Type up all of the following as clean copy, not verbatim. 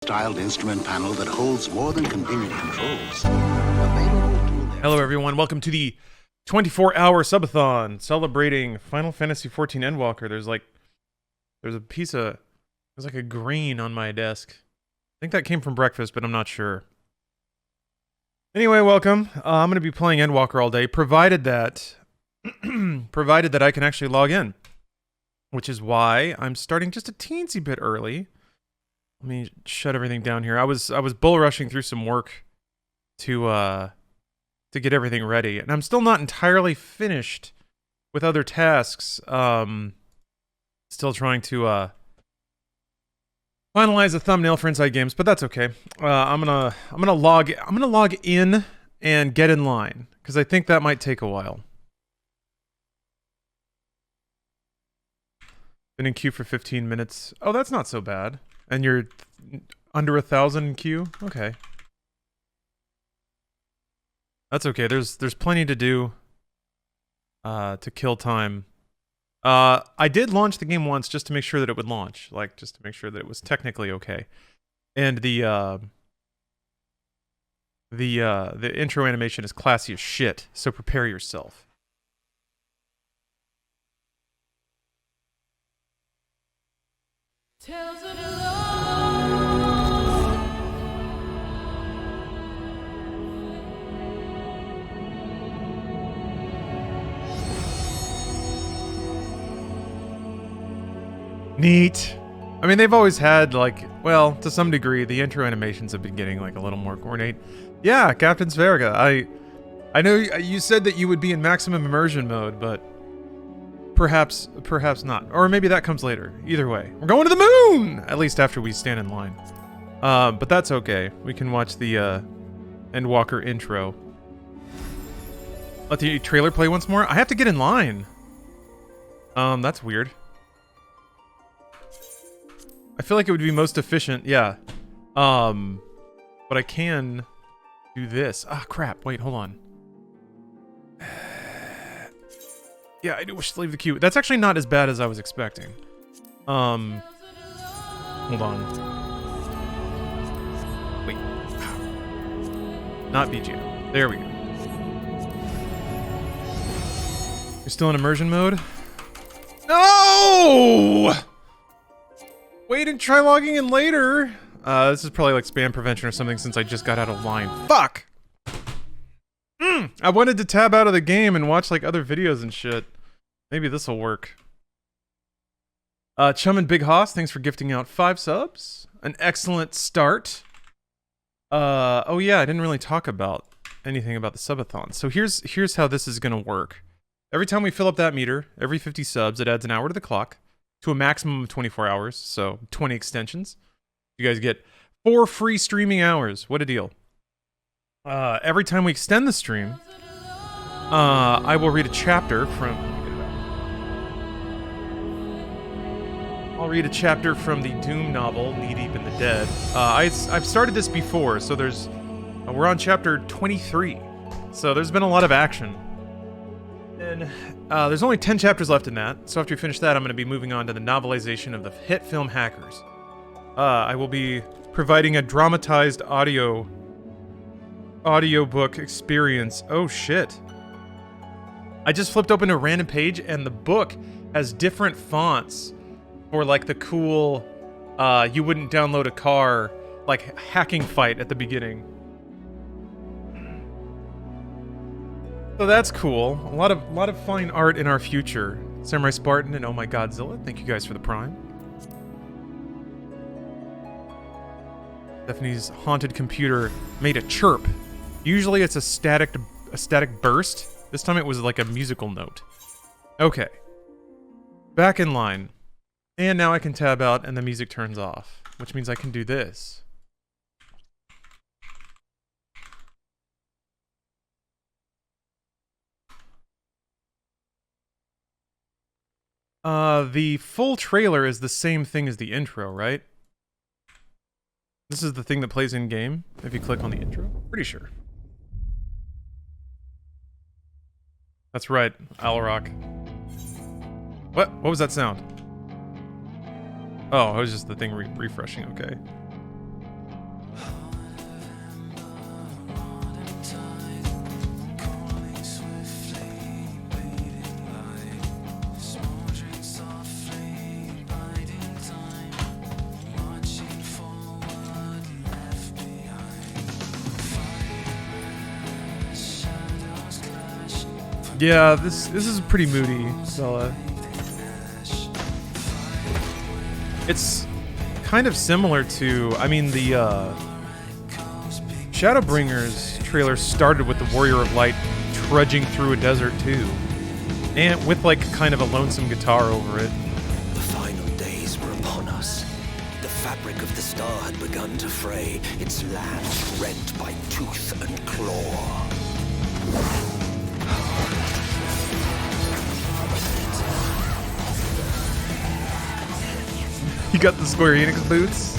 Styled instrument panel that holds more than convenient controls. Available to Hello everyone, welcome to the 24-hour subathon celebrating Final Fantasy XIV Endwalker. There's like a grain on my desk. I think that came from breakfast, but I'm not sure. Anyway, welcome. I'm going to be playing Endwalker all day, provided that I can actually log in, which is why I'm starting just a teensy bit early. Let me shut everything down here. I was bull rushing through some work to get everything ready, and I'm still not entirely finished with other tasks. Still trying to finalize a thumbnail for Inside Games, but that's okay. I'm gonna log in and get in line because I think that might take a while. Been in queue for 15 minutes. Oh, that's not so bad. And you're under 1,000 in queue? Okay. That's okay. There's plenty to do to kill time. I did launch the game once just to make sure that it would launch, like just to make sure that it was technically okay. And the intro animation is classy as shit, so prepare yourself. Tales of love. Neat. I mean, they've always had, like, well, to some degree, the intro animations have been getting, like, a little more ornate. Yeah, Captain Sverga, I know you said that you would be in maximum immersion mode, but perhaps not. Or maybe that comes later. Either way. We're going to the moon! At least after we stand in line. But that's okay. We can watch the, Endwalker intro. Let the trailer play once more? I have to get in line. That's weird. I feel like it would be most efficient, yeah. But I can do this. Ah, crap. Wait, hold on. Yeah, I do wish to leave the queue. That's actually not as bad as I was expecting. Hold on. Wait. Not BGM. There we go. You're still in immersion mode? No! Wait and try logging in later. This is probably like spam prevention or something since I just got out of line. Fuck! I wanted to tab out of the game and watch like other videos and shit. Maybe this'll work. Chum and Big Hoss, thanks for gifting out 5 subs. An excellent start. Oh yeah, I didn't really talk about anything about the subathon. So here's how this is gonna work. Every time we fill up that meter, every 50 subs, it adds an hour to the clock. To a maximum of 24 hours, so 20 extensions. You guys get 4 free streaming hours. What a deal. Every time we extend the stream, I will read a chapter from... I'll read a chapter from the Doom novel, Knee Deep in the Dead. I've started this before, so we're on chapter 23. So there's been a lot of action. And there's only 10 chapters left in that, so after we finish that, I'm going to be moving on to the novelization of the hit film Hackers. I will be providing a dramatized audiobook experience. Oh shit. I just flipped open a random page, and the book has different fonts for like the cool, you wouldn't download a car, like hacking fight at the beginning. So that's cool. A lot of fine art in our future. Samurai Spartan and Oh My Godzilla, thank you guys for the prime. Stephanie's haunted computer made a chirp. Usually it's a static burst. This time it was like a musical note. Okay. Back in line. And now I can tab out and the music turns off, which means I can do this. The full trailer is the same thing as the intro, right? This is the thing that plays in-game, if you click on the intro. Pretty sure. That's right, Alrock. What? What was that sound? Oh, it was just the thing refreshing, okay. Yeah, this is a pretty moody fella. It's kind of similar to, I mean, the Shadowbringers trailer started with the Warrior of Light trudging through a desert too, and with like kind of a lonesome guitar over it. The final days were upon us. The fabric of the star had begun to fray, its land rent by tooth and claw. He got the Square Enix boots.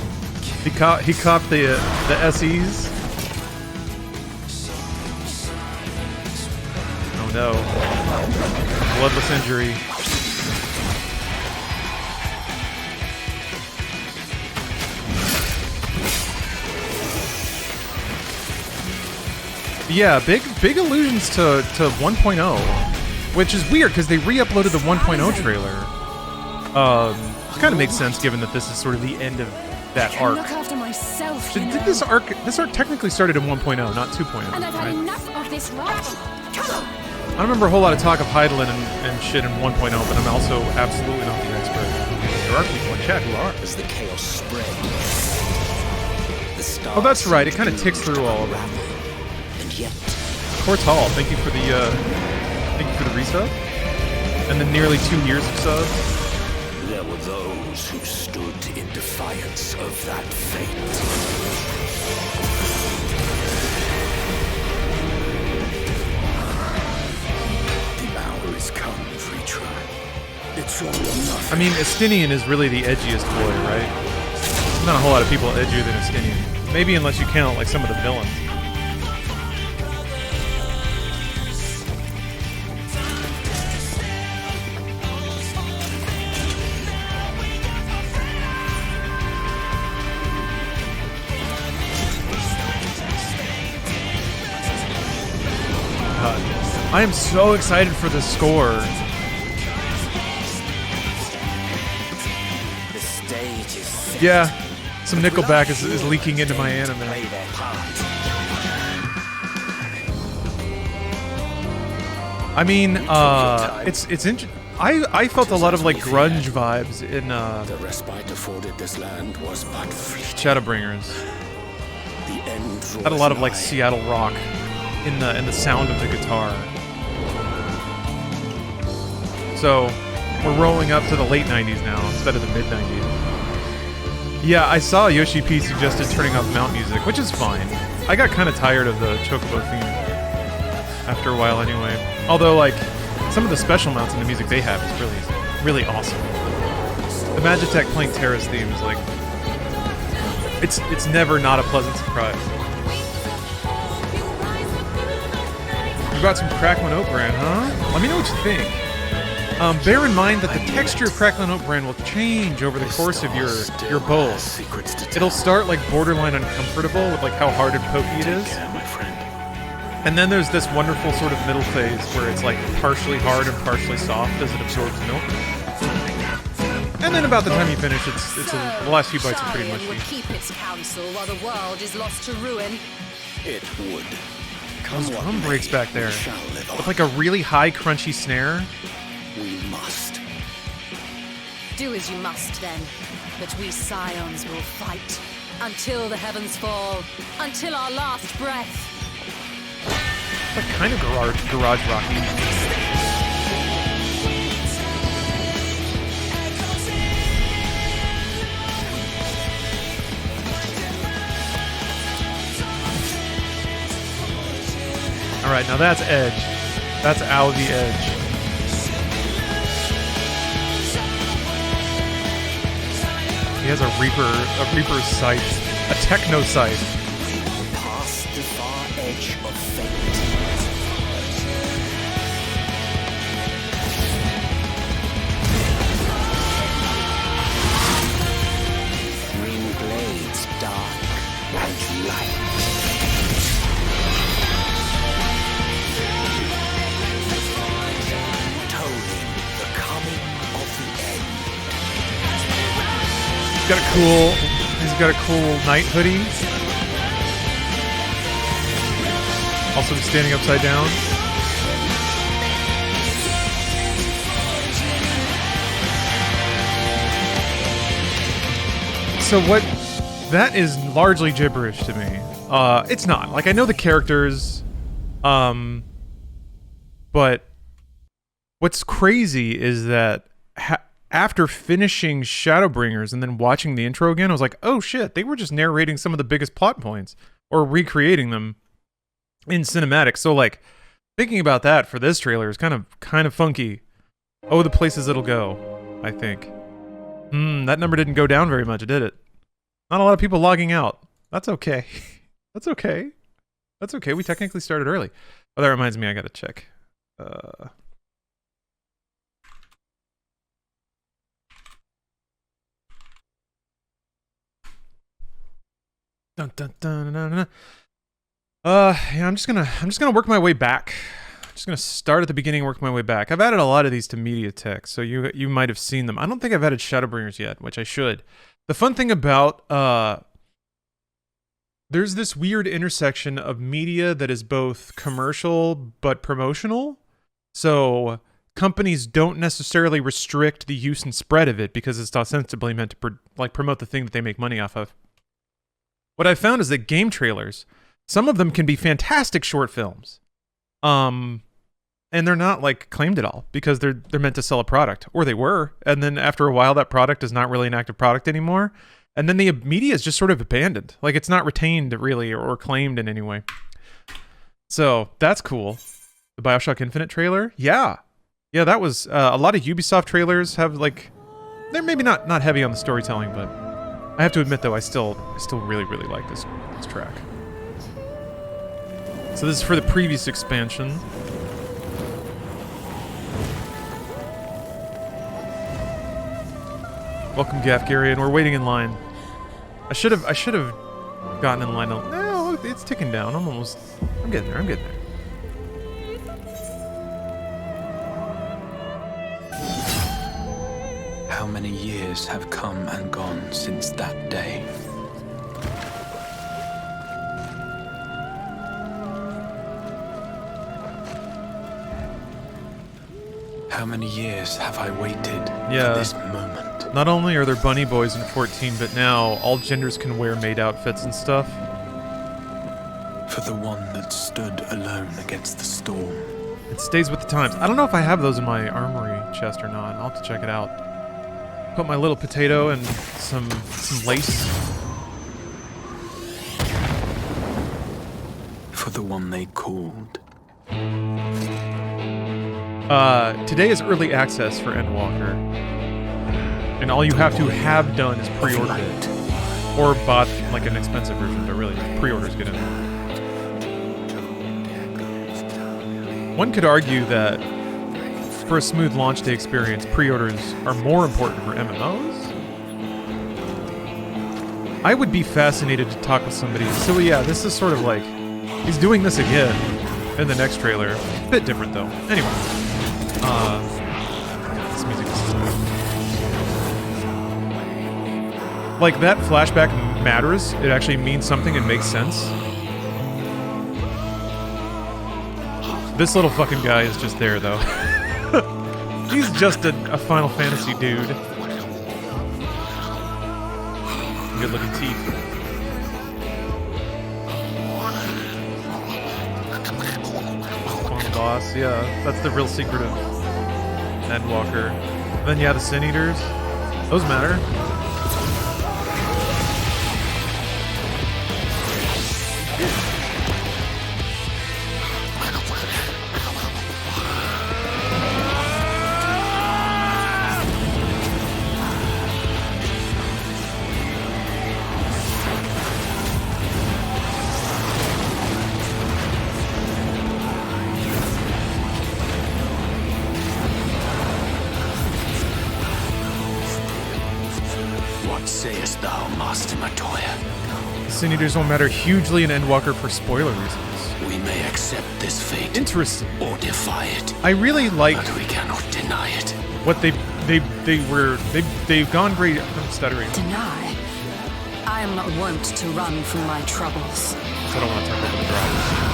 He copped the SEs. Oh no. Bloodless injury. Yeah, big allusions to 1.0, which is weird because they re-uploaded the 1.0 trailer. Kind of makes sense given that this is sort of the end of that arc. Look after myself, Did this arc technically started in 1.0, not 2.0, and I've had right? enough of this rot. Come on. I don't remember a whole lot of talk of Heidelin and shit in 1.0, but I'm also absolutely not the expert. There are people in chat who are. As the chaos spread, the stars Oh, that's right. It kind of ticks through all of them. and yet Cortal, thank you for the resub, and the nearly 2 years of subs. there were those who stood in defiance of that fate. The hour is come, free tribe. It's all or nothing. I mean, Estinian is really the edgiest boy, right? There's not a whole lot of people edgier than Estinian. Maybe unless you count like some of the villains. I am so excited for the score. The stage is set. Yeah, some Nickelback is leaking into my anime. Play their part. I mean, it's I felt a lot of like grunge vibes in The respite afforded this land was but fleeting. Shadowbringers. The end Had a lot of like nigh. Seattle rock in the sound of the guitar. So we're rolling up to the late 90s now instead of the mid 90s. Yeah, I saw Yoshi P suggested turning off mount music, which is fine. I got kind of tired of the Chocobo theme after a while anyway. Although like some of the special mounts in the music they have is really awesome. The Magitech playing Terra's theme is like it's never not a pleasant surprise. You got some Cracklin' Oak Bran, huh? Let me know what you think. Bear in mind that the texture of Cracklin' Oak Bran will change over the course of your bowl. Secrets to It'll tell. start like borderline uncomfortable with like how hard and pokey it is. Yeah, my friend. And then there's this wonderful sort of middle phase where it's like partially hard and partially soft as it absorbs milk. And then about the time you finish, the last few bites are pretty Sharian would mushy. keep its counsel while the world is lost to ruin. It would. Those Come what drum breaks may, back there we shall live on. with like a really high crunchy snare. We must. Do as you must then, but we scions will fight until the heavens fall, until our last breath. It's like kind of garage rocky. All right, now that's Edge. That's Al the Edge. He has a Reaper's sight, a techno sight. Past the far edge of fate. Green blades dark and light. Tolling the coming of the end. He's got a cool night hoodie. Also just standing upside down. So what? That is largely gibberish to me. It's not. Like, I know the characters, but what's crazy is that after finishing Shadowbringers and then watching the intro again, I was like, oh shit, they were just narrating some of the biggest plot points or recreating them in cinematic. So like, thinking about that for this trailer is kind of funky. Oh, the places it'll go, I think. That number didn't go down very much, did it? Not a lot of people logging out. That's okay. That's okay. That's okay. We technically started early. Oh, that reminds me, I gotta check. Dun, dun, dun, dun, dun, dun. Yeah, I'm just gonna work my way back. I'm just gonna start at the beginning and work my way back. I've added a lot of these to MediaTek, so you might have seen them. I don't think I've added Shadowbringers yet, which I should. The fun thing about there's this weird intersection of media that is both commercial but promotional. So companies don't necessarily restrict the use and spread of it because it's ostensibly meant to promote the thing that they make money off of. What I found is that game trailers, some of them can be fantastic short films. And they're not like claimed at all because they're meant to sell a product, or they were. And then after a while, that product is not really an active product anymore. And then the media is just sort of abandoned. Like, it's not retained really or claimed in any way. So that's cool. The BioShock Infinite trailer. Yeah, that was a lot of Ubisoft trailers have like, they're maybe not heavy on the storytelling, but I have to admit though, I still really like this track. So this is for the previous expansion. Welcome, Gafgarian. We're waiting in line. I should have gotten in line. No, it's ticking down. I'm getting there. How many years have come and gone since that day? How many years have I waited for this moment? Not only are there bunny boys in 14, but now all genders can wear maid outfits and stuff. For the one that stood alone against the storm. It stays with the times. I don't know if I have those in my armory chest or not. I'll have to check it out. Put my little potato and some lace. For the one they called. Today is early access for Endwalker. And all you have to have done is pre-order it. Or bought like an expensive version, but really just pre-orders get in there. One could argue that for a smooth launch day experience, pre-orders are more important for MMOs. I would be fascinated to talk with somebody. So yeah, this is sort of like, he's doing this again in the next trailer. A bit different though. Anyway. This music is so good. Like, that flashback matters. It actually means something and makes sense. This little fucking guy is just there, though. He's just a Final Fantasy dude. Good looking teeth. Final boss, yeah. That's the real secret of Endwalker. And then, yeah, the Sin Eaters. Those matter. Sin Eaters will matter hugely in Endwalker for spoiler reasons. We may accept this fate. Interesting. Or defy it. I really like. But we cannot deny it. What they've gone great. I'm stuttering. Deny? I am not wont to run from my troubles. So I don't want to talk over the drivers.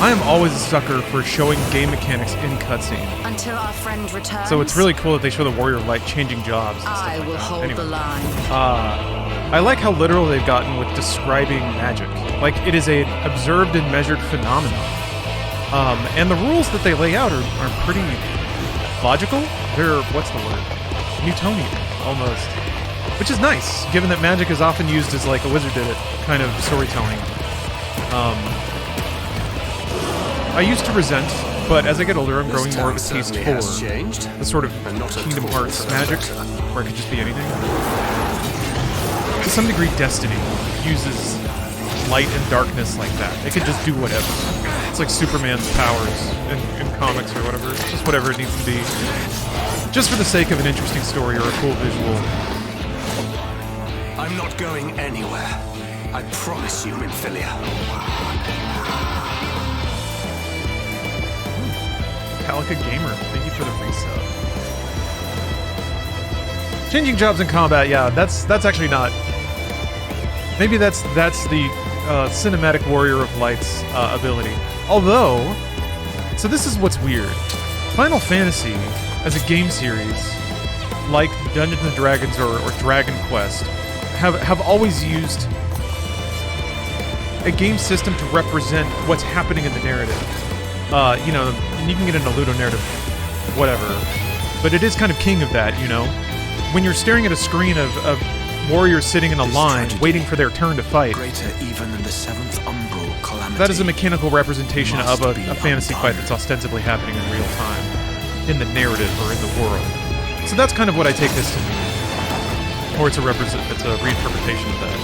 I am always a sucker for showing game mechanics in cutscene. Until our friend returns. So it's really cool that they show the warrior of light changing jobs. And I will hold the line. I like how literal they've gotten with describing magic. Like, it is a observed and measured phenomenon. And the rules that they lay out are pretty logical. They're, what's the word? Newtonian, almost. Which is nice, given that magic is often used as like a wizard did it kind of storytelling. I used to resent, but as I get older, I'm growing more of a taste for the sort of Kingdom Hearts magic, where it could just be anything. To some degree, Destiny uses light and darkness like that. It could just do whatever. It's like Superman's powers in comics or whatever. It's just whatever it needs to be. Just for the sake of an interesting story or a cool visual. I'm not going anywhere. I promise you, Minfilia. Calica Gamer, thank you for the resub. Changing jobs in combat, yeah, that's actually not. Maybe that's the cinematic warrior of light's ability. Although, so this is what's weird. Final Fantasy, as a game series, like Dungeons and Dragons or Dragon Quest, have always used a game system to represent what's happening in the narrative. You know, you can get into Ludo narrative, whatever, but it is kind of king of that, you know? When you're staring at a screen of warriors sitting in a line, waiting for their turn to fight, Greater even than the seventh umbral calamity. that is a mechanical representation of a fantasy fight that's ostensibly happening in real time, in the narrative or in the world. So that's kind of what I take this to mean. Or it's a reinterpretation of that.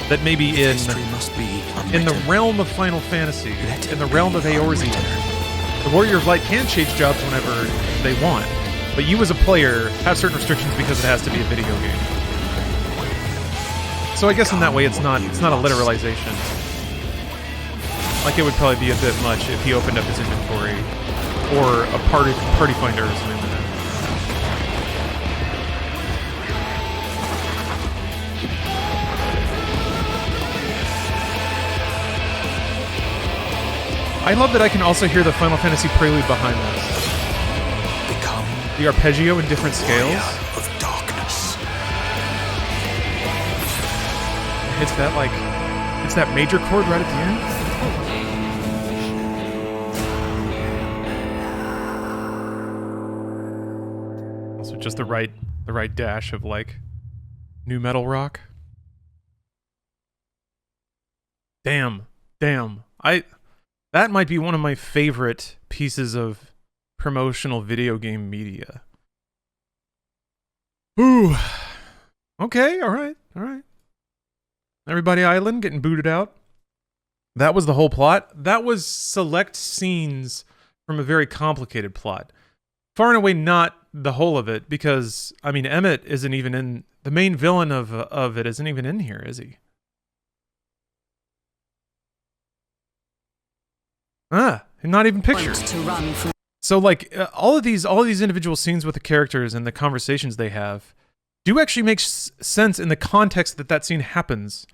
That maybe in the realm of Final Fantasy, in the realm of Eorzean, the Warrior of Light can change jobs whenever they want, but you as a player have certain restrictions because it has to be a video game. So I guess in that way it's not a literalization. Like, it would probably be a bit much if he opened up his inventory or a party finder or something like that. I love that I can also hear the Final Fantasy prelude behind this. Become the arpeggio in different scales. of darkness. It's that major chord right at the end. Also just the right dash of like new metal rock. Damn. That might be one of my favorite pieces of promotional video game media. Ooh. Okay, all right. Everybody Island getting booted out. That was the whole plot. That was select scenes from a very complicated plot. Far and away not the whole of it, because, I mean, Emmett isn't even in... The main villain of it isn't even in here, is he? Not even pictured. So like all of these individual scenes with the characters and the conversations they have do actually make sense in the context that scene happens.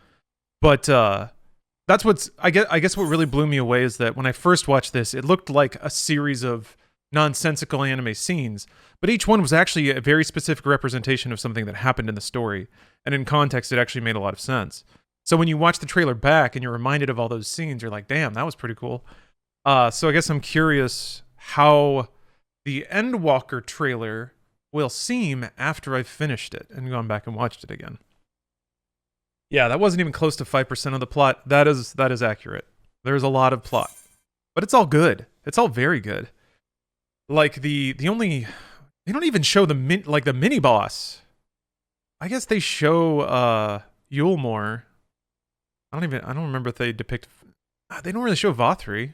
But that's what's I guess what really blew me away is that when I first watched this, it looked like a series of nonsensical anime scenes, but each one was actually a very specific representation of something that happened in the story, and in context it actually made a lot of sense. So when you watch the trailer back and you're reminded of all those scenes, you're like, damn, that was pretty cool. So I guess I'm curious how the Endwalker trailer will seem after I've finished it and gone back and watched it again. Yeah, that wasn't even close to 5% of the plot. That is accurate. There's a lot of plot, but it's all good. It's all very good. Like they don't even show the mini boss. I guess they show Yule more. I don't remember if they depict. They don't really show Vothri.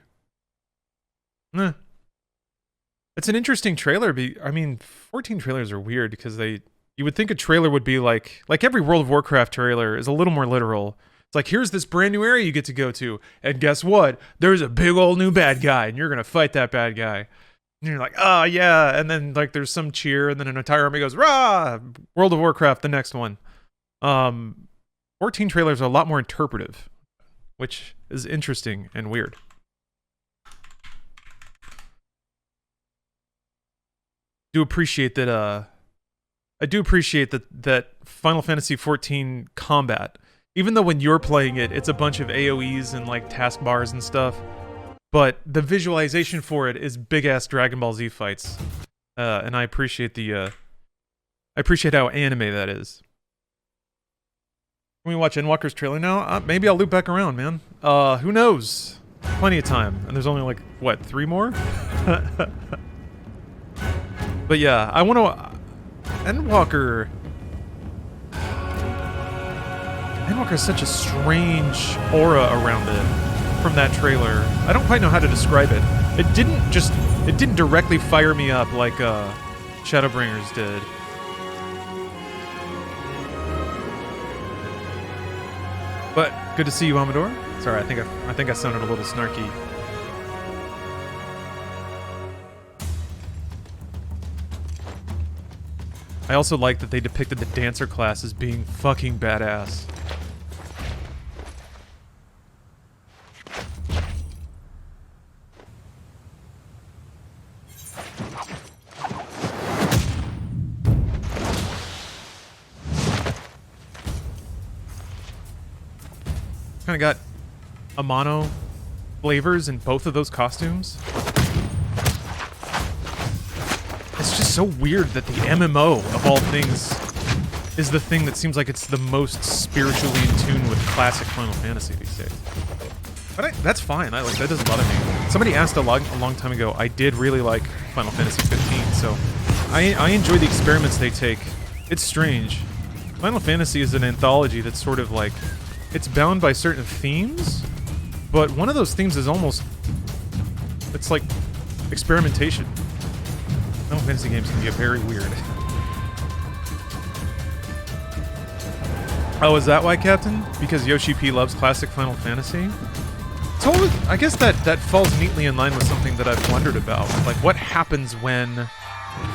It's an interesting trailer. I mean, 14 trailers are weird because you would think a trailer would be like every World of Warcraft trailer is a little more literal. It's like, here's this brand new area you get to go to, and guess what? There's a big old new bad guy, and you're gonna fight that bad guy. And you're like, oh yeah, and then like there's some cheer, and then an entire army goes, rah! World of Warcraft, the next one. 14 trailers are a lot more interpretive, which is interesting and weird. do appreciate that. I do appreciate that Final Fantasy XIV combat. Even though when you're playing it, it's a bunch of AoEs and like taskbars and stuff, but the visualization for it is big ass Dragon Ball Z fights, and I appreciate I appreciate how anime that is. Can we watch Endwalker's trailer now? Maybe I'll loop back around, man. Who knows? Plenty of time, and there's only like what, 3 more? But yeah, I want to. Endwalker has such a strange aura around it from that trailer. I don't quite know how to describe it. It didn't directly fire me up like Shadowbringers did. But good to see you, Amador. Sorry, I think I sounded a little snarky. I also like that they depicted the dancer class as being fucking badass. Kind of got Amano flavors in both of those costumes. It's just so weird that the MMO, of all things, is the thing that seems like it's the most spiritually in tune with classic Final Fantasy these days. But that's fine. That doesn't bother me. Somebody asked a long time ago. I did really like Final Fantasy 15, so I enjoy the experiments they take. It's strange. Final Fantasy is an anthology that's sort of like, it's bound by certain themes, but one of those themes is almost, it's like experimentation. Final Fantasy games can get very weird. Oh, is that why, Captain? Because Yoshi P loves classic Final Fantasy? So I guess that falls neatly in line with something that I've wondered about. Like, what happens when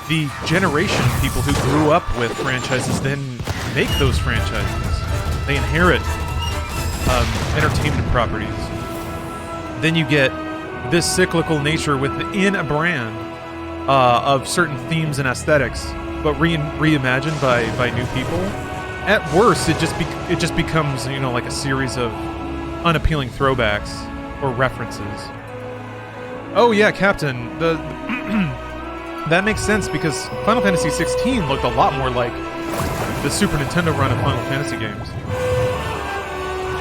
the generation of people who grew up with franchises then make those franchises? They inherit entertainment properties. Then you get this cyclical nature within a brand of certain themes and aesthetics, but reimagined by new people. At worst, it just becomes, you know, like a series of unappealing throwbacks or references. Oh yeah, Captain. That makes sense because Final Fantasy 16 looked a lot more like the Super Nintendo run of Final Fantasy games.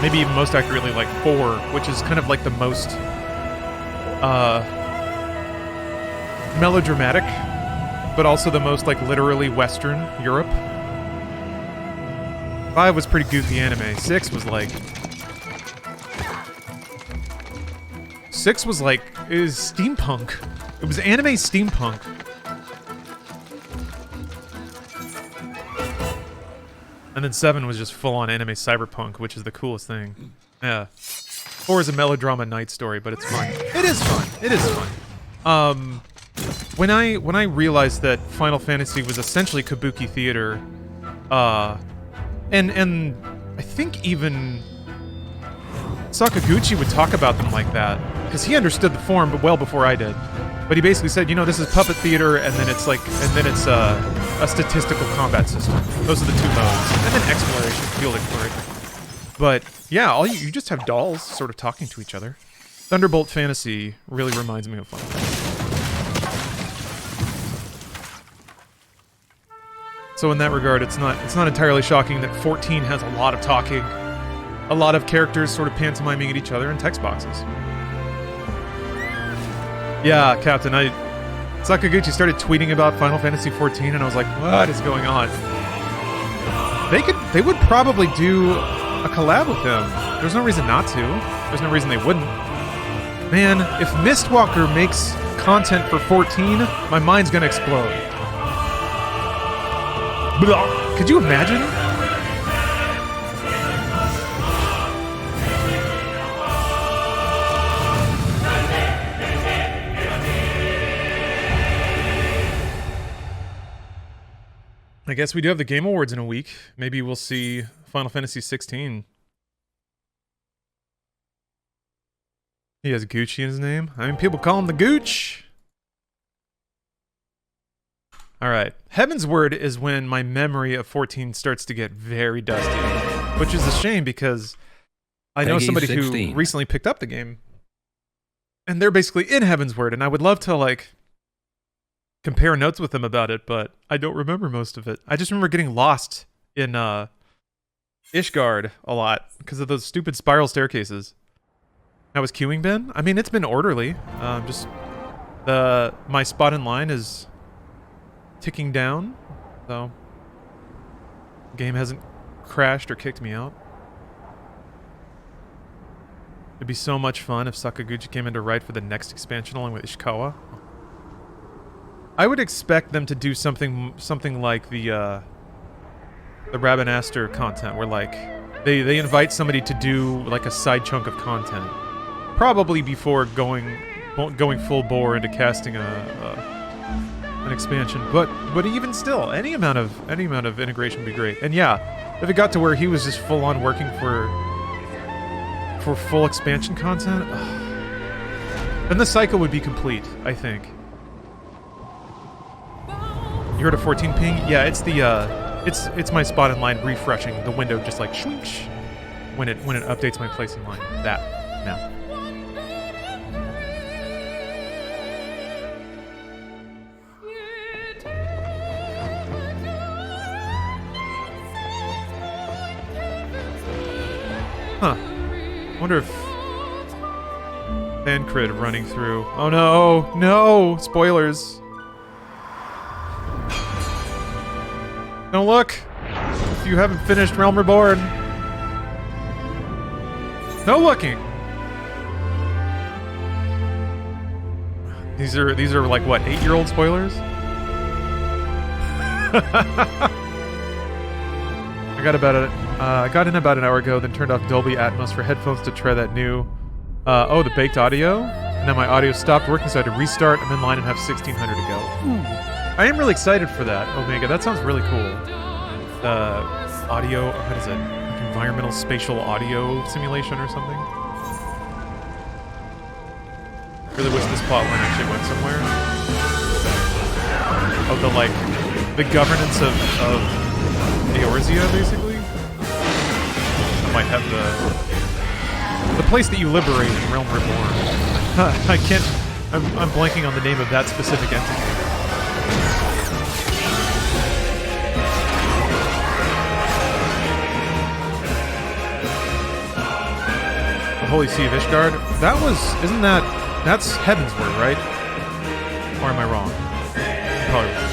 Maybe even most accurately like 4, which is kind of like the most melodramatic, but also the most like literally Western Europe. 5 was pretty goofy anime. 6 was like... 6 was like... It was steampunk. It was anime steampunk. And then 7 was just full-on anime cyberpunk, which is the coolest thing. Yeah. 4 is a melodrama night story, but it's fun. It is fun. It is fun. When I realized that Final Fantasy was essentially kabuki theater, and I think even Sakaguchi would talk about them like that, because he understood the form, but well before I did. But he basically said, you know, this is puppet theater, and then it's like, a statistical combat system. Those are the 2 modes, and then exploration, field exploration. But yeah, you just have dolls sort of talking to each other. Thunderbolt Fantasy really reminds me of Final Fantasy. So in that regard, it's not entirely shocking that 14 has a lot of talking, a lot of characters sort of pantomiming at each other in text boxes. Yeah, Captain, Sakaguchi started tweeting about Final Fantasy 14, and I was like, what is going on? They would probably do a collab with him. There's no reason not to. There's no reason they wouldn't. Man, if Mistwalker makes content for 14, my mind's gonna explode. Blah. Could you imagine? I guess we do have the Game Awards in a week. Maybe we'll see Final Fantasy 16. He has Gucci in his name. I mean, people call him the Gooch. All right. Heaven's Word is when my memory of 14 starts to get very dusty, which is a shame because I know Peggy somebody 16. who recently picked up the game, and they're basically in Heaven's Word, and I would love to like compare notes with them about it, but I don't remember most of it. I just remember getting lost in Ishgard a lot because of those stupid spiral staircases. How was queuing been? I mean, it's been orderly. Just my spot in line is ticking down, so the game hasn't crashed or kicked me out. It'd be so much fun if Sakaguchi came in to write for the next expansion along with Ishikawa. I would expect them to do something like the Rabbinaster content, where like they invite somebody to do like a side chunk of content, probably before going full bore into casting an expansion. But even still, any amount of integration would be great. And yeah, if it got to where he was just full on working for full expansion content, then the cycle would be complete, I think. You heard a 14 ping? Yeah, it's the it's my spot in line refreshing the window, just like swoosh when it updates my place in line. That now. Huh. Wonder if Fancred running through. Oh no, no! Spoilers. Don't look! If you haven't finished Realm Reborn. No looking! These are like what, 8-year-old spoilers? I got in about an hour ago, then turned off Dolby Atmos for headphones to try that new the baked audio. And then my audio stopped working, so I had to restart. I'm in line and have 1600 to go. I am really excited for that, Omega. That sounds really cool. Audio, what is it? Like environmental spatial audio simulation or something? Really wish this plotline actually went somewhere. Oh, the governance of Eorzea, basically? I might have the place that you liberate in Realm Reborn. I can't... I'm blanking on the name of that specific entity. The Holy Sea of Ishgard? That's Heaven's Word, right? Or am I wrong? I'm probably wrong.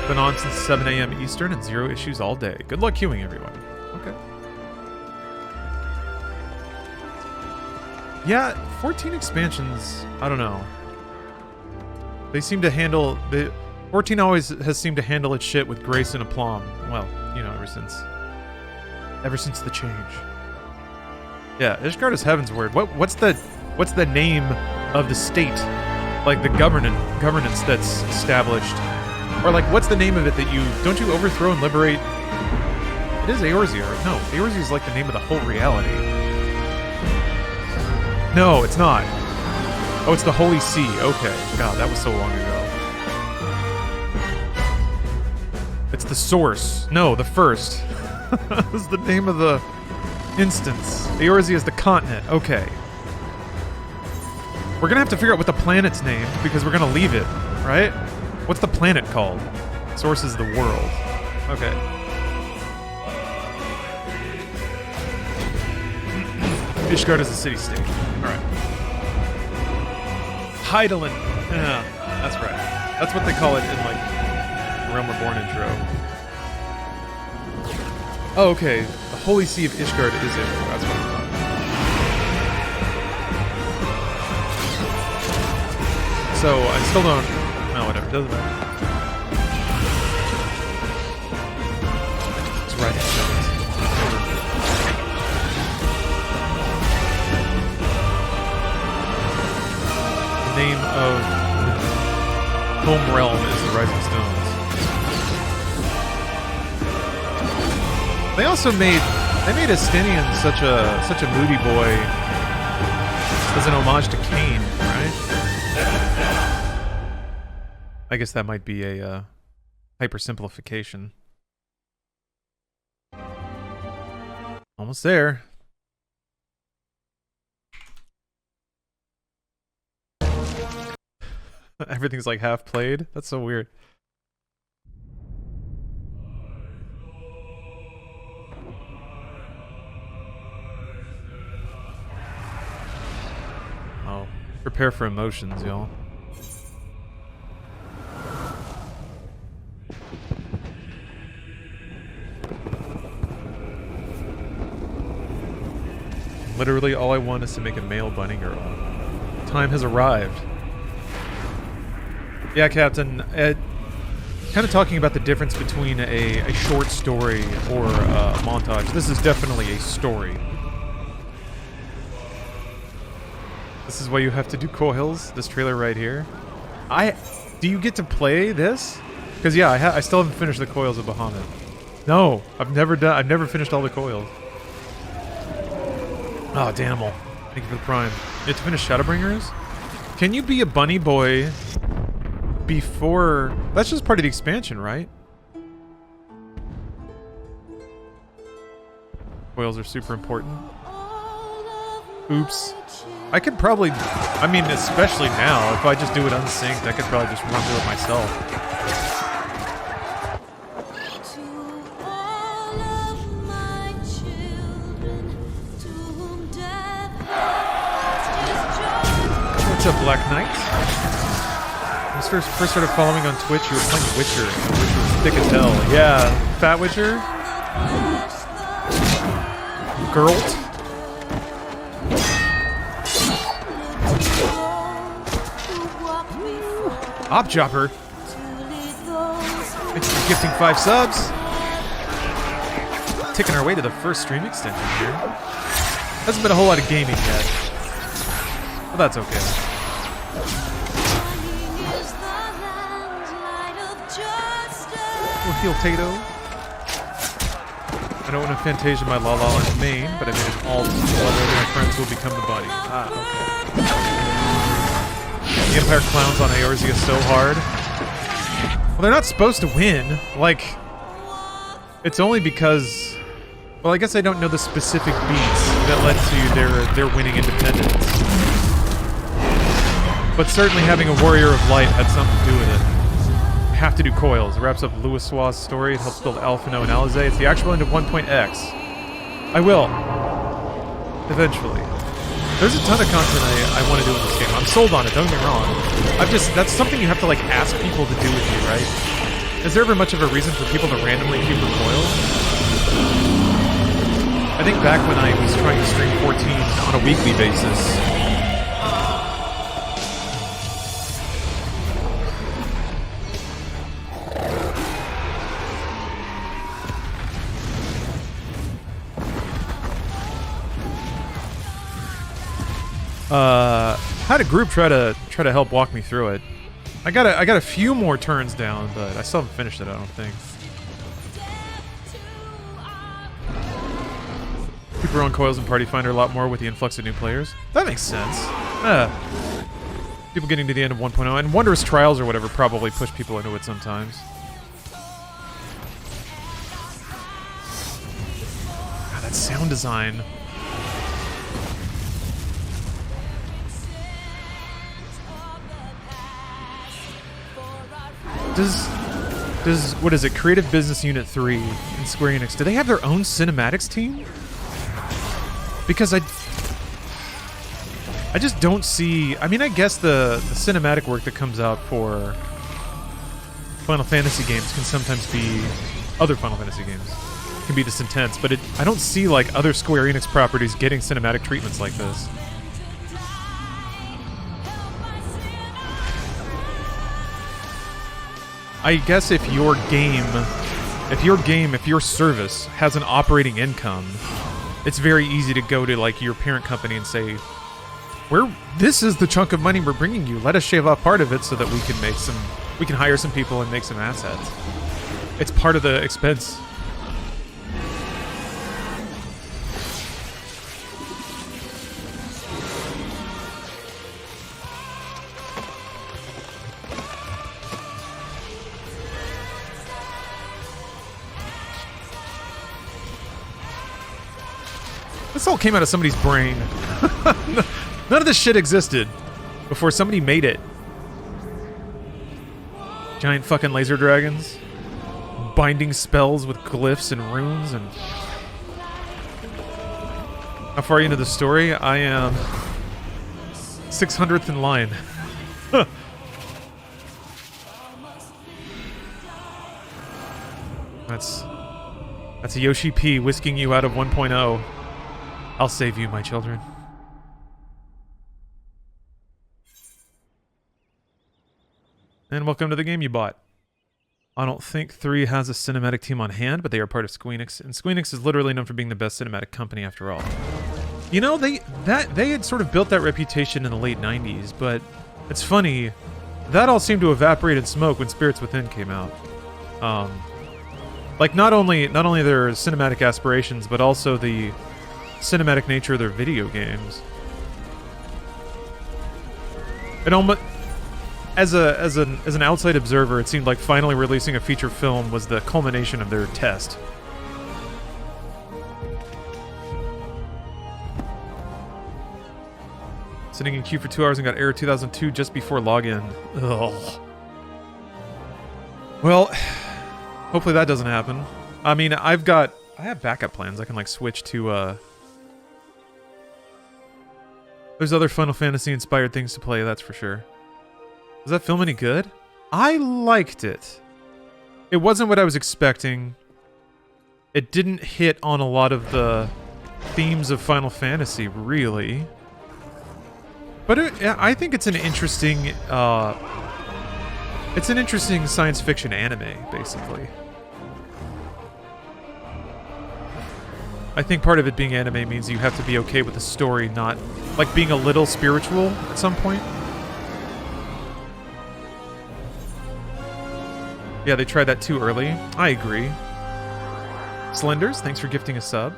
Been on since 7 a.m. Eastern and 0 issues all day. Good luck queuing, everyone. Okay. Yeah, 14 expansions, I don't know. They seem to handle... 14 always has seemed to handle its shit with grace and aplomb. Well, you know, ever since the change. Yeah, Ishgard is Heaven's Word. What's the name of the state? Like the governance that's established? Or like, what's the name of it that don't you overthrow and liberate? It is Eorzea, right? No, Eorzea is like the name of the whole reality. No, it's not. Oh, it's the Holy Sea. Okay. God, that was so long ago. It's the source. No, the first. That was the name of the instance. Eorzea is the continent. Okay. We're gonna have to figure out what the planet's named because we're gonna leave it, right? What's the planet called? Source is the world. Okay. Ishgard is a city-state. Alright. Heidelin. Yeah, that's right. That's what they call it in, like, Realm Reborn intro. Oh, okay. The Holy Sea of Ishgard is it. That's what I'm talking about. So, I still don't... No, whatever. Doesn't matter. It's writing stones. The name of the home realm is the Rising Stones. They also made Estinian such a moody boy as an homage to Cain, right? I guess that might be a hypersimplification. Almost there. Everything's like half played. That's so weird. Oh, prepare for emotions, y'all. Literally, all I want is to make a male bunny girl. Time has arrived. Yeah, Captain. Kind of talking about the difference between a short story or a montage. This is definitely a story. This is why you have to do coils. This trailer right here. Do you get to play this? Because yeah, I still haven't finished the coils of Bahamut. No, I've never finished all the coils. Oh, Danimal. Thank you for the prime. You have to finish Shadowbringers? Can you be a bunny boy before... That's just part of the expansion, right? Coils are super important. Oops. I could probably... I mean, especially now, if I just do it unsynced, I could probably just run through it myself. What's up, Black Knight? When I first started following on Twitch, you were playing Witcher. Witcher was thick as hell. Yeah, Fat Witcher. Geralt. Opjopper. Thanks for gifting 5 subs. Taking our way to the first stream extension here. Hasn't been a whole lot of gaming yet. But that's okay. Heel Tato. I don't want to Fantasia my La La Land main, but I made an alt whether my friends will become the bunny. Ah, okay. The Empire clowns on Eorzea so hard. Well, they're not supposed to win. Like, it's only because... Well, I guess I don't know the specific beats that led to their winning independence. But certainly having a Warrior of Light had something to do with it. Have to do coils. It wraps up Louisoix's story. It helps build Alphino and Alizé. It's the actual end of 1.x. I will. Eventually. There's a ton of content I want to do in this game. I'm sold on it, don't get me wrong. That's something you have to like ask people to do with you, right? Is there ever much of a reason for people to randomly queue for coils? I think back when I was trying to stream 14 on a weekly basis, had a group try to help walk me through it. I got a few more turns down, but I still haven't finished it, I don't think. People are on coils and Party Finder a lot more with the influx of new players. That makes sense. People getting to the end of 1.0 and Wondrous Trials or whatever probably push people into it sometimes. God, that sound design. Does what is it? Creative Business Unit 3 in Square Enix, do they have their own cinematics team? Because I just don't see... I mean, I guess the cinematic work that comes out for Final Fantasy games can sometimes be... Other Final Fantasy games can be this intense, but I don't see, like, other Square Enix properties getting cinematic treatments like this. I guess if your service has an operating income, it's very easy to go to like your parent company and say, this is the chunk of money we're bringing you. Let us shave off part of it so that we can hire some people and make some assets. It's part of the expense. This all came out of somebody's brain. None of this shit existed before somebody made it. Giant fucking laser dragons. Binding spells with glyphs and runes and... How far are you into the story? I am 600th in line. That's a Yoshi P whisking you out of 1.0. I'll save you, my children. And welcome to the game you bought. I don't think 3 has a cinematic team on hand, but they are part of Squeenix, and Squeenix is literally known for being the best cinematic company after all. You know, they had sort of built that reputation in the late 90s, but it's funny, that all seemed to evaporate in smoke when Spirits Within came out. Like not only their cinematic aspirations, but also the cinematic nature of their video games. It almost, as an outside observer, it seemed like finally releasing a feature film was the culmination of their test. Sitting in queue for 2 hours and got error 2002 just before login. Ugh. Well, hopefully that doesn't happen. I mean, I have backup plans. I can like switch to there's other Final Fantasy inspired things to play, that's for sure. Was that film any good? I liked it. It wasn't what I was expecting. It didn't hit on a lot of the themes of Final Fantasy, really. But I think it's an interesting science fiction anime, basically. I think part of it being anime means you have to be okay with the story not, like, being a little spiritual at some point. Yeah, they tried that too early. I agree. Slenders, thanks for gifting a sub.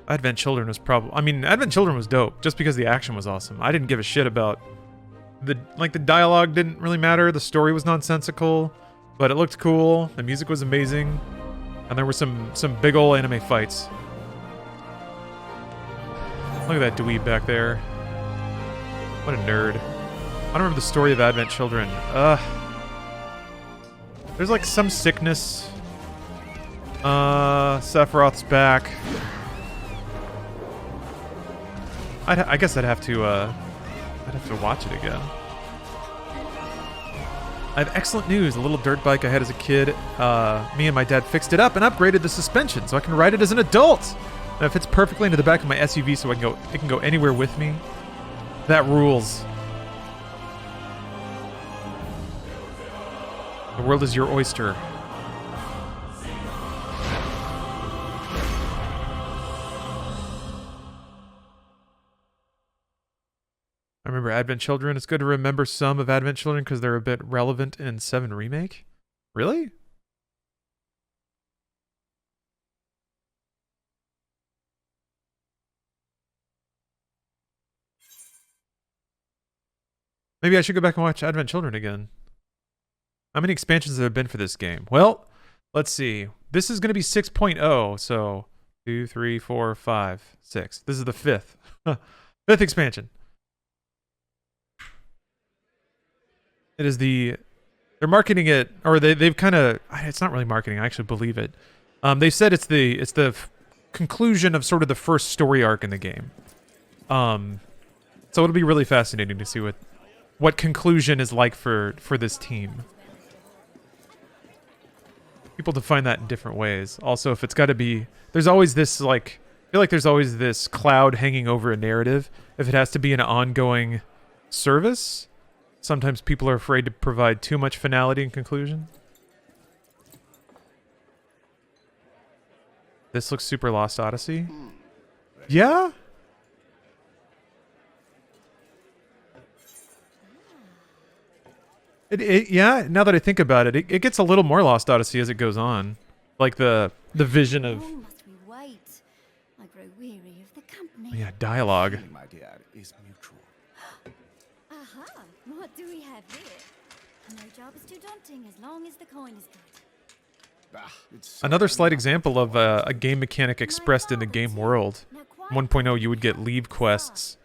Advent Children was Advent Children was dope, just because the action was awesome. I didn't give a shit about the dialogue didn't really matter, the story was nonsensical, but it looked cool, the music was amazing, and there were some big ol' anime fights. Look at that dweeb back there. What a nerd. I don't remember the story of Advent Children. There's like some sickness. Sephiroth's back. I guess I'd have to watch it again. I have excellent news. The little dirt bike I had as a kid, me and my dad fixed it up and upgraded the suspension so I can ride it as an adult. And it fits perfectly into the back of my SUV so it can go anywhere with me. That rules. The world is your oyster. I remember Advent Children. It's good to remember some of Advent Children because they're a bit relevant in 7 Remake. Really? Maybe I should go back and watch Advent Children again. How many expansions have there been for this game? Well, let's see. This is going to be 6.0, so 2, 3, 4, 5, 6. This is the 5th. 5th expansion. It is they're marketing it, or they've kind of, it's not really marketing, I actually believe it. They said it's the conclusion of sort of the first story arc in the game. So it'll be really fascinating to see what conclusion is like for this team. People define that in different ways. Also, if it's got to be, there's always this like, I feel like there's always this cloud hanging over a narrative. If it has to be an ongoing service, sometimes people are afraid to provide too much finality and conclusion. This looks super Lost Odyssey. Yeah? Yeah, now that I think about it, it gets a little more Lost Odyssey as it goes on. Like the vision of... I grow weary of the company. Yeah, dialogue. Aha, what do we have here? No job is too daunting as long as the coin is good. Another slight example of a game mechanic expressed in the game world. 1.0, you would get leave quests,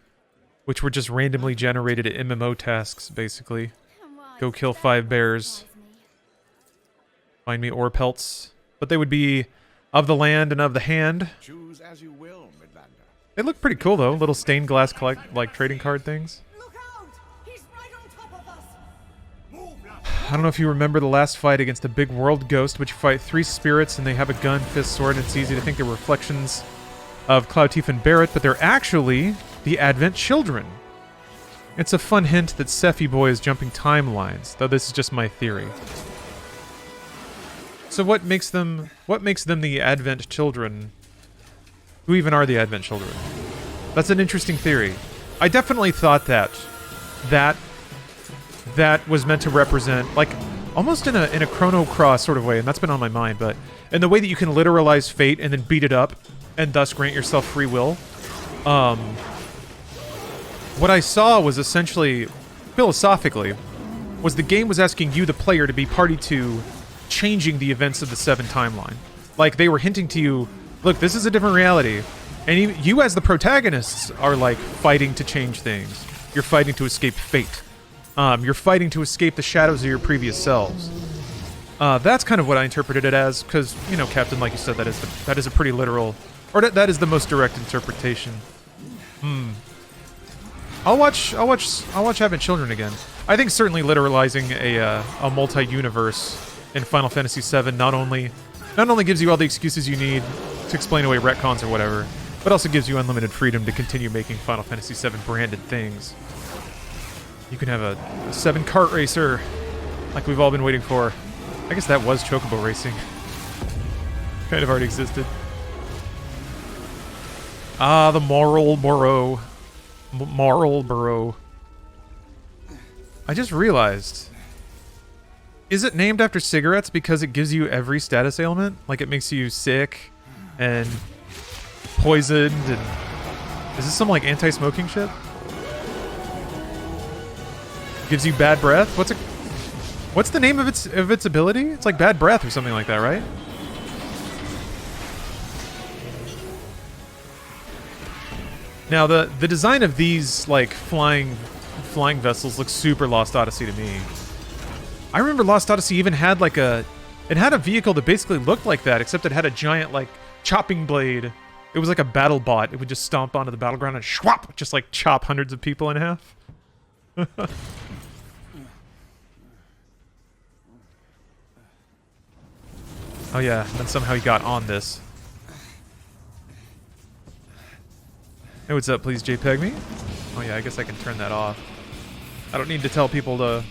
which were just randomly generated MMO tasks, basically. Go kill 5 bears. Find me ore pelts. But they would be of the land and of the hand. Choose as you will, Midlander. They look pretty cool, though. Little stained glass like trading card things. Look out! He's right on top of us! I don't know if you remember the last fight against the big world ghost, which you fight 3 spirits and they have a gun, fist, sword, and it's easy to think they're reflections of Cloud Tief and Barret, but they're actually the Advent Children. It's a fun hint that Sephi Boy is jumping timelines, though this is just my theory. So what makes them the Advent Children? Who even are the Advent Children? That's an interesting theory. I definitely thought that was meant to represent, like, almost in a Chrono Cross sort of way, and that's been on my mind, but in the way that you can literalize fate and then beat it up and thus grant yourself free will. What I saw was essentially, philosophically, was the game was asking you, the player, to be party to changing the events of the 7 timeline. Like, they were hinting to you, look, this is a different reality. And you as the protagonists are, like, fighting to change things. You're fighting to escape fate. You're fighting to escape the shadows of your previous selves. That's kind of what I interpreted it as, because, you know, Captain, like you said, that is a pretty literal, or that is the most direct interpretation. I'll watch Advent Children again. I think certainly literalizing a multi-universe in Final Fantasy VII not only gives you all the excuses you need to explain away retcons or whatever, but also gives you unlimited freedom to continue making Final Fantasy VII branded things. You can have a 7 kart racer, like we've all been waiting for. I guess that was Chocobo Racing. Kind of already existed. Ah, the Moral Burrow. I just realized. Is it named after cigarettes because it gives you every status ailment? Like, it makes you sick and poisoned and... Is this some, like, anti-smoking shit? Gives you bad breath? What's the name of its ability? It's like bad breath or something like that, right? Now, the design of these, like, flying vessels looks super Lost Odyssey to me. I remember Lost Odyssey even had, like, it had a vehicle that basically looked like that, except it had a giant, like, chopping blade. It was like a battle bot. It would just stomp onto the battleground and schwap, just, like, chop hundreds of people in half. Oh yeah, then somehow he got on this. Hey, what's up? Please JPEG me? Oh yeah, I guess I can turn that off. I don't need to tell people to...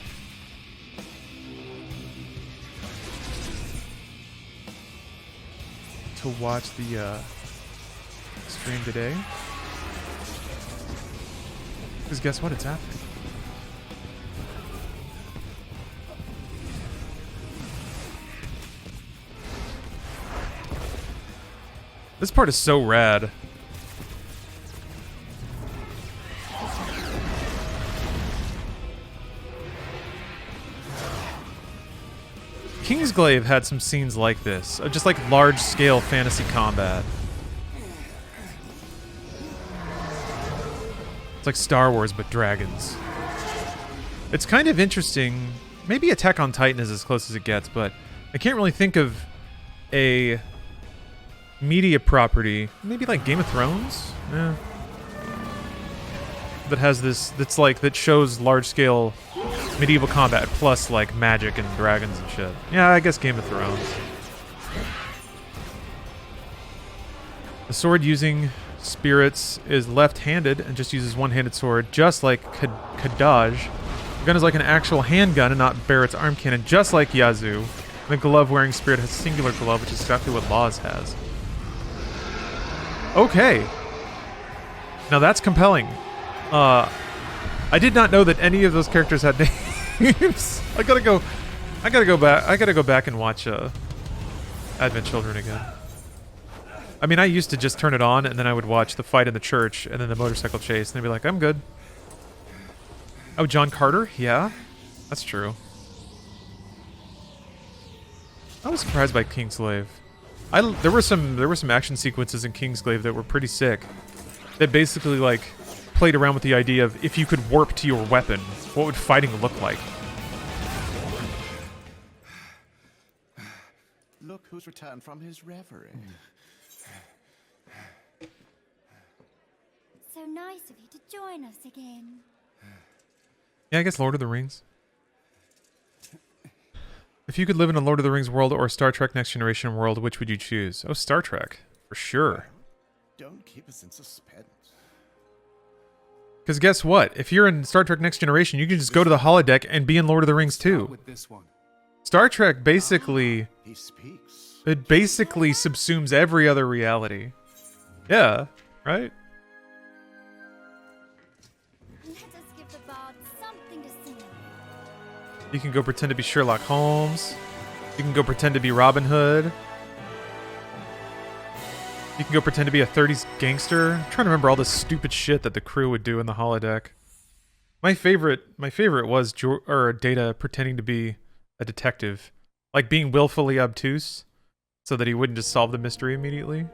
watch the stream today. Because guess what? It's happening. This part is so rad. Kingsglaive had some scenes like this, just like large-scale fantasy combat. It's like Star Wars, but dragons. It's kind of interesting. Maybe Attack on Titan is as close as it gets, but I can't really think of a media property, maybe like Game of Thrones? Yeah. That has this, that shows large-scale medieval combat plus like magic and dragons and shit. Yeah, I guess Game of Thrones. The sword using spirits is left-handed and just uses one-handed sword, just like Kadaj. The gun is like an actual handgun and not Barrett's arm cannon, just like Yazoo. The glove-wearing spirit has a singular glove, which is exactly what Laws has. Okay. Now that's compelling. I did not know that any of those characters had names. I gotta go back and watch Advent Children again. I mean, I used to just turn it on and then I would watch the fight in the church and then the motorcycle chase and they'd be like, I'm good. Oh, John Carter? Yeah, that's true. I was surprised by Kingslave. There were some action sequences in Kingslave that were pretty sick. That basically like played around with the idea of if you could warp to your weapon, what would fighting look like? Look who's returned from his reverie. So nice of you to join us again. Yeah, I guess Lord of the Rings. If you could live in a Lord of the Rings world or a Star Trek Next Generation world, which would you choose? Oh, Star Trek, for sure. Don't keep us in suspense. Because guess what? If you're in Star Trek Next Generation, you can just go to the holodeck and be in Lord of the Rings too. With this one. Star Trek basically... He speaks. It basically subsumes every other reality. Yeah, right? Let us give the bard something to sing. You can go pretend to be Sherlock Holmes. You can go pretend to be Robin Hood. You can go pretend to be a 30s gangster. I'm trying to remember all this stupid shit that the crew would do in the holodeck. My favorite was Data pretending to be a detective. Like being willfully obtuse so that he wouldn't just solve the mystery immediately.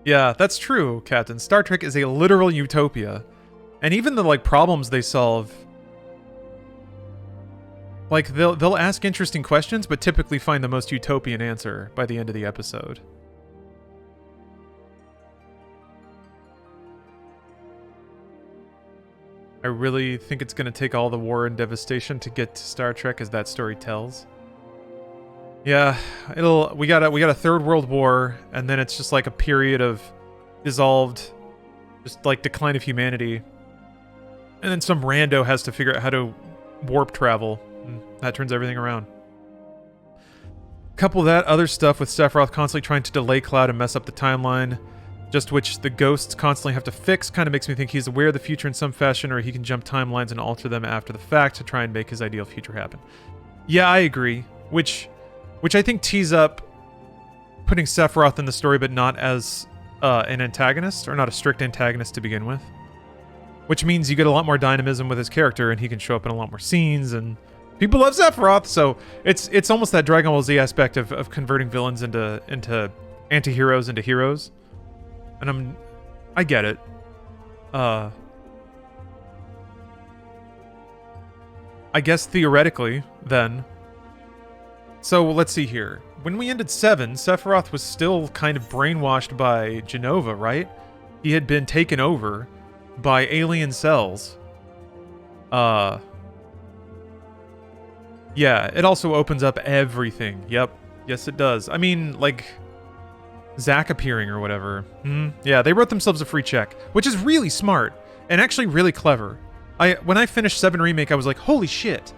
Yeah, that's true, Captain. Star Trek is a literal utopia. And even the like problems they solve, like they'll ask interesting questions, but typically find the most utopian answer by the end of the episode. I really think it's going to take all the war and devastation to get to Star Trek as that story tells. Yeah, we got a third world war, and then it's just like a period of dissolved, just like decline of humanity. And then some rando has to figure out how to warp travel, and that turns everything around. Couple that other stuff with Sephiroth constantly trying to delay Cloud and mess up the timeline, just which the ghosts constantly have to fix, kind of makes me think he's aware of the future in some fashion, or he can jump timelines and alter them after the fact to try and make his ideal future happen. Yeah, I agree. Which I think tees up putting Sephiroth in the story, but not as an antagonist, or not a strict antagonist to begin with. Which means you get a lot more dynamism with his character, and he can show up in a lot more scenes, and people love Sephiroth, so it's almost that Dragon Ball Z aspect of converting villains into anti-heroes into heroes. And I get it. I guess theoretically, then. So let's see here. When we ended 7, Sephiroth was still kind of brainwashed by Genova, right? He had been taken over by alien cells. Yeah, it also opens up everything. Yep. Yes, it does. I mean, like, Zack appearing or whatever. Yeah, they wrote themselves a free check, which is really smart and actually really clever. When I finished 7 Remake, I was like, holy shit.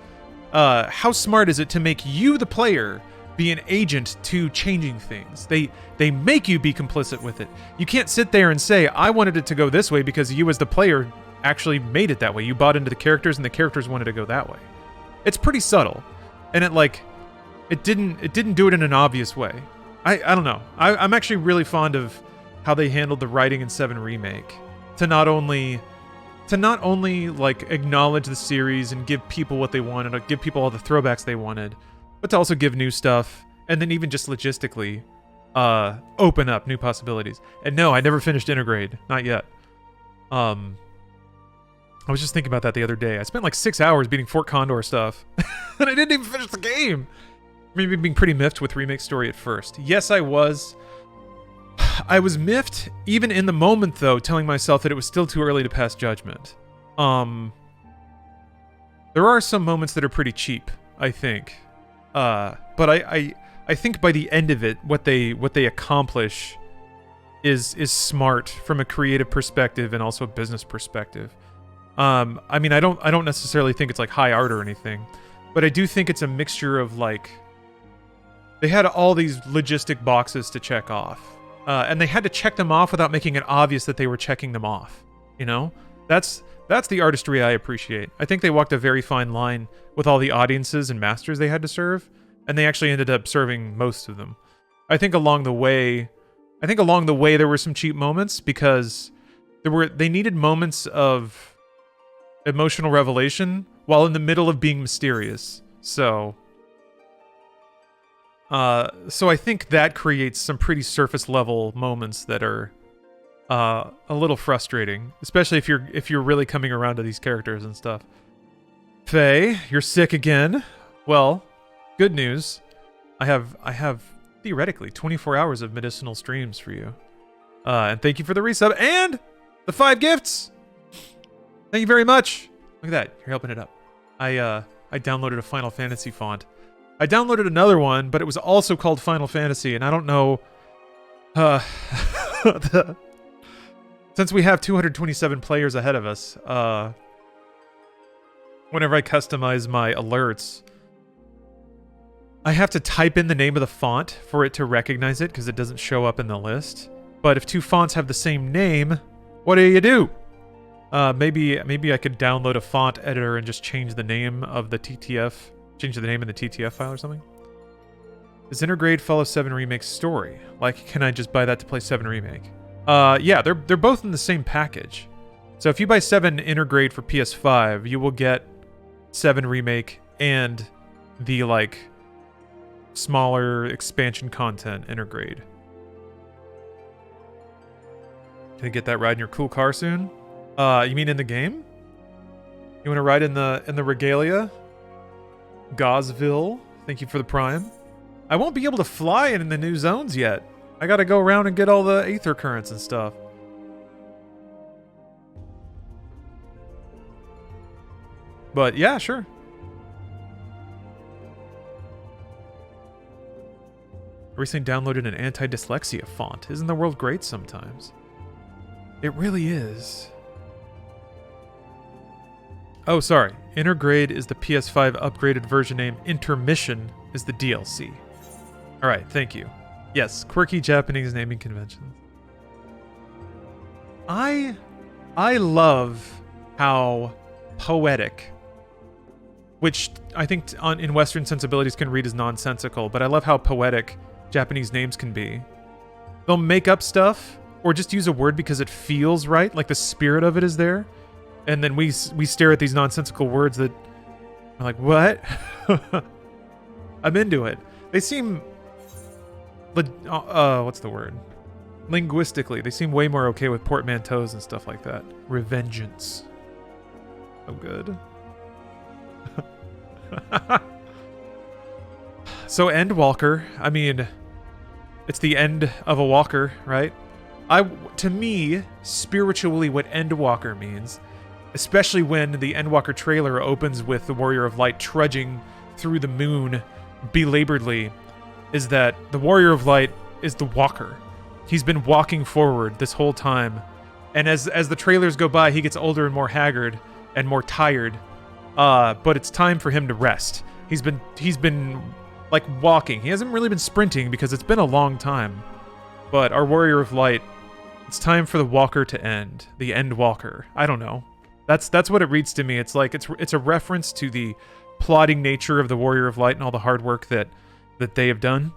How smart is it to make you, the player, be an agent to changing things? They make you be complicit with it. You can't sit there and say, I wanted it to go this way because you as the player actually made it that way. You bought into the characters and the characters wanted to go that way. It's pretty subtle. And it didn't do it in an obvious way. I don't know. I'm actually really fond of how they handled the writing in 7 Remake. To not only like acknowledge the series and give people what they wanted, or give people all the throwbacks they wanted, but to also give new stuff, and then even just logistically open up new possibilities. And no, I never finished Intergrade. Not yet. I was just thinking about that the other day. I spent like 6 hours beating Fort Condor stuff, and I didn't even finish the game. Maybe being pretty miffed with Remake Story at first. Yes, I was. I was miffed even in the moment, though, telling myself that it was still too early to pass judgment. There are some moments that are pretty cheap, I think. But I think by the end of it, what they accomplish is smart from a creative perspective and also a business perspective. I mean, I don't necessarily think it's like high art or anything, but I do think it's a mixture of like, they had all these logistic boxes to check off. And they had to check them off without making it obvious that they were checking them off. You know? That's the artistry I appreciate. I think they walked a very fine line with all the audiences and masters they had to serve, and they actually ended up serving most of them. I think along the way there were some cheap moments because they needed moments of emotional revelation while in the middle of being mysterious. So I think that creates some pretty surface level moments that are a little frustrating, especially if you're really coming around to these characters and stuff. Faye, you're sick again. Well, good news. I have theoretically 24 hours of medicinal streams for you. And thank you for the resub and the 5 gifts. Thank you very much. Look at that. You're helping it up. I downloaded a Final Fantasy font. I downloaded another one, but it was also called Final Fantasy, and I don't know. Since we have 227 players ahead of us, whenever I customize my alerts, I have to type in the name of the font for it to recognize it because it doesn't show up in the list. But if 2 fonts have the same name, what do? Maybe I could download a font editor and just change the name of the TTF, change the name in the TTF file or something. Does Intergrade follow 7 Remake's story? Like, can I just buy that to play 7 Remake? Yeah, they're both in the same package. So if you buy 7 Intergrade for PS5, you will get 7 Remake and the, like, smaller expansion content Intergrade. Can I get that ride in your cool car soon? You mean in the game? You want to ride in the regalia? Gosville, thank you for the prime. I won't be able to fly in the new zones yet. I gotta go around and get all the aether currents and stuff. But yeah, sure. I recently downloaded an anti-dyslexia font. Isn't the world great sometimes? It really is. Oh, sorry. Intergrade is the PS5 upgraded version name. Intermission is the DLC. Alright, thank you. Yes, quirky Japanese naming conventions. I love how poetic, which I think in Western sensibilities can read as nonsensical, but I love how poetic Japanese names can be. They'll make up stuff or just use a word because it feels right, like the spirit of it is there. And then we stare at these nonsensical words that are like, what? I'm into it. They seem, what's the word? Linguistically, they seem way more okay with portmanteaus and stuff like that. Revengeance. Oh, good. So Endwalker, I mean, it's the end of a walker, right? To me, spiritually, what Endwalker means, especially when the Endwalker trailer opens with the Warrior of Light trudging through the moon belaboredly, is that the Warrior of Light is the walker. He's been walking forward this whole time, and as the trailers go by, he gets older and more haggard and more tired. But it's time for him to rest. He's been like walking. He hasn't really been sprinting because it's been a long time. But our Warrior of Light, it's time for the walker to end. The Endwalker. I don't know. That's what it reads to me. It's like it's a reference to the plotting nature of the Warrior of Light and all the hard work that they have done.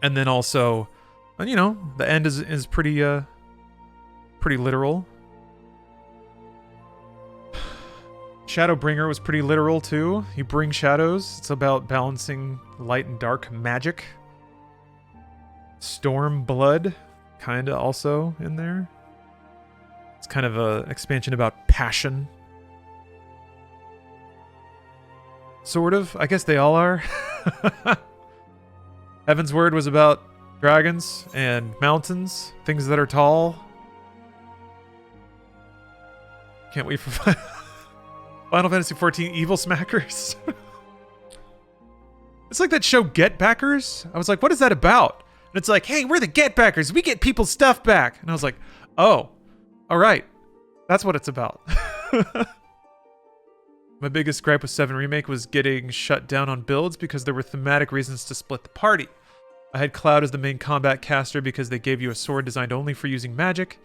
And then also, you know, the end is pretty literal. Shadowbringer was pretty literal too. You bring shadows. It's about balancing light and dark magic. Stormblood, kinda also in there. It's kind of an expansion about passion. Sort of. I guess they all are. Heaven's Word was about dragons and mountains, things that are tall. Can't wait for Final Fantasy XIV Evil Smackers. It's like that show Get Backers. I was like, what is that about? And it's like, hey, we're the Get Backers. We get people's stuff back. And I was like, oh, all right. That's what it's about. My biggest gripe with 7 Remake was getting shut down on builds because there were thematic reasons to split the party. I had Cloud as the main combat caster because they gave you a sword designed only for using magic.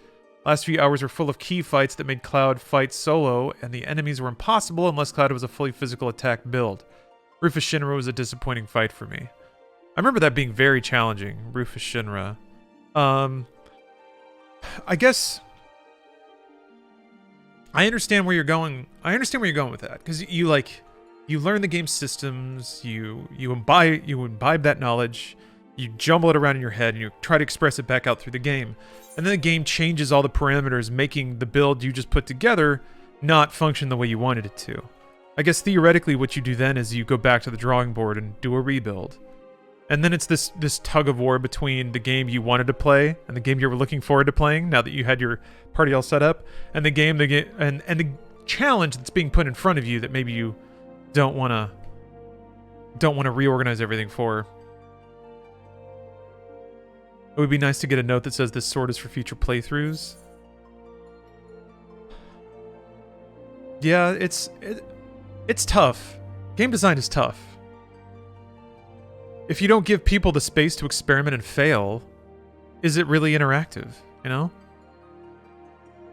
Last few hours were full of key fights that made Cloud fight solo, and the enemies were impossible unless Cloud was a fully physical attack build. Rufus Shinra was a disappointing fight for me. I remember that being very challenging, Rufus Shinra. I guess I understand where you're going. I understand where you're going with that, because you learn the game systems, you imbibe that knowledge, you jumble it around in your head, and you try to express it back out through the game. And then the game changes all the parameters, making the build you just put together not function the way you wanted it to. I guess theoretically what you do then is you go back to the drawing board and do a rebuild. And then it's this tug of war between the game you wanted to play and the game you were looking forward to playing now that you had your party all set up, and the the challenge that's being put in front of you that maybe you don't want to reorganize everything for. It would be nice to get a note that says this sword is for future playthroughs. Yeah, it's tough. Game design is tough. If you don't give people the space to experiment and fail, is it really interactive, you know?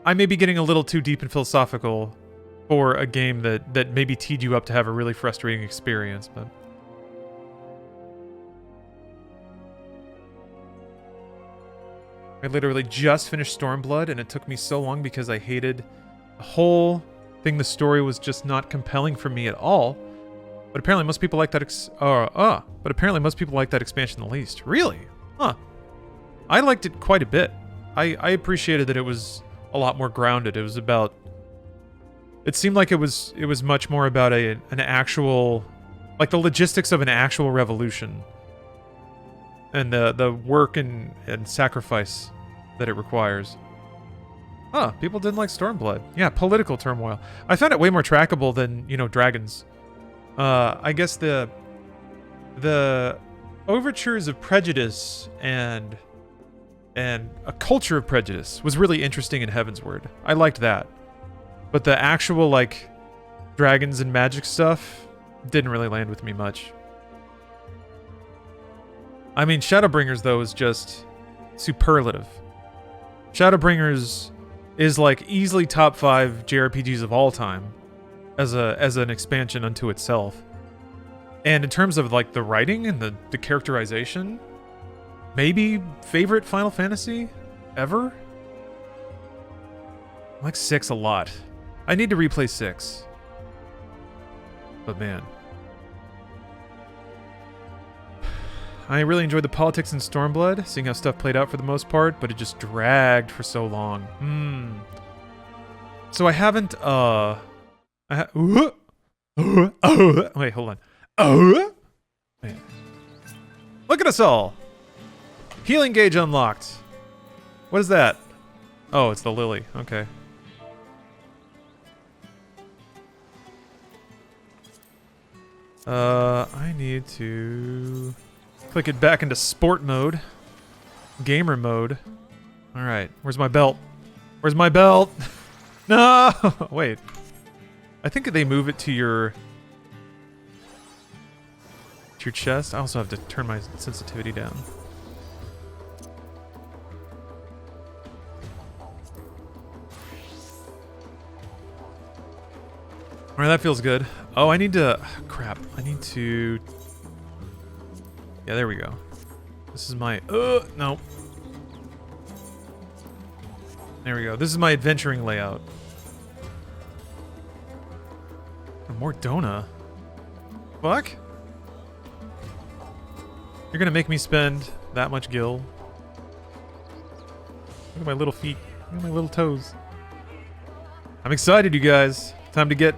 I may be getting a little too deep and philosophical for a game that maybe teed you up to have a really frustrating experience, but... I literally just finished Stormblood, and it took me so long because I hated the whole thing. The story was just not compelling for me at all. But apparently most people like that but apparently most people like that expansion the least. Really? Huh. I liked it quite a bit. I appreciated that it was a lot more grounded. It was about... It seemed like it was much more about an actual... Like the logistics of an actual revolution. And the work and sacrifice that it requires. Huh, people didn't like Stormblood. Yeah, political turmoil. I found it way more trackable than, dragons. I guess the overtures of prejudice and a culture of prejudice was really interesting in Heavensward. I liked that. But the actual, dragons and magic stuff didn't really land with me much. I mean, Shadowbringers, though, is just superlative. Shadowbringers is, easily top 5 JRPGs of all time as an expansion unto itself. And in terms of, the writing and the characterization, maybe favorite Final Fantasy ever? I like 6 a lot. I need to replay 6. But man... I really enjoyed the politics in Stormblood, seeing how stuff played out for the most part, but it just dragged for so long. So I haven't, wait, hold on. Wait. Look at us all! Healing gauge unlocked. What is that? Oh, it's the lily. Okay. I need to... click it back into sport mode. Gamer mode. Alright, where's my belt? Where's my belt? No! Wait. I think they move it to your chest. I also have to turn my sensitivity down. Alright, that feels good. Oh, I need to... crap. I need to... Yeah, there we go. This is my... no. There we go. This is my adventuring layout. More Dona. Fuck? You're gonna make me spend that much gil? Look at my little feet. Look at my little toes. I'm excited, you guys. Time to get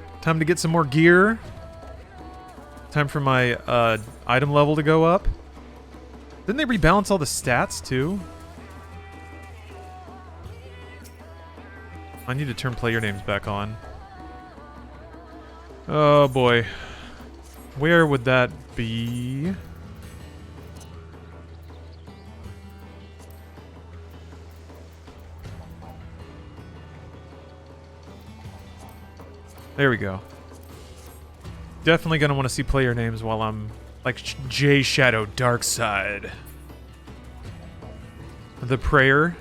some more gear. Time for my item level to go up. Didn't they rebalance all the stats too? I need to turn player names back on. Oh boy. Where would that be? There we go. Definitely gonna want to see player names while I'm like J Shadow Darkside. The Prayer.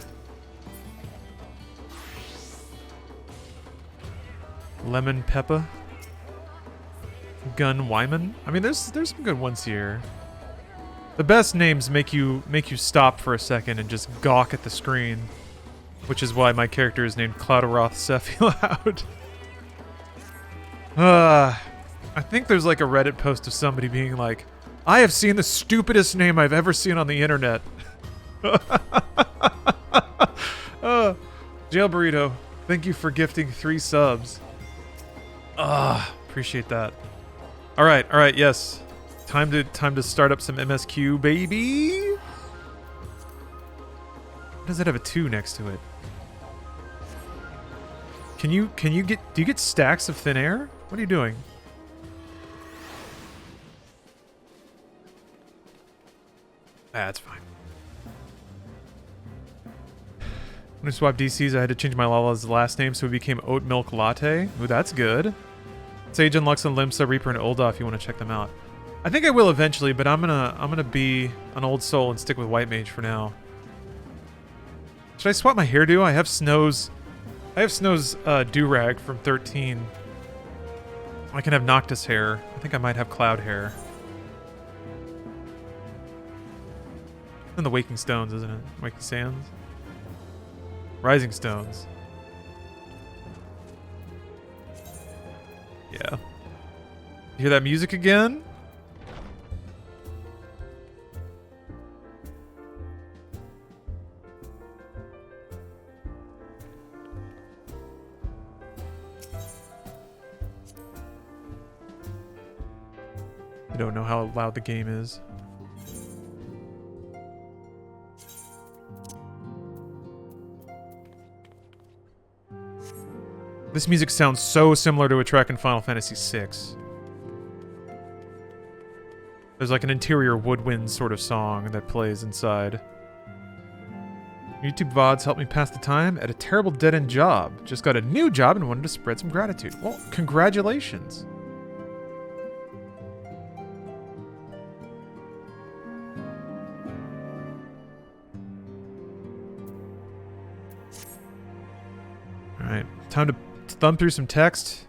Lemon Peppa. Gun Wyman. I mean, there's some good ones here. The best names make you stop for a second and just gawk at the screen. which is why my character is named Cloudaroth Sephiloud. I think there's like a Reddit post of somebody being like, I have seen the stupidest name I've ever seen on the internet. Jail Burrito, thank you for gifting 3 subs. Appreciate that. All right, yes. Time to start up some MSQ, baby. Why does it have a 2 next to it? Do you get stacks of thin air? What are you doing? That's fine. When I swapped DCs, I had to change my Lala's last name so it became Oat Milk Latte. Ooh, that's good. Sage and Lux and Limsa, Reaper and Olda if you want to check them out. I think I will eventually, but I'm gonna be an old soul and stick with White Mage for now. Should I swap my hairdo? I have Snow's do-rag from 13. I can have Noctis hair. I think I might have Cloud hair. And the Waking Stones, isn't it? Waking Sands? Rising Stones. Yeah. You hear that music again? I don't know how loud the game is. This music sounds so similar to a track in Final Fantasy VI. There's like an interior woodwind sort of song that plays inside. YouTube VODs helped me pass the time at a terrible dead-end job. Just got a new job and wanted to spread some gratitude. Well, congratulations. Alright, time to thumb through some text.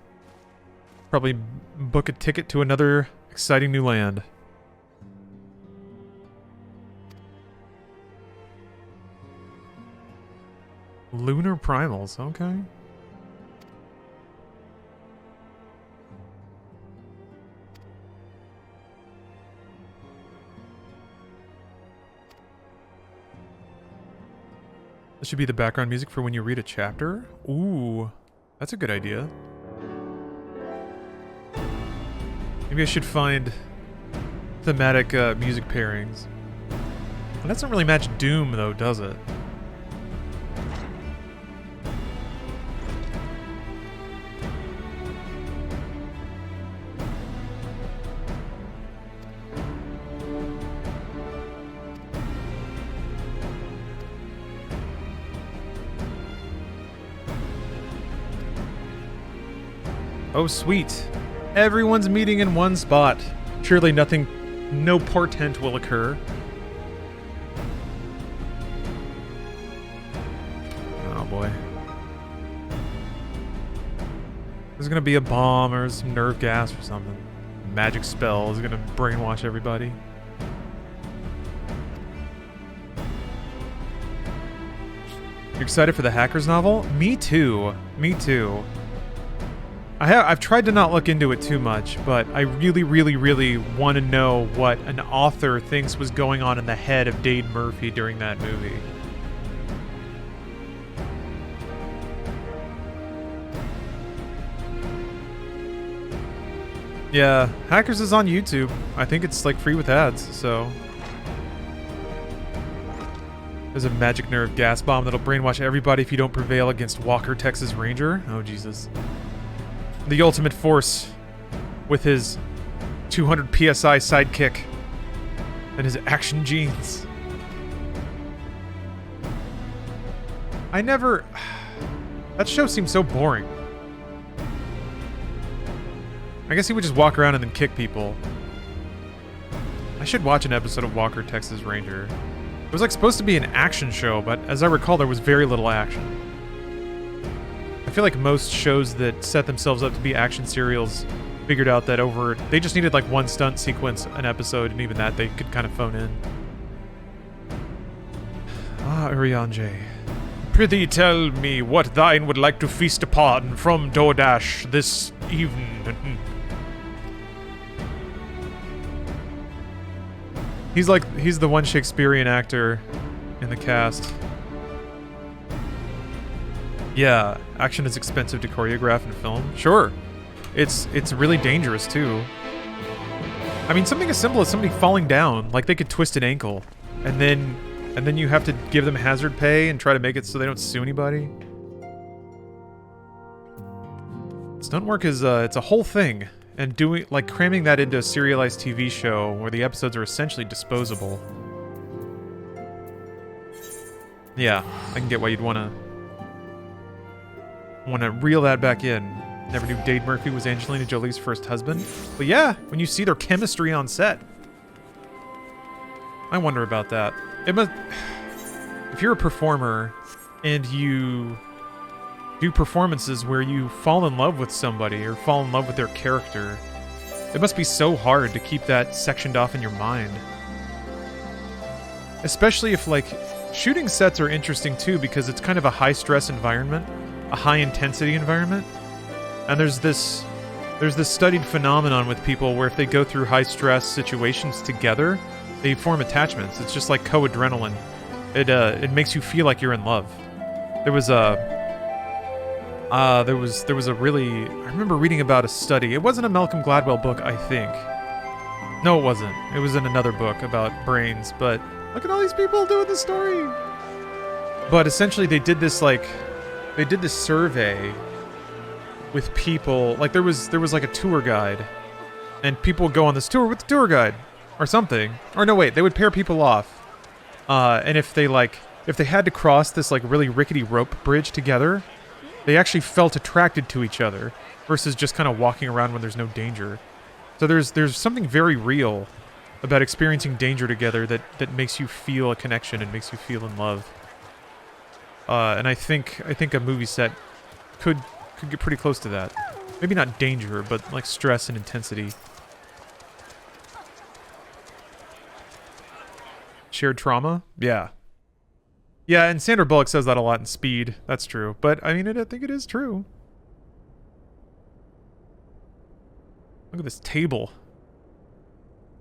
Probably book a ticket to another exciting new land. Lunar Primals, okay. This should be the background music for when you read a chapter. Ooh, that's a good idea. Maybe I should find thematic music pairings. That doesn't really match Doom, though, does it? Oh, sweet. Everyone's meeting in one spot. Surely no portent will occur. Oh boy. There's gonna be a bomb or some nerve gas or something. Magic spell is gonna brainwash everybody. You excited for the Hackers novel? Me too. Me too. I've tried to not look into it too much, but I really, really, really want to know what an author thinks was going on in the head of Dade Murphy during that movie. Yeah, Hackers is on YouTube. I think it's like free with ads, so... There's a magic nerve gas bomb that'll brainwash everybody if you don't prevail against Walker, Texas Ranger. Oh, Jesus. The ultimate force with his 200 PSI sidekick and his action jeans. That show seems so boring. I guess he would just walk around and then kick people. I should watch an episode of Walker, Texas Ranger. It was like supposed to be an action show, but as I recall, there was very little action. I feel like most shows that set themselves up to be action serials figured out that they just needed like one stunt sequence an episode, and even that they could kind of phone in. Ah, Urianger. Prithee tell me what thine would like to feast upon from DoorDash this evening. He's the one Shakespearean actor in the cast. Yeah, action is expensive to choreograph and film. Sure. It's really dangerous too. I mean, something as simple as somebody falling down, like they could twist an ankle, and then you have to give them hazard pay and try to make it so they don't sue anybody. Stunt work is it's a whole thing, and cramming that into a serialized TV show where the episodes are essentially disposable. Yeah, I can get why you'd want to reel that back in. Never knew Dade Murphy was Angelina Jolie's first husband. But yeah, when you see their chemistry on set. I wonder about that. It must... If you're a performer and you do performances where you fall in love with somebody or fall in love with their character, it must be so hard to keep that sectioned off in your mind. Especially if, like, shooting sets are interesting too because it's kind of a high-stress environment, a high-intensity environment. And there's this studied phenomenon with people where if they go through high-stress situations together, they form attachments. It's just like co-adrenaline. It makes you feel like you're in love. There was a really... I remember reading about a study. It wasn't a Malcolm Gladwell book, I think. No, it wasn't. It was in another book about brains, but look at all these people doing this story. But essentially they did this survey with people, like there was like a tour guide, and people would go on this tour with the tour guide, or something. Or no, wait, they would pair people off, and if they had to cross this like really rickety rope bridge together, they actually felt attracted to each other, versus just kind of walking around when there's no danger. So there's something very real about experiencing danger together that makes you feel a connection and makes you feel in love. And I think a movie set could get pretty close to that. Maybe not danger, but like stress and intensity. Shared trauma? Yeah. Yeah, and Sandra Bullock says that a lot in Speed. That's true. But, I mean, I think it is true. Look at this table.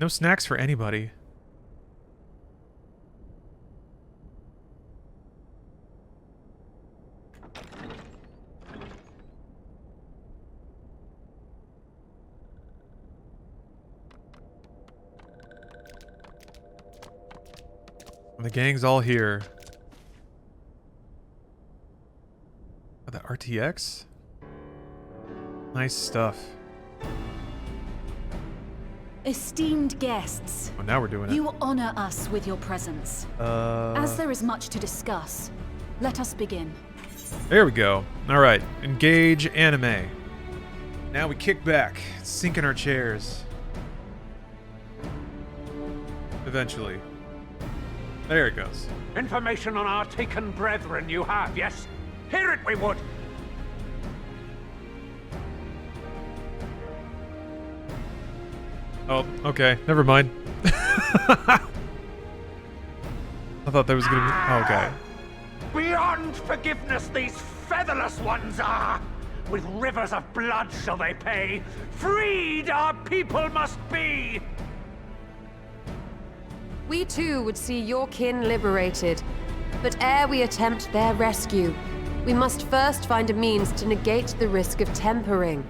No snacks for anybody. The gang's all here. Oh, the RTX? Nice stuff. Esteemed guests, Oh, now we're doing it. you honor us with your presence. As there is much to discuss, let us begin. There we go. Alright, engage anime. Now we kick back, sink in our chairs. Eventually. There it goes. Information on our taken brethren you have, yes? Hear it we would! Oh, okay. Never mind. I thought that was gonna be... Oh, okay. Beyond forgiveness these featherless ones are! With rivers of blood shall they pay! Freed our people must be! We too would see your kin liberated, but ere we attempt their rescue, we must first find a means to negate the risk of tempering.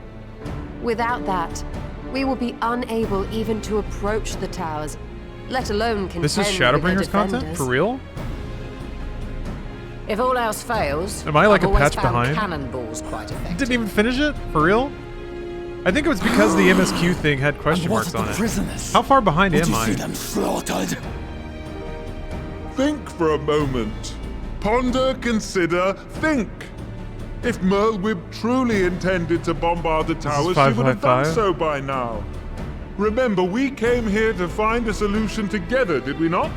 Without that, we will be unable even to approach the towers, let alone contend This is with their Shadowbringers content? defenders. For real? If all else fails, Am I like I've a always patch found behind? cannonballs quite effective. Didn't even finish it? For real? I think it was because the MSQ thing had question marks on it. Prisoners? How far behind Would am you I? see them slaughtered? Think for a moment. Ponder, consider, think. If Merlwyb truly intended to bombard the towers, she would have done 555? so by now. Remember, we came here to find a solution together, did we not?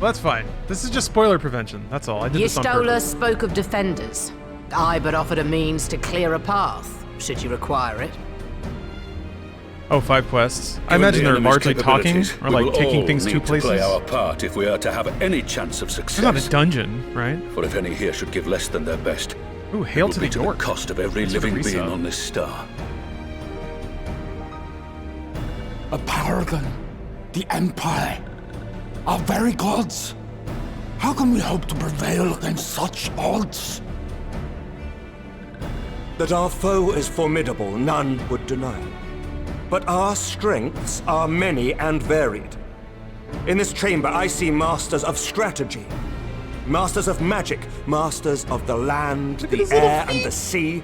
Well, that's fine. This is just spoiler prevention. That's all. I did this on Yestola purpose. spoke of defenders. I but offered a means to clear a path, should you require it. Oh, 5 quests. I imagine they're largely talking or like taking things to places. Play our part if we are to have any chance of success. It's not a dungeon, right? For if any here should give less than their best, ooh, hail to the York. The cost of every living being on this star. A paragon, the Empire, our very gods. How can we hope to prevail against such odds? That our foe is formidable, none would deny. But our strengths are many and varied. In this chamber, I see masters of strategy, masters of magic, masters of the land, the air, and the sea.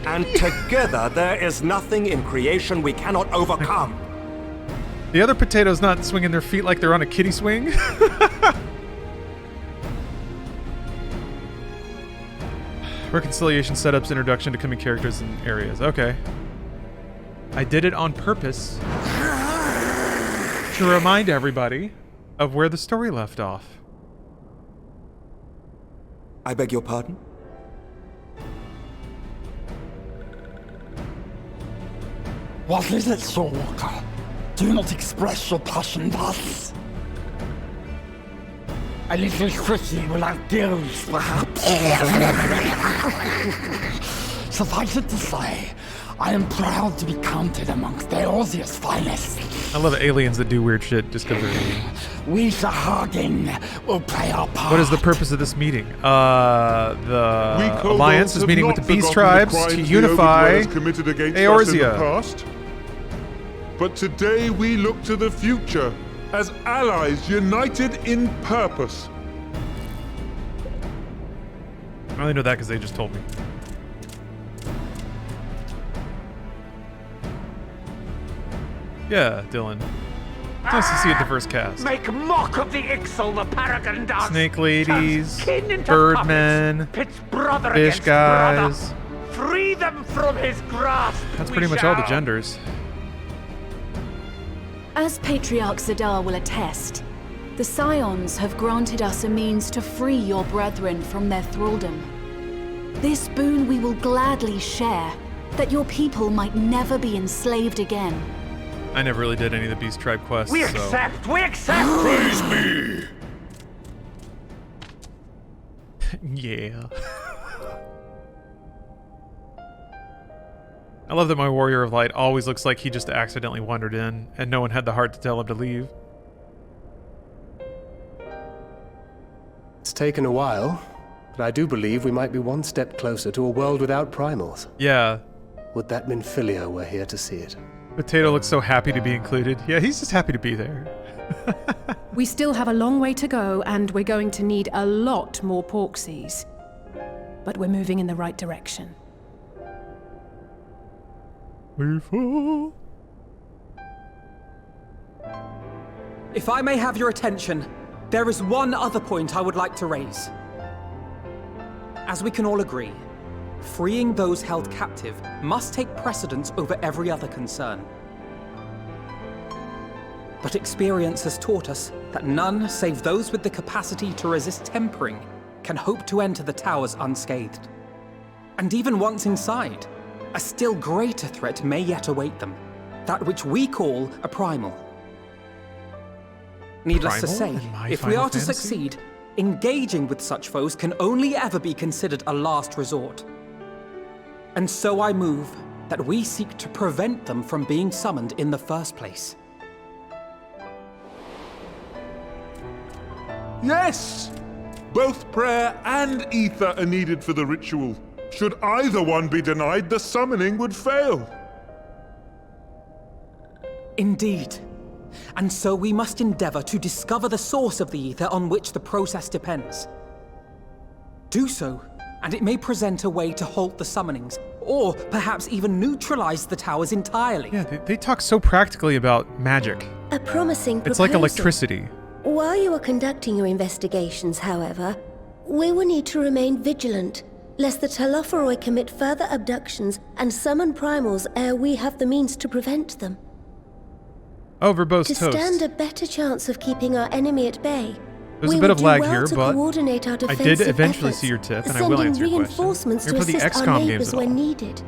And together, there is nothing in creation we cannot overcome. The other potato's not swinging their feet like they're on a kiddie swing. Reconciliation setups, introduction to coming characters and areas. Okay. I did it on purpose to remind everybody of where the story left off. I beg your pardon? What is it, Sonntag? Do not express your passion thus. A little tricky without gills, perhaps. Suffice it to say, I am proud to be counted amongst Eorzea's finest. I love aliens that do weird shit just because they're... We Sahagin will play our part. What is the purpose of this meeting? The Alliance is meeting with the Beast Tribes to unify Eorzea. But today we look to the future as allies united in purpose. I only know that because they just told me. Yeah, Dylan. Nice to see a diverse cast. Make mock of the Ixal the Paragon does. Snake ladies, birdmen, fish guys. Free them from his grasp. That's pretty much all the genders. As Patriarch Zadar will attest, the Scions have granted us a means to free your brethren from their thraldom. This boon we will gladly share, that your people might never be enslaved again. I never really did any of the Beast Tribe quests, We accept! We accept! Praise me! Yeah. I love that my Warrior of Light always looks like he just accidentally wandered in, and no one had the heart to tell him to leave. It's taken a while, but I do believe we might be one step closer to a world without primals. Yeah. Would that Minfilia were here to see it. Potato looks so happy to be included. Yeah, he's just happy to be there. We still have a long way to go, and we're going to need a lot more Porksies. But we're moving in the right direction. If I may have your attention, there is one other point I would like to raise. As we can all agree, freeing those held captive must take precedence over every other concern. But experience has taught us that none save those with the capacity to resist tempering can hope to enter the towers unscathed. And even once inside, a still greater threat may yet await them, that which we call a primal. Needless to say, if we are to succeed, engaging with such foes can only ever be considered a last resort. And so I move that we seek to prevent them from being summoned in the first place. Yes! Both prayer and ether are needed for the ritual. Should either one be denied, the summoning would fail. Indeed. And so we must endeavor to discover the source of the ether on which the process depends. Do so, and it may present a way to halt the summonings, or perhaps even neutralize the towers entirely. Yeah, they talk so practically about magic. A promising proposal. It's like electricity. While you are conducting your investigations, however, we will need to remain vigilant, lest the Telophoroi commit further abductions and summon primals ere we have the means to prevent them. Oh, verbose to toast. stand a better chance of keeping our enemy at bay, There's a bit of lag here, but I did eventually see your tip, and I will answer your question. Reinforcements You're to for the assist our XCOM games neighbors at when all? needed.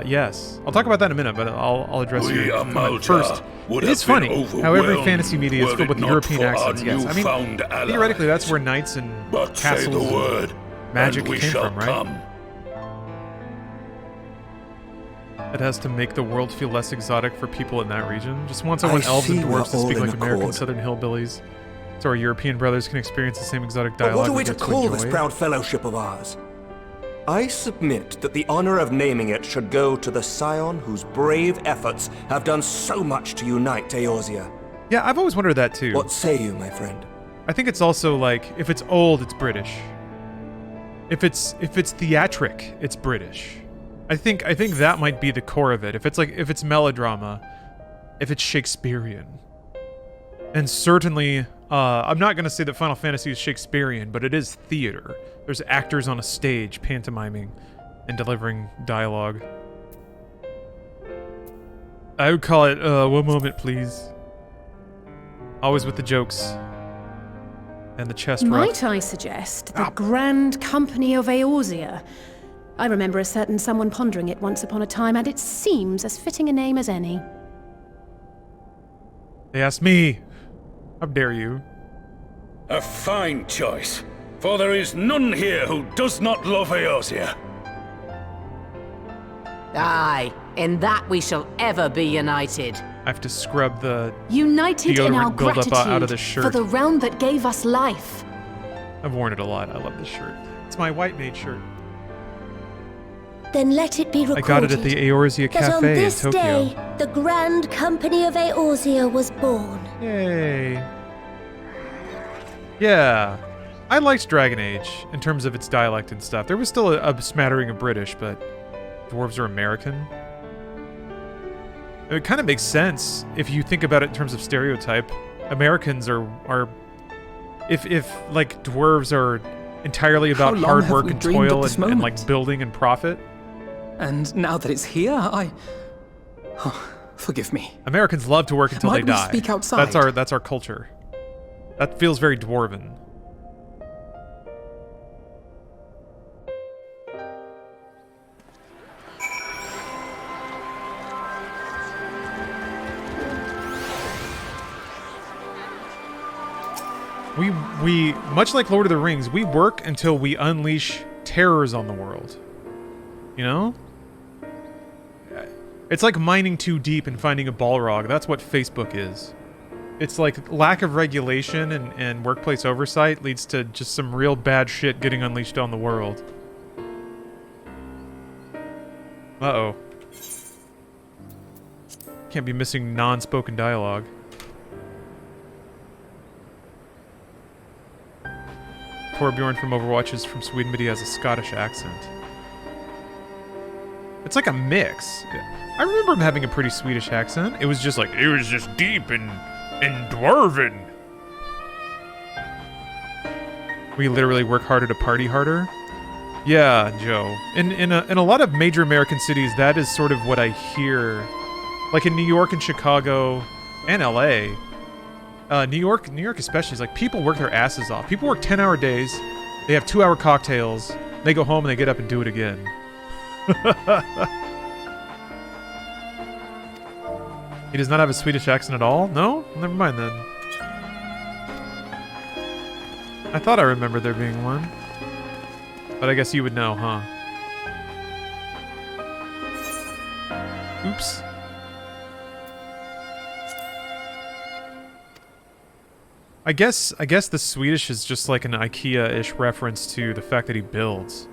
Yes. I'll talk about that in a minute, but I'll address We your are comment Malta first. would It is have been funny how every overwhelmed fantasy media is were filled it with not European for our accents. Yes, I mean, newfound theoretically, that's allies. where knights and But say castles the and word, magic and we came shall from, right? come. It has to make the world feel less exotic for people in that region. Just wants elves and see dwarves to we're all speak in like American accord. southern hillbillies, so our European brothers can experience the same exotic But dialogue. what are we to get call this enjoy. proud fellowship of ours? I submit that the honor of naming it should go to the scion whose brave efforts have done so much to unite Eorzea. Yeah, I've always wondered that too. What say you, my friend? I think it's also like, if it's old, it's British. If it's theatric, it's British. I think that might be the core of it. If it's melodrama, if it's Shakespearean. And certainly, I'm not going to say that Final Fantasy is Shakespearean, but it is theater. There's actors on a stage pantomiming and delivering dialogue. I would call it, one moment please. Always with the jokes. And the chest rut. Might I suggest the Grand Company of Eorzea? I remember a certain someone pondering it once upon a time, and it seems as fitting a name as any. They asked me. How dare you? A fine choice, for there is none here who does not love Eorzea. Aye, in that we shall ever be united. I have to scrub the United in our deodorant buildup out of this gratitude shirt. for the realm that gave us life. I've worn it a lot. I love this shirt. It's my white maid shirt. Then let it be recorded I got it at the Eorzea that on Cafe in this Tokyo. day, the Grand Company of Eorzea was born. Yay. Yeah. I liked Dragon Age in terms of its dialect and stuff. There was still a smattering of British, but dwarves are American. It kind of makes sense if you think about it in terms of stereotype. Americans are if like dwarves are entirely about How long hard have work we and dreamed of toil this and like moment? building and profit. And now that it's here, forgive me. Americans love to work until Might they we die. speak outside? That's our culture. That feels very dwarven. We much like Lord of the Rings, we work until we unleash terrors on the world. You know? It's like mining too deep and finding a Balrog. That's what Facebook is. It's like lack of regulation and workplace oversight leads to just some real bad shit getting unleashed on the world. Uh-oh. Can't be missing non-spoken dialogue. Torbjorn from Overwatch is from Sweden, but he has a Scottish accent. It's like a mix. I remember him having a pretty Swedish accent. It was just deep and dwarven. We literally work harder to party harder. Yeah, Joe. In a lot of major American cities, that is sort of what I hear. Like in New York and Chicago and LA. New York especially is like people work their asses off. People work 10-hour days. They have 2-hour cocktails. They go home and they get up and do it again. He does not have a Swedish accent at all? No? Never mind then. I thought I remembered there being one. But I guess you would know, huh? Oops. I guess the Swedish is just like an IKEA-ish reference to the fact that he builds.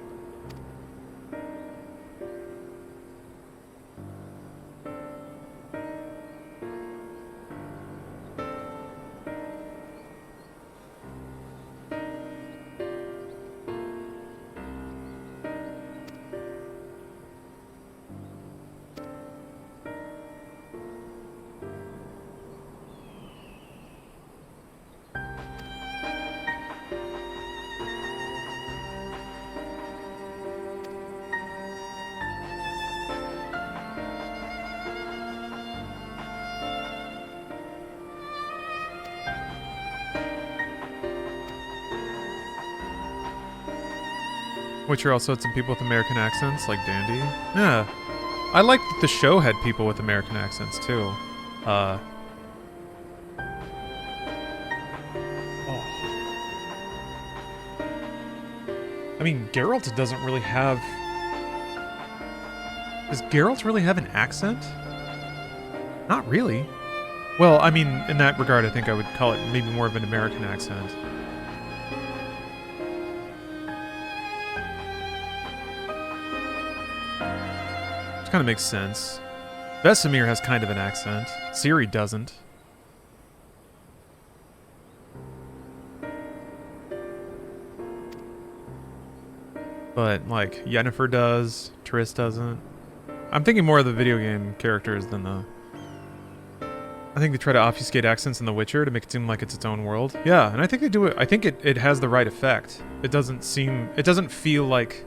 Witcher also had some people with American accents, like Dandy. Yeah. I liked that the show had people with American accents, too. Oh. I mean, Geralt doesn't really have... Does Geralt really have an accent? Not really. Well, I mean, in that regard, I think I would call it maybe more of an American accent. Which kind of makes sense. Vesemir has kind of an accent. Ciri doesn't. But, like, Yennefer does. Triss doesn't. I'm thinking more of the video game characters than the... I think they try to obfuscate accents in The Witcher to make it seem like it's its own world. Yeah, and I think they do it. I think it has the right effect. It doesn't seem... It doesn't feel like...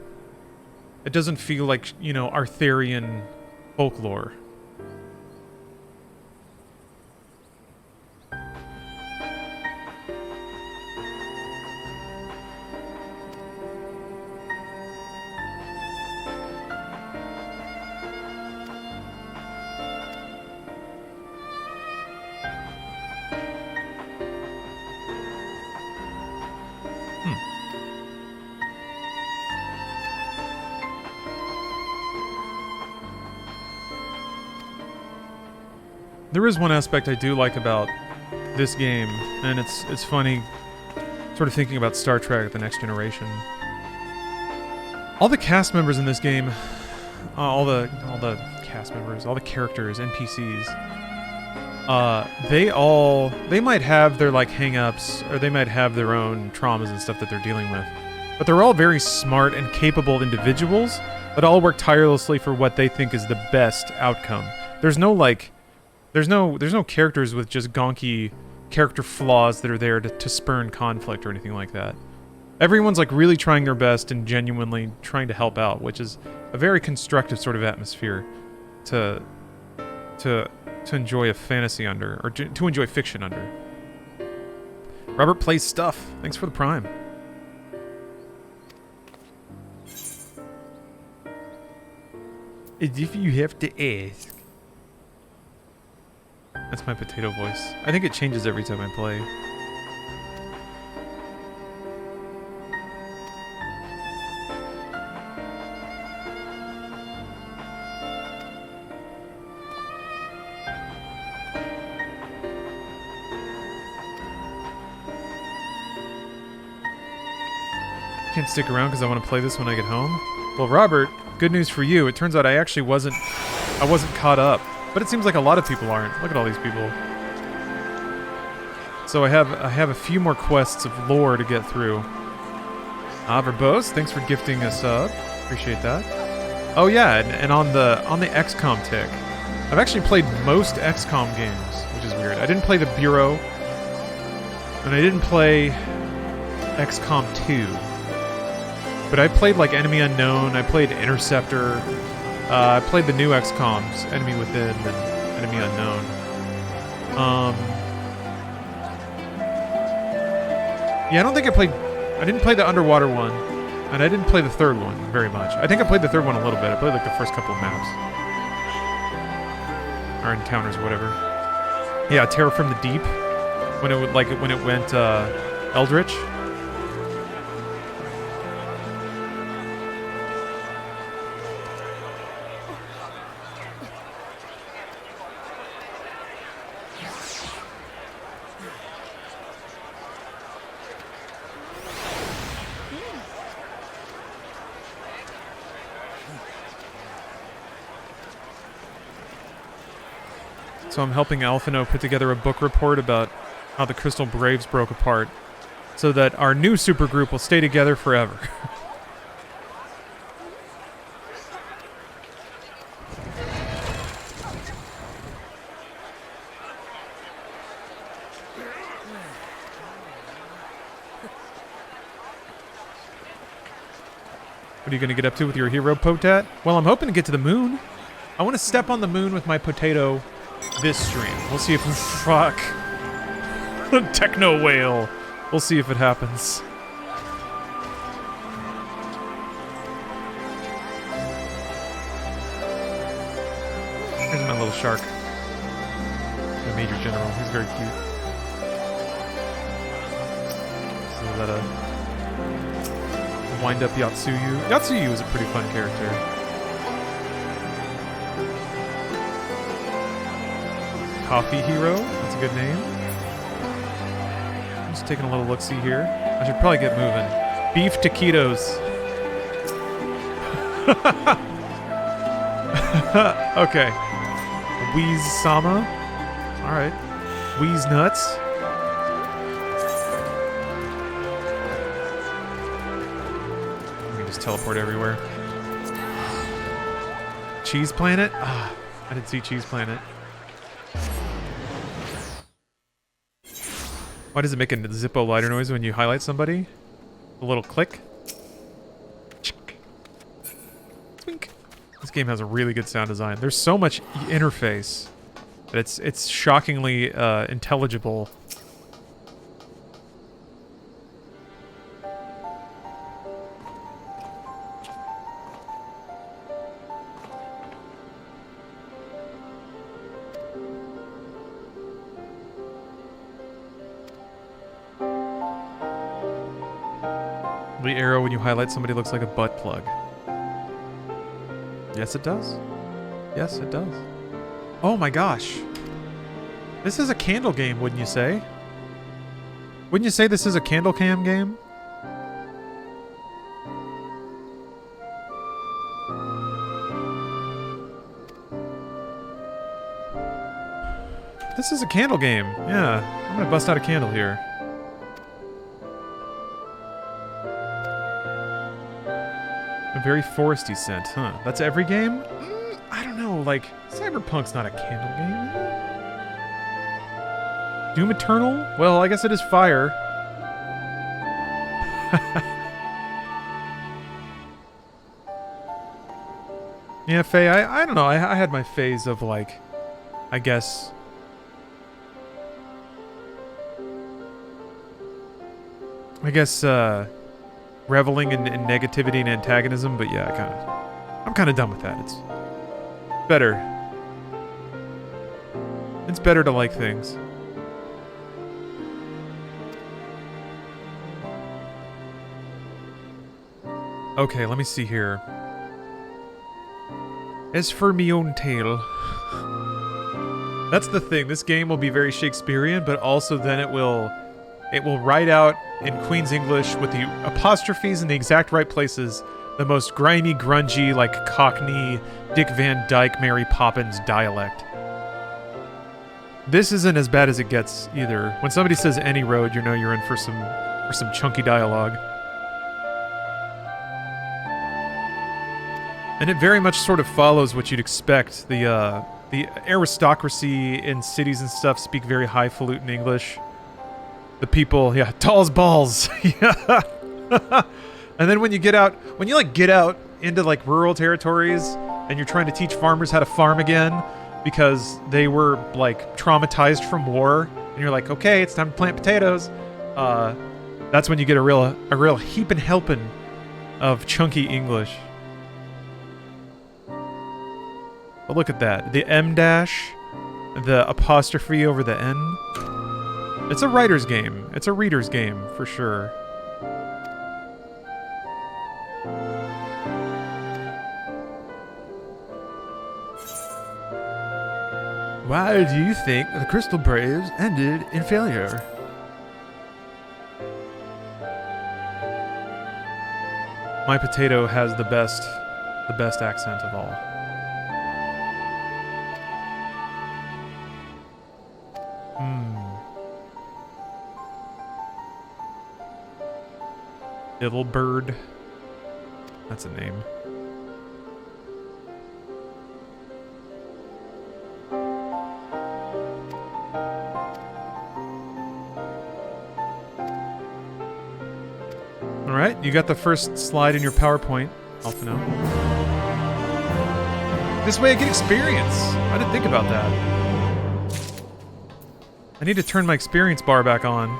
It doesn't feel like, you know, Arthurian folklore. There is one aspect I do like about this game, and it's funny, sort of thinking about Star Trek: The Next Generation. All the cast members in this game, all the cast members, all the characters, NPCs, they might have their like hang-ups, or they might have their own traumas and stuff that they're dealing with, but they're all very smart and capable individuals that all work tirelessly for what they think is the best outcome. There's no like. There's no characters with just gonky character flaws that are there to spurn conflict or anything like that. Everyone's like really trying their best and genuinely trying to help out, which is a very constructive sort of atmosphere to enjoy a fantasy under, or to enjoy fiction under. Robert plays stuff. Thanks for the Prime. As if you have to ask. That's my potato voice. I think it changes every time I play. Can't stick around because I want to play this when I get home. Well, Robert, good news for you. It turns out I actually wasn't caught up. But it seems like a lot of people aren't. Look at all these people. So I have a few more quests of lore to get through. Verbose, thanks for gifting us up. Appreciate that. Oh yeah, and on the XCOM tick, I've actually played most XCOM games, which is weird. I didn't play the Bureau, and I didn't play XCOM 2. But I played like Enemy Unknown. I played Interceptor. I played the new XCOMs, Enemy Within and Enemy Unknown. Yeah, I don't think I didn't play the underwater one, and I didn't play the third one very much. I think I played the third one a little bit. I played like the first couple of maps. Or encounters or whatever. Yeah, Terror from the Deep, when it went Eldritch. So I'm helping Alphino put together a book report about how the Crystal Braves broke apart, so that our new supergroup will stay together forever. What are you going to get up to with your hero, Potat? Well, I'm hoping to get to the moon. I want to step on the moon with my potato this stream. We'll see if... Fuck. Techno whale. We'll see if it happens. Here's my little shark. The Major General. He's very cute. So that wind up Yatsuyu. Yatsuyu is a pretty fun character. Coffee Hero. That's a good name. I'm just taking a little look-see here. I should probably get moving. Beef taquitos. Okay. Wheeze Sama. Alright. Wheeze Nuts. We can just teleport everywhere. Cheese Planet? Ah, I didn't see Cheese Planet. Why does it make a Zippo lighter noise when you highlight somebody? A little click? Twink. This game has a really good sound design. There's so much interface that it's shockingly intelligible. The arrow when you highlight somebody looks like a butt plug. Yes, it does. Yes, it does. Oh my gosh. This is a candle game, wouldn't you say? Wouldn't you say this is a candle cam game? This is a candle game. Yeah, I'm gonna bust out a candle here. A very foresty scent, huh? That's every game? I don't know, like, Cyberpunk's not a candle game. Doom Eternal? Well, I guess it is fire. Yeah, Faye, I don't know. I had my phase of, like, I guess... reveling in negativity and antagonism, but yeah, I'm kind of done with that. It's better. It's better to like things. Okay, let me see here. As for me own tale, that's the thing. This game will be very Shakespearean, but also then it will write out in Queen's English with the apostrophes in the exact right places, the most grimy, grungy, like Cockney, Dick Van Dyke, Mary Poppins dialect. This isn't as bad as it gets either. When somebody says any road, you know you're in for some chunky dialogue. And it very much sort of follows what you'd expect. The aristocracy in cities and stuff speak very highfalutin English. The people, yeah, tall as balls. Yeah. And then when you get out into like rural territories and you're trying to teach farmers how to farm again because they were like traumatized from war, and you're like, okay, it's time to plant potatoes. That's when you get a real heaping helping of chunky English. But look at that. The M dash, the apostrophe over the N. It's a writer's game. It's a reader's game, for sure. Why do you think the Crystal Braves ended in failure? My potato has the best accent of all. Little bird. That's a name. Alright, you got the first slide in your PowerPoint. Alpha know. This way I get experience. I didn't think about that. I need to turn my experience bar back on.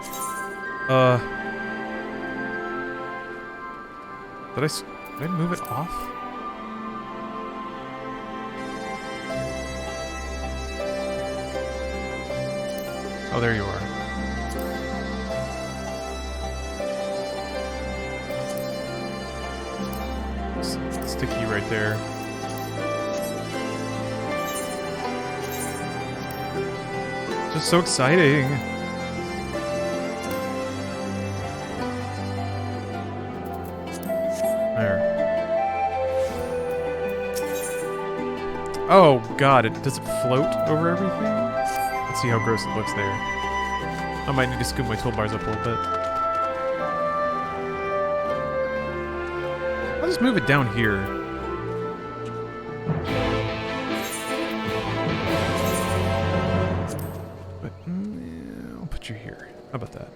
Did I move it off? Oh, there you are. Sticky right there. Just so exciting. There. Oh god, does it float over everything? Let's see how gross it looks there. I might need to scoop my toolbars up a little bit. I'll just move it down here. But, yeah, I'll put you here. How about that?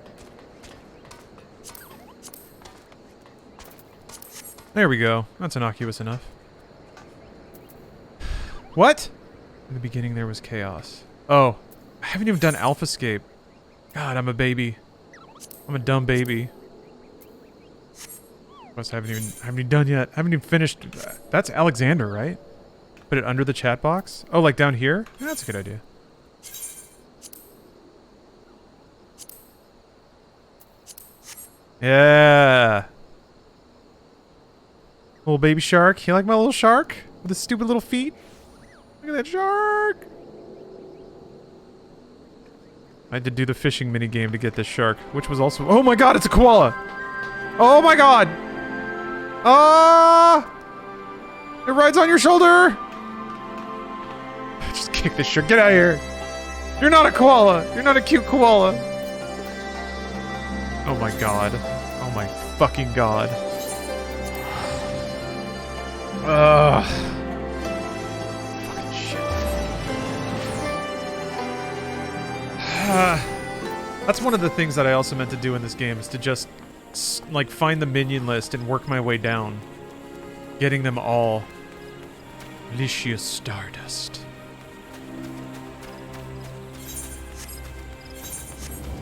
There we go. That's innocuous enough. What? In the beginning there was chaos. Oh, I haven't even done AlphaScape. God, I'm a baby. I'm a dumb baby. Plus, I haven't even done yet. I haven't even finished. That's Alexander, right? Put it under the chat box. Oh, like down here? Yeah, that's a good idea. Yeah. Little baby shark. You like my little shark with the stupid little feet? Look at that shark! I had to do the fishing mini game to get this shark, which was also— oh my god, it's a koala! Oh my god! Ah! It rides on your shoulder! Just kick this shark. Get out of here! You're not a koala! You're not a cute koala! Oh my god. Oh my fucking god. Ugh. That's one of the things that I also meant to do in this game, is to just, like, find the minion list and work my way down. Getting them all. Delicious Stardust.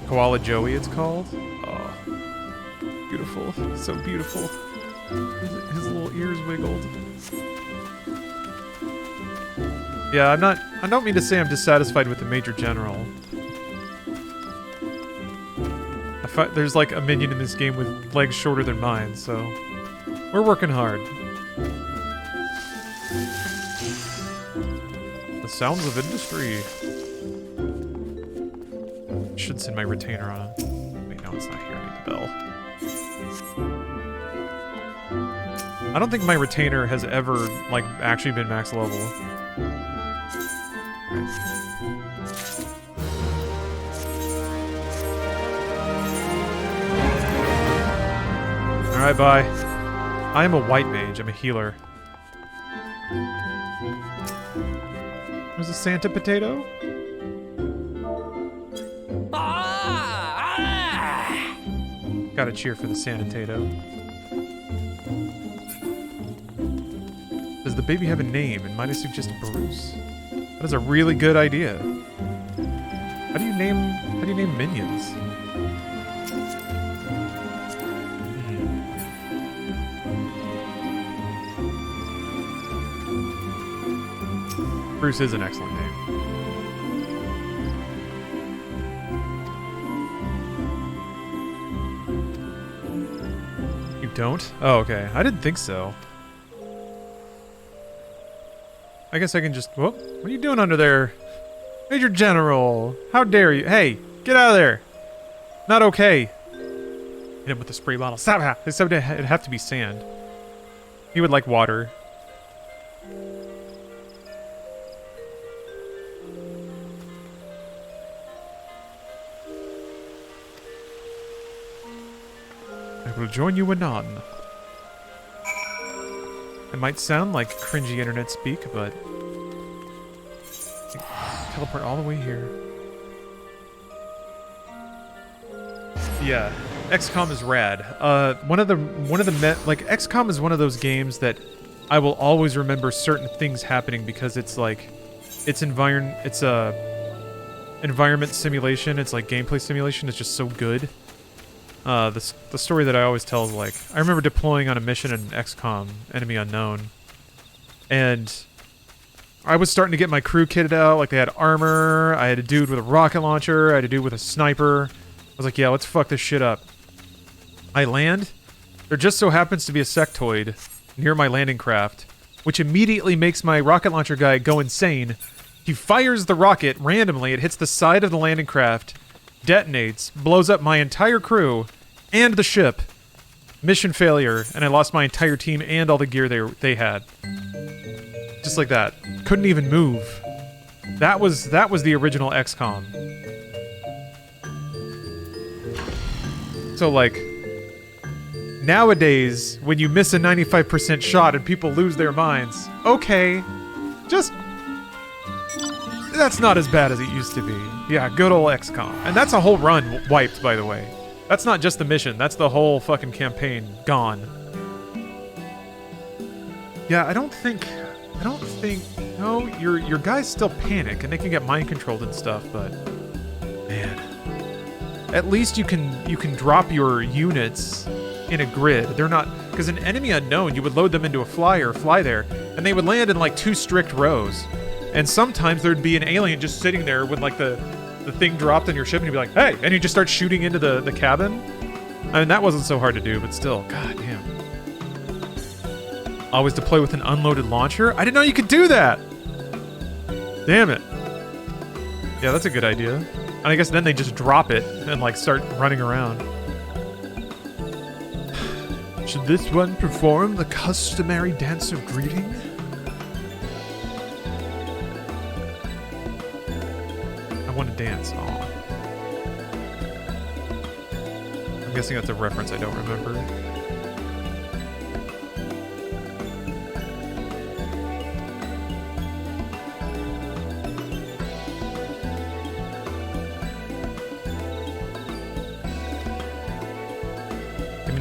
Koala Joey, it's called. Oh. Beautiful. So beautiful. His little ears wiggled. Yeah, I don't mean to say I'm dissatisfied with the Major General. There's like a minion in this game with legs shorter than mine, so we're working hard. The sounds of industry. Should send my retainer on. Wait, no, it's not here. I need the bell. I don't think my retainer has ever, like, actually been max level. Alright, bye. I am a white mage. I'm a healer. There's a Santa potato? Gotta cheer for the Santa potato. Does the baby have a name? And might I suggest Bruce? That is a really good idea. How do you name minions? Bruce is an excellent name. You don't? Oh, okay. I didn't think so. I guess I can just— whoop. What are you doing under there? Major General! How dare you? Hey, get out of there! Not okay. Hit him with the spray bottle. Stop! Except it'd have to be sand. He would like water. I will join you anon. It might sound like cringy internet speak, but teleport all the way here. Yeah, XCOM is rad. XCOM is one of those games that I will always remember certain things happening because it's like, it's environment simulation. It's like gameplay simulation. It's just so good. The story that I always tell is like, I remember deploying on a mission in XCOM, Enemy Unknown, and I was starting to get my crew kitted out. Like, they had armor. I had a dude with a rocket launcher. I had a dude with a sniper. I was like, yeah, let's fuck this shit up. I land. There just so happens to be a sectoid near my landing craft, which immediately makes my rocket launcher guy go insane. He fires the rocket randomly. It hits the side of the landing craft, detonates, blows up my entire crew and the ship. Mission failure, and I lost my entire team and all the gear they had. Just like that. Couldn't even move. That was the original XCOM. So, like, nowadays, when you miss a 95% shot and people lose their minds, okay, just... that's not as bad as it used to be. Yeah, good old XCOM. And that's a whole run wiped, by the way. That's not just the mission, that's the whole fucking campaign gone. Yeah, I don't think... No, your guys still panic, and they can get mind-controlled and stuff, but... Man. At least you can drop your units in a grid. They're not... Because an enemy unknown, you would load them into a flyer, fly there, and they would land in, like, 2 strict rows. And sometimes there'd be an alien just sitting there with, like, the thing dropped on your ship, and you'd be like, hey! And you just start shooting into the cabin. I mean, that wasn't so hard to do, but still, god damn. Always deploy with an unloaded launcher? I didn't know you could do that! Damn it. Yeah, that's a good idea. And I guess then they just drop it and, like, start running around. Should this one perform the customary dance of greeting? I want to dance. Aw. I'm guessing that's a reference I don't remember.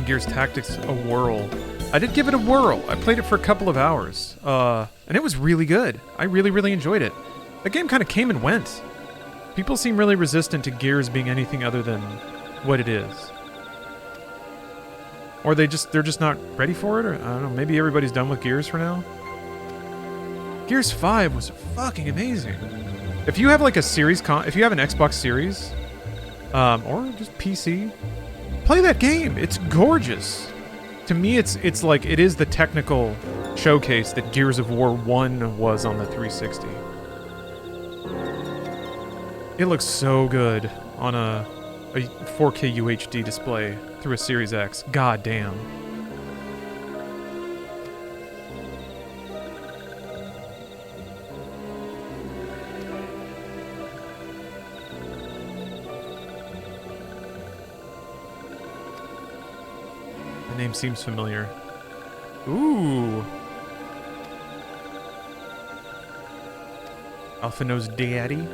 Gears Tactics a whirl. I did give it a whirl. I played it for a couple of hours, and it was really good. I really enjoyed it. The game kind of came and went. People seem really resistant to Gears being anything other than what it is, or they're just not ready for it, or I don't know. Maybe everybody's done with Gears for now. Gears 5 was fucking amazing. If you have like a series if you have an Xbox Series, or just PC. Play that game. It's gorgeous. To me, it's like it is the technical showcase that Gears of War 1 was on the 360. It looks so good on a 4K UHD display through a Series X. God damn. Name seems familiar. Ooh. Alpha knows daddy.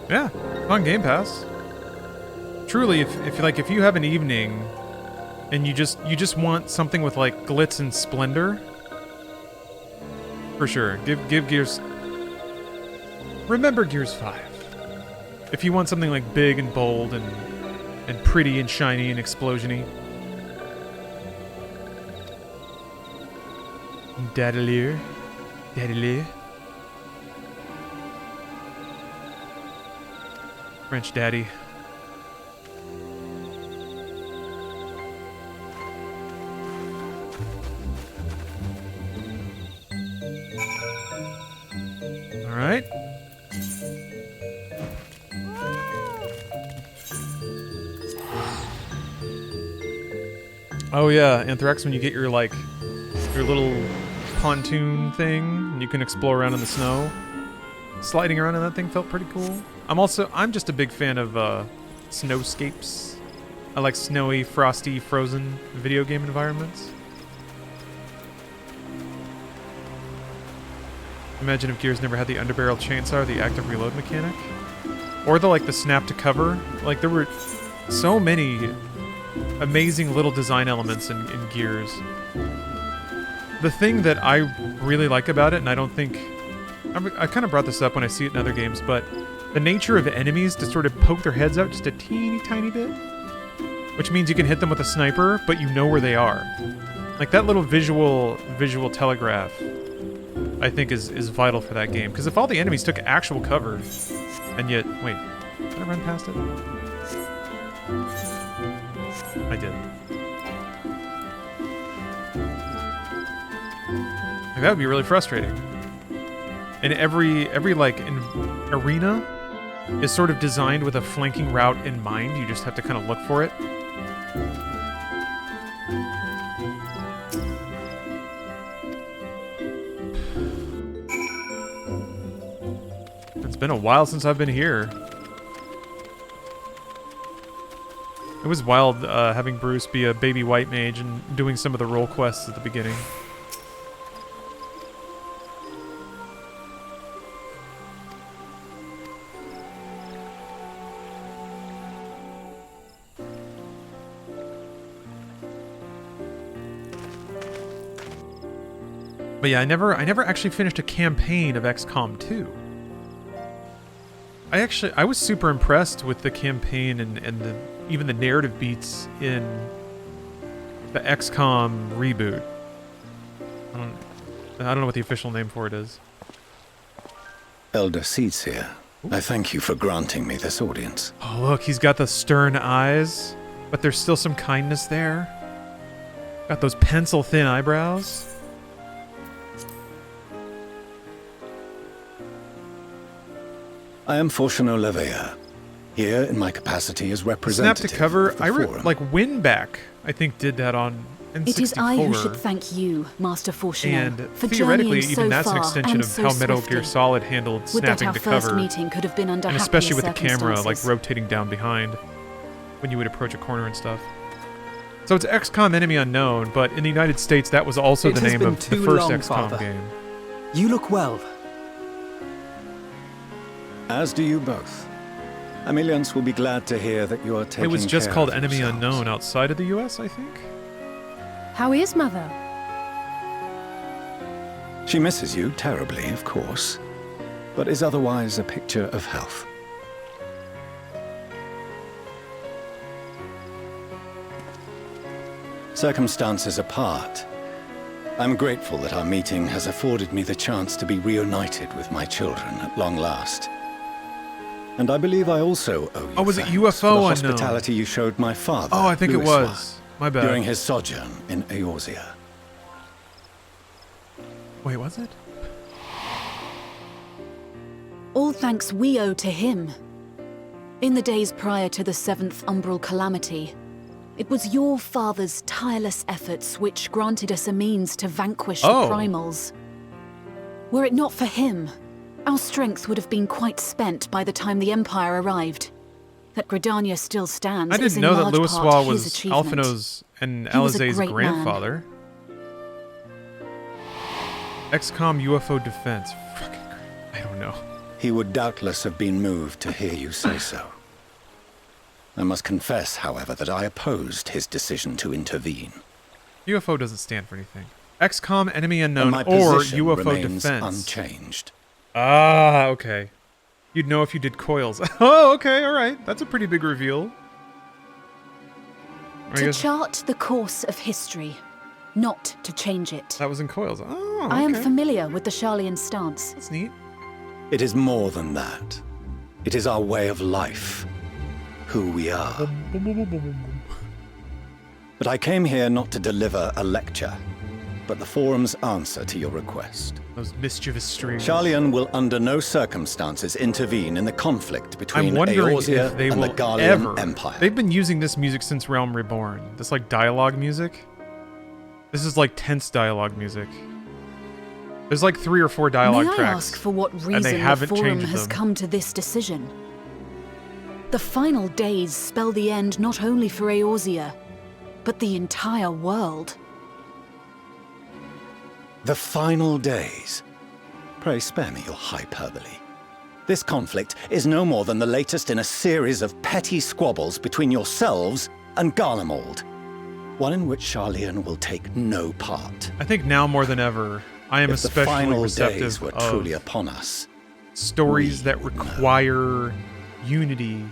Yeah, on Game Pass. Truly, if you have an evening and you just want something with like glitz and splendor, for sure, give Gears. Remember Gears 5. If you want something like big and bold and pretty and shiny and explosion-y. Daddalier. French daddy. Alright. Oh yeah, Anthrax, when you get your little pontoon thing, and you can explore around in the snow. Sliding around in that thing felt pretty cool. I'm just a big fan of snowscapes. I like snowy, frosty, frozen video game environments. Imagine if Gears never had the underbarrel chainsaw or the active reload mechanic. Or the snap to cover. Like, there were so many amazing little design elements in Gears. The thing that I really like about it, and I don't think... I kind of brought this up when I see it in other games, but the nature of enemies to sort of poke their heads out just a teeny tiny bit, which means you can hit them with a sniper, but you know where they are. Like, that little visual telegraph, I think, is vital for that game. Because if all the enemies took actual cover, and yet... Wait, did I run past it? I did. Like, that would be really frustrating. And every arena is sort of designed with a flanking route in mind. You just have to kind of look for it. It's been a while since I've been here. It was wild having Bruce be a baby white mage and doing some of the role quests at the beginning. But yeah, I never actually finished a campaign of XCOM 2. I was super impressed with the campaign and even the narrative beats in the XCOM reboot. I don't know what the official name for it is. Elder Seedseer, I thank you for granting me this audience. Oh, look, he's got the stern eyes, but there's still some kindness there. Got those pencil-thin eyebrows. I am Fortuno Levea, here in my capacity as representative. Snap to cover. Of the Forum. Like Winback, I think, did that on N64. It is I who should thank you, Master Fortuno, and for theoretically, journeying even so that's an far extension and of so how Metal swiftly. Gear Solid handled Would that snapping our to first cover, meeting could have been under and happier especially with the camera, like circumstances. rotating down behind when you would approach a corner and stuff. So it's XCOM Enemy Unknown, but in the United States, that was also It the has name been of the too first long, XCOM Father. game. You look well. As do you both. Ameliance will be glad to hear that you are taking It was just care called of Enemy yourselves. Unknown outside of the US, I think? How is Mother? She misses you terribly, of course, but is otherwise a picture of health. Circumstances apart, I'm grateful that our meeting has afforded me the chance to be reunited with my children at long last. And I believe I also owe you was it thanks UFO for the Unknown? hospitality you showed my father. Oh, I think it Louis was. My bad. During his sojourn in Eorzea. Wait, was it? All thanks we owe to him. In the days prior to the 7th Umbral Calamity, it was your father's tireless efforts which granted us a means to vanquish the primals. Were it not for him, our strength would have been quite spent by the time the Empire arrived. That Gridania still stands I is didn't in know that large Louis part was his achievement. Alphinaud's and He was a Alizé's great man. grandfather. XCOM UFO Defense. Fucking, I don't know. He would doubtless have been moved to hear you say so. I must confess, however, that I opposed his decision to intervene. UFO doesn't stand for anything. XCOM Enemy Unknown And my or position UFO remains Defense. unchanged. Ah, okay. You'd know if you did coils. Oh, okay, alright. That's a pretty big reveal. I To guess chart the course of history, not to change it. that was in coils. Oh, I am okay. familiar with the Sharlayan stance. That's neat. It is more than that. It is our way of life. Who we are. But I came here not to deliver a lecture, but the Forum's answer to your request. Those mischievous streams. Sharlayan will under no circumstances intervene in the conflict between I'm wondering Eorzea if they and will the Garlean ever. Empire. They've been using this music since Realm Reborn. This like dialogue music. This is like tense dialogue music. There's like 3 or 4 dialogue May I tracks. ask for what and they reason the haven't Forum changed has them. come to this decision? The final days spell the end not only for Eorzea, but the entire world. The final days. Pray spare me your hyperbole. This conflict is no more than the latest in a series of petty squabbles between yourselves and Garlemald. One in which Charlian will take no part. I think now more than ever, I am If the especially final receptive days were of truly upon us, stories that require unity,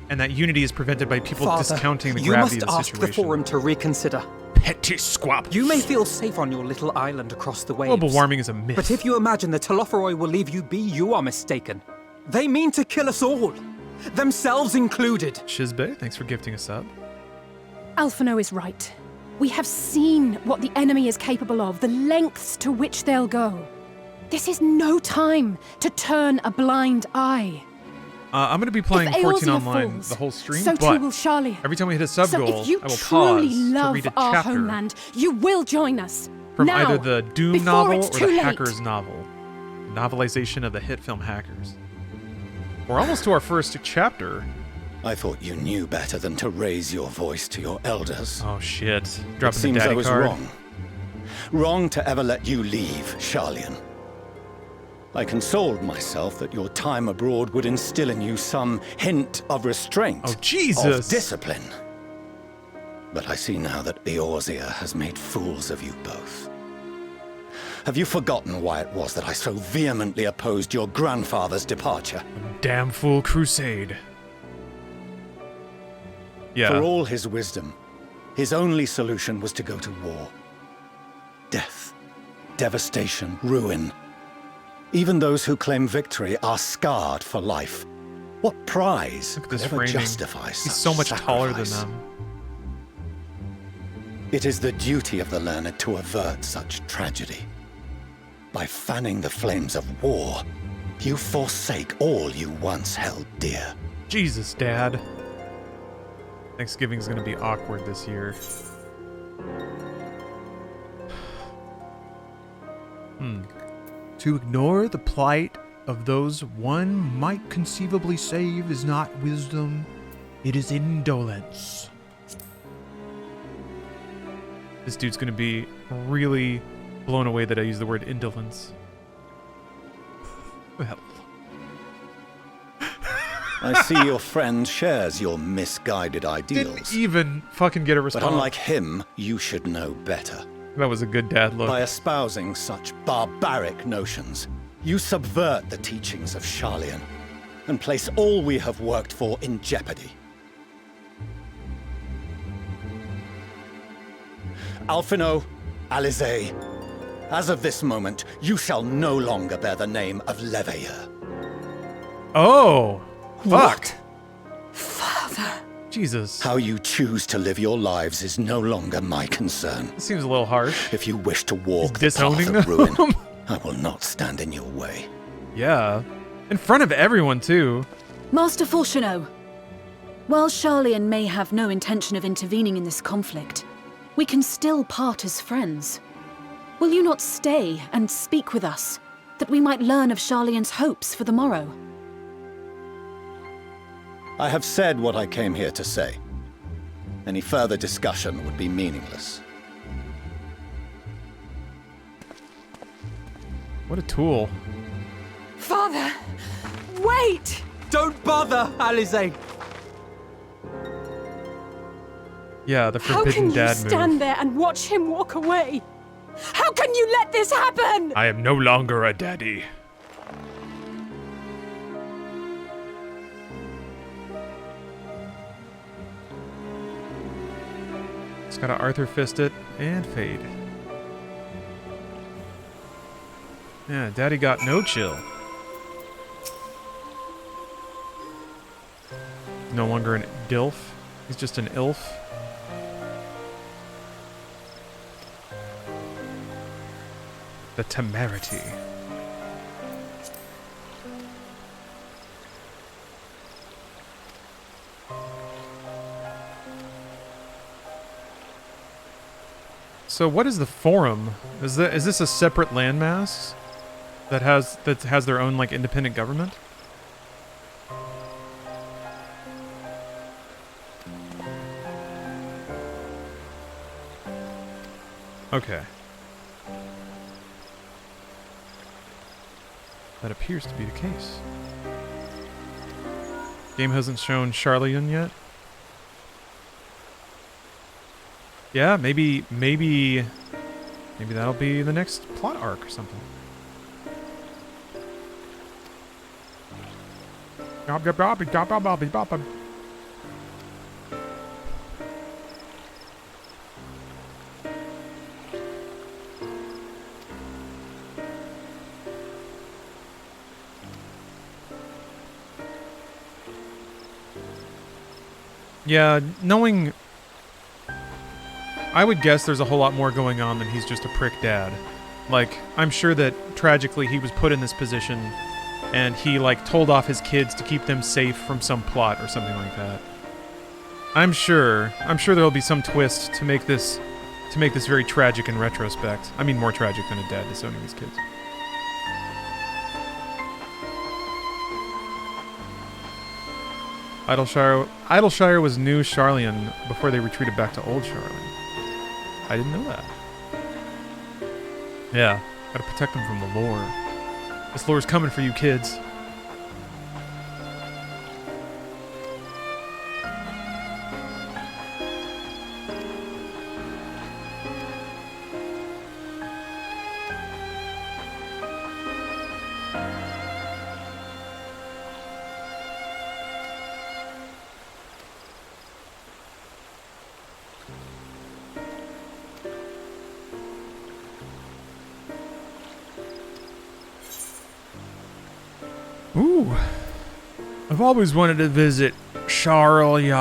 and that unity is prevented by people Father, discounting the you gravity must of the ask situation. the Forum to reconsider. Petty squab. You may feel safe on your little island across the waves. Global warming is a myth. But if you imagine the Telophoroi will leave you be, you are mistaken. They mean to kill us all, themselves included. Shizbe, thanks for gifting us up. Alphino is right. We have seen what the enemy is capable of, the lengths to which they'll go. This is no time to turn a blind eye. I'm going to be playing If 14 Eorzea online falls, the whole stream, so too but will Charlian. every time we hit a sub So goal, if you I will truly pause to love read a our chapter homeland, you will join us. from now, either the Doom before novel it's or too the late. Hackers novel, novelization of the hit film Hackers. We're almost to our first chapter. I thought you knew better than to raise your voice to your elders. Oh shit! It Dropping the seems daddy I was card. wrong. Wrong to ever let you leave, Charlian. I consoled myself that your time abroad would instill in you some hint of restraint. Oh, Jesus. Of discipline. But I see now that Eorzea has made fools of you both. Have you forgotten why it was that I so vehemently opposed your grandfather's departure? Damn fool crusade. Yeah. For all his wisdom, his only solution was to go to war. Death, devastation, ruin. Even those who claim victory are scarred for life. What prize Look at could this ever framing. justify He's such so much taller than sacrifice? them. It is the duty of the learned to avert such tragedy. By fanning the flames of war, you forsake all you once held dear. Jesus, Dad. Thanksgiving's gonna be awkward this year. To ignore the plight of those one might conceivably save is not wisdom, it is indolence. This dude's gonna be really blown away that I use the word indolence. Well. I see your friend shares your misguided ideals. Didn't even fucking get a response. But unlike him, you should know better. That was a good dad look. By espousing such barbaric notions, you subvert the teachings of Charlian and place all we have worked for in jeopardy. Alphino, Alizé, as of this moment, you shall no longer bear the name of Leveilleur. Oh, fuck. What? Father. Jesus. How you choose to live your lives is no longer my concern. This seems a little harsh. If you wish to walk the Disowning path of ruin, them? I will not stand in your way. Yeah. In front of everyone, too. Master Fourcheneau, while Charlian may have no intention of intervening in this conflict, we can still part as friends. Will you not stay and speak with us, that we might learn of Charlian's hopes for the morrow? I have said what I came here to say. Any further discussion would be meaningless. What a tool. Father, wait! Don't bother, Alizé. Yeah, the How forbidden can you dad move. stand there and watch him walk away? How can you let this happen? I am no longer a daddy. It's got to Arthur Fist it and fade. Yeah, daddy got no chill. No longer an DILF. He's just an ILF. The temerity. So what is the Forum? Is this a separate landmass that has their own like independent government? Okay. That appears to be the case. Game hasn't shown Charlian yet. Yeah, maybe that'll be the next plot arc or something. Yeah, knowing... I would guess there's a whole lot more going on than he's just a prick dad. Like, I'm sure that, tragically, he was put in this position, and he, like, told off his kids to keep them safe from some plot or something like that. I'm sure there'll be some twist to make this very tragic in retrospect. I mean, more tragic than a dad disowning his kids. Idleshire was New Charlian before they retreated back to Old Charlian. I didn't know that. Yeah, gotta protect them from the lore. This lore's coming for you, kids. Ooh, I've always wanted to visit Charlian.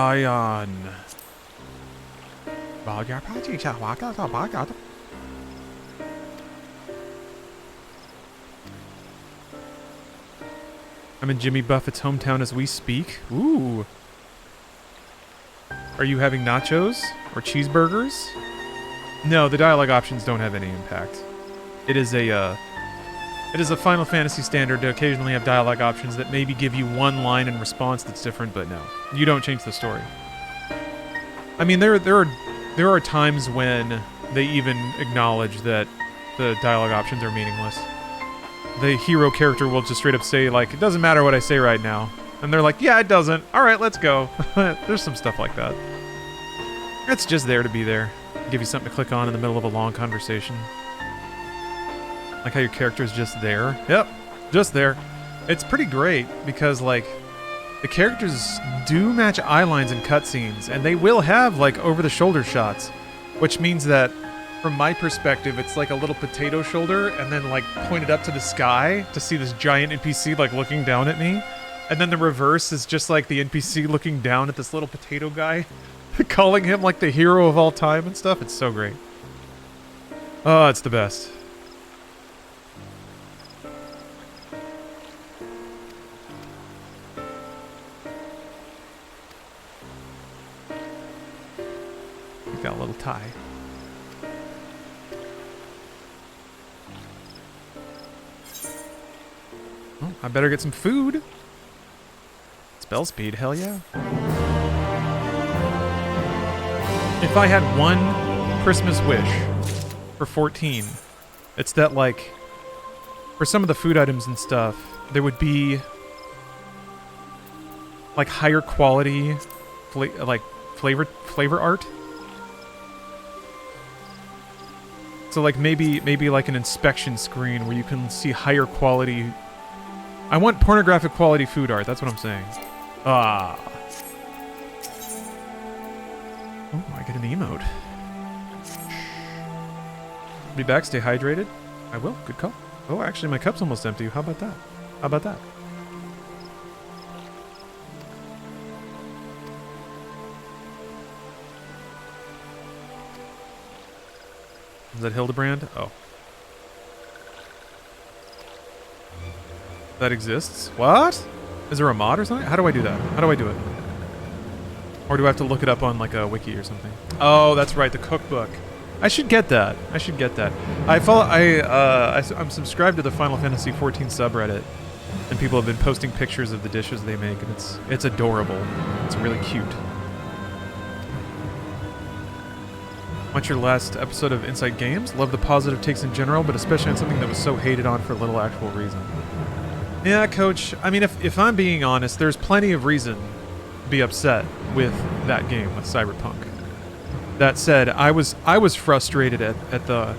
I'm in Jimmy Buffett's hometown as we speak. Ooh. Are you having nachos or cheeseburgers? No, the dialogue options don't have any impact. It is a Final Fantasy standard to occasionally have dialogue options that maybe give you one line in response that's different, but no, you don't change the story. I mean, there are times when they even acknowledge that the dialogue options are meaningless. The hero character will just straight up say, like, it doesn't matter what I say right now. And they're like, yeah, it doesn't. All right, let's go. There's some stuff like that. It's just there to be there. Give you something to click on in the middle of a long conversation. Like how your character's just there. Yep, just there. It's pretty great because, like, the characters do match eye lines in cutscenes, and they will have, like, over-the-shoulder shots, which means that, from my perspective, it's like a little potato shoulder and then, like, pointed up to the sky to see this giant NPC, like, looking down at me. And then the reverse is just, like, the NPC looking down at this little potato guy, calling him, like, the hero of all time and stuff. It's so great. Oh, it's the best. Got a little tie. Oh, I better get some food. Spell speed, hell yeah. If I had one Christmas wish for 14, it's that, like, for some of the food items and stuff, there would be, like, higher quality, flavor art. So, like, maybe like an inspection screen where you can see higher quality. I want pornographic quality food art. That's what I'm saying. Ah. Oh, I get an emote. Be back. Stay hydrated. I will. Good call. Oh, actually, my cup's almost empty. How about that? How about that? Is that Hildebrand? Oh. That exists? What? Is there a mod or something? How do I do that? How do I do it? Or do I have to look it up on, like, a wiki or something? Oh, that's right, the cookbook. I should get that. I should get that. I'm subscribed to the Final Fantasy XIV subreddit, and people have been posting pictures of the dishes they make, and it's adorable. It's really cute. Watch your last episode of Inside Games. Love the positive takes in general, but especially on something that was so hated on for little actual reason. Yeah, Coach. I mean, if I'm being honest, there's plenty of reason to be upset with that game, with Cyberpunk. That said, I was frustrated at the...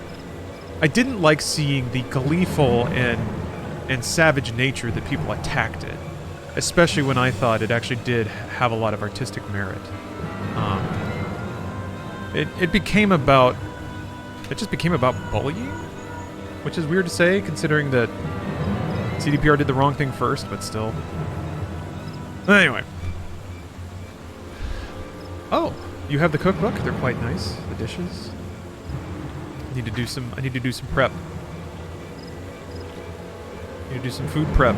I didn't like seeing the gleeful and savage nature that people attacked it, especially when I thought it actually did have a lot of artistic merit. It just became about bullying, which is weird to say considering that CDPR did the wrong thing first, but still. Anyway. Oh, you have the cookbook. They're quite nice. The dishes. I need to do some prep. I need to do some food prep.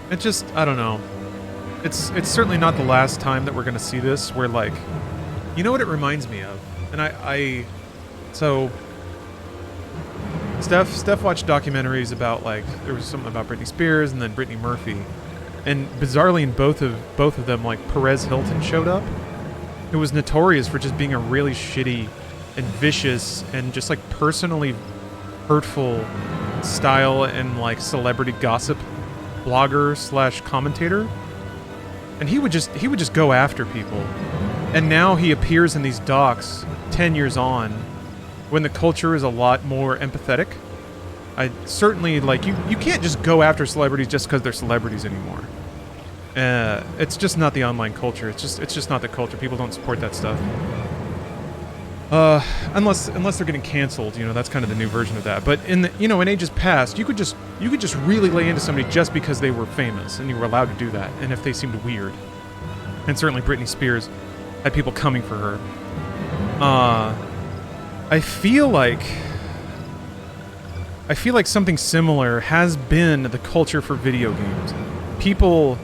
It just, I don't know. It's certainly not the last time that we're gonna see this, where like, you know what it reminds me of? And so, Steph watched documentaries about like, there was something about Britney Spears and then Brittany Murphy. And bizarrely in both of them, like Perez Hilton showed up, who was notorious for just being a really shitty and vicious and just like personally hurtful style and like celebrity gossip blogger / commentator. And he would just go after people. And now he appears in these docs 10 years on when the culture is a lot more empathetic. I certainly, like, you can't just go after celebrities just because they're celebrities anymore. It's just not the online culture. It's just not the culture. People don't support that stuff. Unless they're getting canceled, you know, that's kind of the new version of that. But in ages past, you could just really lay into somebody just because they were famous, and you were allowed to do that, and if they seemed weird. And certainly Britney Spears had people coming for her. I feel like something similar has been the culture for video games. People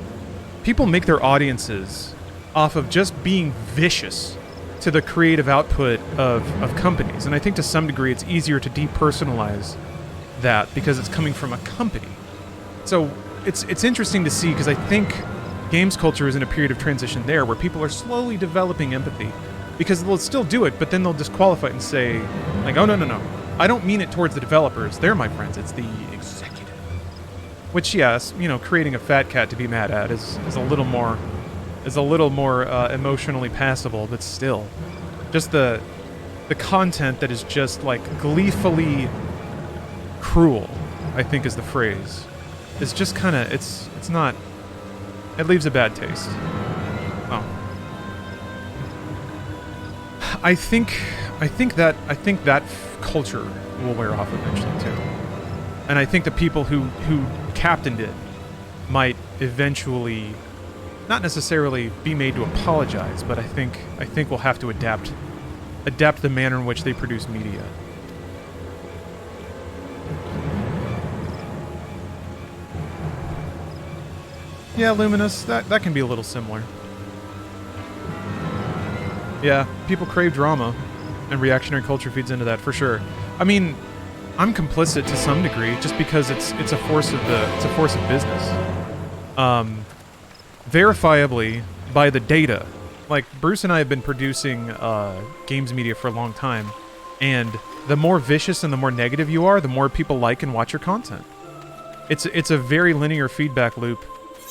make their audiences off of just being vicious to the creative output of companies. And I think to some degree it's easier to depersonalize that because it's coming from a company. So it's interesting to see, because I think games culture is in a period of transition there where people are slowly developing empathy, because they'll still do it, but then they'll disqualify it and say, like, oh, no. I don't mean it towards the developers. They're my friends. It's the executive. Which, yes, you know, creating a fat cat to be mad at is a little more emotionally passable, but still, just the content that is just like gleefully cruel, I think is the phrase. It's just kind of it's not. It leaves a bad taste. Oh. I think that culture will wear off eventually too, and I think the people who captained it might eventually, not necessarily be made to apologize, but I think we'll have to adapt the manner in which they produce media. Yeah, Luminous, that can be a little similar. Yeah, people crave drama, and reactionary culture feeds into that for sure. I mean, I'm complicit to some degree, just because it's a force of business. Verifiably by the data. Like, Bruce and I have been producing games media for a long time, and the more vicious and the more negative you are, the more people like and watch your content. It's a very linear feedback loop,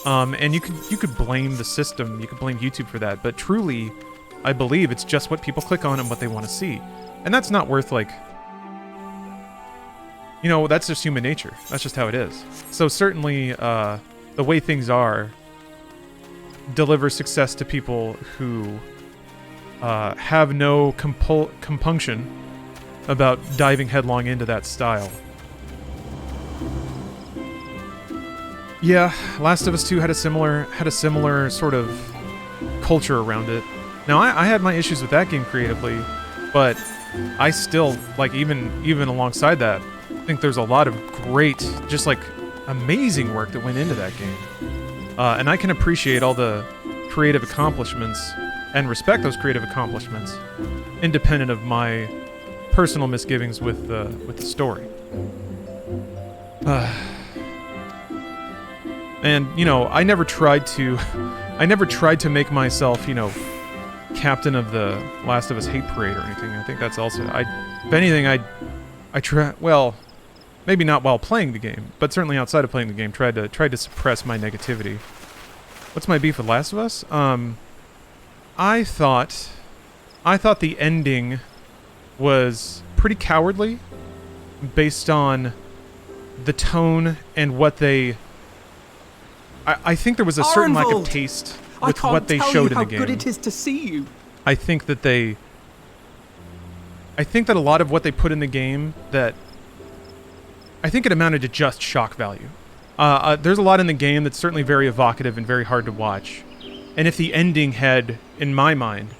and you could blame the system, you could blame YouTube for that, but truly, I believe it's just what people click on and what they want to see. And that's not worth, like, you know, that's just human nature. That's just how it is. So certainly, the way things are deliver success to people who have no compunction about diving headlong into that style. Yeah, Last of Us 2 had a similar sort of culture around it. Now, I had my issues with that game creatively, but I still, like, even alongside that, I think there's a lot of great, just like amazing work that went into that game. And I can appreciate all the creative accomplishments and respect those creative accomplishments, independent of my personal misgivings with the story. And, you know, I never tried to make myself, you know, captain of the Last of Us hate parade or anything. I think that's also... If anything, I try... Well, maybe not while playing the game, but certainly outside of playing the game, tried to suppress my negativity. What's my beef with Last of Us? I thought the ending was pretty cowardly based on the tone and what they... I think there was a certain lack of taste with what they showed in the game. How good it is to see you. I think that a lot of what they put in the game that... I think it amounted to just shock value. There's a lot in the game that's certainly very evocative and very hard to watch. And if the ending had, in my mind,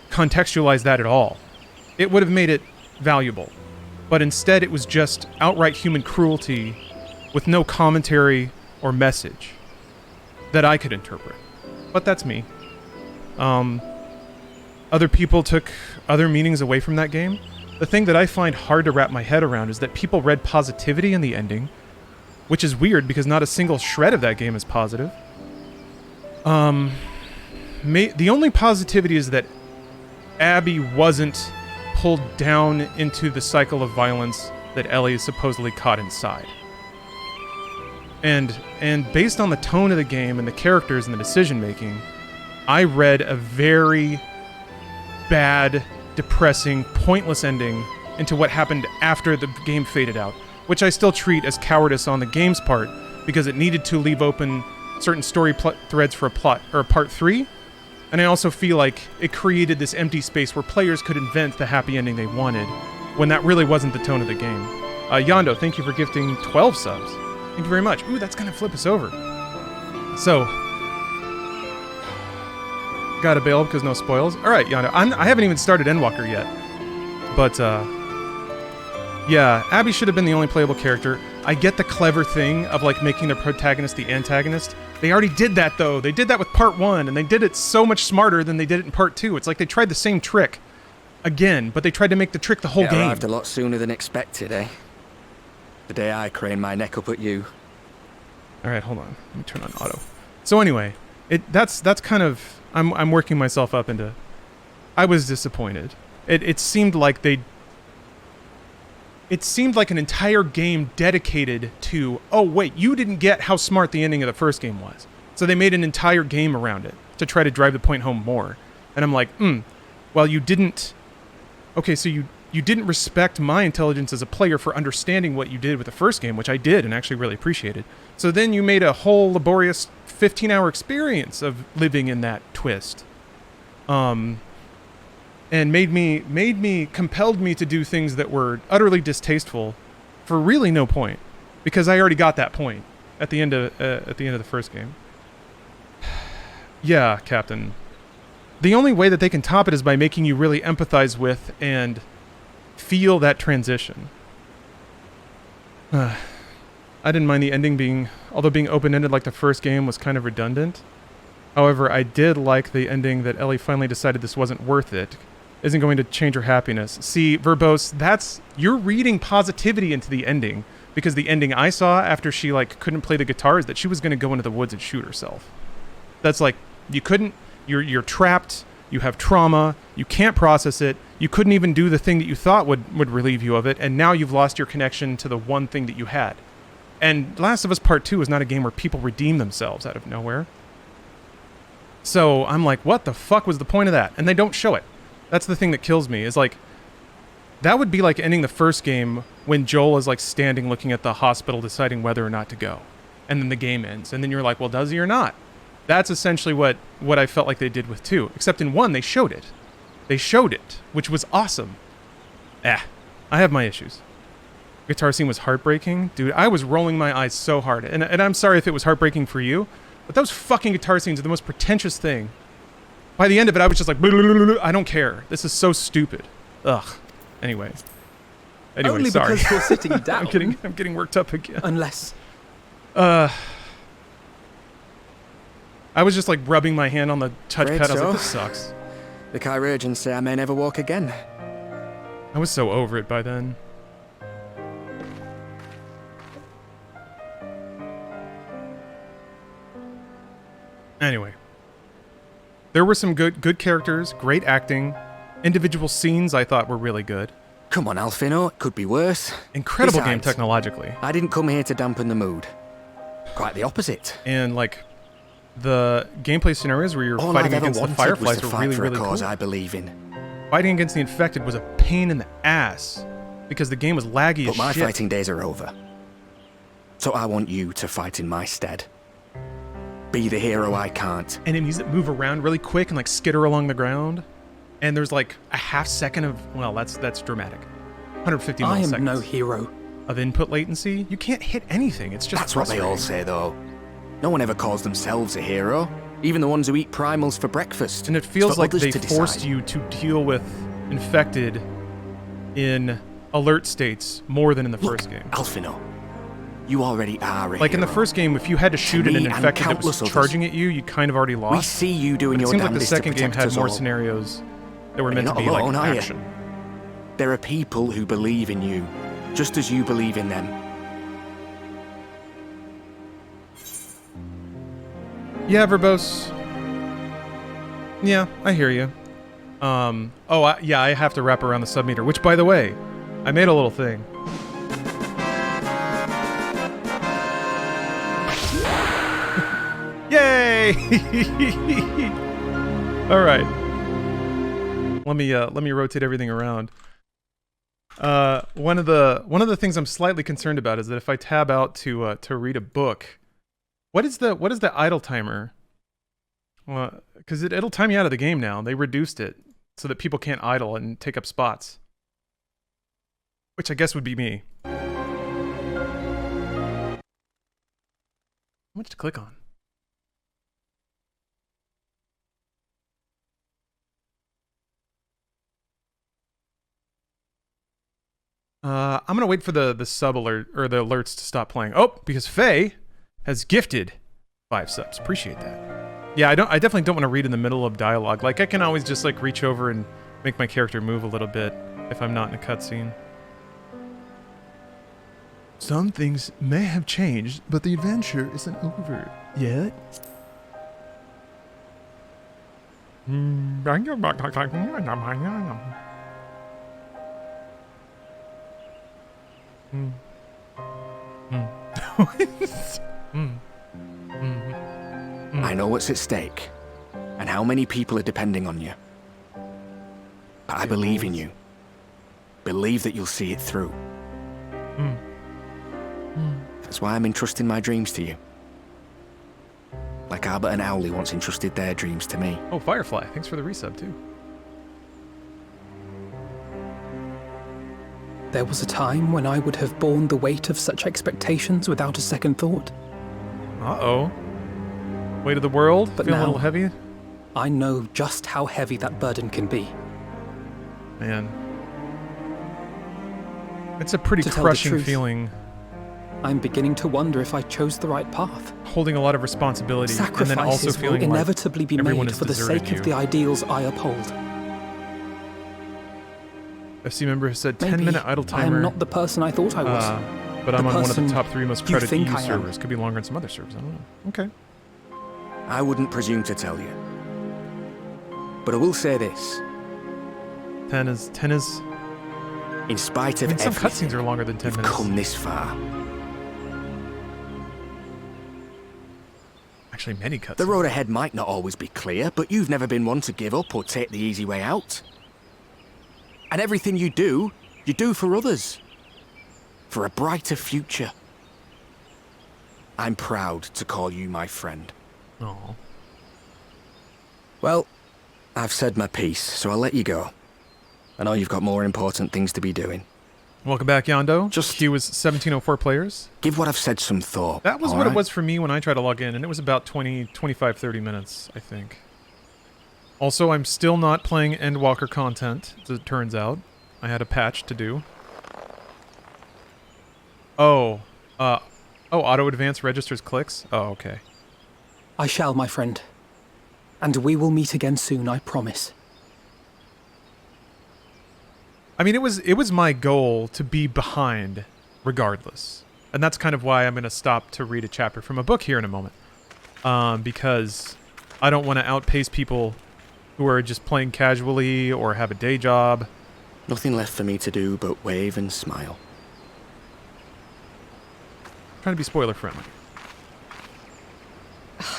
contextualized that at all, it would have made it valuable. But instead it was just outright human cruelty with no commentary or message that I could interpret. But that's me. Other people took other meanings away from that game. The thing that I find hard to wrap my head around is that people read positivity in the ending, which is weird because not a single shred of that game is positive. The only positivity is that Abby wasn't pulled down into the cycle of violence that Ellie is supposedly caught inside. And based on the tone of the game and the characters and the decision-making, I read a very bad, depressing, pointless ending into what happened after the game faded out, which I still treat as cowardice on the game's part, because it needed to leave open certain story threads for a part 3, and I also feel like it created this empty space where players could invent the happy ending they wanted, when that really wasn't the tone of the game. Yondo, thank you for gifting 12 subs. Thank you very much. Ooh, that's gonna flip us over. So, gotta bail because no spoils. All right, Yondo, I haven't even started Endwalker yet, but yeah, Abby should have been the only playable character. I get the clever thing of like making the protagonist the antagonist. They already did that though. They did that with part 1, and they did it so much smarter than they did it in part 2. It's like they tried the same trick again, but they tried to make the trick the whole game. Arrived a lot sooner than expected, eh? The day I craned my neck up at you. All right, hold on. Let me turn on auto. So anyway, that's kind of... I'm working myself up into... I was disappointed. It seemed like It seemed like an entire game dedicated to, oh wait, you didn't get how smart the ending of the first game was. So they made an entire game around it to try to drive the point home more. And I'm like, well, you didn't... Okay, so you didn't respect my intelligence as a player for understanding what you did with the first game, which I did and actually really appreciated. So then you made a whole laborious 15-hour experience of living in that twist. And compelled me to do things that were utterly distasteful for really no point, because I already got that point at the end of the first game. Yeah, Captain. The only way that they can top it is by making you really empathize with and feel that transition. I didn't mind the ending although being open-ended like the first game was kind of redundant. However, I did like the ending that Ellie finally decided this wasn't worth it. Isn't going to change her happiness. See, Verbose, you're reading positivity into the ending, because the ending I saw after she couldn't play the guitar is that she was going to go into the woods and shoot herself. That's like, you couldn't, you're trapped, you have trauma, you can't process it, you couldn't even do the thing that you thought would relieve you of it, and now you've lost your connection to the one thing that you had. And Last of Us Part 2 is not a game where people redeem themselves out of nowhere. So I'm like, what the fuck was the point of that? And they don't show it. That's the thing that kills me, is like, that would be like ending the first game when Joel is like standing looking at the hospital deciding whether or not to go. And then the game ends. And then you're like, well, does he or not? That's essentially what I felt like they did with 2. Except in 1, they showed it. They showed it, which was awesome. I have my issues. Guitar scene was heartbreaking. Dude, I was rolling my eyes so hard. And I'm sorry if it was heartbreaking for you, but those fucking guitar scenes are the most pretentious thing. By the end of it, I was just like, I don't care. This is so stupid. Ugh. Anyway, Only sorry. because you're sitting down. I'm getting worked up again. Unless... I was just like rubbing my hand on the touchpad. I was like, this sucks. The chirurgeons say I may never walk again. I was so over it by then. Anyway. There were some good characters, great acting. Individual scenes I thought were really good. Come on, Alfino, it could be worse. Incredible game Besides, technologically. I didn't come here to dampen the mood. Quite the opposite. And like the gameplay scenarios where you're All fighting I've ever against the wanted Fireflies was to were fight really, for really a cause cool. I believe in. Fighting against the Infected was a pain in the ass because the game was laggy But as my shit. fighting days are over. So I want you to fight in my stead. Be the hero I can't. Enemies that move around really quick and like skitter along the ground. And there's like a half second of, well, that's dramatic. 150 I milliseconds. am no hero. Of input latency. You can't hit anything. It's just That's what they all say, though. No one ever calls themselves a hero. Even the ones who eat primals for breakfast. And it feels It's for like others they to forced decide. you to deal with Infected in alert states more than in the first game. Alfino, you already are a Like in the hero. first game, if you had to shoot at me an and Infected that was countless others. charging at you, you kind of already lost. We see you doing But it your seems like the damnedest to second game protect had us more all. scenarios that were And meant you're to not be alone, like are you? action. There are people who believe in you, just as you believe in them. Yeah, Verbose. Yeah, I hear you. Yeah, I have to wrap around the submeter, which, by the way, I made a little thing. Yay! All right. Let me rotate everything around. One of the things I'm slightly concerned about is that if I tab out to read a book, what is the idle timer? Well, because it'll time you out of the game now. They reduced it so that people can't idle and take up spots, which I guess would be me. How much to click on? I'm gonna wait for the sub alert or the alerts to stop playing. Oh, because Faye has gifted 5 subs. Appreciate that. Yeah, I definitely don't want to read in the middle of dialogue. Like I can always just like reach over and make my character move a little bit if I'm not in a cutscene. Some things may have changed, but the adventure isn't over yet. I know what's at stake, and how many people are depending on you. But I believe in you. Believe that you'll see it through. That's why I'm entrusting my dreams to you. Like Albert and Owly once entrusted their dreams to me. Oh, Firefly, thanks for the resub too. There was a time when I would have borne the weight of such expectations without a second thought. Uh-oh. Weight of the world? But Feel a now, little heavy? I know just how heavy that burden can be. Man. It's a pretty To tell the crushing truth, feeling. I'm beginning to wonder if I chose the right path. Holding a lot of responsibility and then also Sacrifices will feeling inevitably like be everyone made has for the deserted sake you. of the ideals I uphold. FC member has said Maybe 10-minute idle I timer. am not the person I thought I was. But I'm on one of the person top 3 most you credited think EU I am. servers. Could be longer on some other servers. I don't know. Okay. I wouldn't presume to tell you. But I will say this. 10 is... In spite of I mean, some everything, cutscenes are longer than 10 you've minutes. come this far. Actually, many cutscenes. The road ahead might not always be clear, but you've never been one to give up or take the easy way out. And everything you do for others. For a brighter future. I'm proud to call you my friend. Aww. Well, I've said my piece, so I'll let you go. I know you've got more important things to be doing. Welcome back, Yondo. Just queue was 1704 players. Give what I've said some thought. That was all what it right? was for me when I tried to log in, and it was about 25, 30 minutes, I think. Also, I'm still not playing Endwalker content, as it turns out. I had a patch to do. Oh, auto advance registers clicks? Oh, okay. I shall, my friend. And we will meet again soon, I promise. I mean, it was my goal to be behind, regardless. And that's kind of why I'm going to stop to read a chapter from a book here in a moment. Because I don't want to outpace people who are just playing casually or have a day job. Nothing left for me to do but wave and smile. Trying to be spoiler friendly.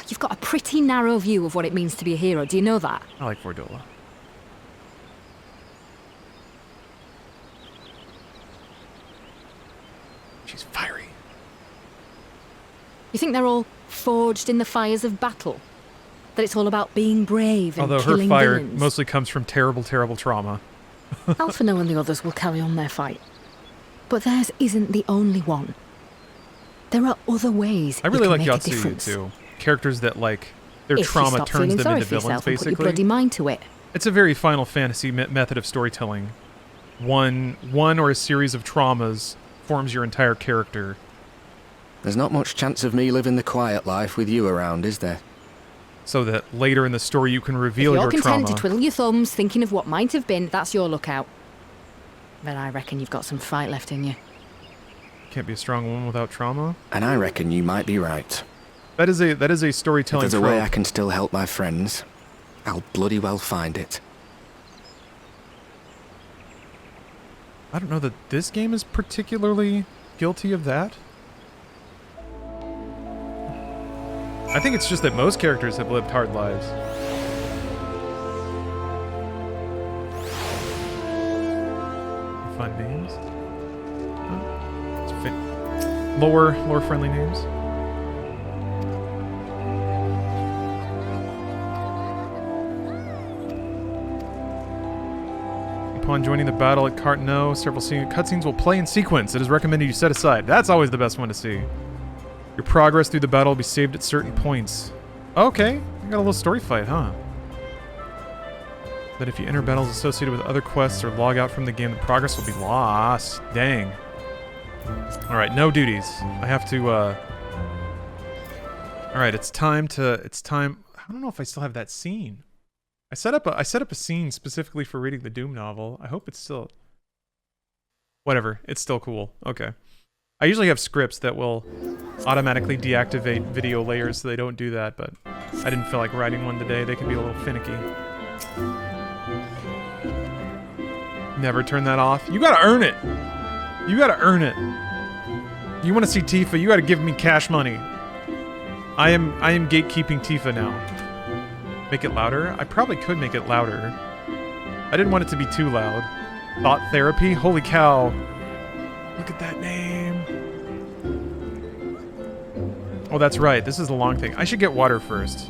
You've got a pretty narrow view of what it means to be a hero. Do you know that? I like Vordola. She's fiery. You think they're all forged in the fires of battle? That it's all about being brave and Although her killing fire villains? mostly comes from terrible, terrible trauma. Alphino and the others will carry on their fight. But theirs isn't the only one. There are other ways I really you like can make a Yatsuyu difference. too. Characters that like their If you trauma stop turns feeling them sorry into for villains, yourself and put your basically. bloody mind to it. It's a very Final Fantasy method of storytelling. One or a series of traumas forms your entire character. There's not much chance of me living the quiet life with you around, is there? So that later in the story you can reveal If you're your content trauma. to twiddle your thumbs thinking of what might have been, that's your lookout. But I reckon you've got some fight left in you. Can't be a strong woman without trauma. And I reckon you might be right. That is a If storytelling there's a trope. way I can still help my friends, I'll bloody well find it. I don't know that this game is particularly guilty of that. I think it's just that most characters have lived hard lives. Fun names. Let's fit lore friendly names. Upon joining the battle at Cartano, several cutscenes will play in sequence. It is recommended you set aside. That's always the best one to see. Your progress through the battle will be saved at certain points. Okay, I got a little story fight, huh? But if you enter battles associated with other quests or log out from the game, the progress will be lost. Dang. Alright, no duties. I have to, Alright, it's time. I don't know if I still have that scene. I set up a scene specifically for reading the Doom novel. I hope it's still... Whatever, it's still cool. Okay. I usually have scripts that will automatically deactivate video layers so they don't do that, but I didn't feel like writing one today. They can be a little finicky. Never turn that off. You gotta earn it! You gotta earn it. You wanna see Tifa, you gotta give me cash money. I am gatekeeping Tifa now. Make it louder? I probably could make it louder. I didn't want it to be too loud. Thought therapy? Holy cow. Look at that name. Oh, that's right. This is the long thing. I should get water first.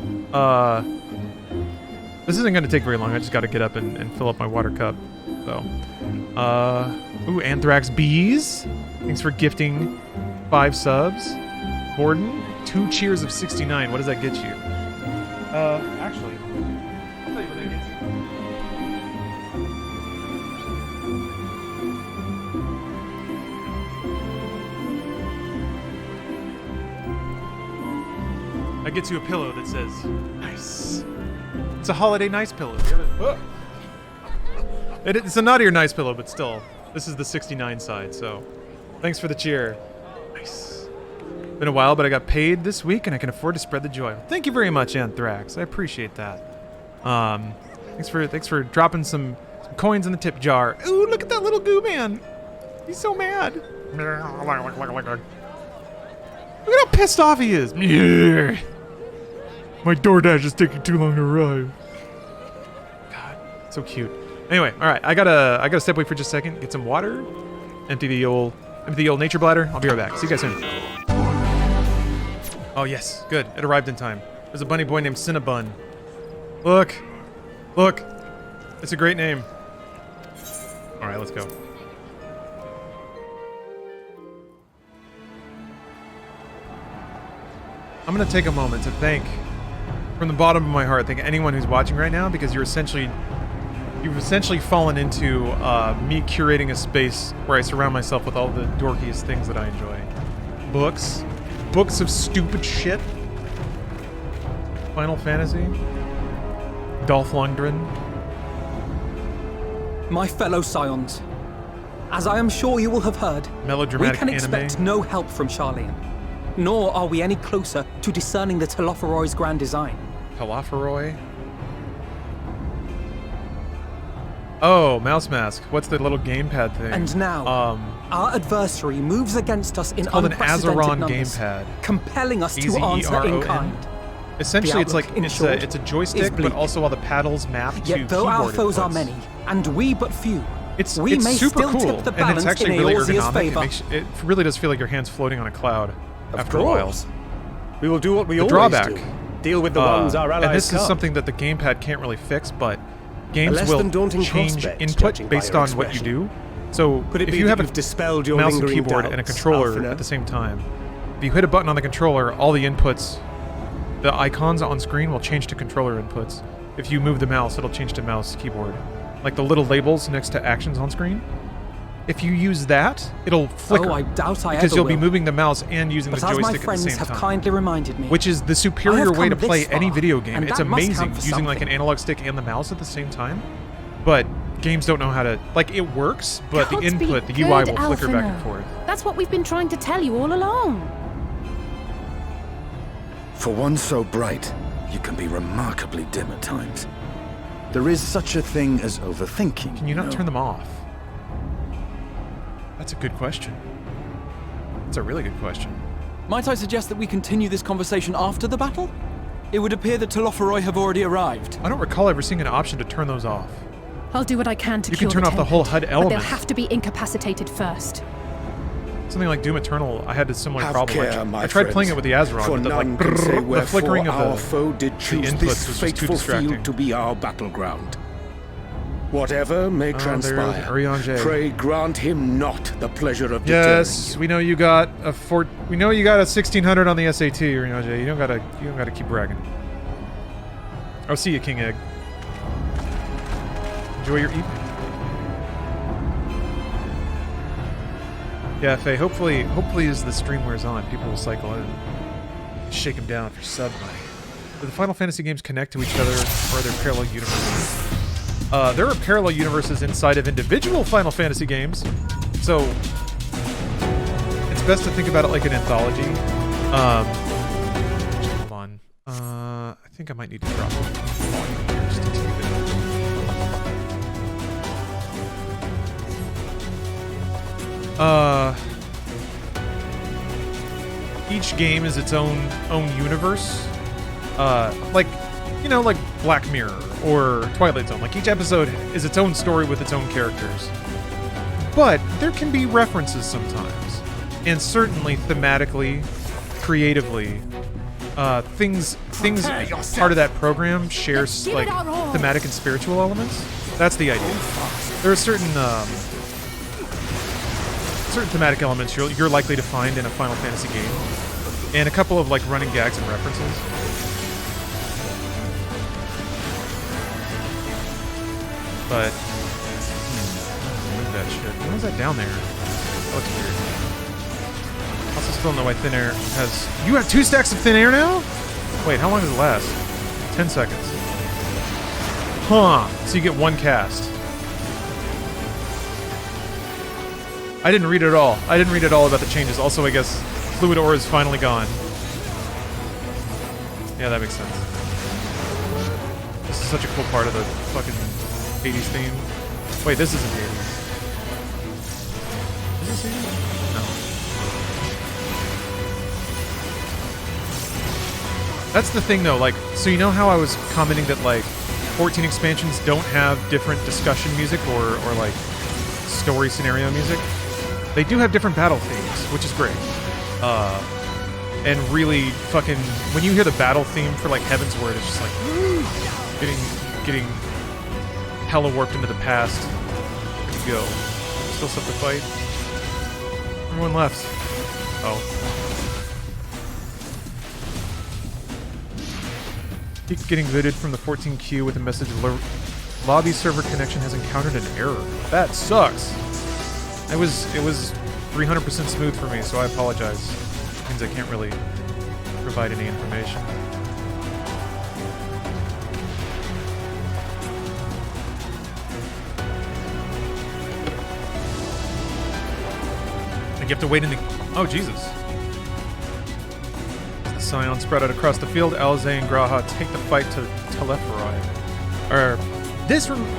This isn't going to take very long. I just got to get up and fill up my water cup. So, ooh, Anthrax Bees. Thanks for gifting 5 subs. Borden, 2 cheers of 69. What does that get you? Actually, I'll tell you what that gets you. That gets you a pillow that says, nice. It's a holiday nice pillow. It's a naughtier nice pillow, but still. This is the 69 side, so thanks for the cheer. Nice. Been a while, but I got paid this week, and I can afford to spread the joy. Thank you very much, Anthrax. I appreciate that. Thanks for dropping some coins in the tip jar. Ooh, look at that little goo man. He's so mad. Look at how pissed off he is. My DoorDash is taking too long to arrive. God, so cute. Anyway, all right, I gotta step away for just a second, get some water, empty the old nature bladder. I'll be right back. See you guys soon. Oh yes, good. It arrived in time. There's a bunny boy named Cinnabon. Look, it's a great name. All right, let's go. I'm gonna take a moment to thank, from the bottom of my heart, thank anyone who's watching right now, because you've essentially fallen into me curating a space where I surround myself with all the dorkiest things that I enjoy. Books of stupid shit. Final Fantasy. Dolph Lundgren. My fellow Scions, as I am sure you will have heard, Melodramatic we can expect anime. no help from Charlene, nor are we any closer to discerning the Telophoroid's grand design. Palaferoi. Oh, mouse mask. What's the little gamepad thing? And now, our adversary moves against us in called an unprecedented Azeron numbers, gamepad. compelling us to answer in kind. Essentially, it's outlook, like in short, it's a joystick, is but bleak. also all the paddles map to Yet though our keyboard foes are inputs. many, and we but few, we It's may super still cool, tip the and balance it's actually in really Eorzea's ergonomic. favor. It really does feel like your hand's floating on a cloud after a while. We will do what we The always drawback, do. Deal with the ones our allies and this is can't. something that the gamepad can't really fix, but games less will than daunting change prospect, input judging by based your on what you expression. do. So Could it if be you that have a you've dispelled your mouse and lingering keyboard and a doubts, controller Alphina? at the same time, if you hit a button on the controller, all the inputs, the icons on screen will change to controller inputs. If you move the mouse, it'll change to mouse keyboard. Like the little labels next to actions on screen. If you use that, it'll flicker. Oh, I doubt I because ever you'll be will. moving the mouse and using But the as my joystick at the friends same have time. kindly reminded me, Which is the superior I have way to come play this any far, video game. and It's that must amazing count for using like an something. analog stick and the mouse at the same time. But games don't know how to, like, it works, but the Can't be input, the good, UI will flicker back Alphina. and forth. That's what we've been trying to tell you all along. For one so bright, you can be remarkably dim at times. There is such a thing as overthinking. Can you not know? turn them off? That's a good question. That's a really good question. Might I suggest that we continue this conversation after the battle? It would appear that Taloferoi have already arrived. I don't recall ever seeing an option to turn those off. I'll do what I can to You cure can turn off the whole HUD But they'll element. have to be incapacitated first. Something like Doom Eternal, I had a similar Have problem. care, my I tried playing friends, it with the Azeroth, for but the, none like, can say the flickering wherefore of our foe did choose inputs this was just too fateful distracting. field to be our battleground. Whatever may there's transpire, Urianger. pray grant him not the pleasure of Yes, we know you got a we know you got a 1600 on the SAT, Urianger. You don't gotta keep bragging. I'll see you, King Egg. Enjoy your evening. Yeah, Faye, hopefully as the stream wears on, people will cycle in. Shake them down for sub money. Do the Final Fantasy games connect to each other, or are there parallel universes? There are parallel universes inside of individual Final Fantasy games, so it's best to think about it like an anthology. Hold on. I think I might need to drop the volume here just a teeny bit. Each game is its own universe. Like, you know, like Black Mirror or Twilight Zone. Like, each episode is its own story with its own characters. But there can be references sometimes. And certainly thematically, creatively, things part of that program shares like thematic and spiritual elements. That's the idea. There are certain thematic elements you're likely to find in a Final Fantasy game, and a couple of like running gags and references. But move that shit. Why is that down there? That looks weird. Also, still don't know why thin air has. You have 2 stacks of thin air now? Wait, how long does it last? 10 seconds. Huh. So you get 1 cast. I didn't read it at all. I didn't read at all about the changes. Also, I guess Fluid Ore is finally gone. Yeah, that makes sense. This is such a cool part of the fucking 80s theme. Wait, this isn't the 80s. Is this 80s? No. That's the thing, though. Like, so you know how I was commenting that, like, 14 expansions don't have different discussion music or like, story scenario music? They do have different battle themes, which is great. And really fucking... When you hear the battle theme for, like, Heaven's Word, it's just like... Getting hella warped into the past. Where'd you go? Still stuff to fight? Everyone left. Oh. Keep getting booted from the 14 queue with a message: lobby server connection has encountered an error. That sucks. It was 300% smooth for me, so I apologize. It means I can't really provide any information. Like, you have to wait in the... Oh, Jesus. The Scions spread out across the field. Alzay and Graha take the fight to Telepharoi.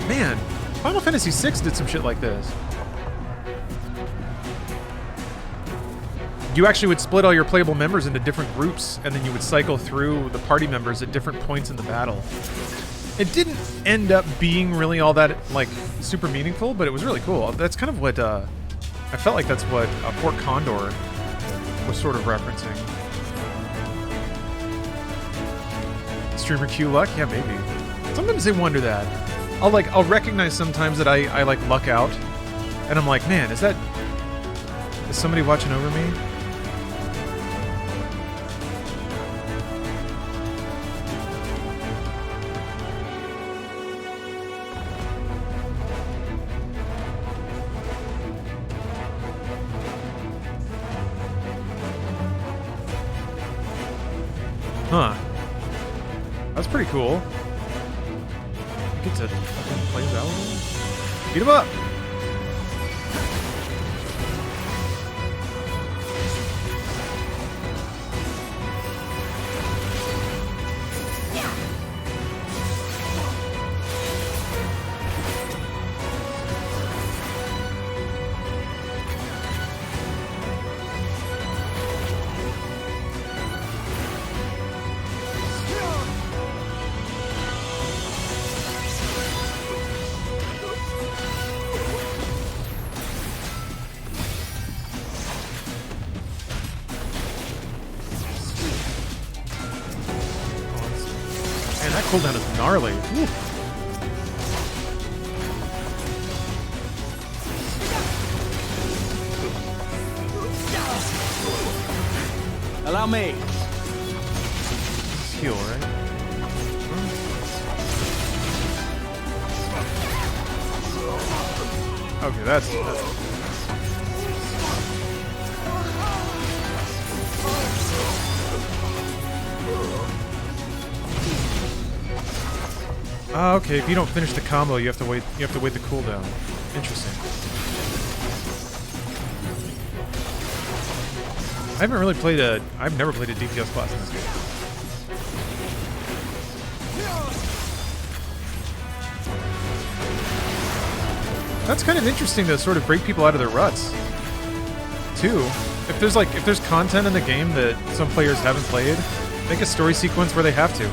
Man, Final Fantasy VI did some shit like this. You actually would split all your playable members into different groups, and then you would cycle through the party members at different points in the battle. It didn't end up being really all that, like, super meaningful, but it was really cool. That's kind of what, I felt like that's what Port Condor was sort of referencing. Streamer Q luck? Yeah, maybe. Sometimes I wonder that. I'll recognize sometimes that I like luck out, and I'm like, man, is somebody watching over me? Huh. That's pretty cool. You get to fucking play Valor? Beat him up! Cooldown is gnarly. Woo. Allow me. Heal, right? Okay, that's okay, if you don't finish the combo, you have to wait the cooldown. Interesting. I've never played a DPS class in this game. That's kind of interesting to sort of break people out of their ruts, too. If there's content in the game that some players haven't played, make a story sequence where they have to.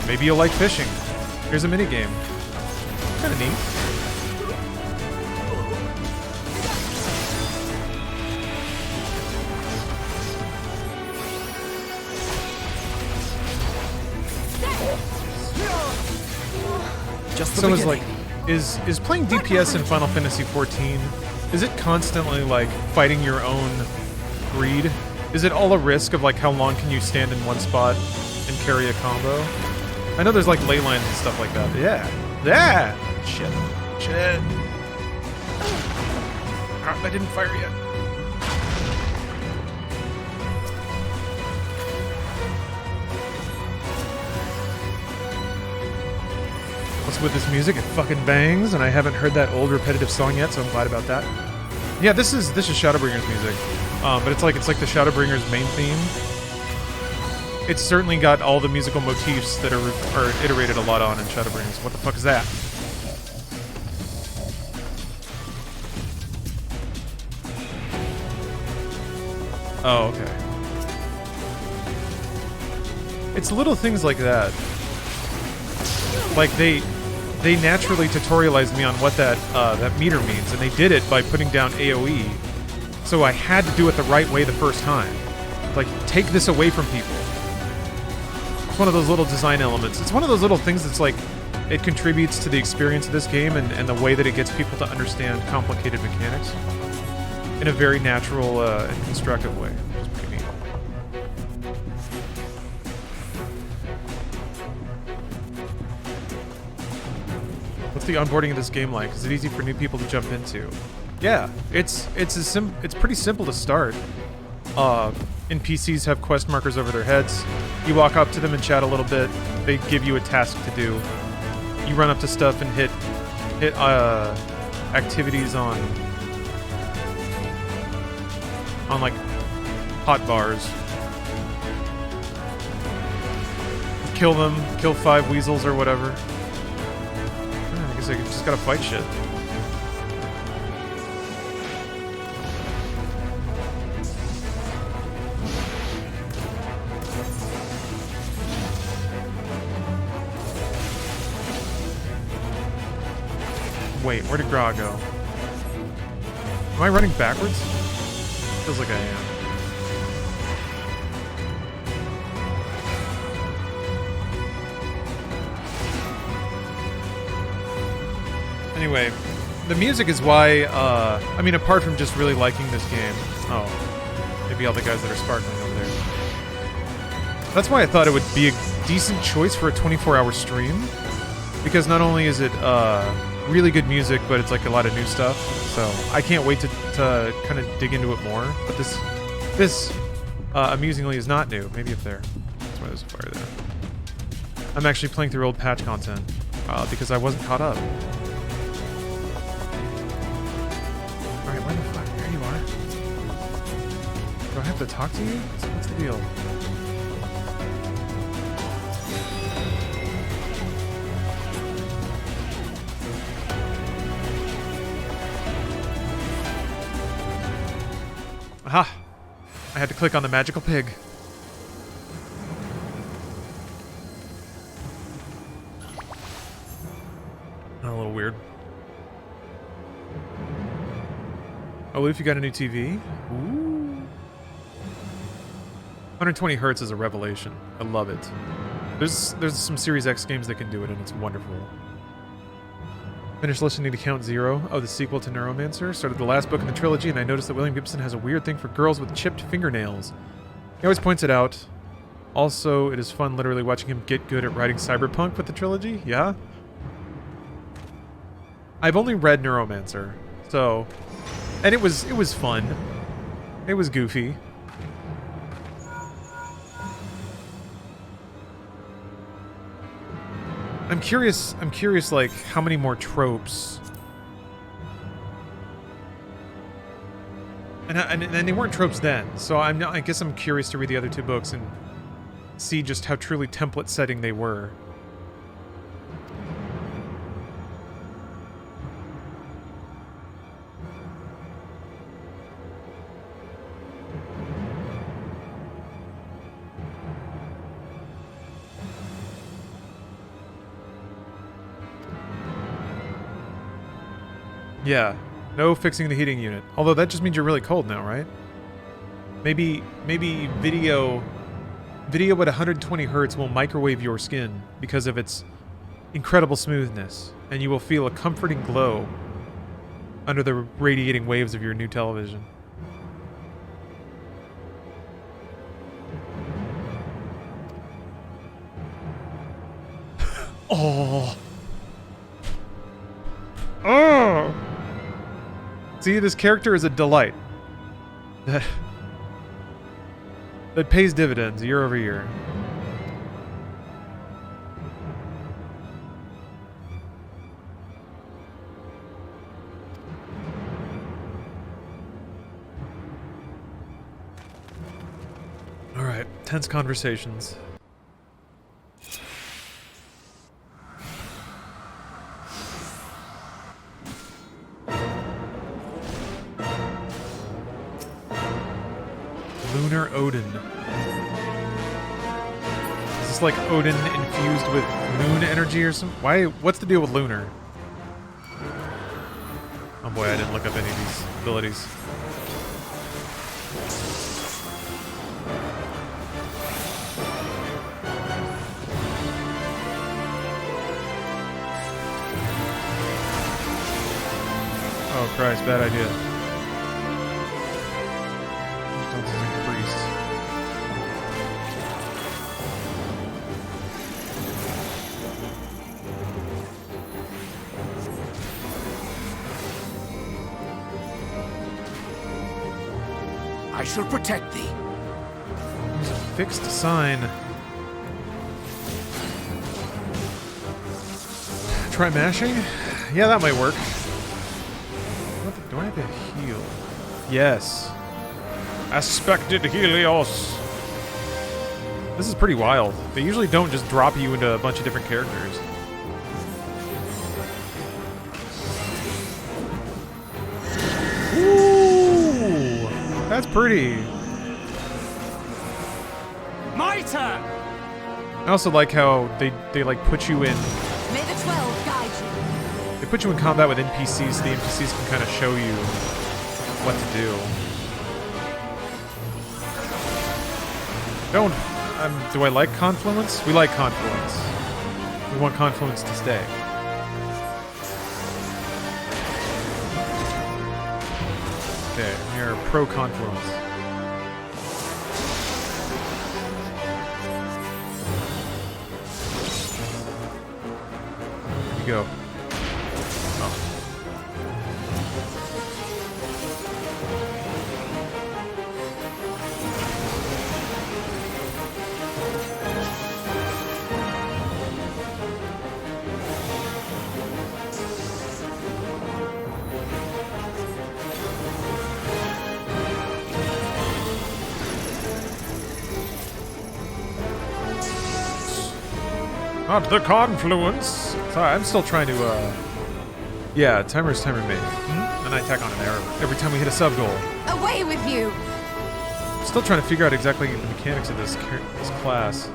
Maybe you'll like fishing. Here's a minigame. Kind of neat. So is like, is playing DPS in Final Fantasy XIV, is it constantly like fighting your own greed? Is it all a risk of like how long can you stand in one spot and carry a combo? I know there's like ley lines and stuff like that. Yeah. Shit. I didn't fire yet. What's with this music? It fucking bangs, and I haven't heard that old repetitive song yet, so I'm glad about that. Yeah, this is Shadowbringers music, but it's like the Shadowbringers main theme. It's certainly got all the musical motifs that are iterated a lot on in Shadowbringers. What the fuck is that? Oh, okay. It's little things like that. Like they naturally tutorialized me on what that meter means, and they did it by putting down AoE. So I had to do it the right way the first time. Like, take this away from people. It's one of those little design elements. It's one of those little things that's like, it contributes to the experience of this game and the way that it gets people to understand complicated mechanics in a very natural and constructive way. Which is pretty neat. What's the onboarding of this game like? Is it easy for new people to jump into? Yeah, it's pretty simple to start. NPCs have quest markers over their heads. You walk up to them and chat a little bit. They give you a task to do. You run up to stuff and hit activities on like hot bars. kill them, kill 5 weasels or whatever. I guess I just gotta fight shit. Wait, where did Gra go? Am I running backwards? Feels like I am. Anyway, the music is why, I mean, apart from just really liking this game. Oh, maybe all the guys that are sparkling over there. That's why I thought it would be a decent choice for a 24-hour stream. Because not only is it, really good music, but it's like a lot of new stuff. So I can't wait to kind of dig into it more. But this amusingly is not new. Maybe up there. That's why there's a fire there. I'm actually playing through old patch content because I wasn't caught up. Alright, where the fuck? There you are. Do I have to talk to you? What's the deal? Aha! I had to click on the magical pig. A little weird. Oh, Luke, you got a new TV? Ooh. 120 hertz is a revelation. I love it. There's some Series X games that can do it, and it's wonderful. Finished listening to Count Zero, the sequel to Neuromancer. Started the last book in the trilogy, and I noticed that William Gibson has a weird thing for girls with chipped fingernails. He always points it out. Also, it is fun literally watching him get good at writing cyberpunk with the trilogy. Yeah? I've only read Neuromancer, so... And it was fun. It was goofy. I'm curious, like, how many more tropes... And they weren't tropes then, so I guess I'm curious to read the other 2 books and see just how truly template setting they were. Yeah, no fixing the heating unit. Although that just means you're really cold now, right? Maybe video at 120 hertz will microwave your skin because of its incredible smoothness, and you will feel a comforting glow under the radiating waves of your new television. Oh. Oh. See, this character is a delight. That pays dividends year over year. All right, tense conversations. Lunar Odin. Is this like Odin infused with moon energy or something? Why? What's the deal with lunar? Oh boy, I didn't look up any of these abilities. Oh Christ, bad idea. I shall protect thee. There's a fixed sign. Try mashing? Yeah, that might work. Do I have to heal? Yes. Aspected Helios. This is pretty wild. They usually don't just drop you into a bunch of different characters. Ooh, that's pretty. My turn! I also like how they like put you in. May the 12 guide you. They put you in combat with NPCs, so the NPCs can kind of show you what to do. Do I like Confluence? We like Confluence. We want Confluence to stay. Okay, we are pro Confluence. Here we go. Oh. Not the Confluence. Sorry, I'm still trying to, yeah, timer is timer made. And I attack on an arrow every time we hit a sub goal. Away with you! Still trying to figure out exactly the mechanics of this class.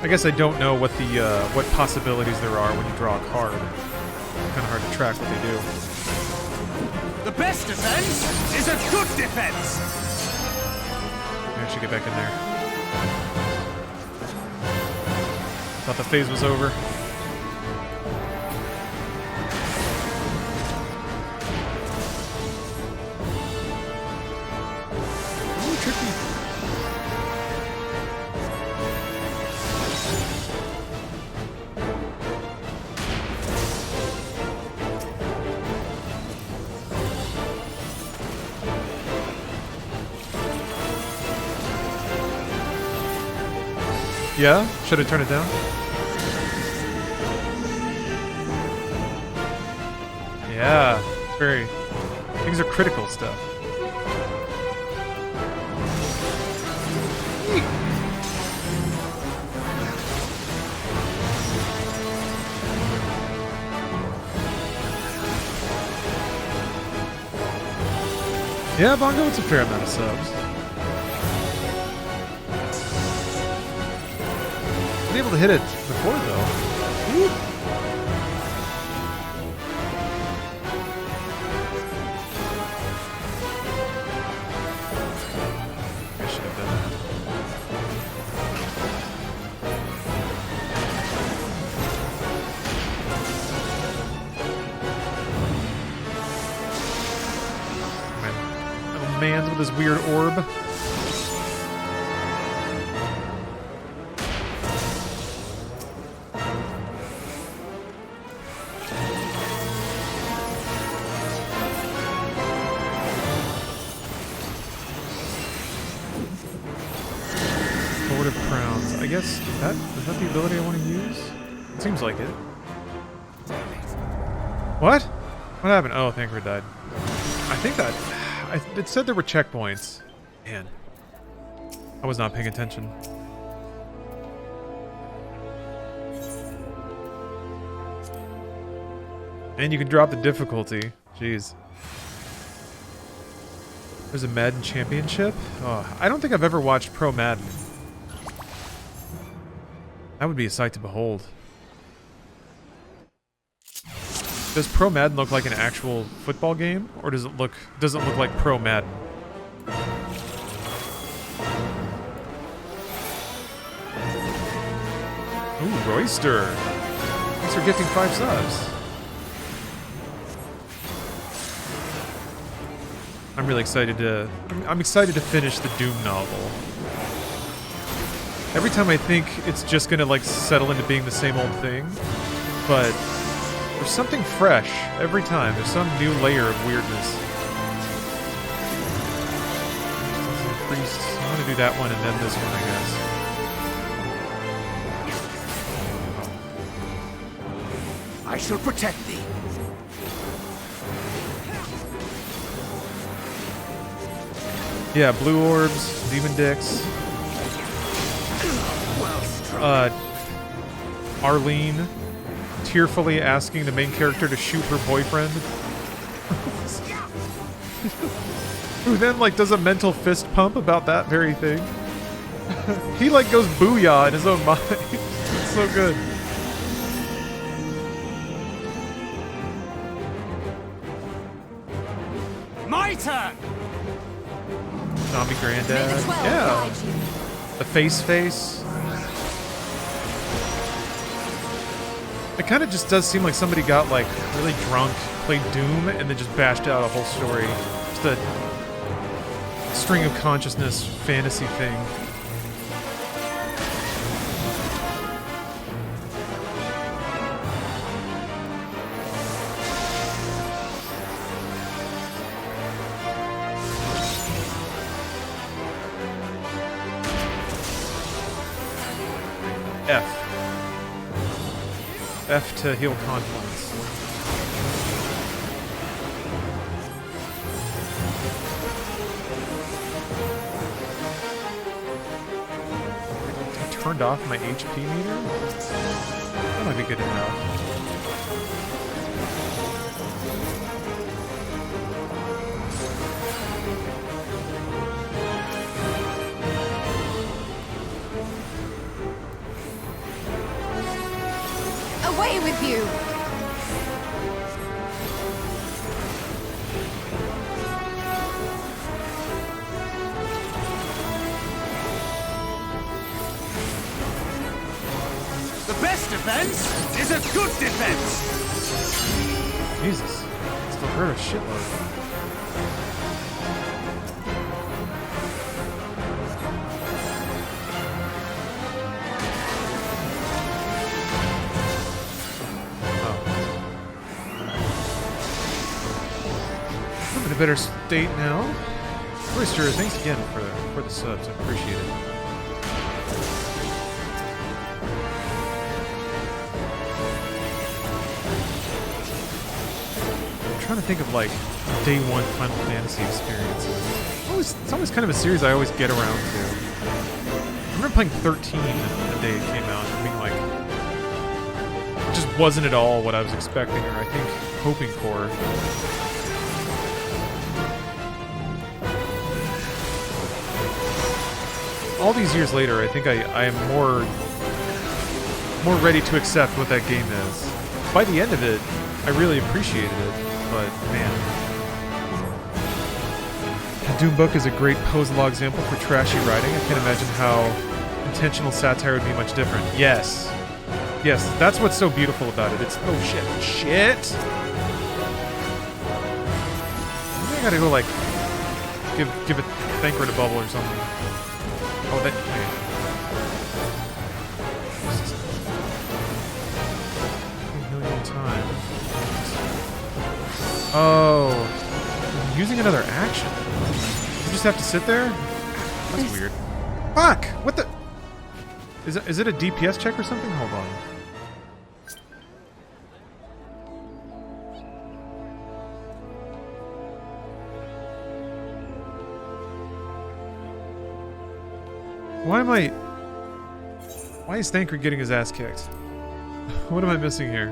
I guess I don't know what the what possibilities there are when you draw a card. It's kind of hard to track what they do. The best defense is a good defense. I should get back in there. Thought the phase was over. Ooh, tricky. Yeah? Should I turn it down? Yeah, it's very... Things are critical stuff. Yeah, Bongo, it's a fair amount of subs. Been able to hit it before, though. Woo. Man with his weird orb. Lord of Crowns. I guess is that the ability I want to use? It seems like it. What? What happened? Oh, Thancred died. I think that... it said there were checkpoints. Man. I was not paying attention. And you can drop the difficulty. Jeez. There's a Madden Championship? Oh, I don't think I've ever watched Pro Madden. That would be a sight to behold. Does Pro Madden look like an actual football game, or does it look like Pro Madden? Ooh, Royster. Thanks for gifting 5 subs. I'm really excited to... I'm excited to finish the Doom novel. Every time I think it's just gonna, like, settle into being the same old thing, but... there's something fresh every time. There's some new layer of weirdness. Priest. I want to do that one and then this one, I guess. I shall protect thee. Yeah, blue orbs, demon dicks. Arlene tearfully asking the main character to shoot her boyfriend. Who then like does a mental fist pump about that very thing. He like goes booyah in his own mind. It's so good. My turn! Zombie Granddad. Yeah. The face. It kind of just does seem like somebody got like really drunk, played Doom, and then just bashed out a whole story. Just a string of consciousness fantasy thing. F to heal confluence. I turned off my HP meter? That might be good enough. Away with you! The best defense is a good defense! Jesus. Still hurt a shitload. A better state now. Royster, thanks again for the subs. I appreciate it. I'm trying to think of like day one Final Fantasy experiences. It's always kind of a series I always get around to. I remember playing 13 the day it came out and being like, it just wasn't at all what I was expecting or I think hoping for. All these years later, I think I am more ready to accept what that game is. By the end of it, I really appreciated it, but man. The Doom book is a great pose-log example for trashy writing. I can't imagine how intentional satire would be much different. Yes. Yes, that's what's so beautiful about it. It's, oh shit, shit! Maybe I gotta go like, give a Thanker to Bubble or something. Oh, that. Okay. $1 million time. Oh, I'm using another action. You just have to sit there? That's weird. Fuck! What the? Is it a DPS check or something? Hold on. Why is Thanker getting his ass kicked? What am I missing here?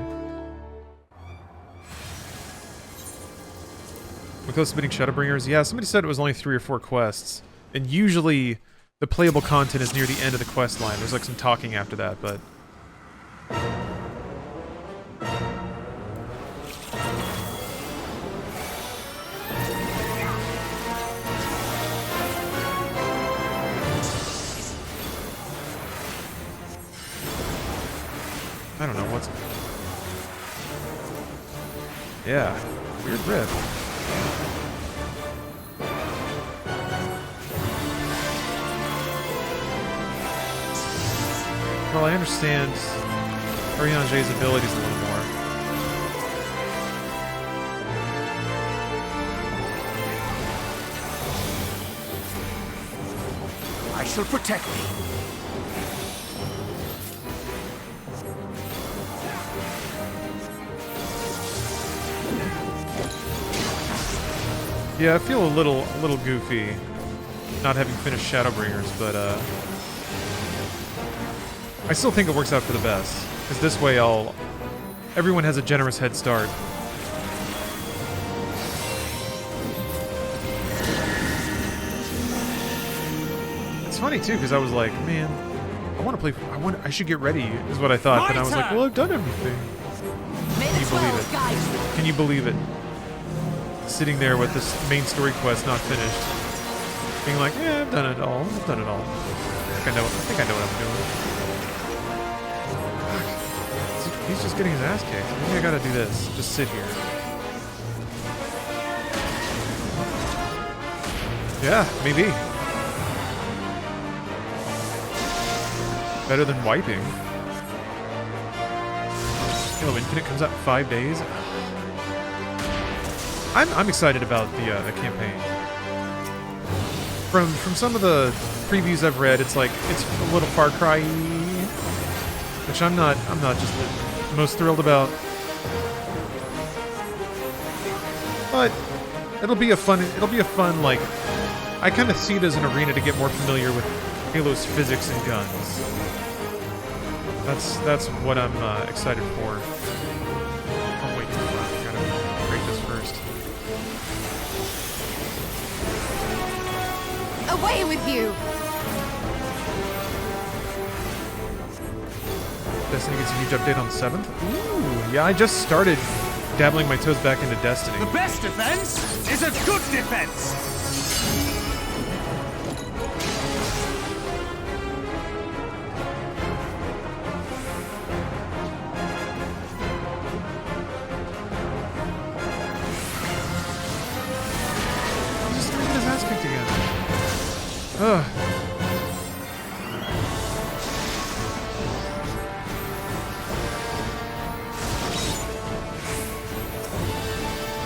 We're close to beating Shadowbringers? Yeah, somebody said it was only 3 or 4 quests. And usually the playable content is near the end of the quest line. There's like some talking after that, but... I don't know what's... Yeah, weird rip. Well, I understand Ariane's abilities a little more. I shall protect thee. Yeah, I feel a little goofy. not having finished Shadowbringers, but I still think it works out for the best. Because this way everyone has a generous head start. It's funny too, because I was like, man, I should get ready, is what I thought. Then I was like, well, I've done everything. Can you believe it? Can you believe it? Sitting there with this main story quest not finished. Being like, yeah, I've done it all. I've done it all. I think I know what I'm doing. He's just getting his ass kicked. Maybe I gotta do this. Just sit here. Yeah, maybe. Better than wiping. Halo Infinite comes out in 5 days. I'm excited about the campaign. From some of the previews I've read, it's like it's a little Far Cry, which I'm not just the most thrilled about. But it'll be a fun like, I kind of see it as an arena to get more familiar with Halo's physics and guns. That's what I'm excited for. Oh wait, I gotta break this first. Away with you! Destiny gets a huge update on the 7th. Ooh, yeah, I just started dabbling my toes back into Destiny. The best defense is a good defense! Ugh.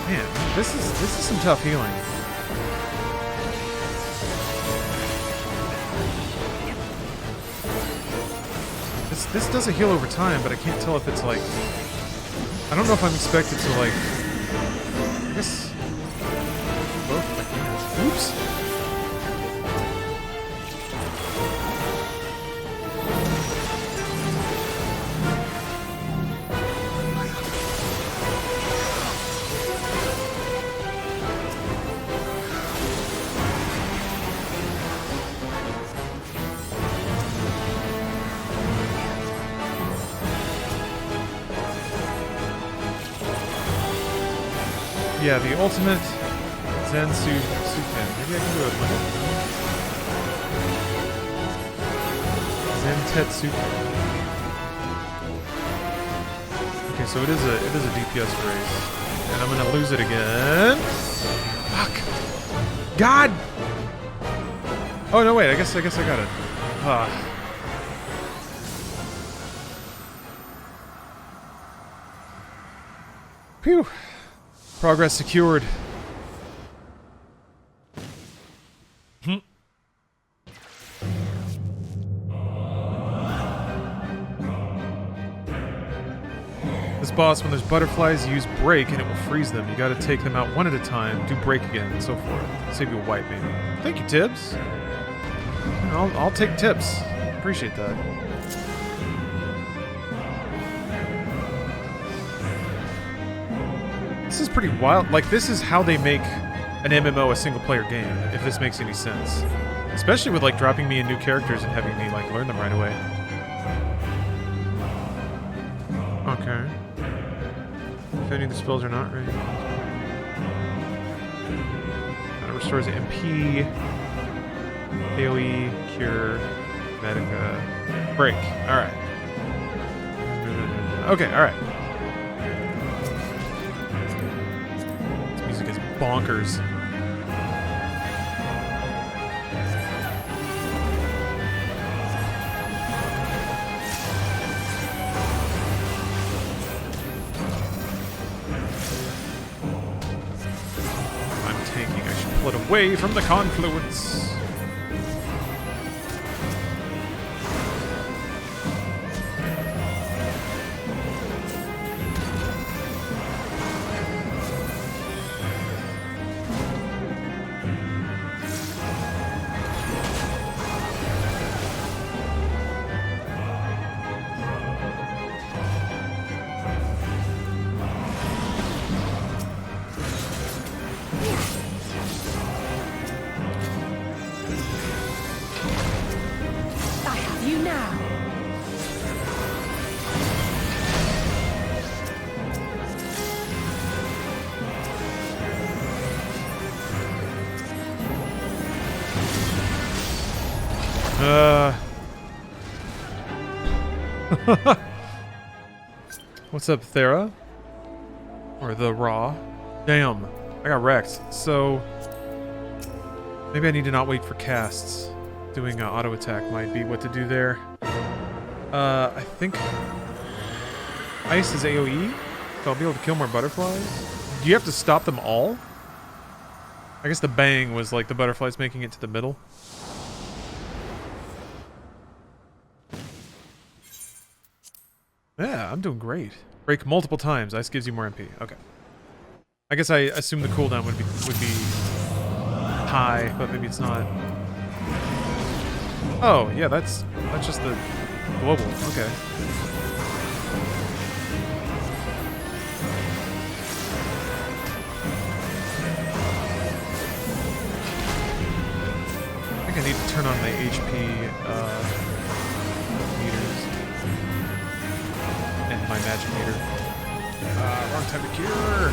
Man, this is some tough healing. This does a heal over time, but I can't tell if it's like, I don't know if I'm expected to like, I guess both if I can. Oops. Yeah, the ultimate Zen Supin. Maybe I can do it with Zen Tetsupin. Okay, so it is a DPS race. And I'm gonna lose it again. Fuck. God! Oh no wait, I guess I got it. Phew. Progress secured. This boss, when there's butterflies, use break and it will freeze them. You gotta take them out one at a time, do break again, and so forth. Save you a wipe, maybe. Thank you, Tibbs. I'll take tips. Appreciate that. This is pretty wild. Like, this is how they make an MMO a single-player game, if this makes any sense. Especially with, like, dropping me in new characters and having me, like, learn them right away. Okay. If any of the spells are not ready. That restores MP, AoE, Cure, Medica, Break. Alright. Okay, alright. This music is bonkers. Away from the confluence. you now. What's up, Thera? Or the Raw? Damn, I got wrecked. So maybe I need to not wait for casts. Doing auto attack might be what to do there. I think ice is AoE, so I'll be able to kill more butterflies. Do you have to stop them all? I guess the bang was like the butterflies making it to the middle. Yeah, I'm doing great. Break multiple times. Ice gives you more MP. Okay. I guess I assume the cooldown would be high, but maybe it's not. Oh, yeah, that's just the global. Okay. I think I need to turn on my HP meters and my magic meter. Wrong time to cure.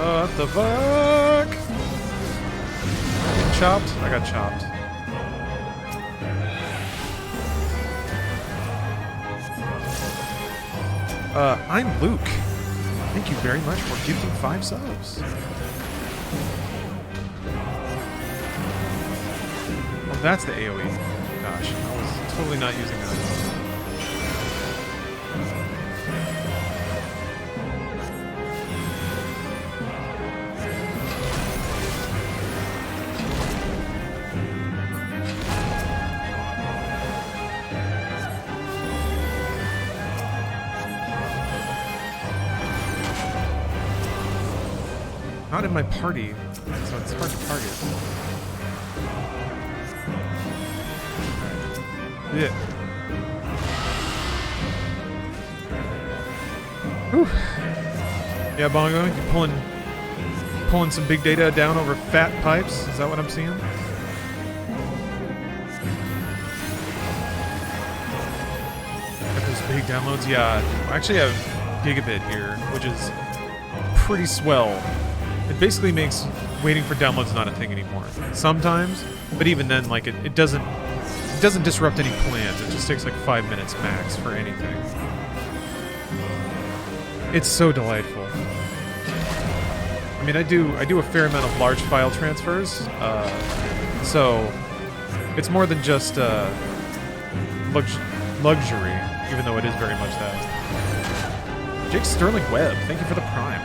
What the fuck? Getting chopped? I got chopped. I'm Luke. Thank you very much for gifting 5 subs. Oh, that's the AoE. Gosh, I was totally not using that. Not in my party, so it's hard to target. Yeah. Whew. Yeah, Bongo, you pulling some big data down over fat pipes? Is that what I'm seeing? Got those big downloads? Yeah, I actually have gigabit here, which is pretty swell. It basically makes waiting for downloads not a thing anymore. Sometimes, but even then, like it doesn't disrupt any plans. It just takes like 5 minutes max for anything. It's so delightful. I mean, I do a fair amount of large file transfers, so it's more than just luxury, even though it is very much that. Jake Sterling Webb, thank you for the Prime.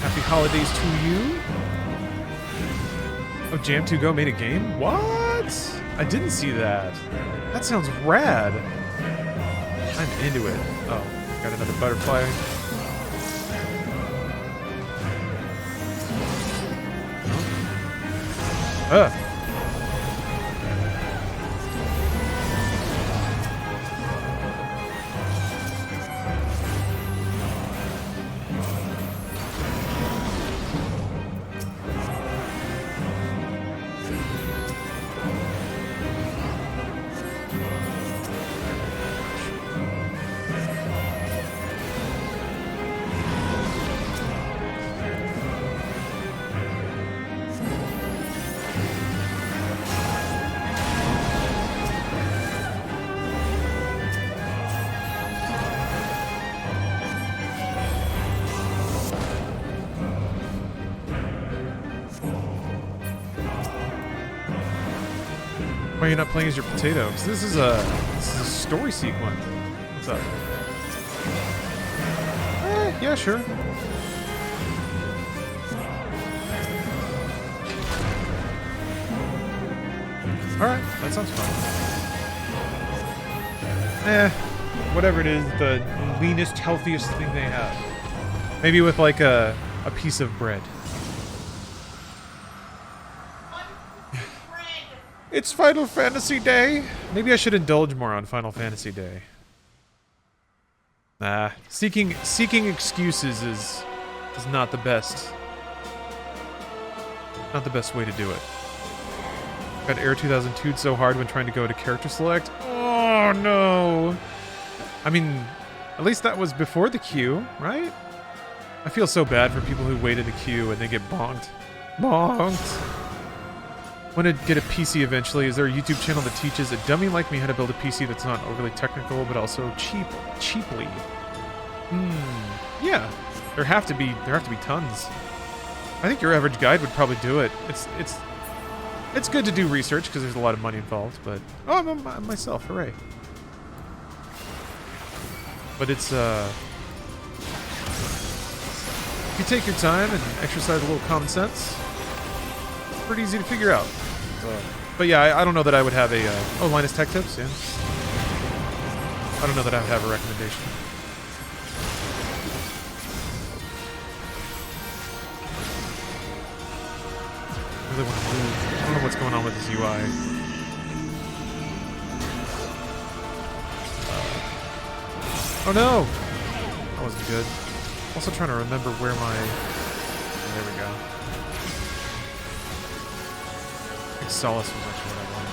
Happy holidays to you. Oh, Jam2Go made a game? What? I didn't see that. That sounds rad. I'm into it. Oh, got another butterfly. Ugh. Why are you not playing as your potato? 'Cause this is a story sequence. What's up? Yeah, sure. Alright, that sounds fun. Whatever it is, the leanest, healthiest thing they have. Maybe with like a piece of bread. It's Final Fantasy Day! Maybe I should indulge more on Final Fantasy Day. Nah, seeking excuses is not the best. Not the best way to do it. Got Air 2002'd so hard when trying to go to character select. Oh no! I mean, at least that was before the queue, right? I feel so bad for people who wait in the queue and they get bonked. Bonked! Want to get a PC eventually? Is there a YouTube channel that teaches a dummy like me how to build a PC that's not overly technical but also cheaply? Yeah. There have to be tons. I think your average guide would probably do it. It's good to do research because there's a lot of money involved, but I'm myself, hooray. But it's if you take your time and exercise a little common sense, it's pretty easy to figure out. But yeah, I don't know that I would have a Linus Tech Tips, yeah. I don't know that I would have a recommendation. I really want to move. I don't know what's going on with this UI. Oh no! That wasn't good. Also trying to remember where my... There we go. I think Solace was actually what I wanted.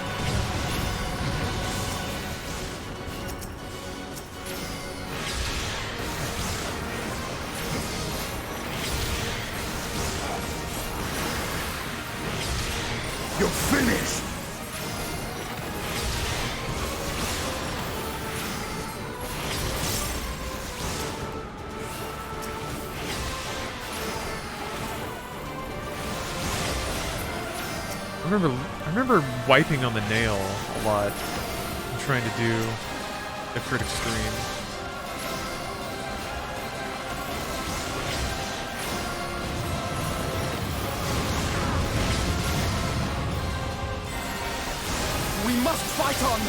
You're finished! I remember wiping on the nail a lot and trying to do the crit extreme. We must fight on!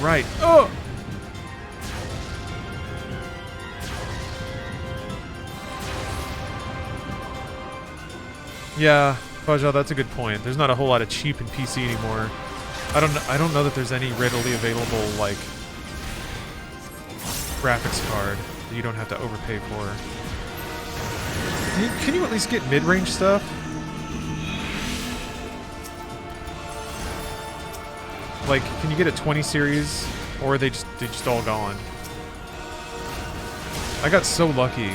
Right. Oh! Yeah, Faja, that's a good point. There's not a whole lot of cheap in PC anymore. I don't know that there's any readily available like graphics card that you don't have to overpay for. Can you at least get mid-range stuff? Like, can you get a 20 series, or are they just all gone? I got so lucky.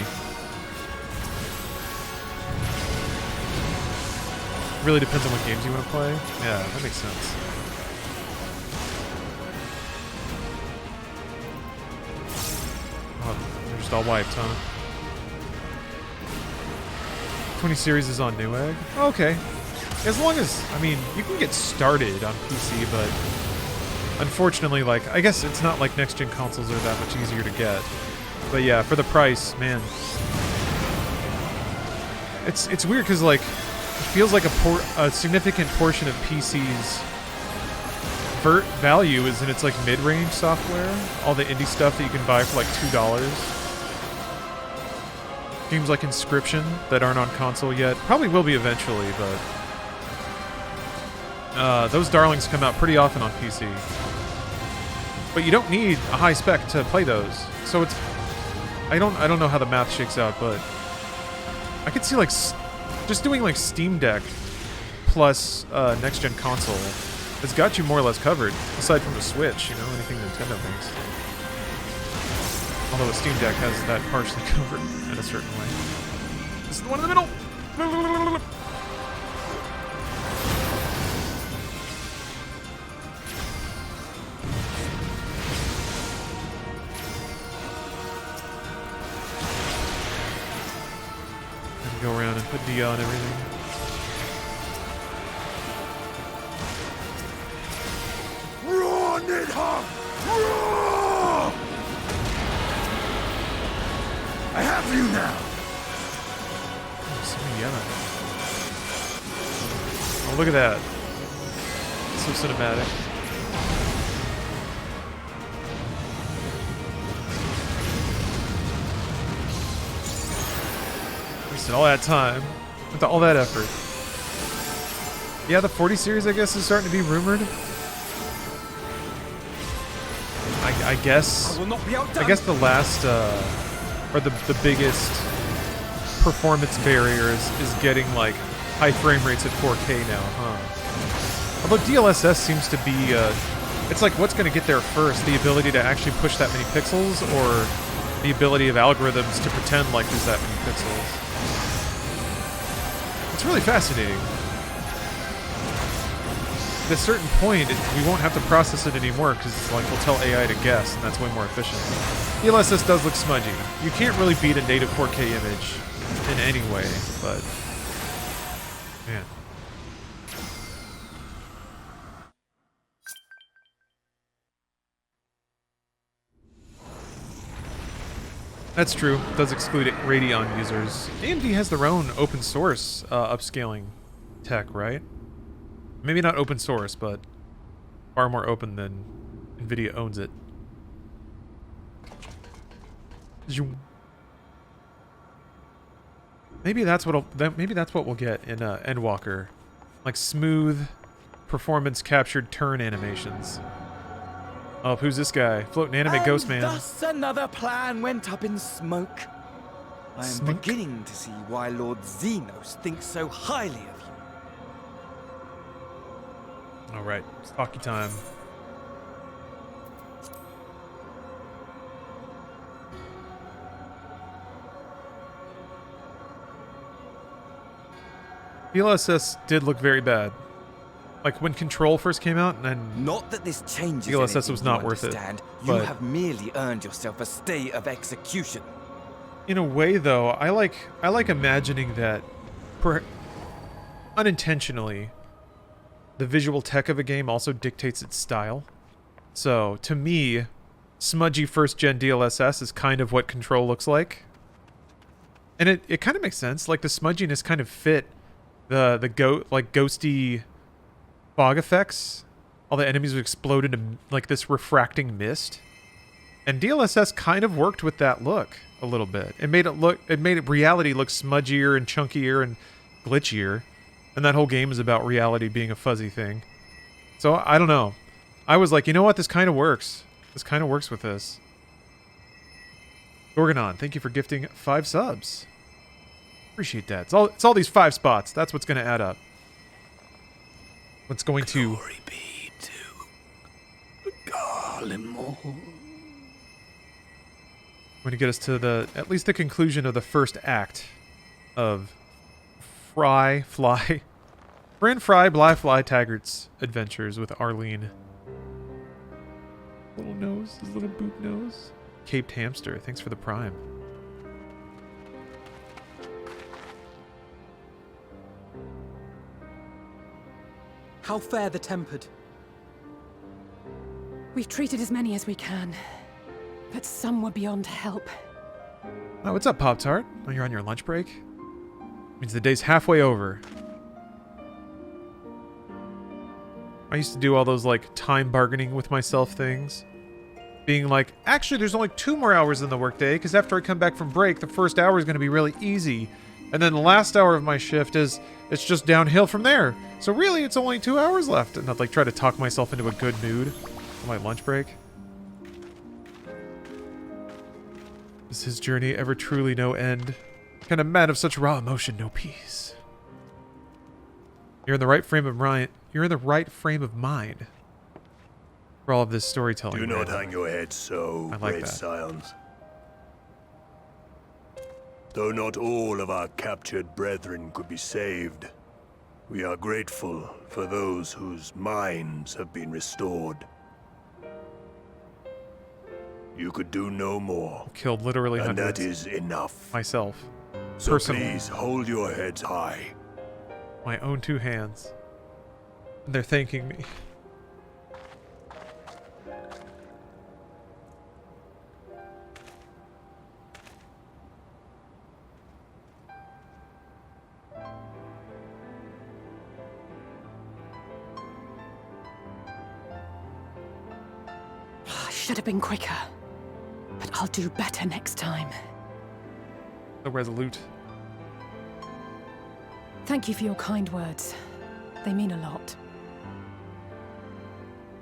Really depends on what games you want to play. Yeah, that makes sense. Oh, they're just all wiped, huh? 20 series is on Newegg? Okay. As long as, I mean, you can get started on PC, but unfortunately, like, I guess it's not like next-gen consoles are that much easier to get. But yeah, for the price, man. It's weird because, like, it feels like a significant portion of PC's value is in its, like, mid-range software. All the indie stuff that you can buy for, like, $2. Games like Inscription that aren't on console yet. Probably will be eventually, but... those darlings come out pretty often on PC. But you don't need a high spec to play those. So it's... I don't know how the math shakes out, but... I could see, like, just doing, like, Steam Deck plus next-gen console has got you more or less covered, aside from the Switch, you know, anything Nintendo makes. Although a Steam Deck has that partially covered in a certain way. This is the one in the middle! go around and put Dia on everything. Run it, Roar! I have you now! Somebody yelling. Oh, look at that. So cinematic. Wasted all that time. With all that effort. Yeah, the 40 series, I guess, is starting to be rumored. I guess. I guess the last, or the biggest performance barrier is getting like high frame rates at 4K now, huh? Although DLSS seems to be, it's like what's going to get there first, the ability to actually push that many pixels, or the ability of algorithms to pretend like there's that many pixels. It's really fascinating. At a certain point, we won't have to process it anymore because it's like we'll tell AI to guess, and that's way more efficient. DLSS does look smudgy. You can't really beat a native 4K image in any way, but man. That's true. It does exclude Radeon users. AMD has their own open source upscaling tech, right? Maybe not open source, but far more open than NVIDIA owns it. Maybe that's what we'll get in Endwalker, like smooth, performance captured turn animations. Oh, who's this guy? Floating anime ghost man. Thus another plan went up in smoke. I am beginning to see why Lord Xenos thinks so highly of you. All right, it's hockey time. DLSS did look very bad. Like when Control first came out, and not that this changes DLSS was not worth it. You have merely earned yourself a stay of execution. In a way, though, I like imagining that, unintentionally, the visual tech of a game also dictates its style. So, to me, smudgy first-gen DLSS is kind of what Control looks like. And it kind of makes sense. Like, the smudginess kind of fit the ghosty fog effects. All the enemies would explode into, like, this refracting mist. And DLSS kind of worked with that look a little bit. It made reality look smudgier and chunkier and glitchier. And that whole game is about reality being a fuzzy thing. So, I don't know. I was like, you know what? This kind of works. This kind of works with this. Gorgonon, thank you for gifting 5 subs. Appreciate that. It's all these 5 spots. That's what's going to add up. What's going to... Glory be to Garlemore. Going to get us to at least the conclusion of the first act of Fry, Bly Fly Taggart's adventures with Arlene. Little nose, his little boot nose. Caped Hamster, thanks for the prime. How fare the tempered? We've treated as many as we can, but some were beyond help. Oh, what's up, Pop-Tart? Oh, you're on your lunch break? Means the day's halfway over. I used to do all those, like, time bargaining with myself things. Being like, actually, there's only 2 more hours in the workday, because after I come back from break, the first hour is going to be really easy. And then the last hour of my shift it's just downhill from there. So really, it's only 2 hours left. And I'd, like, try to talk myself into a good mood on my lunch break. Is his journey ever truly no end? Kind of man of such raw emotion, no peace. You're in the right frame of mind. You're in the right frame of mind for all of this storytelling. Do not hang your head so, brave scions. Though not all of our captured brethren could be saved, we are grateful for those whose minds have been restored. You could do no more. Killed literally and hundreds. that is enough. Myself. So personal. please hold your heads high. My own 2 hands. And they're thanking me. I should have been quicker. But I'll do better next time. So resolute. Thank you for your kind words. They mean a lot.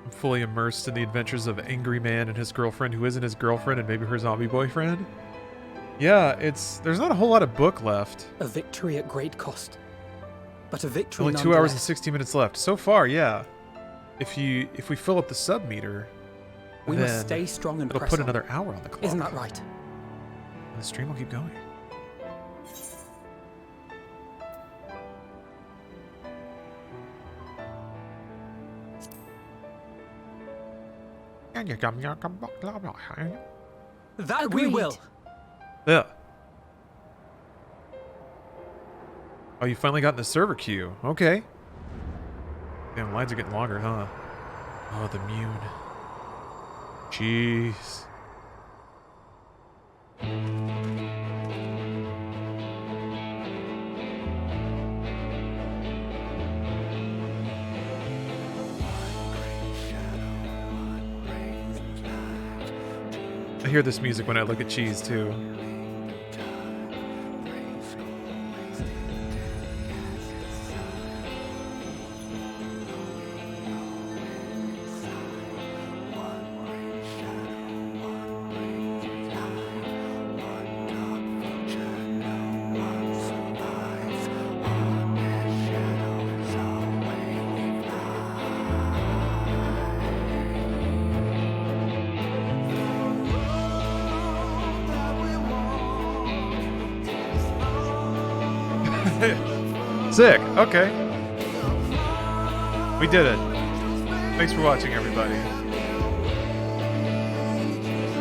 I'm fully immersed in the adventures of Angry Man and his girlfriend who isn't his girlfriend and maybe her zombie boyfriend. Yeah, there's not a whole lot of book left. A victory at great cost. But a victory Only 2 hours and nonetheless. 60 minutes left. So far, yeah. If we fill up the sub meter, We then must stay strong and it'll press put on. another hour on the clock. Isn't that right? And the stream will keep going. That we will. Yeah. Oh, you finally got in the server queue. Okay. Damn, lines are getting longer, huh? Oh, the Mune. Jeez. I hear this music when I look at cheese, too. Sick. Okay. We did it. Thanks for watching, everybody.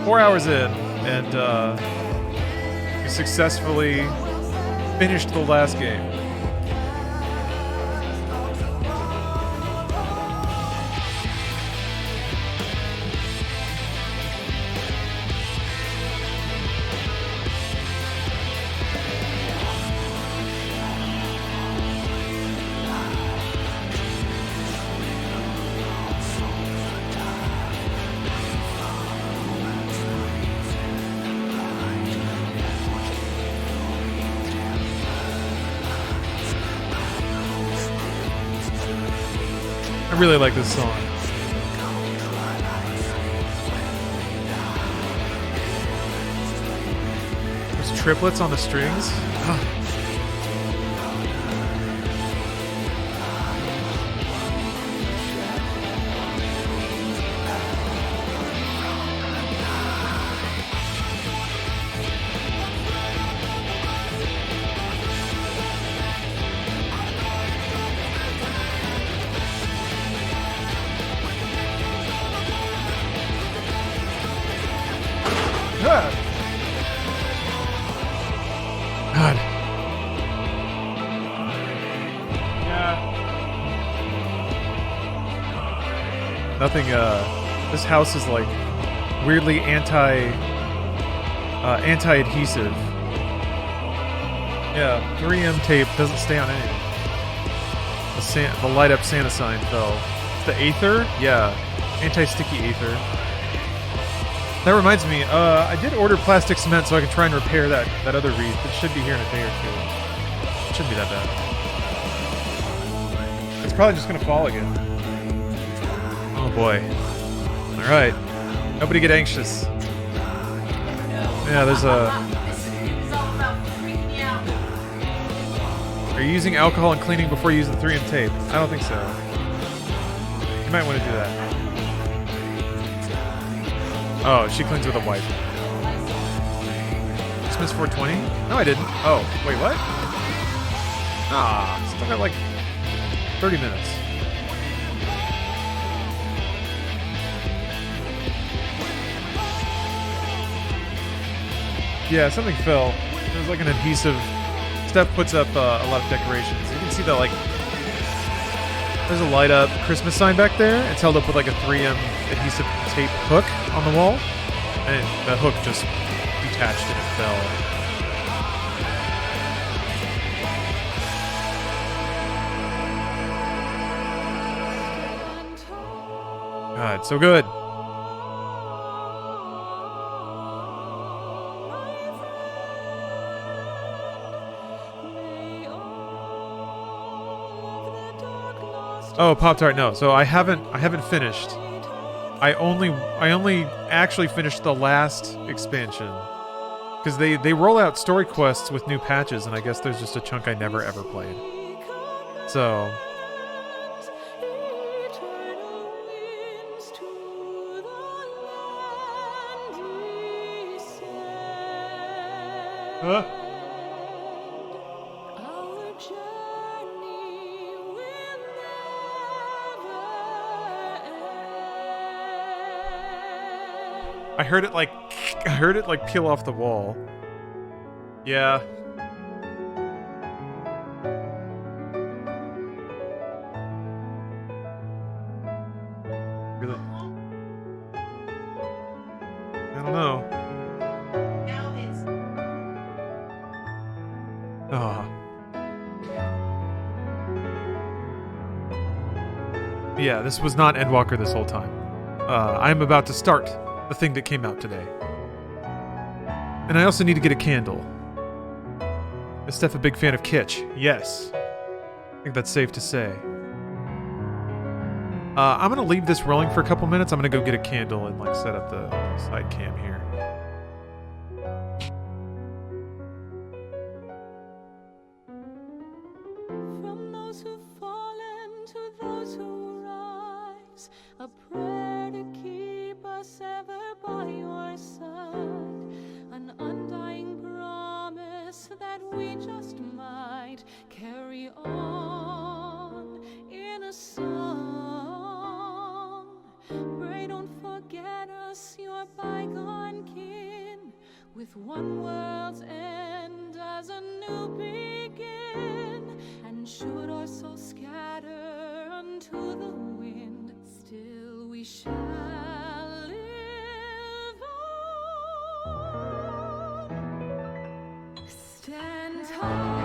4 hours in, and we successfully finished the last game. I really like this song. There's triplets on the strings. God. Yeah. Nothing, this house is like weirdly anti-adhesive. Yeah, 3M tape doesn't stay on anything. The light up Santa sign fell. The Aether? Yeah, anti-sticky Aether. That reminds me, I did order plastic cement so I can try and repair that other wreath. It should be here in a day or two. It shouldn't be that bad. It's probably just gonna fall again. Oh boy. Alright. Nobody get anxious. Yeah, there's a... Are you using alcohol and cleaning before you use the 3M tape? I don't think so. You might want to do that. Oh, she cleans with a wipe. Just missed 420? No, I didn't. Oh, wait, what? Ah, still got like 30 minutes. Yeah, something fell. It was like an adhesive Steph puts up a lot of decorations. You can see that, like, there's a light up Christmas sign back there. It's held up with like a 3M adhesive tape hook on the wall, and the hook just detached and it fell. God, so good. Oh, Pop-Tart, no. So I haven't finished. I only actually finished the last expansion. Because they roll out story quests with new patches, and I guess there's just a chunk I never ever played. So I heard it like peel off the wall. Yeah. Really? I don't know. Oh. Yeah, this was not Endwalker this whole time. I'm about to start the thing that came out today. And I also need to get a candle. Is Steph a big fan of kitsch? Yes. I think that's safe to say. I'm gonna leave this rolling for a couple minutes. I'm gonna go get a candle and like set up the side cam here. From those who've fallen to those who rise, a prayer to keep us ever by your side, an undying promise that we just might carry on in a song. Pray don't forget us, your bygone kin, with one world's end as a new begin. And should our souls scatter unto the wind, still we shall live on. Stand tall.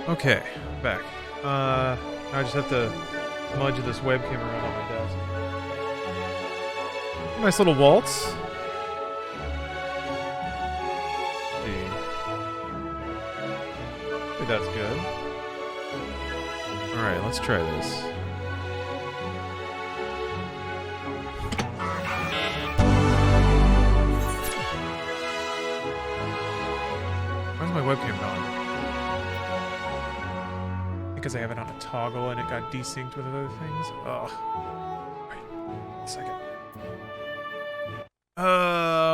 Okay, back. Now I just have to smudge this webcam around on my desk. Nice little waltz. See. I think that's good. Alright, let's try this. Where's my webcam gone? Because I have it on a toggle and it got desynced with other things. Ugh. Wait a second.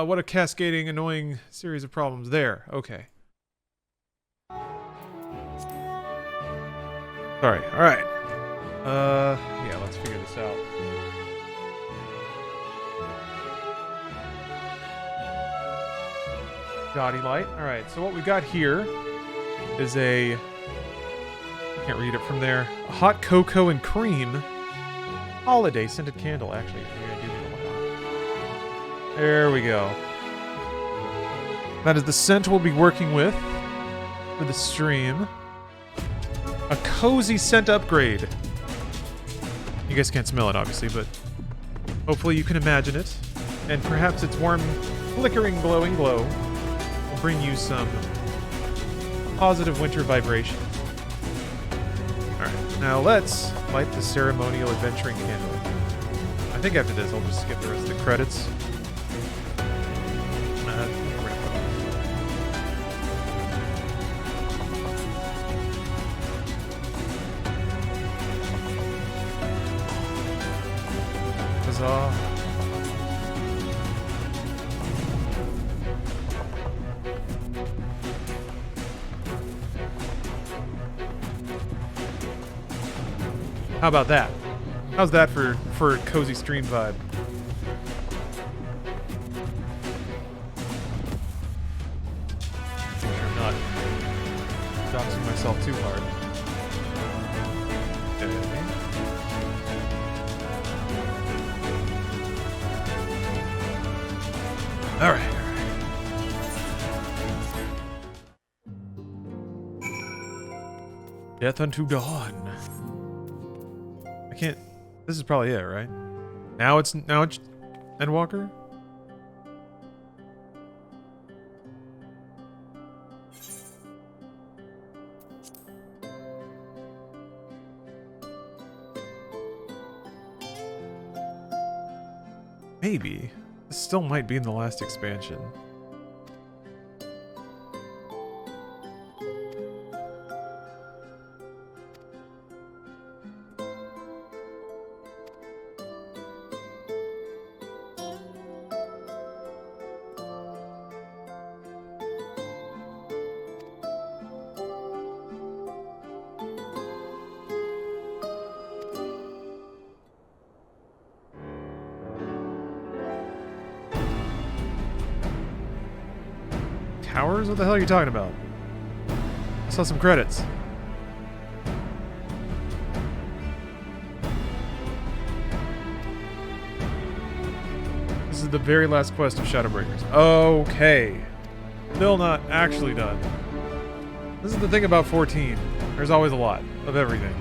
What a cascading, annoying series of problems. There. Okay. Sorry. Alright. Yeah, let's figure this out. Dotty light. Alright, so what we got here is a... Can't read it from there. A hot cocoa and cream holiday scented candle. Actually, maybe I do need to light on. There we go. That is the scent we'll be working with for the stream. A cozy scent upgrade. You guys can't smell it, obviously, but hopefully you can imagine it. And perhaps its warm, flickering, glowing glow will bring you some positive winter vibration. Alright, now let's light the ceremonial adventuring candle. I think after this I'll just skip the rest of the credits. Huzzah. How about that? How's that for a cozy stream vibe? Make sure I'm not doxing myself too hard. Okay. All right. Death unto dawn. I can't. This is probably it, right? Now it's Endwalker. Maybe. This still might be in the last expansion. Towers? What the hell are you talking about? I saw some credits. This is the very last quest of Shadowbreakers. Okay. Still not actually done. This is the thing about 14. There's always a lot of everything.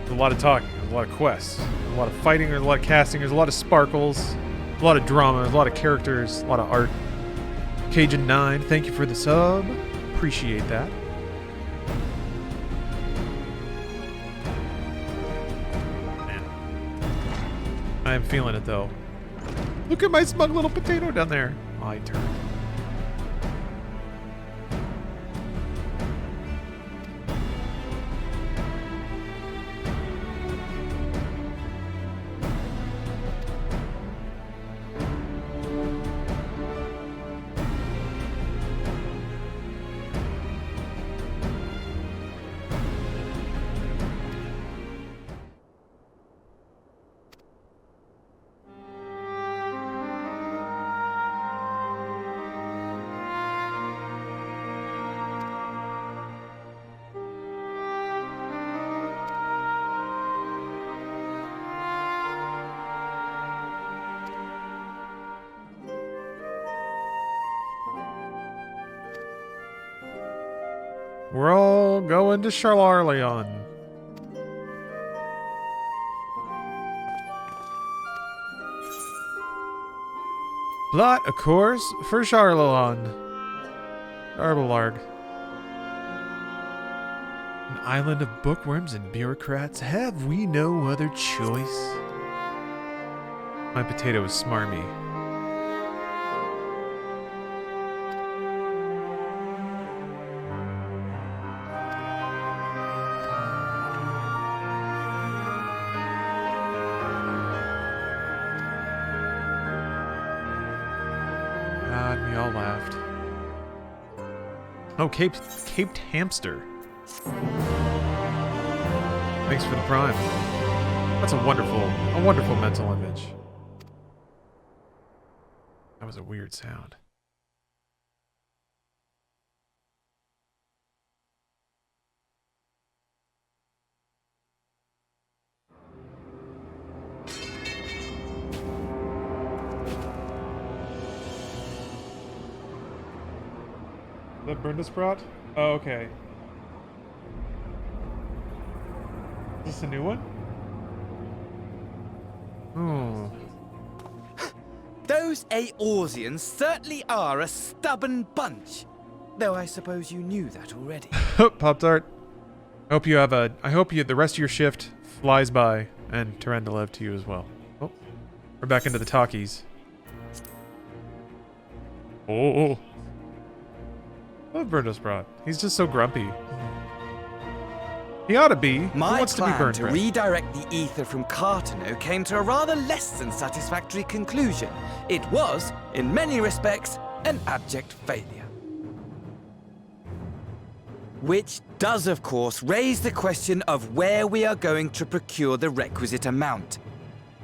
There's a lot of talking, there's a lot of quests, there's a lot of fighting, there's a lot of casting, there's a lot of sparkles, a lot of drama, there's a lot of characters, a lot of art. Cajun9, thank you for the sub. Appreciate that. Man. I am feeling it though. Look at my smug little potato down there. My turn. We're all going to Charlarleon. Plot a course for Charlarleon. Arbelarg. An island of bookworms and bureaucrats. Have we no other choice? My potato is smarmy. God, we all laughed. Oh, caped hamster. Thanks for the prime. That's a wonderful mental image. That was a weird sound. that Brenda's brought? Oh, okay. Is this a new one? Oh. Those Eorzeans certainly are a stubborn bunch. Though I suppose you knew that already. Pop-Tart. I hope the rest of your shift flies by, and Tyrandalev to you as well. Oh, we're back into the talkies. Oh. What Brenda's brought? He's just so grumpy. He ought to be. Who My wants to be plan burned to red? redirect the ether from Cartano came to a rather less than satisfactory conclusion. It was, in many respects, an abject failure. Which does, of course, raise the question of where we are going to procure the requisite amount.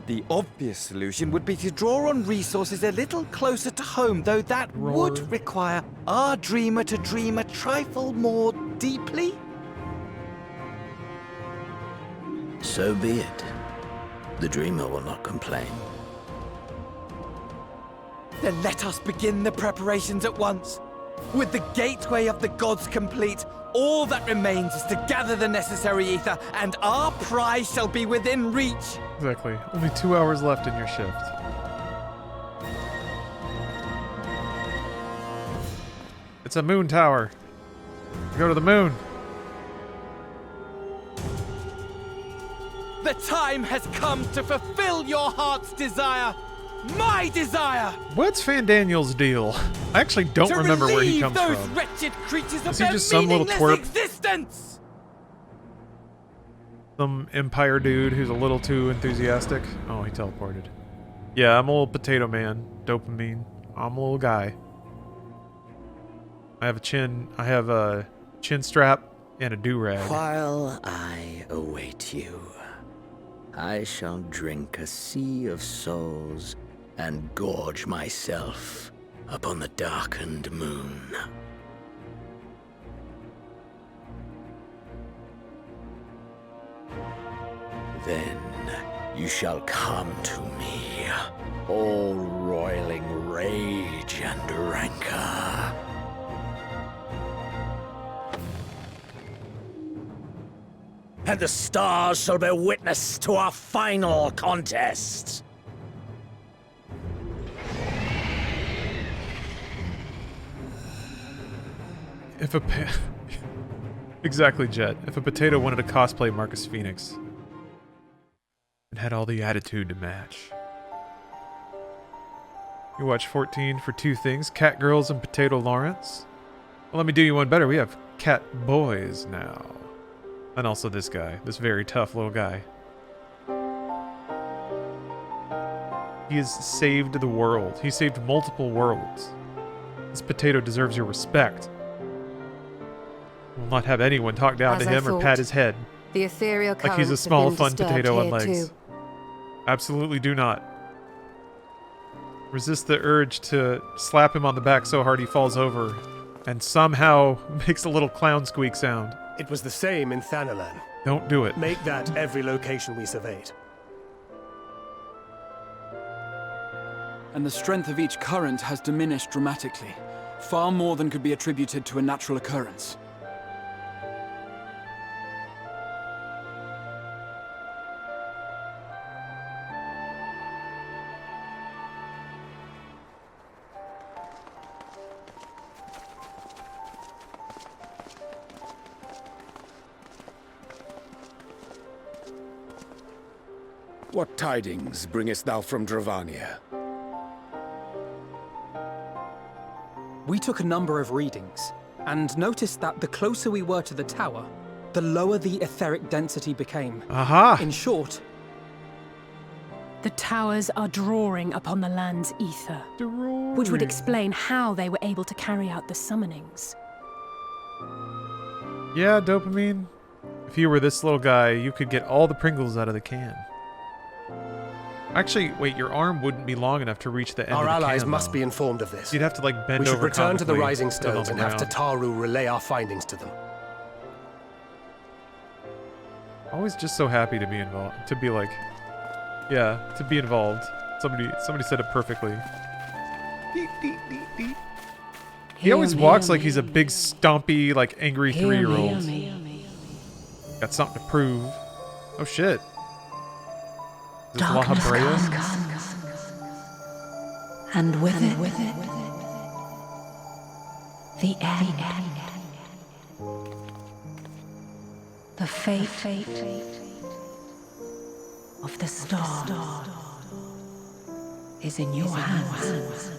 The obvious solution would be to draw on resources a little closer to home, though that would require our dreamer to dream a trifle more deeply. So be it. The dreamer will not complain. Then let us begin the preparations at once. With the gateway of the gods complete, all that remains is to gather the necessary ether, and our prize shall be within reach. Exactly. Only 2 hours left in your shift. It's a moon tower. Go to the moon. The time has come to fulfill your heart's desire. My desire! What's Fandaniel's deal? I actually don't remember where he comes those from. wretched creatures of Is he their just some little meaningless twerp? existence! Some Empire dude who's a little too enthusiastic. Oh, he teleported. Yeah, I'm a little potato man. Dopamine. I'm a little guy. I have a chin strap and a do-rag. While I await you, I shall drink a sea of souls and gorge myself upon the darkened moon. Then you shall come to me, all roiling rage and rancor. And the stars shall bear witness to our final contest. If a exactly, Jet. If a potato wanted to cosplay Marcus Phoenix and had all the attitude to match. You watch 14 for two things: Cat Girls and Potato Lawrence. Well, let me do you one better. We have Cat Boys now. And also this guy, this very tough little guy. He has saved the world. He saved multiple worlds. This potato deserves your respect. Will not have anyone talk down As to I him or thought, pat his head the ethereal like he's a currents small, have been fun disturbed potato on here legs. too. Absolutely do not. Resist the urge to slap him on the back so hard he falls over and somehow makes a little clown squeak sound. It was the same in Thanalan. Don't do it. Make that every location we surveyed. And the strength of each current has diminished dramatically, far more than could be attributed to a natural occurrence. What tidings bringest thou from Dravania? We took a number of readings, and noticed that the closer we were to the tower, the lower the etheric density became. Aha! In short, the towers are drawing upon the land's ether, which would explain how they were able to carry out the summonings. Yeah, Dopamine. If you were this little guy, you could get all the Pringles out of the can. Actually, wait, your arm wouldn't be long enough to reach the end Our of the can, allies must though. be informed of this. You'd have to, like, bend We should over return to the comically Rising to put it on Stones the and have ground. Tataru relay our findings to them. Always just so happy to be involved. To be like, yeah, to be involved. Somebody said it perfectly. He always walks like he's a big, stompy, like angry 3-year-old. Got something to prove. Oh shit. Is this La Habrea? And with it, the end. The fate of the star is in your hands.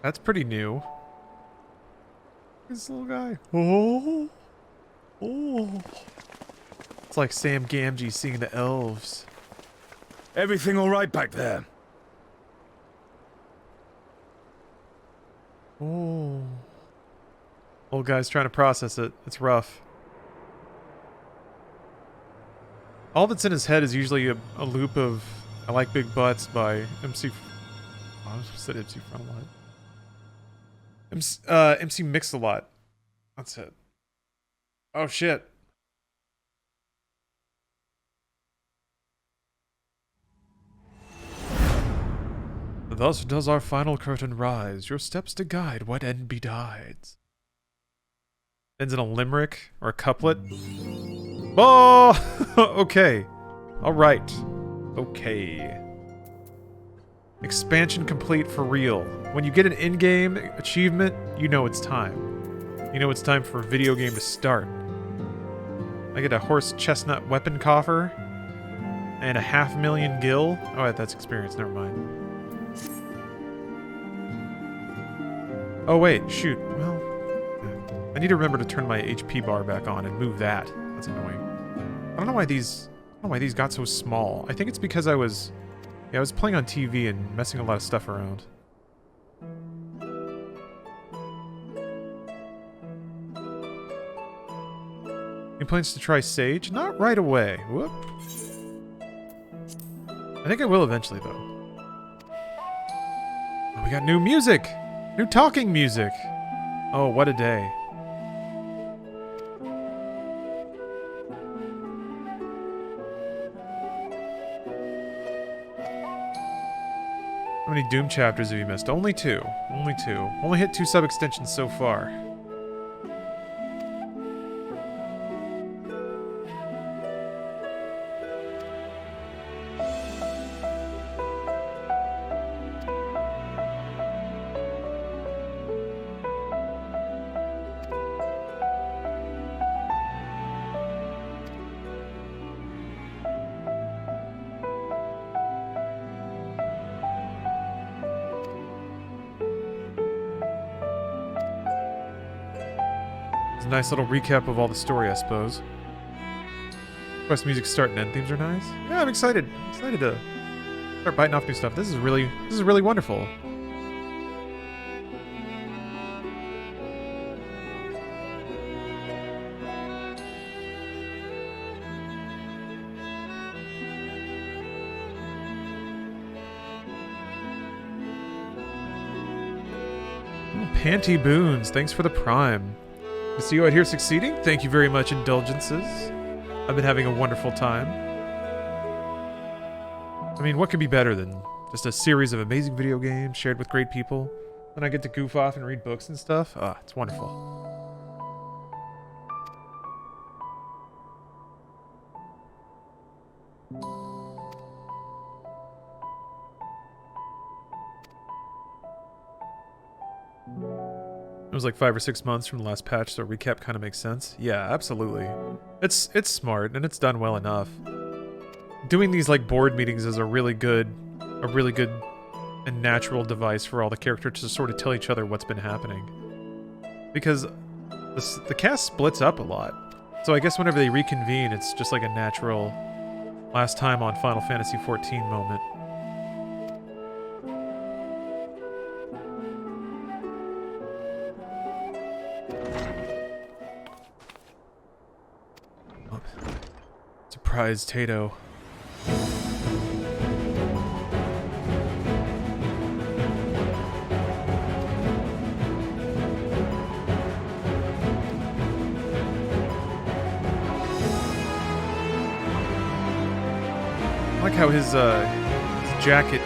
That's pretty new. This little guy. Oh. Oh. It's like Sam Gamgee seeing the elves. Everything all right back there? Oh. Old guy's trying to process it. It's rough. All that's in his head is usually a loop of I Like Big Butts by MC... Oh, I was said MC Frontalot. MC Mix-a-Lot. That's it. Oh shit. Thus does our final curtain rise, your steps to guide what end betides. Ends in a limerick or a couplet. Oh! Okay. Alright. Okay. Expansion complete for real. When you get an in-game achievement, you know it's time. You know it's time for a video game to start. I get a horse chestnut weapon coffer and a 500,000 gil. Oh, that's experience, never mind. Oh wait, shoot. Well, I need to remember to turn my HP bar back on and move that. That's annoying. I don't know why these got so small. I think it's because I was playing on TV and messing a lot of stuff around. Any plans to try Sage? Not right away. Whoop. I think I will eventually, though. Oh, we got new music! New talking music! Oh, what a day. How many Doom chapters have you missed? Only 2. Only 2. Only hit 2 sub-extensions so far. Nice little recap of all the story, I suppose. Quest music start and end themes are nice. Yeah, I'm excited. I'm excited to start biting off new stuff. This is really wonderful. Panty Boons, thanks for the prime. To see you out here succeeding, thank you very much, Indulgences. I've been having a wonderful time. I mean, what could be better than just a series of amazing video games shared with great people? And I get to goof off and read books and stuff. Ah, it's wonderful. It was like 5 or 6 months from the last patch, so a recap kind of makes sense. Yeah, absolutely. It's smart and it's done well enough. Doing these like board meetings is a really good and natural device for all the characters to sort of tell each other what's been happening. Because the cast splits up a lot. So I guess whenever they reconvene, it's just like a natural last time on Final Fantasy XIV moment. Surprise Tato. I like how his jacket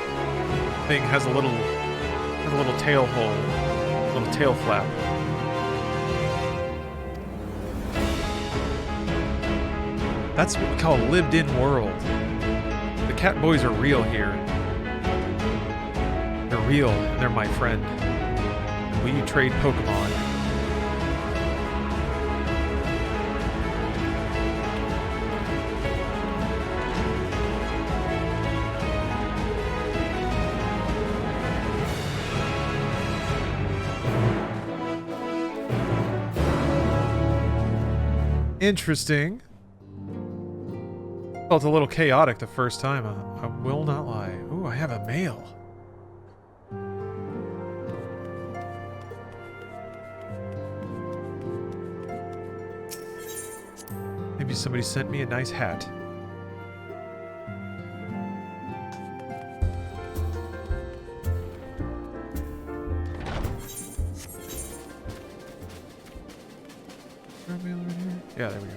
thing has a little tail hole, a little tail flap. That's what we call a lived-in world. The cat boys are real here. They're real, and they're my friend. And we trade Pokemon. Interesting. Felt a little chaotic the first time. I will not lie. Ooh, I have a mail. Maybe somebody sent me a nice hat. Yeah, there we go.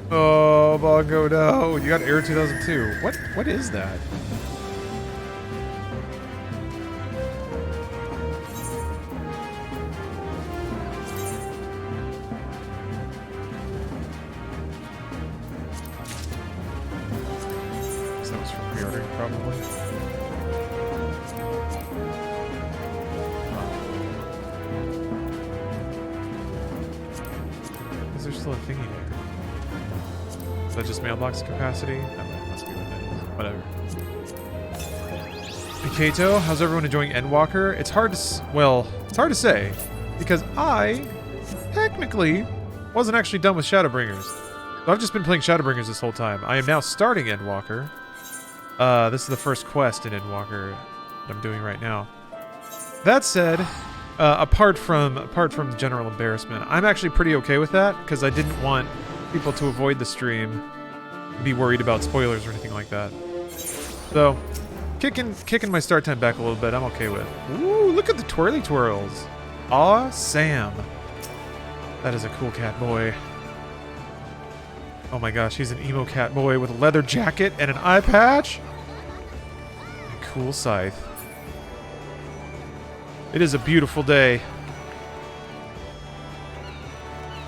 Oh, Bongo, no. You got Air 2002. What is that? That was from pre-ordering, probably. Is there still a thingy there? Is that just mailbox capacity? That must be what that is. Whatever. Pikato, how's everyone enjoying Endwalker? It's hard to say, because I technically wasn't actually done with Shadowbringers. So I've just been playing Shadowbringers this whole time. I am now starting Endwalker. This is the first quest in Endwalker that I'm doing right now. That said, apart from general embarrassment, I'm actually pretty okay with that, because I didn't want people to avoid the stream, be worried about spoilers or anything like that. So, kicking my start time back a little bit, I'm okay with. Ooh, look at the twirly twirls. Aw, Sam. That is a cool cat boy. Oh my gosh, he's an emo cat boy with a leather jacket and an eye patch. And a cool scythe. It is a beautiful day.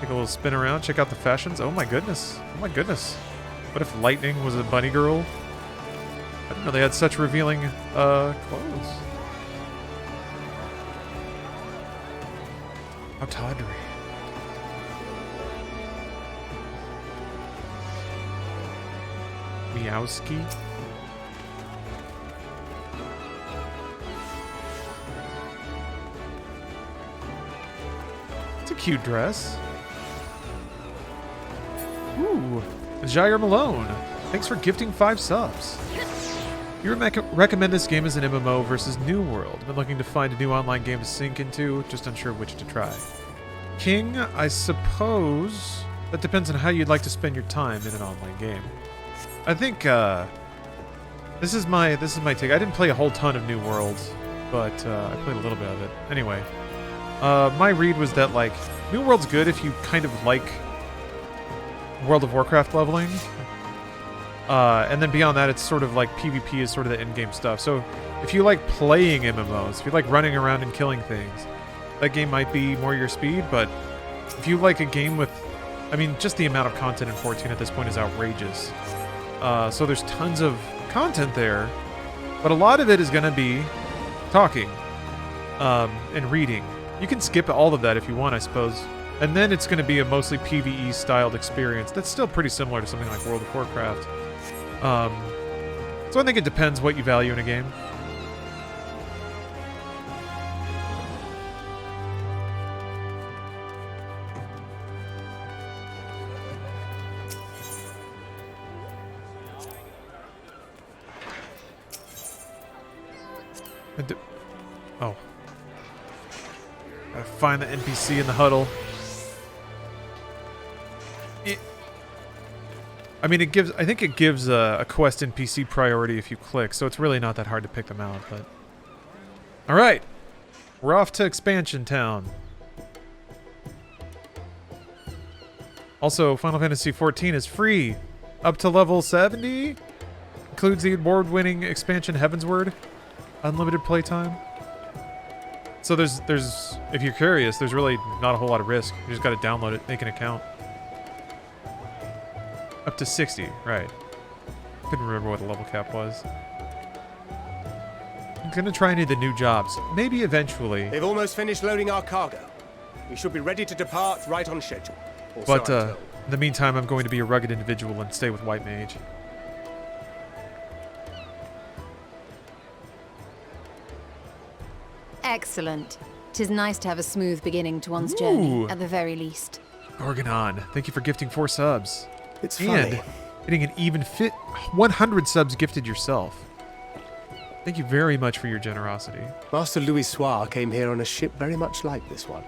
Take a little spin around, check out the fashions. Oh my goodness. Oh my goodness. What if Lightning was a bunny girl? I didn't know they had such revealing clothes. How tawdry. Meowski. It's a cute dress. Ooh, Jair Malone. Thanks for gifting 5 subs. You recommend this game as an MMO versus New World. Been looking to find a new online game to sink into, just unsure which to try. King, I suppose that depends on how you'd like to spend your time in an online game. I think this is my take. I didn't play a whole ton of New World, but I played a little bit of it. Anyway, my read was that like New World's good if you kind of like World of Warcraft leveling. And then beyond that, it's sort of like PvP is sort of the end-game stuff. So if you like playing MMOs, if you like running around and killing things, that game might be more your speed. But if you like a game with, I mean, just the amount of content in 14 at this point is outrageous. So there's tons of content there, but a lot of it is going to be talking and reading. You can skip all of that if you want, I suppose. And then it's going to be a mostly PvE-styled experience that's still pretty similar to something like World of Warcraft. So I think it depends what you value in a game. Oh. Gotta find the NPC in the huddle. I mean, I think it gives a quest NPC priority if you click, so it's really not that hard to pick them out, but... Alright! We're off to Expansion Town. Also, Final Fantasy XIV is free up to level 70. Includes the award-winning expansion Heavensward. Unlimited playtime. So there's if you're curious, there's really not a whole lot of risk. You just got to download it, make an account. Up to 60, right. Couldn't remember what the level cap was. I'm gonna try any of the new jobs. Maybe eventually. They've almost finished loading our cargo. We should be ready to depart right on schedule. Or so But I'm told. in the meantime, I'm going to be a rugged individual and stay with White Mage. Excellent. 'Tis nice to have a smooth beginning to one's journey, Ooh. at the very least. Gorgonon, thank you for gifting 4 subs. It's and funny. getting an even 100 subs gifted yourself. Thank you very much for your generosity. Master Louis Soir came here on a ship very much like this one.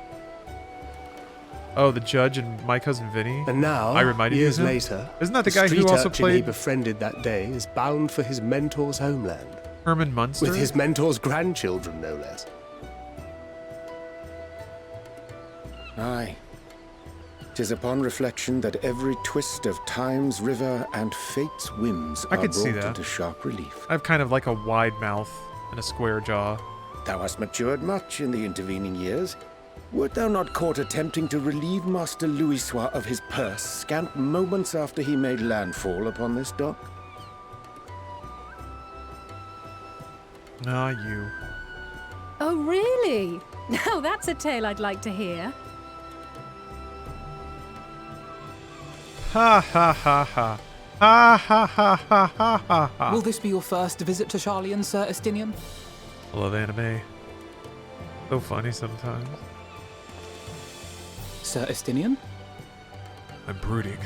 Oh, the judge and my cousin Vinny. And now, I reminded years you of him? later, Isn't that the guy who street also urchin he played befriended that day is bound for his mentor's homeland. Herman Munster? With his mentor's grandchildren, no less. Aye. 'Tis upon reflection that every twist of time's river and fate's whims I are could see brought that. into sharp relief. I have kind of like a wide mouth and a square jaw. Thou hast matured much in the intervening years. Wert thou not caught attempting to relieve Master Louis Soir of his purse scant moments after he made landfall upon this dock? Ah, you. Oh, really? Now that's a tale I'd like to hear. Ha ha ha ha. Ha ha ha ha ha ha ha. Will this be your first visit to Charlian, Sir Estinian? I love anime. So funny sometimes. Sir Estinian? I'm brooding.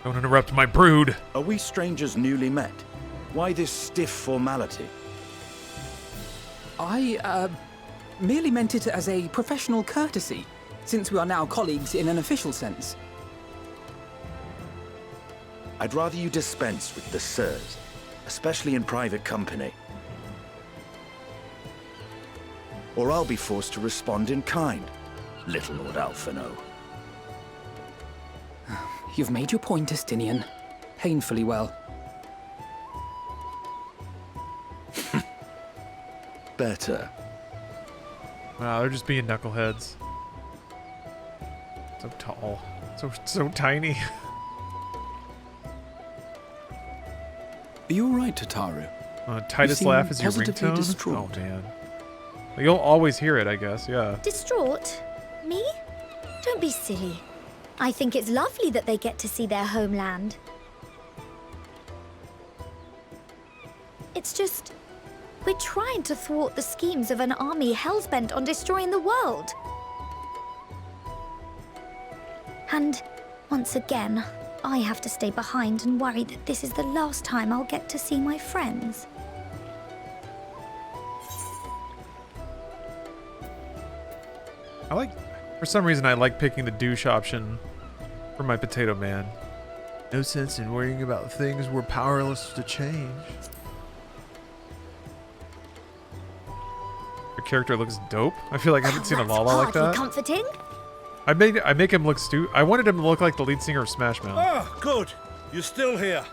Don't interrupt my brood. Are we strangers newly met? Why this stiff formality? I, merely meant it as a professional courtesy, since we are now colleagues in an official sense. I'd rather you dispense with the sirs, especially in private company. Or I'll be forced to respond in kind, little Lord Alphino. You've made your point, Estinian. Painfully well. Better. Wow, they're just being knuckleheads. So tall. So tiny. Are you alright, Tataru? Titus You laugh seem is your positively ringtone? distraught. Oh, man. You'll always hear it, I guess, yeah. Distraught? Me? Don't be silly. I think it's lovely that they get to see their homeland. It's just... we're trying to thwart the schemes of an army hellbent on destroying the world. And, once again, I have to stay behind and worry that this is the last time I'll get to see my friends. For some reason, I like picking the douche option for my potato man. No sense in worrying about things we're powerless to change. Your character looks dope. I feel like I haven't seen a Lala like that. Comforting? I make him look I wanted him to look like the lead singer of Smash Mouth. Ah, good. You're still here.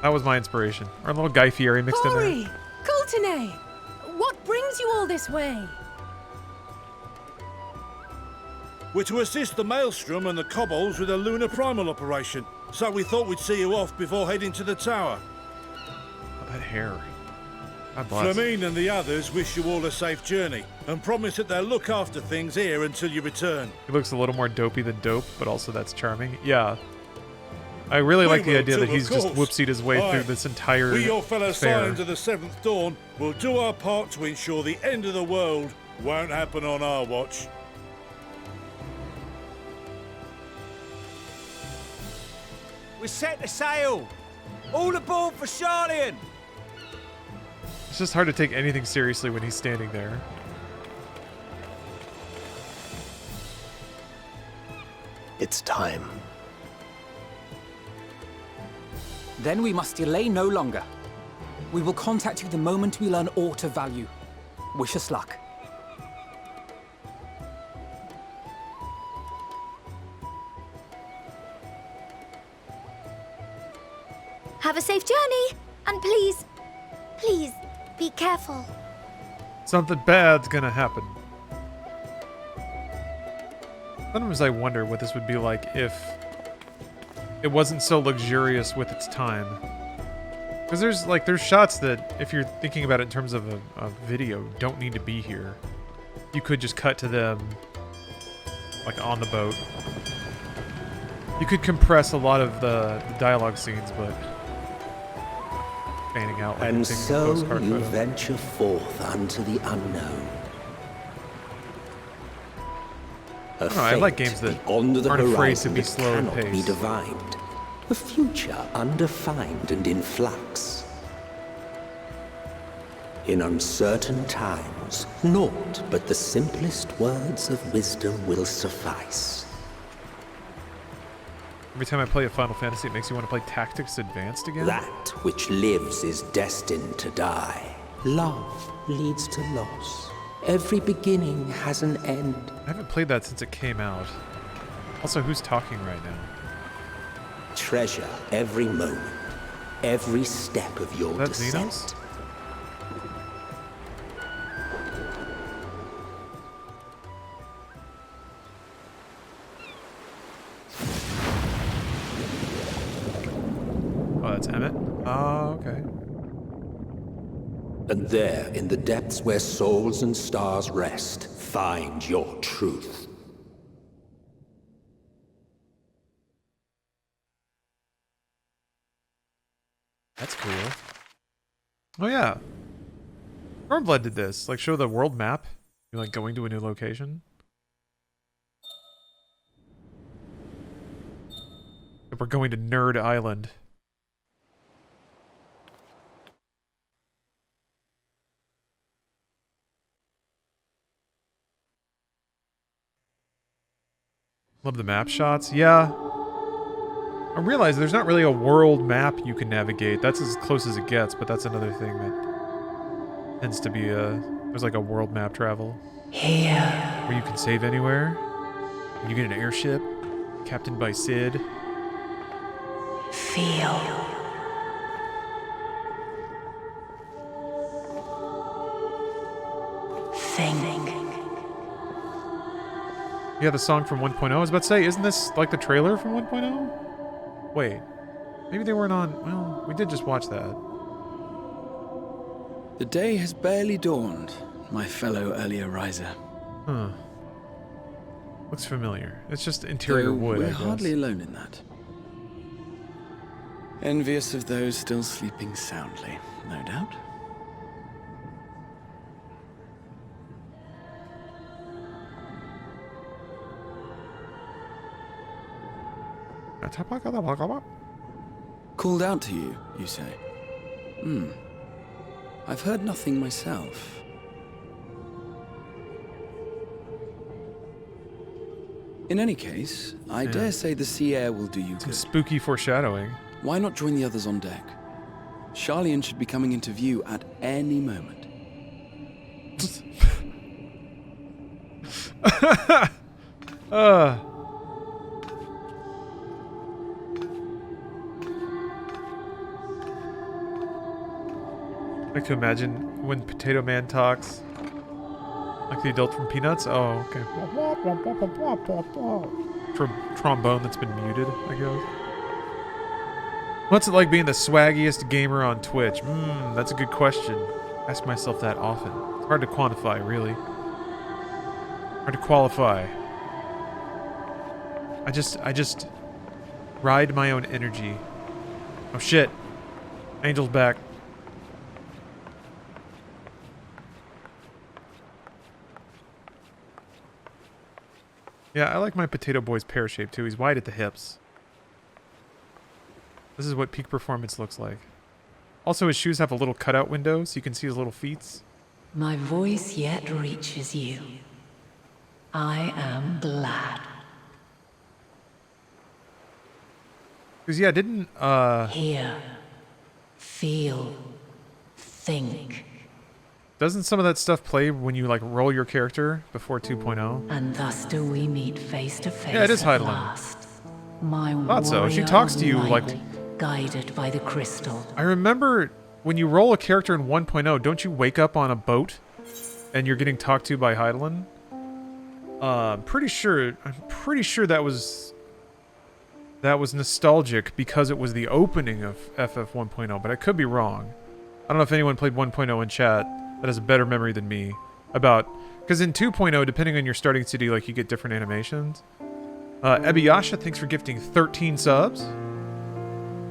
That was my inspiration. Or a little Guy Fieri mixed in there. Ori! Coulternay! What brings you all this way? We're to assist the Maelstrom and the Kobolds with a lunar primal operation, so we thought we'd see you off before heading to the tower. Oh, that hair. God bless. Flamine and the others wish you all a safe journey, and promise that they'll look after things here until you return. He looks a little more dopey than dope, but also that's charming. Yeah. I really like the will idea too, that he's of just course. whoopsied his way Aye. through this entire We, your fellow fair. Scions of the Seventh Dawn, will do our part to ensure the end of the world won't happen on our watch. We're set to sail! All aboard for Charlian! It's just hard to take anything seriously when he's standing there. It's time. Then we must delay no longer. We will contact you the moment we learn aught of value. Wish us luck. Have a safe journey. And please, please, be careful. Something bad's gonna happen. Sometimes I wonder what this would be like if it wasn't so luxurious with its time. Because there's shots that, if you're thinking about it in terms of a video, don't need to be here. You could just cut to them, like, on the boat. You could compress a lot of the dialogue scenes, but fanning out. Like, and so you photo. venture forth unto the unknown. I like games that aren't afraid to be slow and paced. Be divined. A future undefined and in flux. In uncertain times, naught but the simplest words of wisdom will suffice. Every time I play a Final Fantasy, it makes you want to play Tactics Advanced again? That which lives is destined to die. Love leads to loss. Every beginning has an end. I haven't played that since it came out. Also, who's talking right now? Treasure every moment, every step of your descent. Xenos? Oh, that's Emmett? Oh, okay. And there, in the depths where souls and stars rest, find your truth. That's cool. Oh yeah. Stormblood did this. Like, show the world map. You're like going to a new location. We're going to Nerd Island. Love the map shots. Yeah. I realize there's not really a world map you can navigate. That's as close as it gets, but that's another thing that tends to be there's like a world map travel. Here. Where you can save anywhere. And you get an airship, captained by Sid. Feel. Think. Yeah, the song from 1.0. I was about to say, isn't this like the trailer from 1.0? Wait. Maybe they weren't on... Well, we did just watch that. The day has barely dawned, my fellow early ariser. Huh. Looks familiar. It's just interior wood, we're I guess. hardly alone in that. Envious of those still sleeping soundly, no doubt. Called out to you, you say? I've heard nothing myself. In any case, I dare say the sea air will do you good. Spooky foreshadowing. Why not join the others on deck? Charlian should be coming into view at any moment. I like to imagine when Potato Man talks. Like the adult from Peanuts? Oh, okay. Trombone that's been muted, I guess. What's it like being the swaggiest gamer on Twitch? That's a good question. I ask myself that often. It's hard to quantify, really. Hard to qualify. I just ride my own energy. Oh shit. Angel's back. Yeah, I like my Potato Boy's pear shape too. He's wide at the hips. This is what peak performance looks like. Also, his shoes have a little cutout window, so you can see his little feet. My voice yet reaches you. I am glad. Because, yeah, didn't, Hear, feel, think. Doesn't some of that stuff play when you, like, roll your character before 2.0? And thus do we meet face to face. Yeah, it is at Heidelin. last. My Thought so. She warrior talks to you, light. like, guided by the crystal. I remember when you roll a character in 1.0, don't you wake up on a boat and you're getting talked to by Hydaelyn? I'm pretty sure that was nostalgic because it was the opening of FF 1.0, but I could be wrong. I don't know if anyone played 1.0 in chat that has a better memory than me about, because in 2.0, depending on your starting CD, like, you get different animations. Ebiyasha, thanks for gifting 13 subs.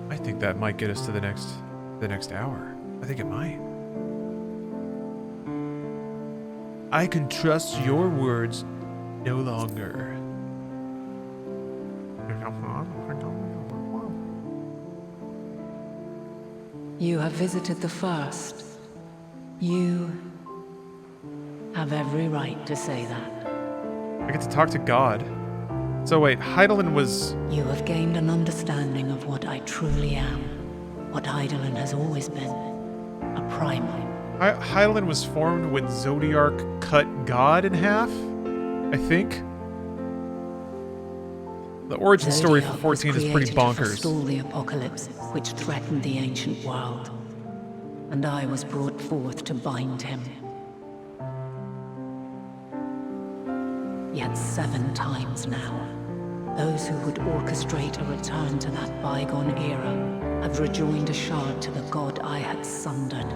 I think that might get us to the next hour. I think it might. I can trust your words no longer. You have visited the first. You have every right to say that. I get to talk to God. So wait, Hydaelyn was... You have gained an understanding of what I truly am. What Hydaelyn has always been. A primal. Hydaelyn was formed when Zodiark cut God in half, I think. The origin story for 14 is pretty bonkers. To forestall the apocalypse which threatened the ancient world, and I was brought forth to bind him. Yet 7 times now, those who would orchestrate a return to that bygone era have rejoined a shard to the god I had sundered.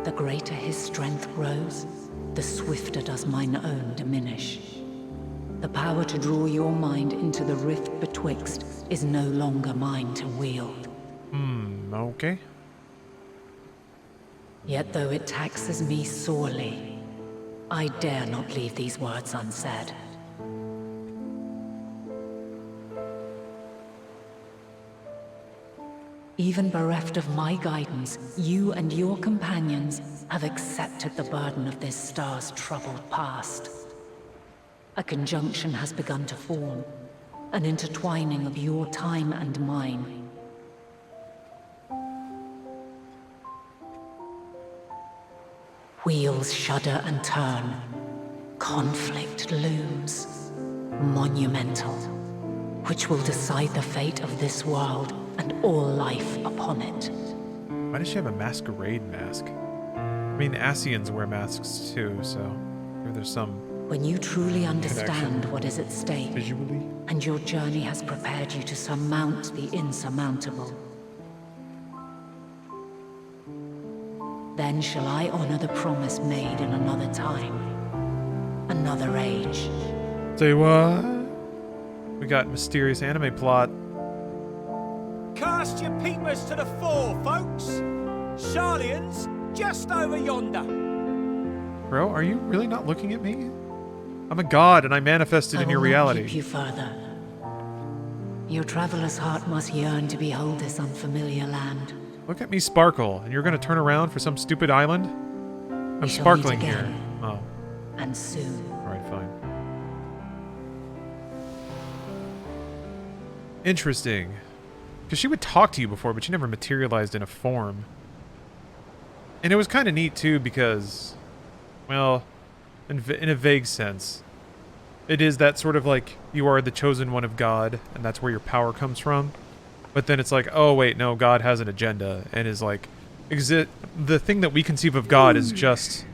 The greater his strength grows, the swifter does mine own diminish. The power to draw your mind into the rift betwixt is no longer mine to wield. Okay. Yet though it taxes me sorely, I dare not leave these words unsaid. Even bereft of my guidance, you and your companions have accepted the burden of this star's troubled past. A conjunction has begun to form, an intertwining of your time and mine. Wheels shudder and turn. Conflict looms. Monumental. Which will decide the fate of this world and all life upon it. Why does she have a masquerade mask? I mean, Ascians wear masks too, so there's some... When you truly understand what is at stake, visually, and your journey has prepared you to surmount the insurmountable, then shall I honor the promise made in another time, another age. Say what? We got mysterious anime plot. Cast your peepers to the fore, folks. Sharlian's just over yonder. Bro, are you really not looking at me? I'm a god and I manifested in your reality. I will not keep you further. Your traveler's heart must yearn to behold this unfamiliar land. Look at me sparkle, and you're gonna turn around for some stupid island? I'm sparkling here. Oh. And soon. Alright, fine. Interesting. Because she would talk to you before, but she never materialized in a form. And it was kind of neat, too, because... Well, in a vague sense. It is that sort of like, you are the chosen one of God, and that's where your power comes from. But then it's like, oh wait, no, God has an agenda, and is like, the thing that we conceive of God is just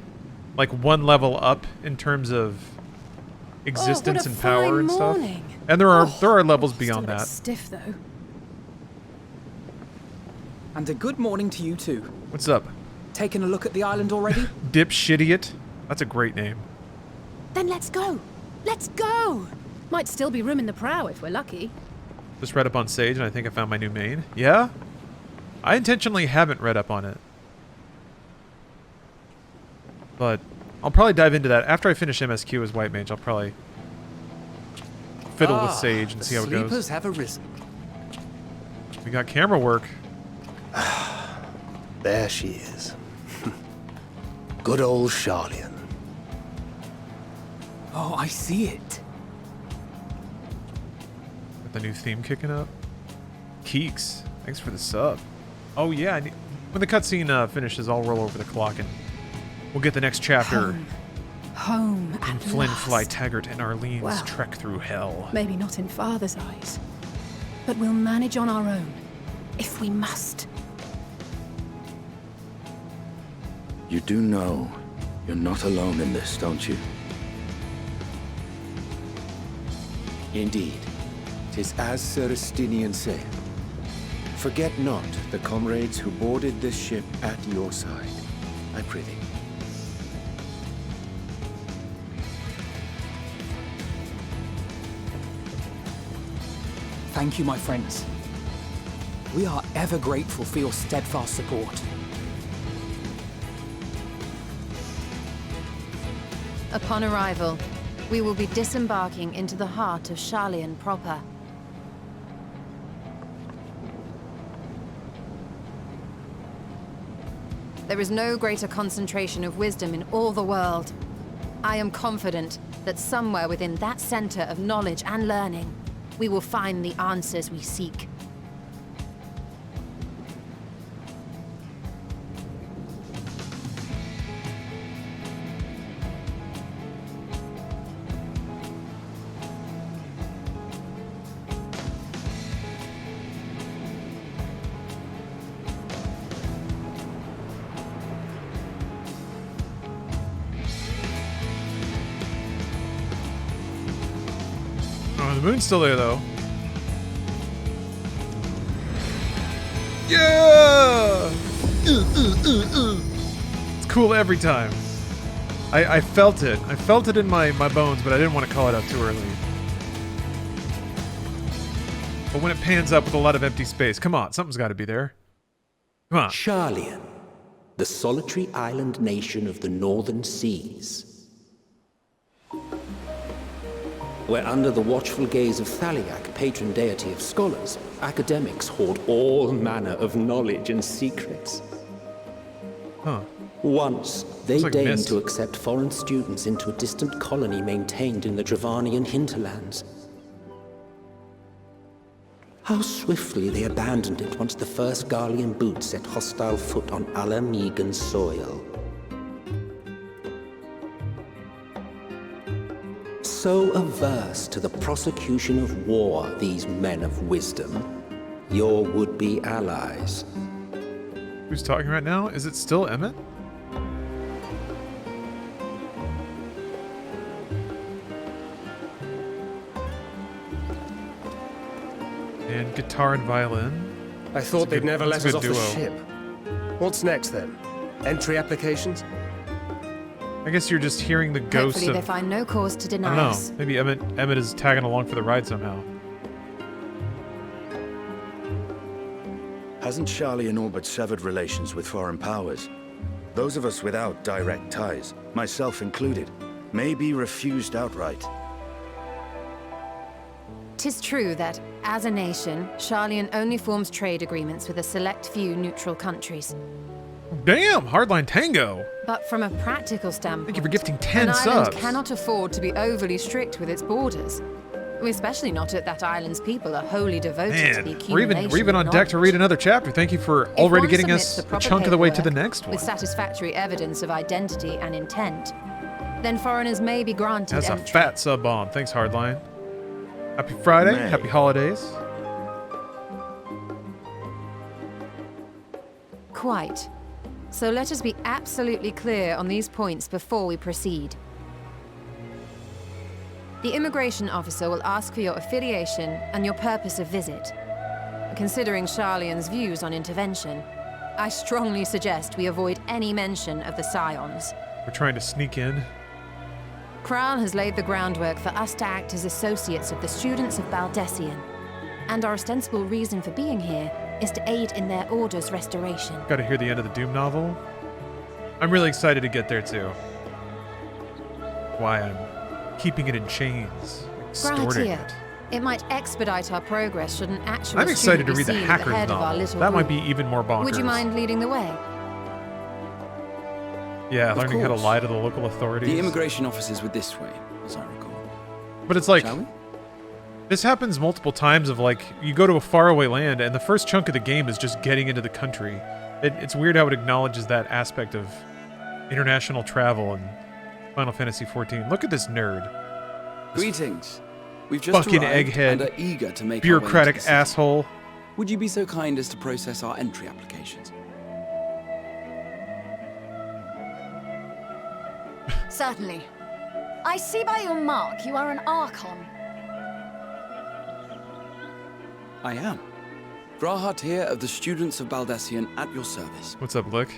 like one level up in terms of existence and power and stuff. And there are levels beyond that. Stiff though. And a good morning to you too. What's up? Taking a look at the island already? Dipshitiot? That's a great name. Then let's go. Let's go. Might still be room in the prow if we're lucky. Just read up on Sage and I think I found my new main. Yeah? I intentionally haven't read up on it. But I'll probably dive into that. After I finish MSQ as White Mage, I'll probably fiddle with Sage and see how it goes. Sleepers have arisen. We got camera work. There she is. Good old Sharlian. Oh, I see it. Got the new theme kicking up. Keeks, thanks for the sub. Oh yeah, when the cutscene finishes, I'll roll over the clock and we'll get the next chapter Home at Flynn, last. Fly Taggart, and Arlene's Well, trek through hell. Maybe not in Father's eyes. But we'll manage on our own, if we must. You do know you're not alone in this, don't you? Indeed. 'Tis as Sir Estinian said. Forget not the comrades who boarded this ship at your side, I prithee. Thank you, my friends. We are ever grateful for your steadfast support. Upon arrival, we will be disembarking into the heart of Sharlayan proper. There is no greater concentration of wisdom in all the world. I am confident that somewhere within that center of knowledge and learning, we will find the answers we seek. Oh, the moon's still there, though. Yeah! It's cool every time. I felt it. I felt it in my bones, but I didn't want to call it out too early. But when it pans up with a lot of empty space, come on, something's got to be there. Come on. Sharlayan, the solitary island nation of the northern seas. Where under the watchful gaze of Thaliak, patron deity of scholars, academics hoard all manner of knowledge and secrets. Huh. Once, they like deigned mist. to accept foreign students into a distant colony maintained in the Dravanian hinterlands. How swiftly they abandoned it once the first Garlean boot set hostile foot on Alamegan soil. So averse to the prosecution of war, these men of wisdom, your would-be allies. Who's talking right now? Is it still Emmett? And guitar and violin. I thought they'd never let that's us a off good the duo. ship. What's next then? Entry applications? I guess you're just hearing the ghost Hopefully of... they find no cause to I deny don't know. us. Maybe Emmett is tagging along for the ride somehow. Hasn't Sharlayan all but severed relations with foreign powers? Those of us without direct ties, myself included, may be refused outright. 'Tis true that, as a nation, Sharlayan only forms trade agreements with a select few neutral countries. Damn! Hardline Tango! But from a practical standpoint, Thank you for gifting 10 an subs. island cannot afford to be overly strict with its borders. Especially not at that island's people are wholly devoted to the Man, accumulation we're even on of deck to knowledge. read another chapter. Thank you for If already one getting submits us the a proper chunk of the way to the paperwork next one. with satisfactory evidence of identity and intent, then foreigners may be granted That's a entry. fat sub bomb. Thanks, Hardline. Happy Friday. May. Happy holidays. Quite. So let us be absolutely clear on these points before we proceed. The immigration officer will ask for your affiliation and your purpose of visit. Considering Sharlayan's views on intervention, I strongly suggest we avoid any mention of the Scions. We're trying to sneak in. Kral has laid the groundwork for us to act as associates of the students of Baldessian, and our ostensible reason for being here is to aid in their order's restoration. Got to hear the end of the Doom novel. I'm really excited to get there too. Why I'm keeping it in chains, extorting Granted, it. it might expedite our progress should an actual I'm excited to student read be the seen at Hackers head of our novel. little That might group. be even more bonkers. Would you mind leading the way? Yeah, Of learning how to course. lie to the local authorities. The immigration officers were this way, as I recall. But it's like, Shall we? this happens multiple times of like, you go to a faraway land and the first chunk of the game is just getting into the country. It's weird how it acknowledges that aspect of international travel and Final Fantasy 14. Look at this nerd. Greetings. We've just Fucking arrived and egghead. are eager to make Bureaucratic our way into the city. asshole. Would you be so kind as to process our entry applications? Certainly. I see by your mark you are an Archon. I am. Grahat here of the Students of Baldessian at your service. What's up, Lick?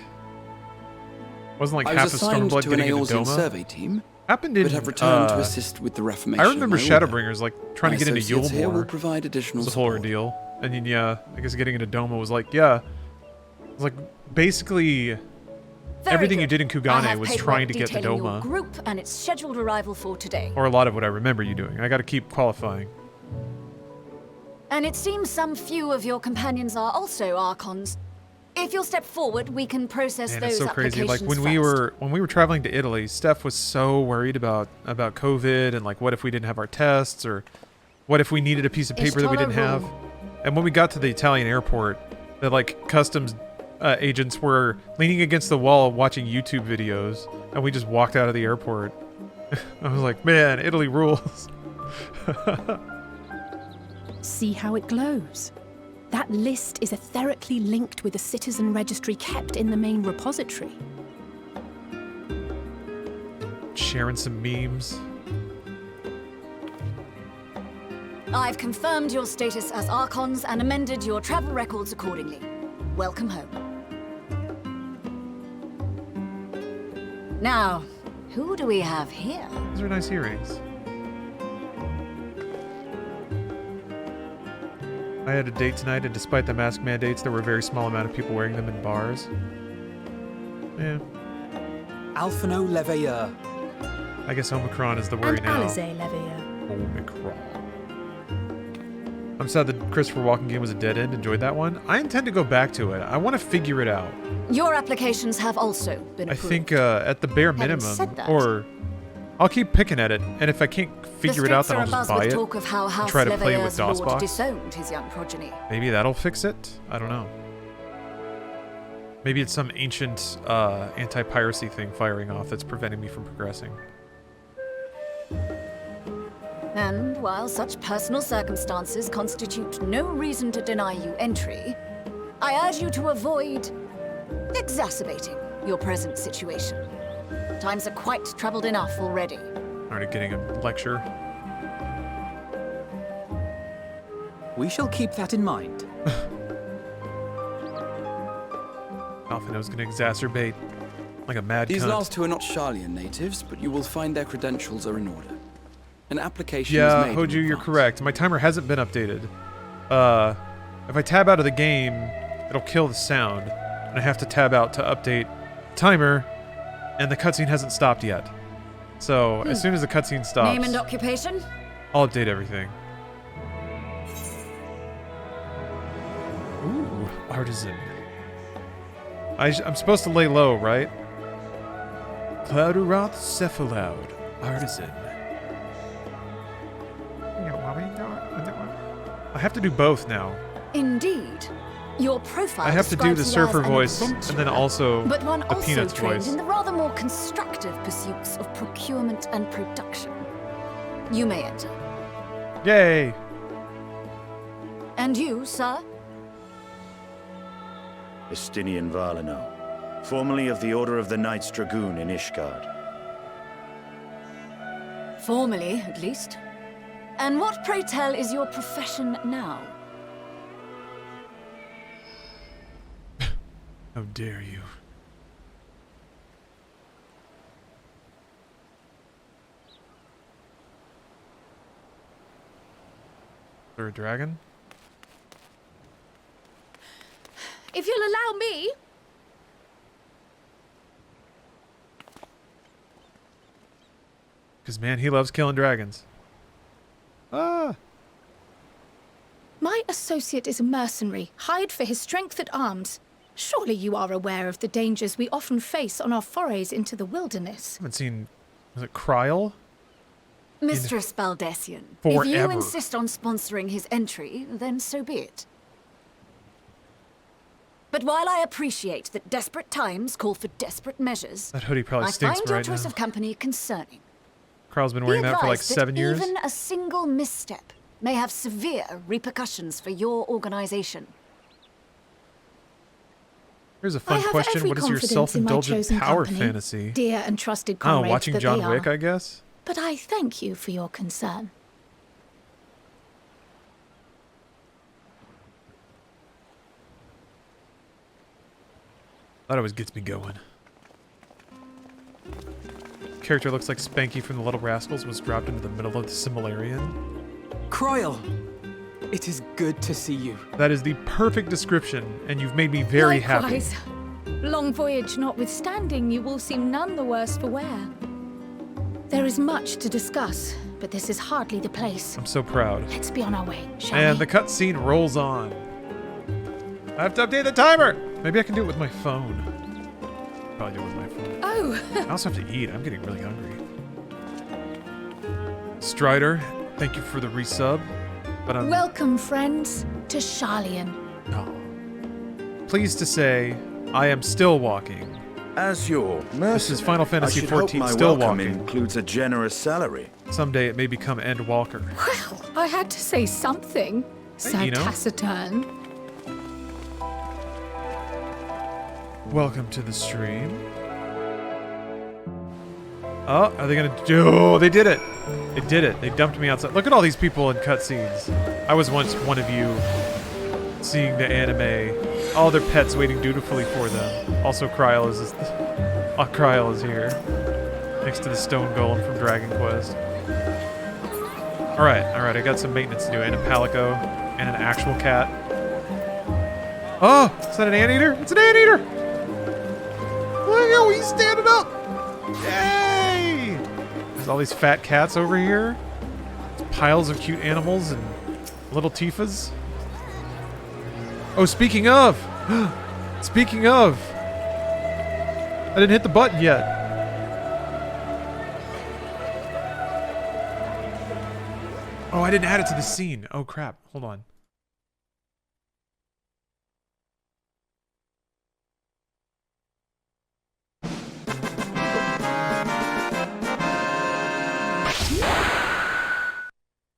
Wasn't like I half was a assigned Stormblood to an getting into Aeolsian Doma? survey team, Happened in, but have returned to assist with the reformation. I remember of my order. Shadowbringers like trying My to get into associates here will Yulmore. provide additional It was a whole ordeal. And then yeah, I guess getting into Doma was like, yeah. It was like basically everything you did in I Kugane have was paperwork trying to get to detailing your Doma. group and its scheduled arrival for today. Or a lot of what I remember you doing. I gotta keep qualifying. And it seems some few of your companions are also Archons. If you'll step forward, we can process Man, those it's so crazy. Like applications when we were traveling to Italy, Steph was so worried about COVID and like what if we didn't have our tests, or what if we needed a piece of paper that we didn't have. And when we got to the Italian airport, the like customs agents were leaning against the wall watching YouTube videos, and we just walked out of the airport. I was like, man, Italy rules. See how it glows. That list is etherically linked with a citizen registry kept in the main repository. Sharing some memes. I've confirmed your status as Archons and amended your travel records accordingly. Welcome home. Now, who do we have here? Those are nice earrings. I had a date tonight, and despite the mask mandates, there were a very small amount of people wearing them in bars. Yeah. Alphino Leveilleur. I guess Omicron is the worry And now. Alize Leveilleur. Omicron. I'm sad the Christopher Walken game was a dead end. Enjoyed that one. I intend to go back to it. I want to figure it out. Your applications have also been I approved. think at the bare Having minimum, said that- or I'll keep picking at it, and if I can't figure it out, then I'll just buy with it talk of how and House try to play it with Leveilleur's lord DOSBox. disowned his young progeny. Maybe that'll fix it? I don't know. Maybe it's some ancient anti-piracy thing firing off that's preventing me from progressing. And while such personal circumstances constitute no reason to deny you entry, I urge you to avoid exacerbating your present situation. Times are quite troubled enough already. Already getting a lecture. We shall keep that in mind. Alphino's gonna exacerbate like a mad These cunt. last two are not Sharlayan natives, but you will find their credentials are in order. An application Yeah, is made. Hoju, in you're advance. correct. My timer hasn't been updated. If I tab out of the game, it'll kill the sound, and I have to tab out to update timer, and the cutscene hasn't stopped yet. So as soon as the cutscene stops, Name and occupation? I'll update everything. Ooh, artisan. I'm supposed to lay low, right? Clouderoth Cephaloud, artisan. I have to do both now. Indeed. Your profile I have to do the describes you as surfer an voice and adventurer, then also but one the also Peanuts trained voice. in the rather more constructive pursuits of procurement and production. You may enter. Yay! And you, sir? Estinian Valeno, formerly of the Order of the Knights Dragoon in Ishgard. Formally, at least. And what, pray tell, is your profession now? How dare you? Is there a dragon? If you'll allow me. Because, man, he loves killing dragons. Ah! My associate is a mercenary, hired for his strength at arms. Surely you are aware of the dangers we often face on our forays into the wilderness. I haven't seen... Was it Kryl? Mistress Baldessian, if you Forever. insist on sponsoring his entry, then so be it. But while I appreciate that desperate times call for desperate measures, That hoodie probably I stinks find your right choice now. of company concerning. Carl's been Be wearing that for like advised 7 years. Even a single misstep may have severe repercussions for your organization. Here's a I fun have question. every What is your confidence in my self-indulgent chosen power company, fantasy? dear and trusted Oh, comrades watching that John they Wick, are. I guess. But I thank you for your concern. That always gets me going. Character looks like Spanky from the Little Rascals was dropped into the middle of the Similarian. Croyle! It is good to see you. That is the perfect description, and you've made me very happy. Likewise. Long voyage notwithstanding, you will seem none the worse for wear. There is much to discuss, but this is hardly the place. I'm so proud. Let's be on our way, shall And we? the cutscene rolls on. I have to update the timer! Maybe I can do it with my phone. Probably do it with my phone. Oh! I also have to eat. I'm getting really hungry. Strider, thank you for the resub. But I'm Welcome, friends, to Sharlayan. pleased to say I am still walking. As your mercenary, This is Final Fantasy I should hope XIV my still welcome walking. includes a generous salary. Someday it may become Endwalker. Well, I had to say something. So you know. taciturn. Welcome to the stream. Oh, are they gonna do? Oh, they did it! They did it. They dumped me outside. Look at all these people in cutscenes. I was once one of you, seeing the anime. All their pets waiting dutifully for them. Also, Kryl is here, next to the stone golem from Dragon Quest. All right. I got some maintenance to do, and a palico, and an actual cat. Oh, is that an anteater? It's an anteater! Look at he's standing up! Yay! There's all these fat cats over here. There's piles of cute animals and little Tifas. Oh, speaking of! Speaking of! I didn't hit the button yet. Oh, I didn't add it to the scene. Oh, crap. Hold on.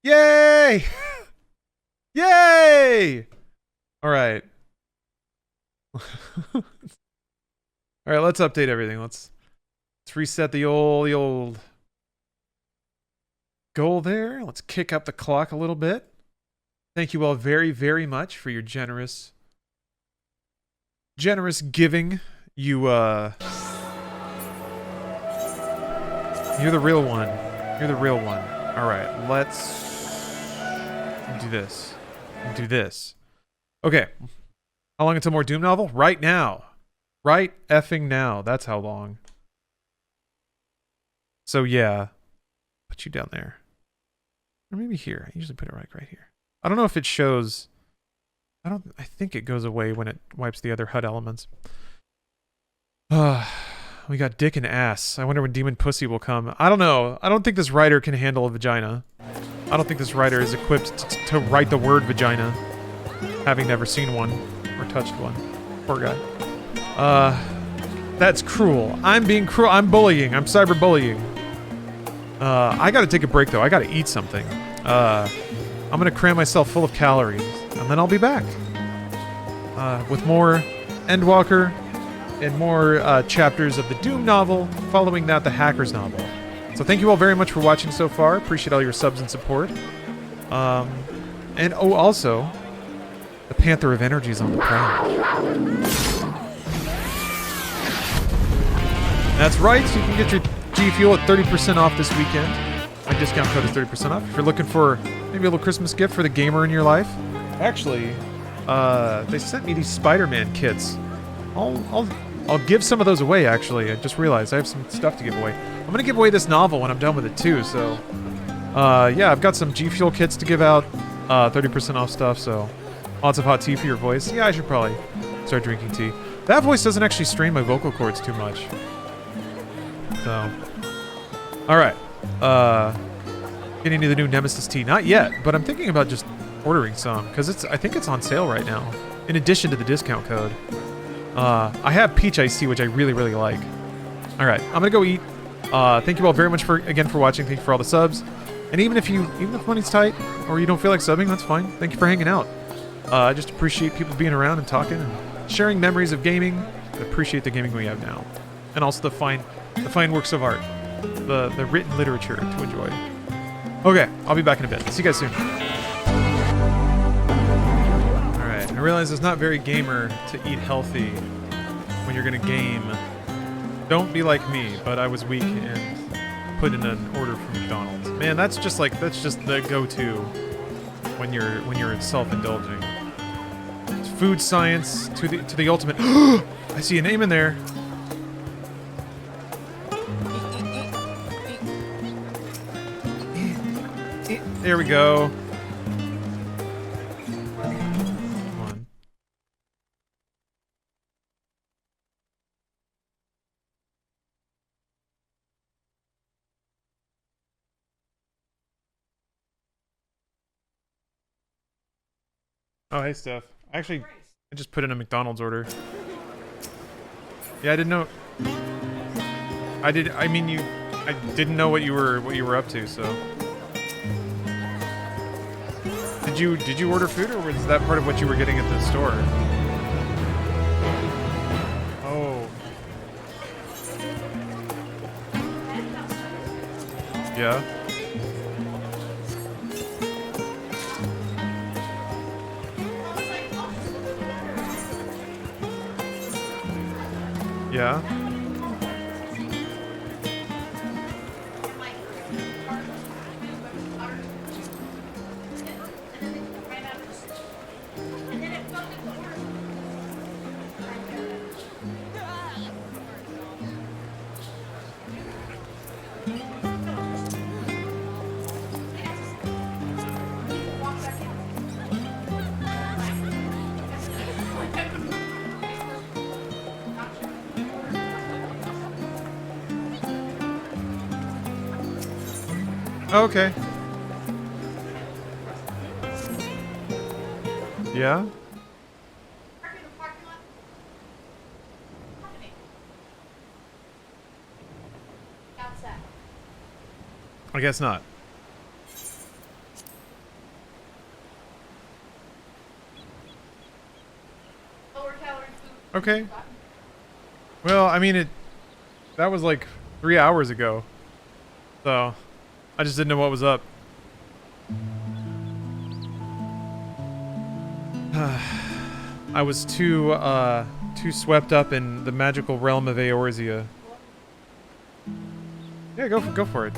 Yay! Yay! All right. All right, let's update everything. Let's reset the old goal there. Let's kick up the clock a little bit. Thank you all very, very much for your generous giving. You're the real one. You're the real one. All right, let's do this. Do this. Okay. How long until more Doom novel? Right now. Right effing now. That's how long. So yeah. Put you down there. Or maybe here. I usually put it right here. I don't know if it shows. I think it goes away when it wipes the other HUD elements. We got dick and ass. I wonder when Demon Pussy will come. I don't know. I don't think this writer can handle a vagina. I don't think this writer is equipped to write the word vagina, having never seen one or touched one. Poor guy. That's cruel. I'm being cruel. I'm bullying. I'm cyberbullying. I gotta take a break though. I gotta eat something. I'm gonna cram myself full of calories, and then I'll be back with more Endwalker and more chapters of the Doom novel. Following that, the Hackers novel. So thank you all very much for watching so far. Appreciate all your subs and support. And oh, also, the Panther of Energy is on the prowl. That's right, so you can get your G Fuel at 30% off this weekend. My discount code is 30% off. If you're looking for maybe a little Christmas gift for the gamer in your life. Actually, they sent me these Spider-Man kits. I'll give some of those away, actually. I just realized I have some stuff to give away. I'm going to give away this novel when I'm done with it, too, so... yeah, I've got some G Fuel kits to give out. 30% off stuff, so... Lots of hot tea for your voice. Yeah, I should probably start drinking tea. That voice doesn't actually strain my vocal cords too much. So... Alright. Getting into the new Nemesis tea. Not yet, but I'm thinking about just ordering some, because I think it's on sale right now. in addition to the discount code. I have peach iced tea, which I really, really like. All right, I'm gonna go eat. Thank you all very much for watching. Thank you for all the subs. And even if money's tight or you don't feel like subbing, that's fine. Thank you for hanging out. I just appreciate people being around and talking and sharing memories of gaming. I appreciate the gaming we have now, and also the fine works of art, the written literature to enjoy. Okay, I'll be back in a bit. See you guys soon. All right, I realize it's not very gamer to eat healthy when you're gonna game. Don't be like me, but I was weak and put in an order from McDonald's. Man, that's just the go-to when you're self-indulging. It's food science to the ultimate. I see a name in there. There we go. Come on. Oh, hey, Steph. Actually, I just put in a McDonald's order. Yeah, I didn't know. I didn't know what you were up to, so. Did you order food, or was that part of what you were getting at the store? Oh. Yeah. Yeah. Okay. Yeah? I guess not. Okay. Well, I mean, that was like 3 hours ago. So, I just didn't know what was up. I was too swept up in the magical realm of Eorzea. Yeah, go for it.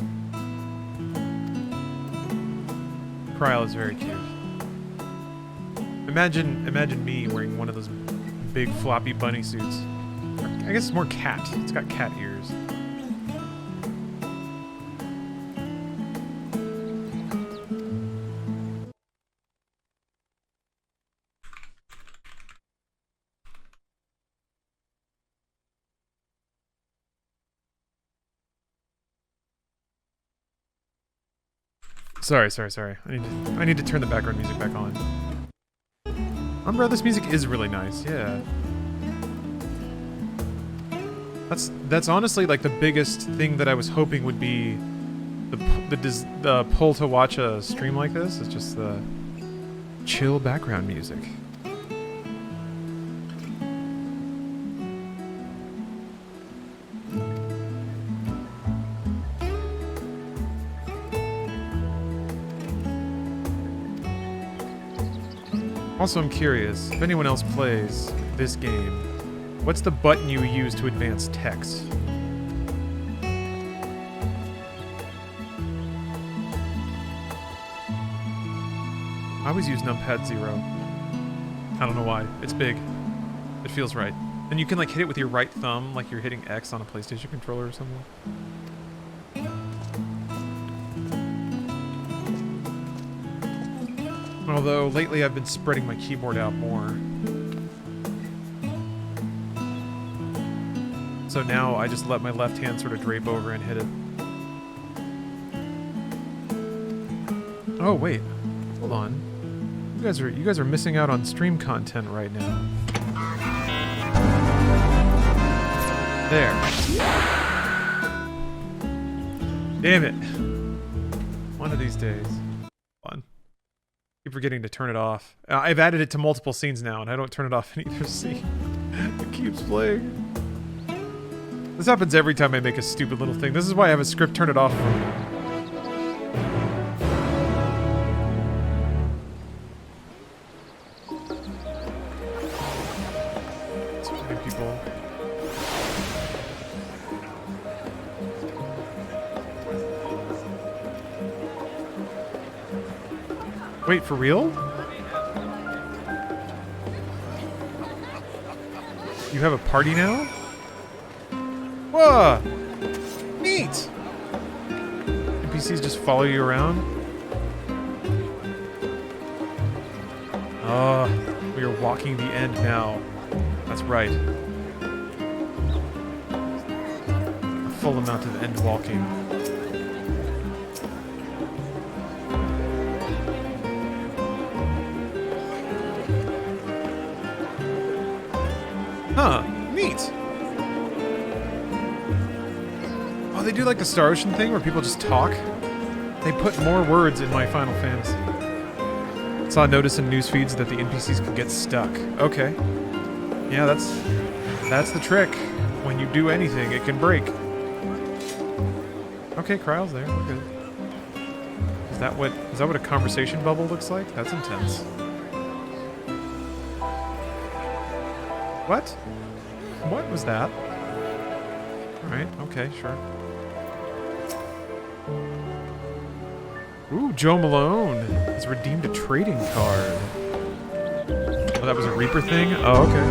Kryl is very cute. Imagine me wearing one of those big floppy bunny suits. I guess it's more cat. It's got cat ears. Sorry. I need to turn the background music back on. Umbra, this music is really nice, yeah. That's honestly like the biggest thing that I was hoping would be the pull to watch a stream like this. It's just the chill background music. Also, I'm curious, if anyone else plays this game, what's the button you use to advance text? I always use numpad 0. I don't know why. It's big. It feels right. And you can like hit it with your right thumb, like you're hitting X on a PlayStation controller or something. Although, lately I've been spreading my keyboard out more. So now I just let my left hand sort of drape over and hit it. Oh, wait. Hold on. You guys are missing out on stream content right now. There. Damn it. One of these days. Fun. Keep forgetting to turn it off. I've added it to multiple scenes now, and I don't turn it off in either scene. It keeps playing. This happens every time I make a stupid little thing. This is why I have a script turn it off for me. So many people. Wait, for real? You have a party now? Whoa! Neat! NPCs just follow you around? Oh, we are walking the end now. That's right. A full amount of end walking. Huh, neat. Oh, they do like the Star Ocean thing where people just talk? They put more words in my Final Fantasy. Saw a notice in news feeds that the NPCs could get stuck. Okay. Yeah, that's the trick. When you do anything, it can break. Okay, Kryle's there. We're good. Is that what a conversation bubble looks like? That's intense. What? What was that? Alright, okay, sure. Ooh, Joe Malone has redeemed a trading card. Oh, that was a Reaper thing? Oh, okay.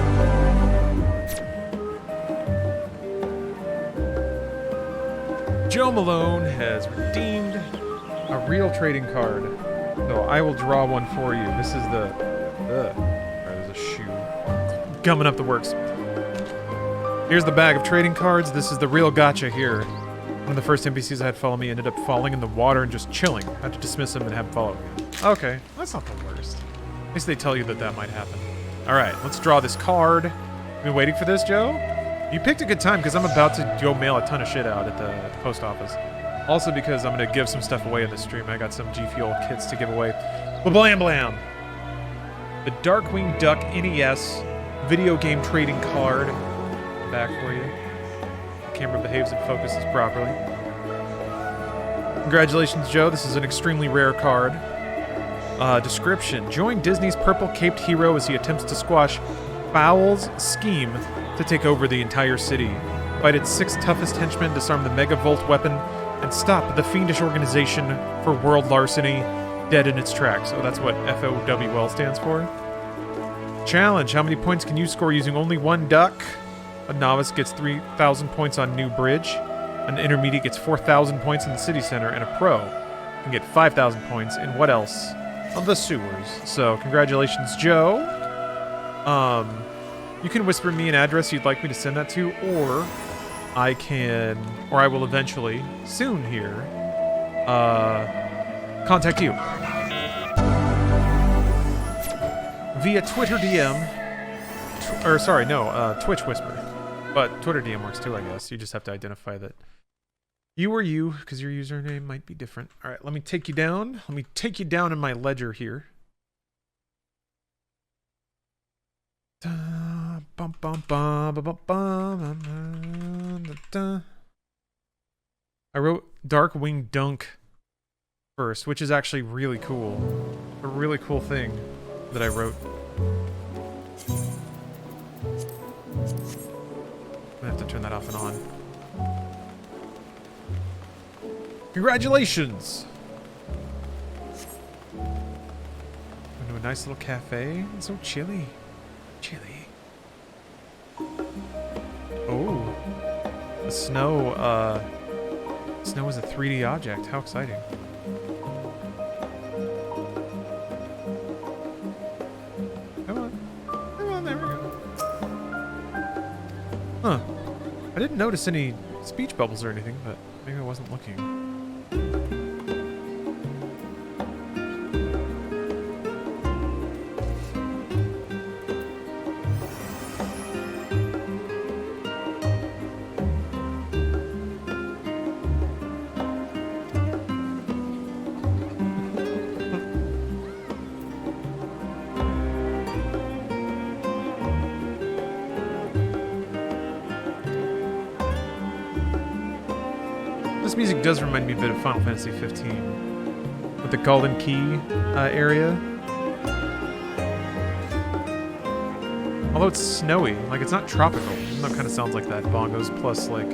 Joe Malone has redeemed a real trading card. So I will draw one for you. This is the... there's a shoe. Gumming up the works. Here's the bag of trading cards. This is the real gotcha here. One of the first NPCs I had follow me ended up falling in the water and just chilling. I had to dismiss him and have him follow me. Okay, that's not the worst. At least they tell you that that might happen. Alright, let's draw this card. Been waiting for this, Joe? You picked a good time because I'm about to go mail a ton of shit out at the post office. Also because I'm going to give some stuff away in the stream. I got some G Fuel kits to give away. Blam blam! The Darkwing Duck NES video game trading card. Back for you. The camera behaves and focuses properly. Congratulations, Joe. This is an extremely rare card. Description. Join Disney's purple-caped hero as he attempts to squash Bowl's scheme to take over the entire city. Fight its 6 toughest henchmen, disarm the Megavolt weapon, and stop the fiendish organization for world larceny dead in its tracks. Oh, that's what FOWL stands for? Challenge. How many points can you score using only one duck? A novice gets 3,000 points on New Bridge. An intermediate gets 4,000 points in the city center. And a pro can get 5,000 points in what else? Of the sewers. So, congratulations, Joe. You can whisper me an address you'd like me to send that to, or I will eventually, soon here, contact you. Via Twitter DM. Twitch Whisper. But Twitter DM works too, I guess. You just have to identify that you are you, because your username might be different. Alright, let me take you down. Let me take you down in my ledger here. I wrote Darkwing Dunk first, which is actually really cool. A really cool thing that I wrote. I have to turn that off and on. Congratulations! Went to a nice little cafe. It's so chilly. Chilly. Oh. The snow, snow is a 3D object. How exciting. Come on. Come on, there we go. Huh. I didn't notice any speech bubbles or anything, but maybe I wasn't looking. This music does remind me a bit of Final Fantasy 15 with the Golden Key area. Although it's snowy, like it's not tropical. Even though it kind of sounds like that. Bongos plus like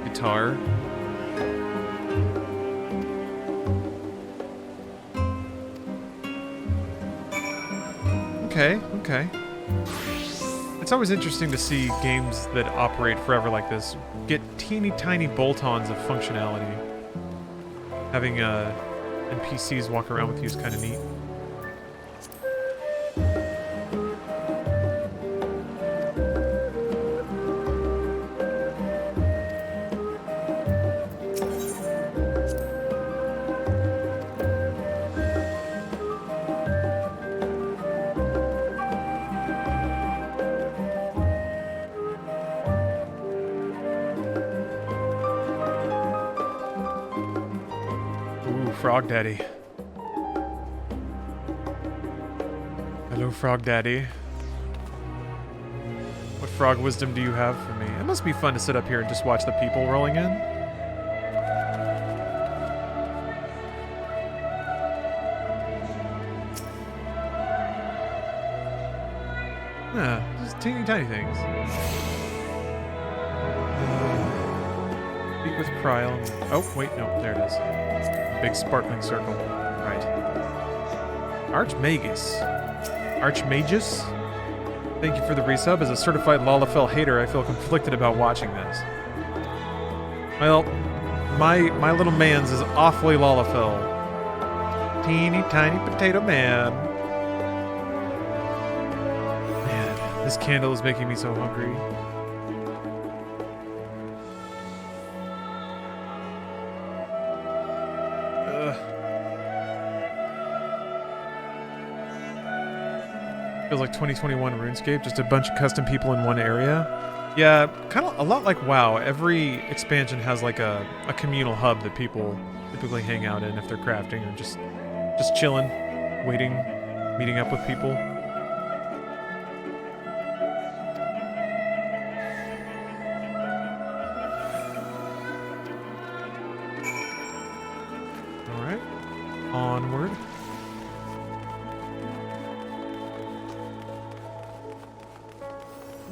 guitar. Okay. It's always interesting to see games that operate forever like this get teeny tiny bolt-ons of functionality. Having NPCs walk around with you is kind of neat. Frog Daddy. Hello, Frog Daddy. What frog wisdom do you have for me? It must be fun to sit up here and just watch the people rolling in. Yeah, just teeny tiny things. Speak with Kryl. Oh, wait, no, there it is. Big sparkling circle. Right. Archmagus. Archmagus? Thank you for the resub. As a certified Lalafell hater, I feel conflicted about watching this. Well, my little man's is awfully Lalafell. Teeny tiny potato man. Man, this candle is making me so hungry. Feels like 2021 RuneScape, just a bunch of custom people in one area. Yeah, kind of a lot like WoW. Every expansion has like a communal hub that people typically hang out in if they're crafting or just chilling, waiting, meeting up with people. All right, onward.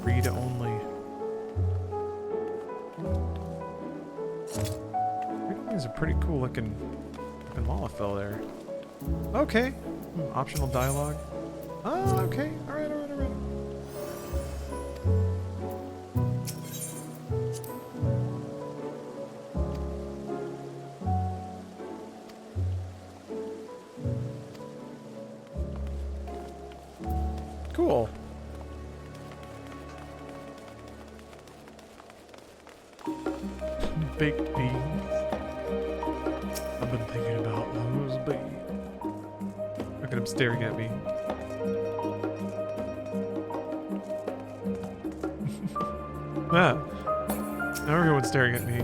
Read only. There's a pretty cool looking Lalafell there. Okay. Optional dialogue. Oh, okay. Alright. Cool. Baked beans. I've been thinking about those beans. Look at him staring at me. Ah. Now everyone's staring at me.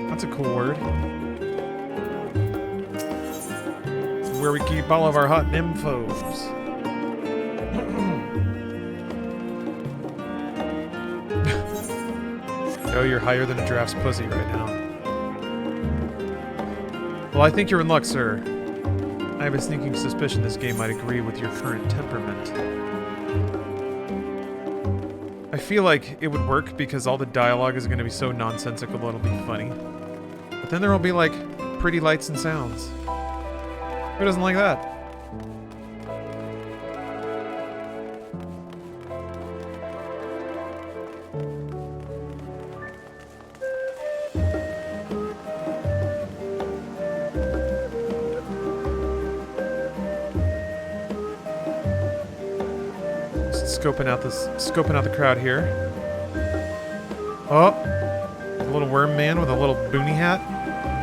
That's a cool word. Where we keep all of our hot nymphos. Oh, you're higher than a giraffe's pussy right now. Well, I think you're in luck, sir. I have a sneaking suspicion this game might agree with your current temperament. I feel like it would work because all the dialogue is going to be so nonsensical it'll be funny. But then there will be, like, pretty lights and sounds. Who doesn't like that? Scoping out the crowd here. Oh, a little worm man with a little boonie hat.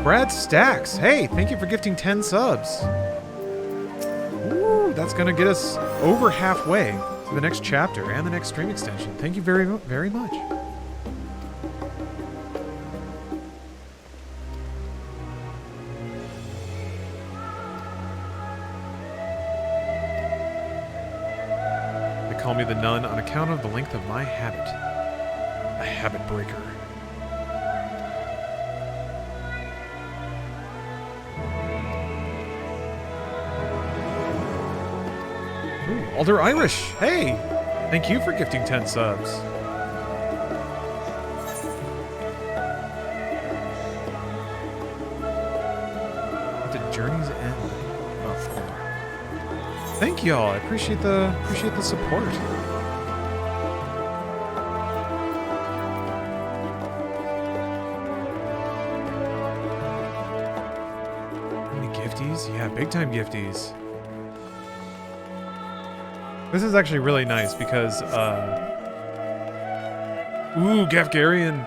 Brad Stacks, hey, thank you for gifting 10 subs. that's going to get us over halfway to the next chapter and the next stream extension. Thank you very, very much. They call me the nun on account of the length of my habit. A habit breaker. Ooh, Alder Irish, hey! Thank you for gifting 10 subs. What did Journey's End? Oh, thank y'all. I appreciate the support. How many gifties? Yeah, big time gifties. This is actually really nice because, ooh, Gafgarian,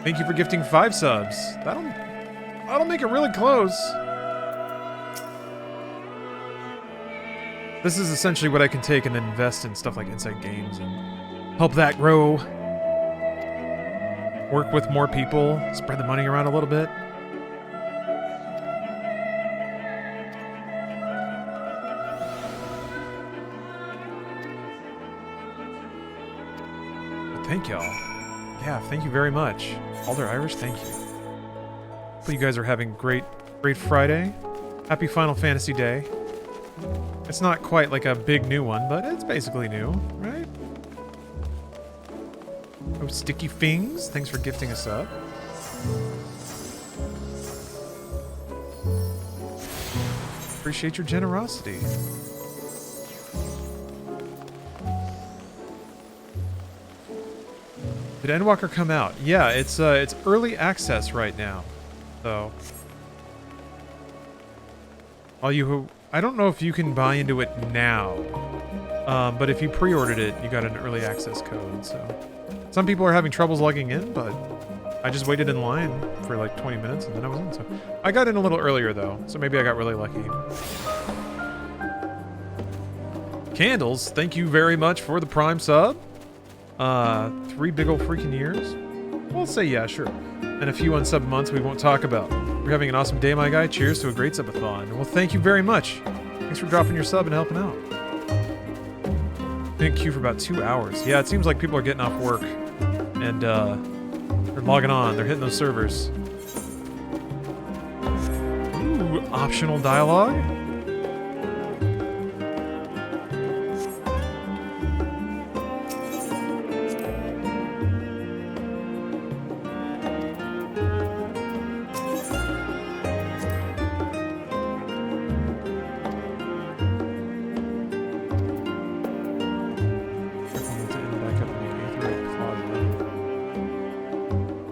thank you for gifting 5 subs. That'll make it really close. This is essentially what I can take and then invest in stuff like Inside Games and help that grow. Work with more people, spread the money around a little bit. Thank y'all. Yeah, thank you very much. Alder Irish, thank you. Hope you guys are having great Friday. Happy Final Fantasy Day. It's not quite like a big new one, but it's basically new, right? Oh, Sticky Fings, thanks for gifting us up. Appreciate your generosity. Did Endwalker come out? Yeah, it's early access right now, so all you who I don't know if you can buy into it now, but if you pre-ordered it, you got an early access code. So some people are having troubles logging in, but I just waited in line for like 20 minutes and then I was in. So I got in a little earlier though, so maybe I got really lucky. Candles, thank you very much for the Prime sub. 3 big ol' freaking years? We'll say yeah, sure. And a few unsub months we won't talk about. You're having an awesome day, my guy. Cheers to a great subathon. Well, thank you very much. Thanks for dropping your sub and helping out. Been in queue for about 2 hours. Yeah, it seems like people are getting off work and they're logging on. They're hitting those servers. Ooh, optional dialogue?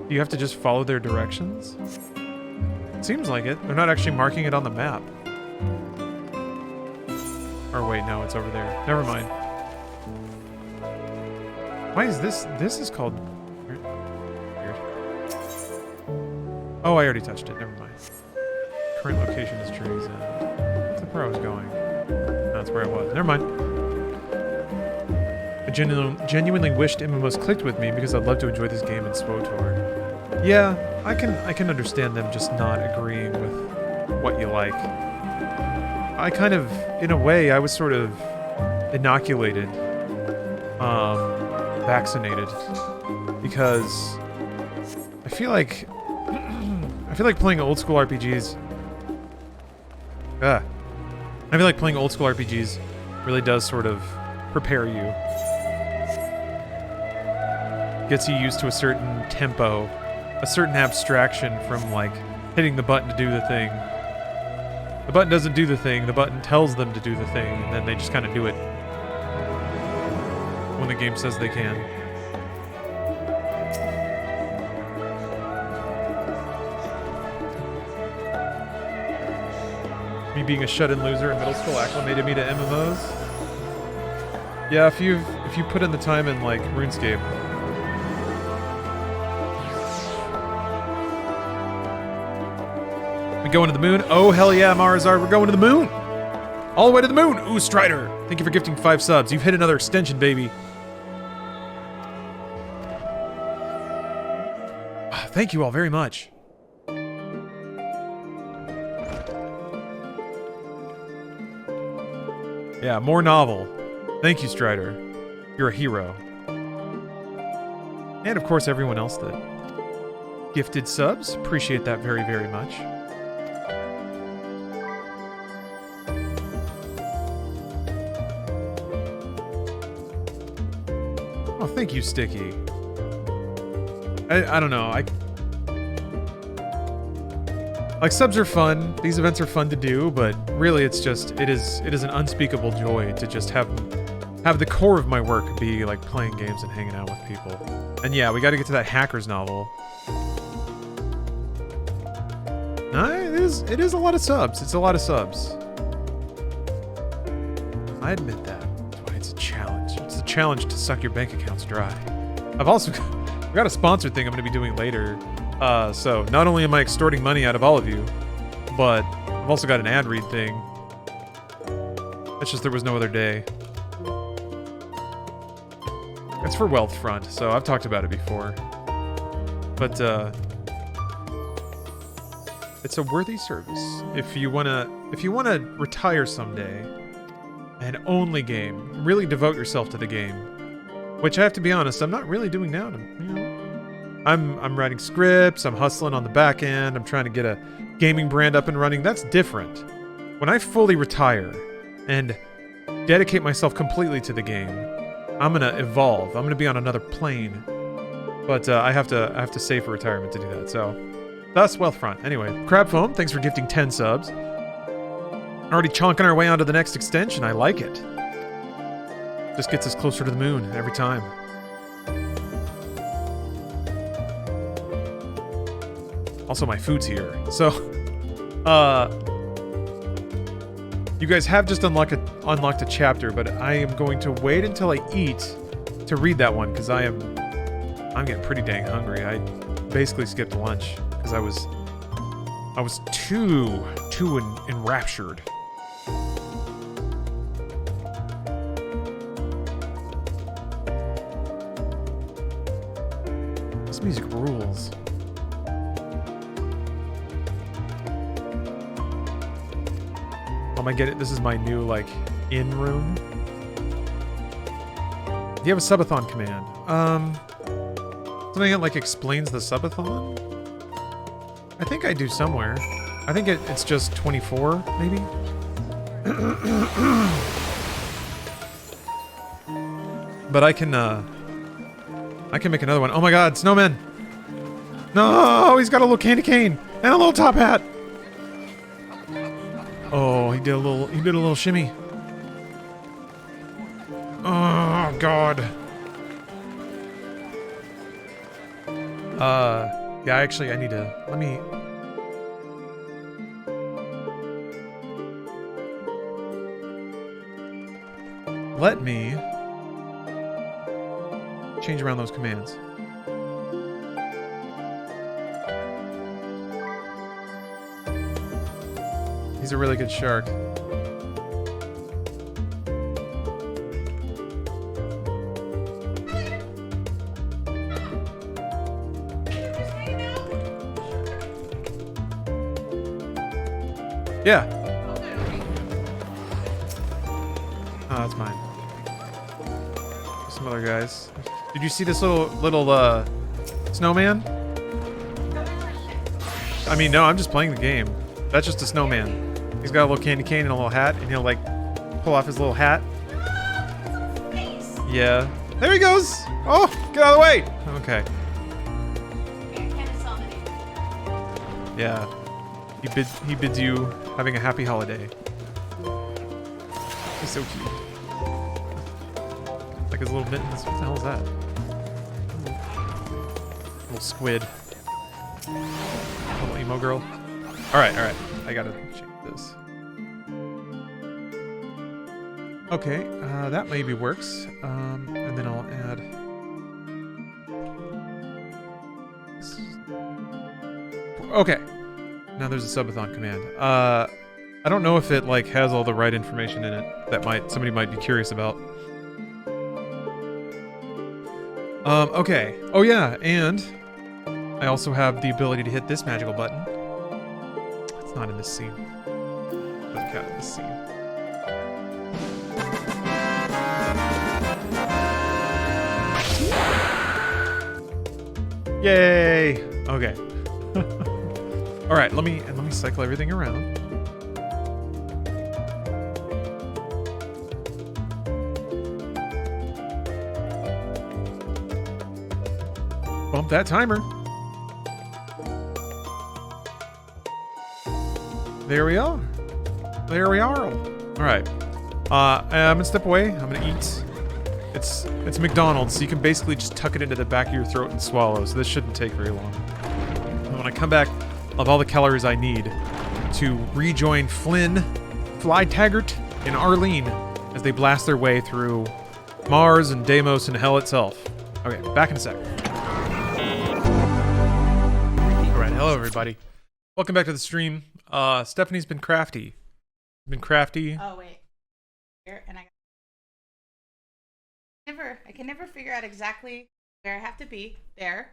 You have to just follow their directions? It seems like it. They're not actually marking it on the map. Or wait, no, it's over there. Never mind. Why is this? This is called... Weird. Oh, I already touched it. Never mind. Current location is Journey's End. That's where I was going. No, that's where I was. Never mind. I genuinely wished MMOs clicked with me because I'd love to enjoy this game in SWTOR. Yeah, I can understand them just not agreeing with what you like. I kind of, in a way, I was sort of inoculated, vaccinated, because I feel like playing old school RPGs. I feel like playing old school RPGs really does sort of prepare you. Gets you used to a certain tempo, a certain abstraction from, like, hitting the button to do the thing. The button doesn't do the thing, the button tells them to do the thing, and then they just kind of do it when the game says they can. Me being a shut-in loser in middle school acclimated me to MMOs. Yeah, if you put in the time in, like, RuneScape. We going to the moon? Oh, hell yeah, Marazar, we're going to the moon! All the way to the moon. Ooh, Strider. Thank you for gifting 5 subs. You've hit another extension, baby. Thank you all very much. Yeah, more novel. Thank you, Strider. You're a hero. And of course, everyone else that gifted subs. Appreciate that very, very much. Oh, thank you, Sticky. I don't know. Like, subs are fun. These events are fun to do, but really it is an unspeakable joy to just have the core of my work be like playing games and hanging out with people. And yeah, we got to get to that hackers novel. It is a lot of subs. It's a lot of subs. I admit that. That's why it's a challenge. It's a challenge to suck your bank accounts dry. I've also got a sponsored thing I'm going to be doing later. So not only am I extorting money out of all of you, but I've also got an ad read thing. It's just there was no other day. It's for Wealthfront, so I've talked about it before. But it's a worthy service if you wanna retire someday and only game, really devote yourself to the game. Which I have to be honest, I'm not really doing now. I'm writing scripts, I'm hustling on the back end, I'm trying to get a gaming brand up and running. That's different. When I fully retire and dedicate myself completely to the game, I'm gonna evolve. I'm gonna be on another plane. But I have to save for retirement to do that. So thus Wealthfront. Anyway, Crabfoam, thanks for gifting 10 subs. Already chonking our way onto the next extension. I like it. Just gets us closer to the moon every time. Also, my food's here. So, you guys have just unlocked a chapter, but I am going to wait until I eat to read that one because I'm getting pretty dang hungry. I basically skipped lunch because I was too enraptured. This music rules. I get it. This is my new, like, in room. Do you have a subathon command? Something that, like, explains the subathon? I think I do somewhere. I think it's just 24, maybe? But I can make another one. Oh my god, snowman! No, he's got a little candy cane and a little top hat. Oh, he did a little shimmy. Oh god. Yeah, actually I need to let me change around those commands. He's a really good shark. Yeah. Oh, that's mine. Some other guys. Did you see this little snowman? I mean, no, I'm just playing the game. That's just a snowman. He's got a little candy cane and a little hat, and he'll like pull off his little hat. Yeah. There he goes! Oh, get out of the way! Okay. Yeah. He bids you having a happy holiday. He's so cute. Like his little mittens. What the hell is that? Little squid. Little emo girl. Alright. I gotta change this. Okay, that maybe works. And then I'll add... Okay. Now there's a subathon command. I I don't know if it like has all the right information in it that somebody might be curious about. Okay. Oh yeah, and I also have the ability to hit this magical button. It's not in this scene. Doesn't count in this scene. Yay! Okay. All right, let me cycle everything around. Bump that timer. There we are. There we are. All right. I'm gonna step away. I'm gonna eat. It's McDonald's, so you can basically just tuck it into the back of your throat and swallow. So this shouldn't take very long. And when I come back, I'll have all the calories I need to rejoin Flynn, Fly Taggart, and Arlene as they blast their way through Mars and Deimos and hell itself. Okay, back in a sec. Alright, hello everybody. Welcome back to the stream. Stephanie's been crafty. Oh wait. Here, and I can never figure out exactly where I have to be. There.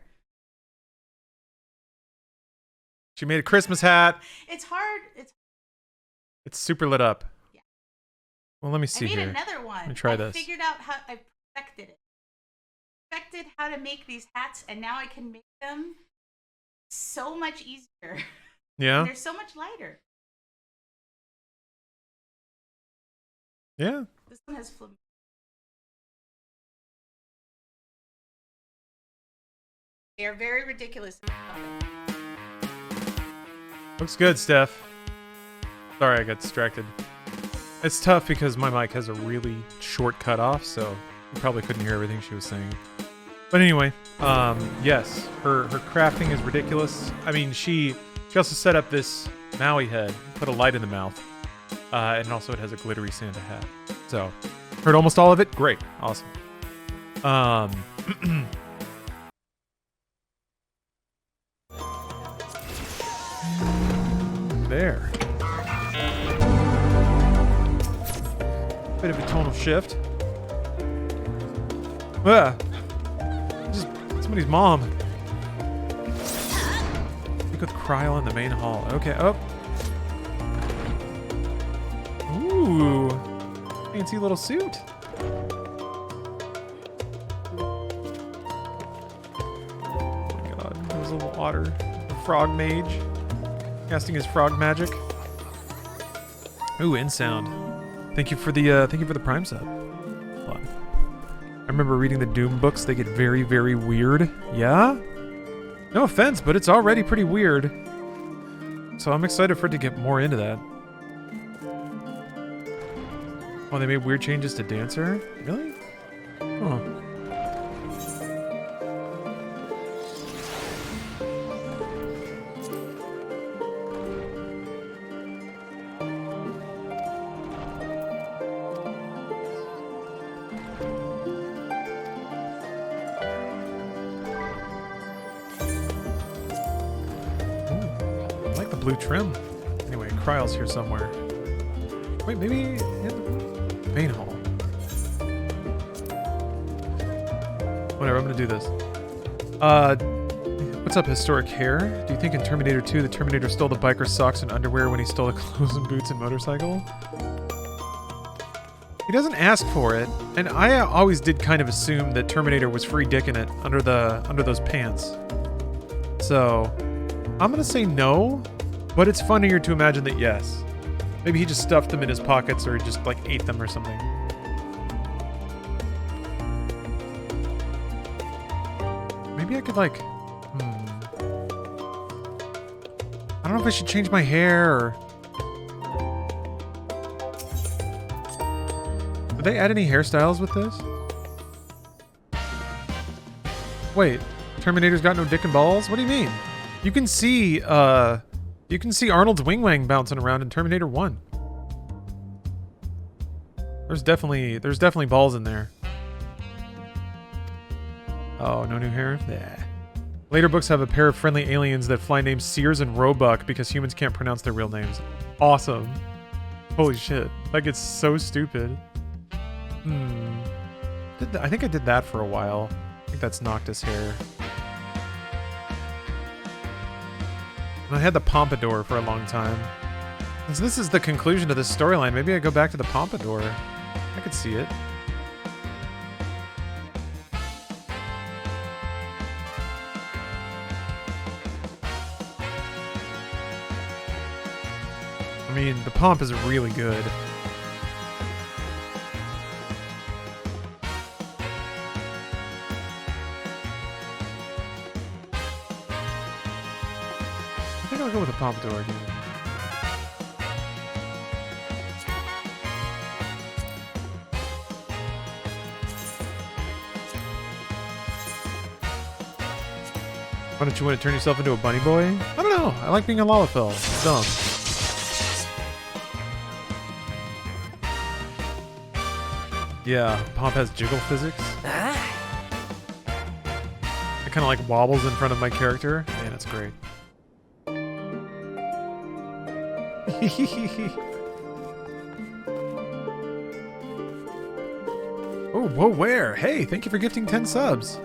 She made a Christmas hat. It's hard. It's super lit up. Yeah. Well, let me see here. I made another one. Let me try this. I figured out how I perfected it. Perfected how to make these hats, and now I can make them so much easier. Yeah. And they're so much lighter. Yeah. This one has flamingo. They are very ridiculous. Looks good, Steph. Sorry, I got distracted. It's tough because my mic has a really short cutoff, so you probably couldn't hear everything she was saying. But anyway, yes, her crafting is ridiculous. I mean, she also set up this Maui head, put a light in the mouth, and also it has a glittery Santa hat. So, heard almost all of it? Great. Awesome. There. Bit of a tonal shift. Just somebody's mom. Speak with Kryl in the main hall. Okay, oh. Ooh. Fancy little suit. Oh my god, there's a little water. A frog mage. Casting his frog magic. Ooh, in sound. Thank you for the Prime sub. I remember reading the Doom books. They get very, very weird. Yeah? No offense, but it's already pretty weird. So I'm excited for it to get more into that. Oh, they made weird changes to Dancer? Really? Huh. Blue trim. Anyway, Kryl's here somewhere. Wait, maybe in the main hall. Whatever, I'm gonna do this. What's up, Historic Hair? Do you think in Terminator 2 the Terminator stole the biker's socks and underwear when he stole the clothes and boots and motorcycle? He doesn't ask for it, and I always did kind of assume that Terminator was free dicking it under those pants. So, I'm gonna say no. But it's funnier to imagine that yes. Maybe he just stuffed them in his pockets or just like ate them or something. Maybe I could like, I don't know if I should change my hair or... Did they add any hairstyles with this? Wait, Terminator's got no dick and balls? What do you mean? You can see Arnold's wing-wang bouncing around in Terminator 1. There's definitely balls in there. Oh, no new hair? Yeah. Later books have a pair of friendly aliens that fly named Sears and Roebuck because humans can't pronounce their real names. Awesome. Holy shit. Like, it's so stupid. I think I did that for a while. I think that's Noctis hair. And I had the Pompadour for a long time. Since this is the conclusion to this storyline, maybe I go back to the Pompadour. I could see it. I mean, the pomp is really good. I think I'll go with the Pompadour again. Why don't you want to turn yourself into a bunny boy? I don't know. I like being a Lalafell. It's dumb. Yeah, Pomp has jiggle physics. It kind of like wobbles in front of my character. Man, it's great. Oh, whoa, where? Hey, thank you for gifting 10 subs.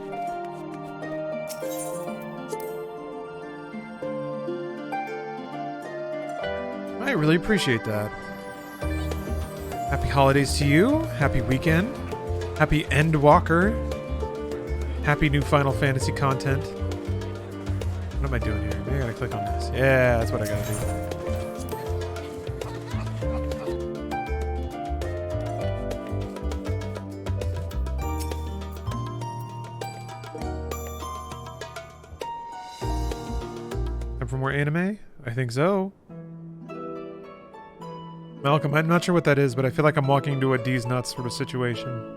I really appreciate that. Happy holidays to you. Happy weekend. Happy Endwalker. Happy new Final Fantasy content. What am I doing here? Maybe I gotta click on this. Yeah, that's what I gotta do. Time for more anime? I think so. Malcolm, I'm not sure what that is, but I feel like I'm walking into a D's nuts sort of situation.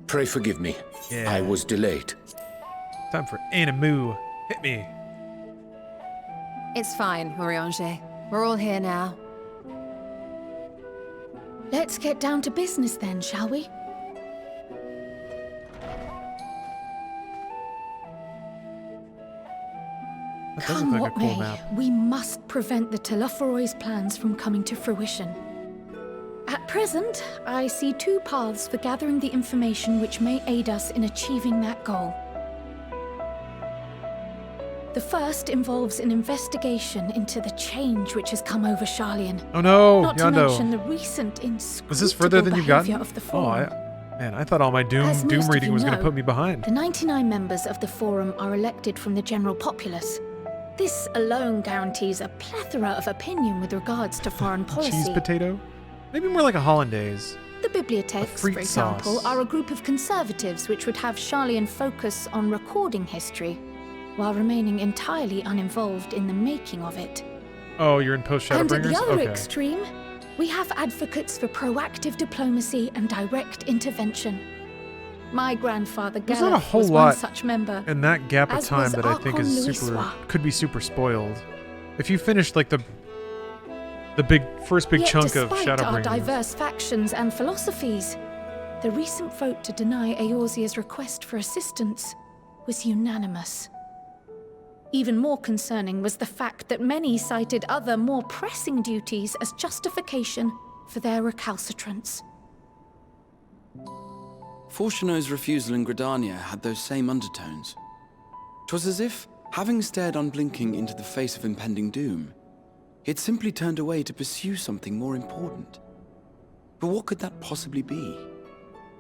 Pray forgive me. Yeah. I was delayed. Time for Animu. Hit me. It's fine, Oriange. We're all here now. Let's get down to business then, shall we? That does Come look what like a cool may, map. we must prevent the Telophoroi's plans from coming to fruition. At present, I see two paths for gathering the information which may aid us in achieving that goal. The first involves an investigation into the change which has come over Sharlayan. Oh no, Not to Yondo. mention the recent inscrutable Is this further than you've gotten? behavior of the Oh, Forum. man, I thought all my Doom As most of reading you was going to know, put me behind. The 99 members of the Forum are elected from the general populace. This alone guarantees a plethora of opinion with regards to foreign policy. Cheese potato? Maybe more like a hollandaise. The bibliotheques, for frite example, sauce. are a group of conservatives which would have Sharlayan focus on recording history, while remaining entirely uninvolved in the making of it. Oh, you're in post And at Shadowbringers? the other Okay. extreme, we have advocates for proactive diplomacy and direct intervention. My grandfather There's not a Gareth whole was one lot such member. in that gap of as time was that I think Archon is Louis super Soir. could be super spoiled. If you finished like the first big Yet chunk of despite our Shadowbringers. diverse factions and philosophies, the recent vote to deny Eorzea's request for assistance was unanimous. Even more concerning was the fact that many cited other, more pressing duties as justification for their recalcitrance. Fortuno's refusal in Gridania had those same undertones. 'Twas as if, having stared unblinking into the face of impending doom, he had simply turned away to pursue something more important. But what could that possibly be?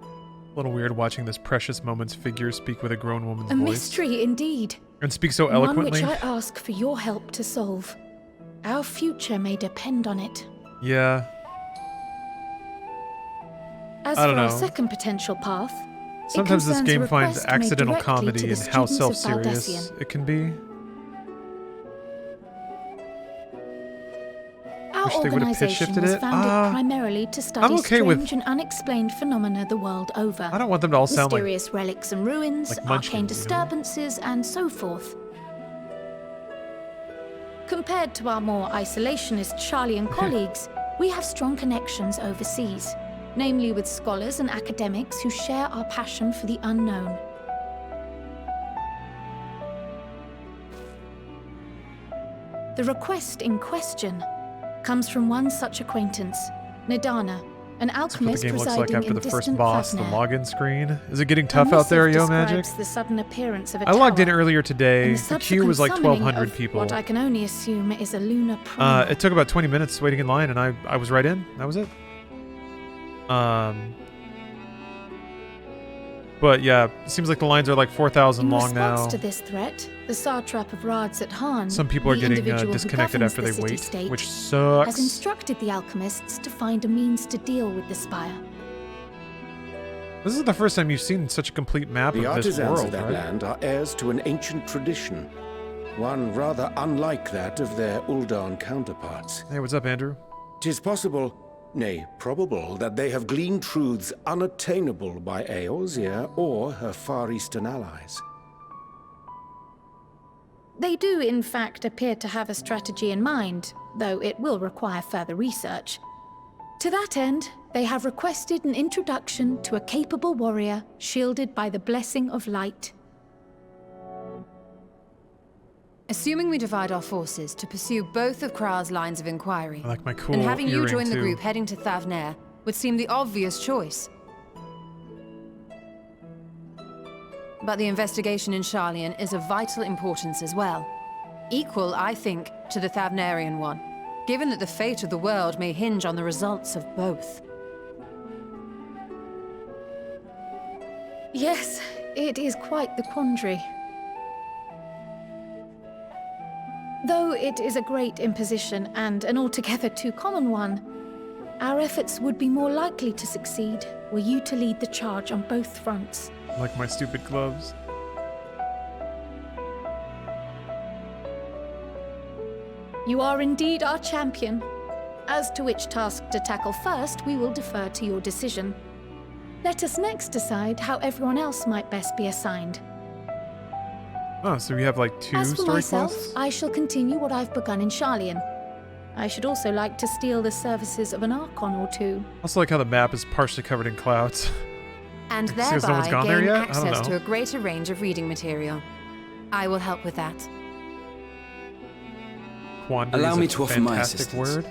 A little weird watching this precious moment's figure speak with a grown woman's A voice. mystery indeed. And speak so eloquently. One which I ask for your help to solve. Our future may depend on it. Yeah. As I for don't our know. second potential path, Sometimes this concerns a game finds request made accidental directly to comedy the in how students of self-serious Valdesian. it can be. Our Wish they would've pitch organization shifted was it. founded primarily to study I'm okay with- strange and unexplained phenomena the world over. I don't want them to all sound like mysterious relics and ruins, like arcane Munchkins, you know? disturbances, and so forth. Compared to our more isolationist Sharlayan colleagues, we have strong connections overseas, namely with scholars and academics who share our passion for the unknown. The request in question comes from one such acquaintance, Nidana, an alchemist the game looks residing like after in the first distant boss, the Thavner. login screen. Is it getting Her tough out there, missive Yo Magic? describes the sudden appearance of a I logged in tower earlier today. and The queue was like subsequent 1,200 summoning of people. What I can only assume is a lunar primal. It took about 20 minutes waiting in line, and I was right in. That was it. But yeah, it seems like the lines are like 4,000 long In now. response to this threat, the satrap of Radzat-Han, Some people are the getting individual who disconnected governs after the they wait, city-state, which has sucks. instructed the alchemists to find a means to deal with the spire. This is the first time you've seen such a complete map The of this artisans world, of that right? land are heirs to an ancient tradition, one rather unlike that of their Uldan counterparts. Hey, what's up, Andrew? 'Tis possible, nay, probable, that they have gleaned truths unattainable by Eorzea or her Far Eastern allies. They do, in fact, appear to have a strategy in mind, though it will require further research. To that end, they have requested an introduction to a capable warrior shielded by the blessing of light. Assuming we divide our forces to pursue both of Kral's lines of inquiry, I like my cool then having you earring, join the too. group heading to Thavner would seem the obvious choice. But the investigation in Sharlayan is of vital importance as well. Equal, I think, to the Thavnerian one, given that the fate of the world may hinge on the results of both. Yes, it is quite the quandary. Though it is a great imposition and an altogether too common one, our efforts would be more likely to succeed were you to lead the charge on both fronts. Like my stupid gloves. You are indeed our champion. As to which task to tackle first, we will defer to your decision. Let us next decide how everyone else might best be assigned. Oh, so we have like 2 As for story myself, quests? I shall continue what I've begun in Sharlayan. I should also like to steal the services of an Archon or two. Also like how the map is partially covered in clouds. And Because no one's thereby gone there gain yet? I don't access know. to a greater range of reading material. I will help with that. Quandary Allow is me a to offer my fantastic assistance. word.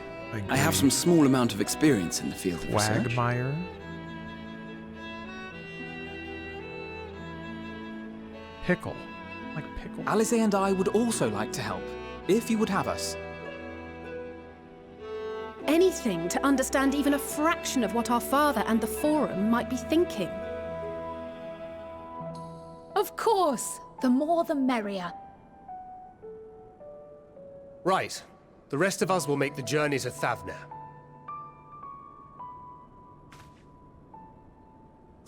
I have some small amount of experience in the field of research. Quagmire. Pickle. Like pickle. Alize and I would also like to help, if you would have us. Anything to understand even a fraction of what our father and the Forum might be thinking. Of course, the more the merrier. Right. The rest of us will make the journey to Thavner.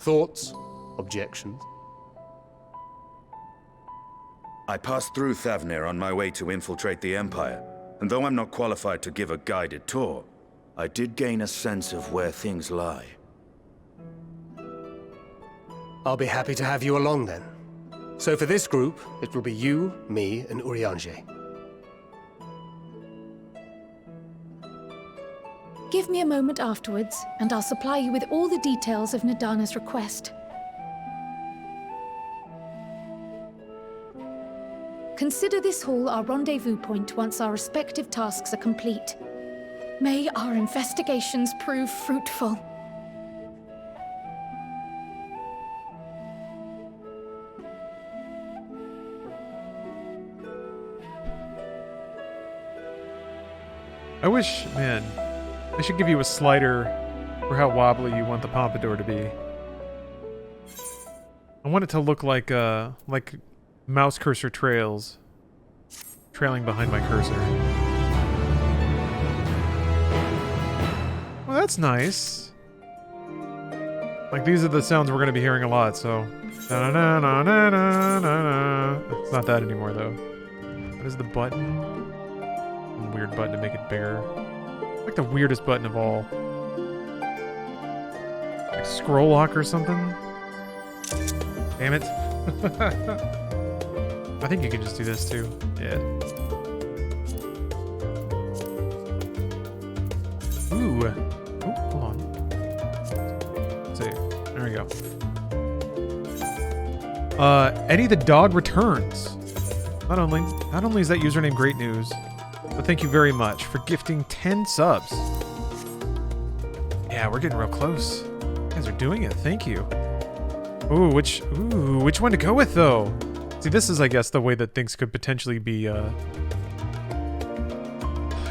Thoughts? Objections? I passed through Thavner on my way to infiltrate the Empire, and though I'm not qualified to give a guided tour, I did gain a sense of where things lie. I'll be happy to have you along then. So for this group, it will be you, me, and Urianger. Give me a moment afterwards, and I'll supply you with all the details of Nidana's request. Consider this hall our rendezvous point once our respective tasks are complete. May our investigations prove fruitful. I wish, man, I should give you a slider for how wobbly you want the pompadour to be. I want it to look like mouse cursor trails trailing behind my cursor. Well, that's nice. Like, these are the sounds we're going to be hearing a lot, so... Na-na-na-na-na-na-na. It's not that anymore, though. What is the button? A weird button to make it bigger. Like the weirdest button of all. Like scroll lock or something? Damn it. I think you can just do this too. Yeah. Ooh. Oh, hold on. Let's see. There we go. Eddie the dog returns. Not only is that username great news, But thank you very much for gifting 10 subs. Yeah, we're getting real close. You guys are doing it. Thank you. Ooh, which one to go with though? See, this is, I guess, the way that things could potentially be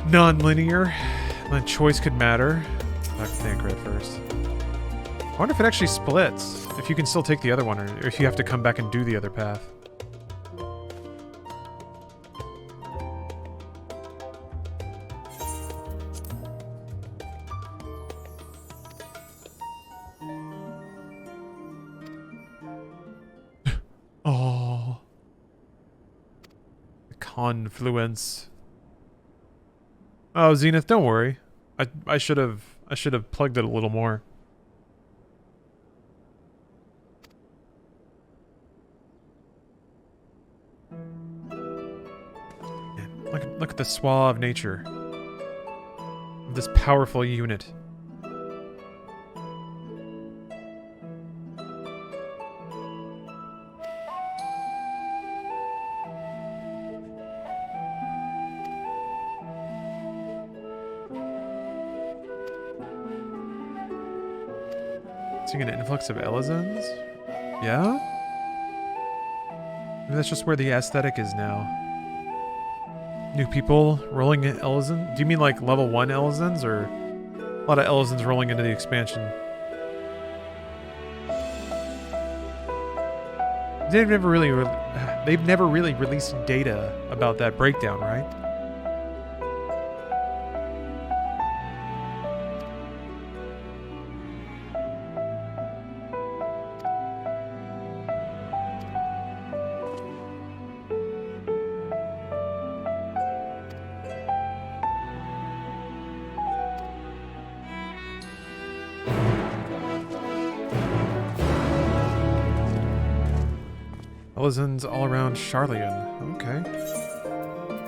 non-linear. My choice could matter. Back to Thancred first. I wonder if it actually splits. If you can still take the other one, or if you have to come back and do the other path. Oh. The confluence. Oh, Zenith, don't worry. I should have plugged it a little more. Man, look at the suave nature of this powerful unit. Seeing an influx of Elizons? Yeah? Maybe that's just where the aesthetic is now. New people rolling in Elizon? Do you mean like level 1 Elizons, or a lot of Elizons rolling into the expansion? They've never really released data about that breakdown, right? Elizons all around Charlian. Okay.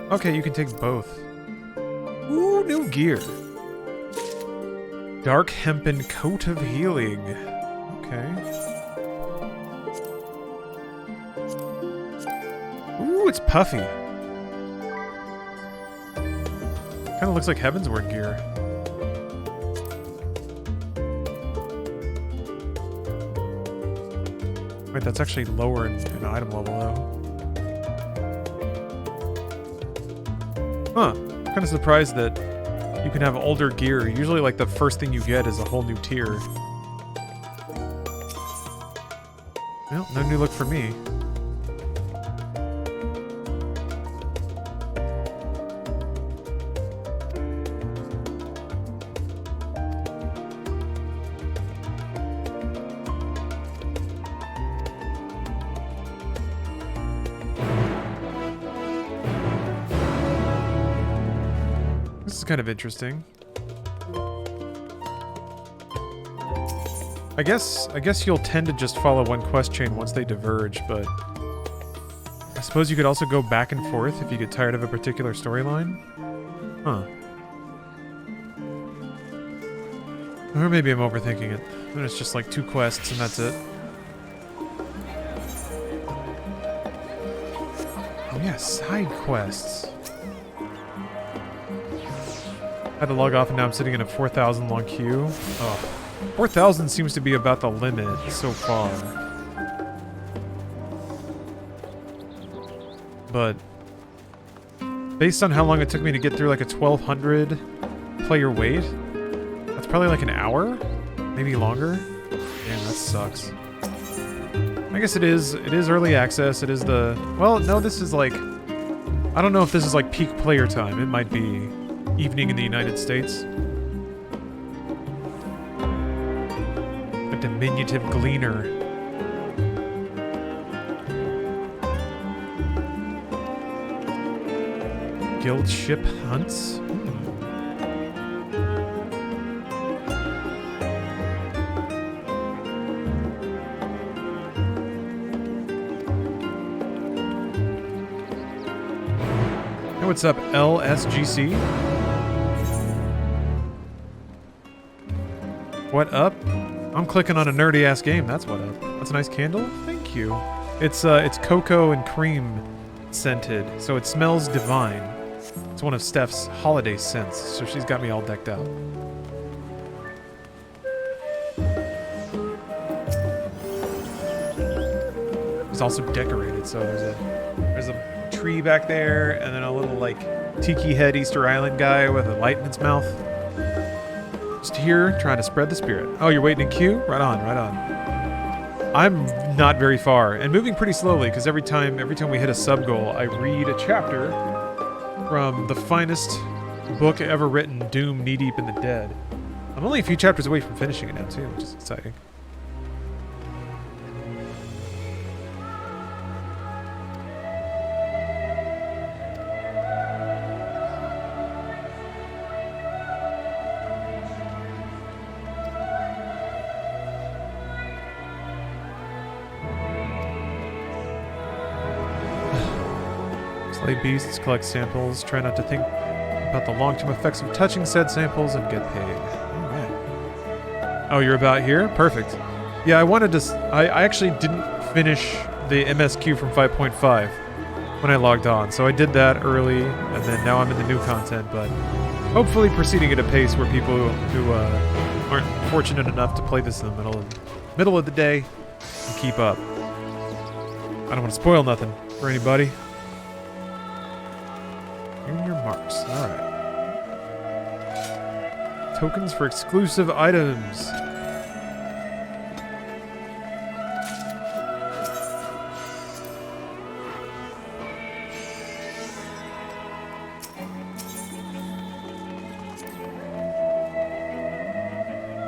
Okay, you can take both. Ooh, new gear. Dark hempen coat of healing. Okay. Ooh, it's puffy. Kind of looks like Heavensward gear. Wait, that's actually lower in item level, though. Huh. Kind of surprised that you can have older gear. Usually, like, the first thing you get is a whole new tier. Well, no new look for me. Kind of interesting. I guess you'll tend to just follow one quest chain once they diverge, but I suppose you could also go back and forth if you get tired of a particular storyline. Huh. Or maybe I'm overthinking it. And it's just like 2 quests and that's it. Oh yeah, side quests. I had to log off and now I'm sitting in a 4,000 long queue. Oh, 4,000 seems to be about the limit so far. But based on how long it took me to get through like a 1,200 player wait, that's probably like an hour? Maybe longer? Damn, that sucks. I guess it is early access. It is the... Well, no, this is like... I don't know if this is like peak player time. It might be evening in the United States. A diminutive gleaner. Guild ship hunts? Hey, what's up, LSGC? What up? I'm clicking on a nerdy ass game. That's what up. That's a nice candle. Thank you. It's cocoa and cream scented, so it smells divine. It's one of Steph's holiday scents, so she's got me all decked out. It's also decorated, so there's a tree back there, and then a little like tiki head Easter Island guy with a light in its mouth. Just here trying to spread the spirit. Oh, you're waiting in queue? Right on, right on. I'm not very far and moving pretty slowly because every time we hit a sub goal, I read a chapter from the finest book ever written, Doom Knee Deep in the Dead. I'm only a few chapters away from finishing it now too, which is exciting. Slay beasts, collect samples, try not to think about the long-term effects of touching said samples, and get paid. Alright. Oh, you're about here? Perfect. Yeah, I wanted to... I actually didn't finish the MSQ from 5.5 when I logged on, so I did that early, and then now I'm in the new content, but hopefully proceeding at a pace where people who aren't fortunate enough to play this in the middle of the day can keep up. I don't want to spoil nothing for anybody. Your marks. Alright. Tokens for exclusive items.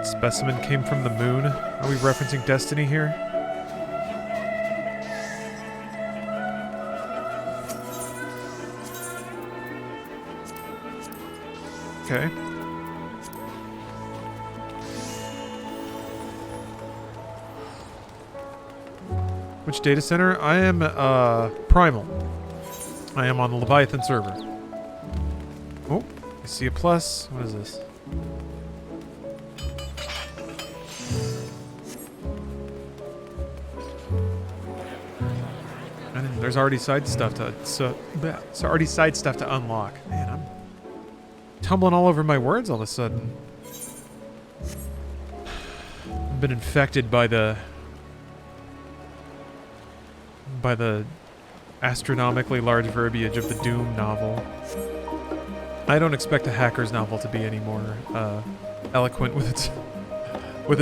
Specimen came from the moon. Are we referencing Destiny here? Okay. Which data center? I am Primal. I am on the Leviathan server. Oh, I see a plus. What is this? And then there's already side stuff to unlock. Man, I'm tumbling all over my words all of a sudden. I've been infected by the astronomically large verbiage of the Doom novel. I don't expect a hacker's novel to be any more eloquent with its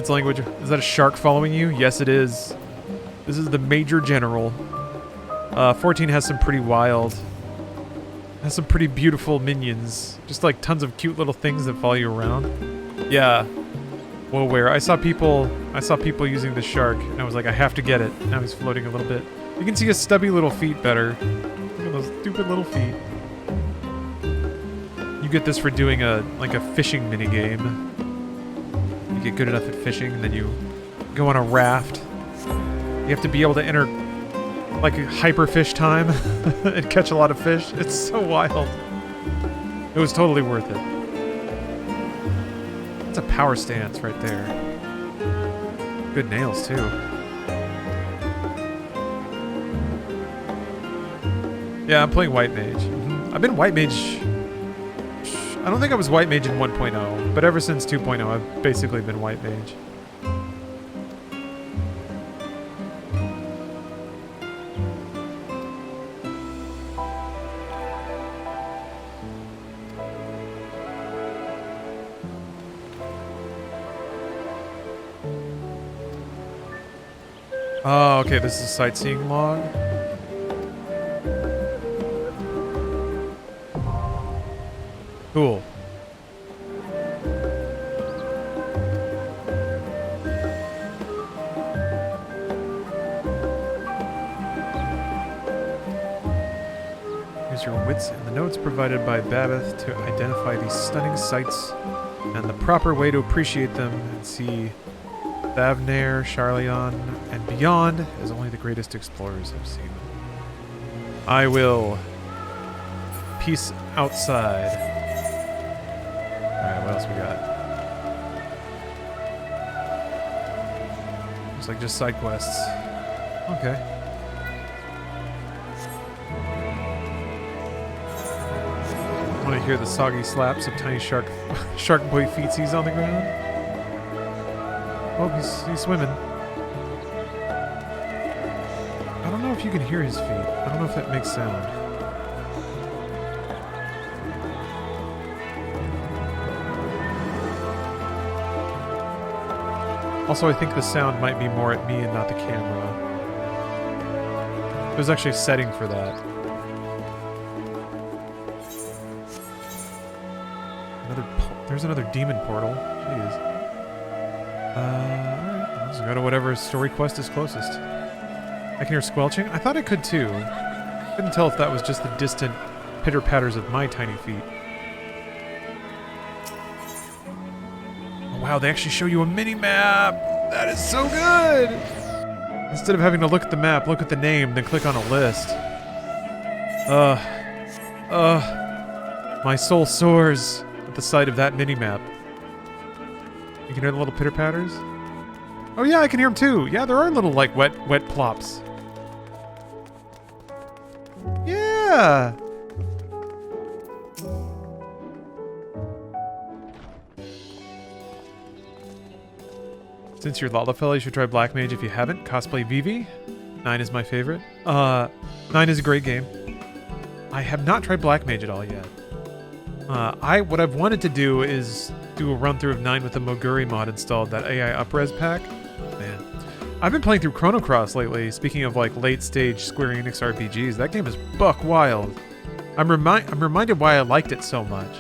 language. Is that a shark following you? Yes, it is. This is the Major General. 14 has some pretty wild... has some pretty beautiful minions. Just like tons of cute little things that follow you around. Yeah. Well, where? I saw people using the shark, and I was like, I have to get it. Now he's floating a little bit. You can see his stubby little feet better. Look at those stupid little feet. You get this for doing a fishing minigame. You get good enough at fishing, and then you go on a raft. You have to be able to enter like hyper fish time and catch a lot of fish. It's so wild. It was totally worth it. It's a power stance right there. Good nails too. Yeah, I'm playing White Mage. I've been White Mage... I don't think I was White Mage in 1.0, but ever since 2.0 I've basically been White Mage. Oh, okay, this is a sightseeing log. Cool. Here's your wits and the notes provided by Babeth to identify these stunning sights and the proper way to appreciate them and see Thavnair, Charlion, and beyond as only the greatest explorers have seen. I will peace outside. Alright, what else we got? Looks like just side quests. Okay. Want to hear the soggy slaps of tiny shark boy feetsies on the ground? Oh, he's swimming. I don't know if you can hear his feet. I don't know if that makes sound. Also, I think the sound might be more at me and not the camera. There's actually a setting for that. There's another demon portal. Jeez. Alright. Let's go to whatever story quest is closest. I can hear squelching? I thought I could too. Couldn't tell if that was just the distant pitter-patters of my tiny feet. Oh wow, they actually show you a mini-map! That is so good! Instead of having to look at the map, look at the name, then click on a list. My soul soars at the sight of that mini-map. You can hear the little pitter-patters? Oh yeah, I can hear them too! Yeah, there are little, like, wet plops. Yeah! Since you're Lalafell, you should try Black Mage if you haven't. Cosplay Vivi. 9 is my favorite. 9 is a great game. I have not tried Black Mage at all yet. What I've wanted to do is do a run through of 9 with the Moguri mod installed, that AI upres pack. Man. I've been playing through Chrono Cross lately, speaking of like late stage Square Enix RPGs. That game is buck wild. I'm reminded why I liked it so much,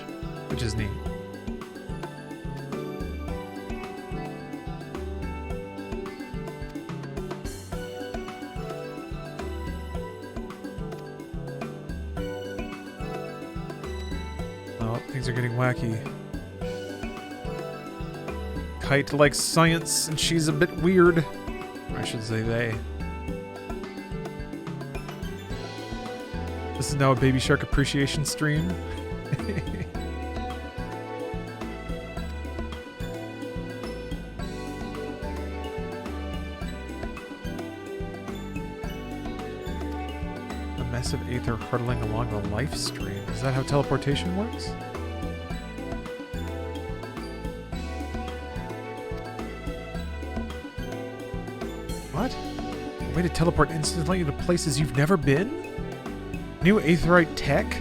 which is neat. Things are getting wacky. Kite likes science, and she's a bit weird. Or I should say they. This is now a Baby Shark appreciation stream. A mess of aether hurtling along the life stream. Is that how teleportation works? What? A way to teleport instantly to places you've never been? New Aetherite tech?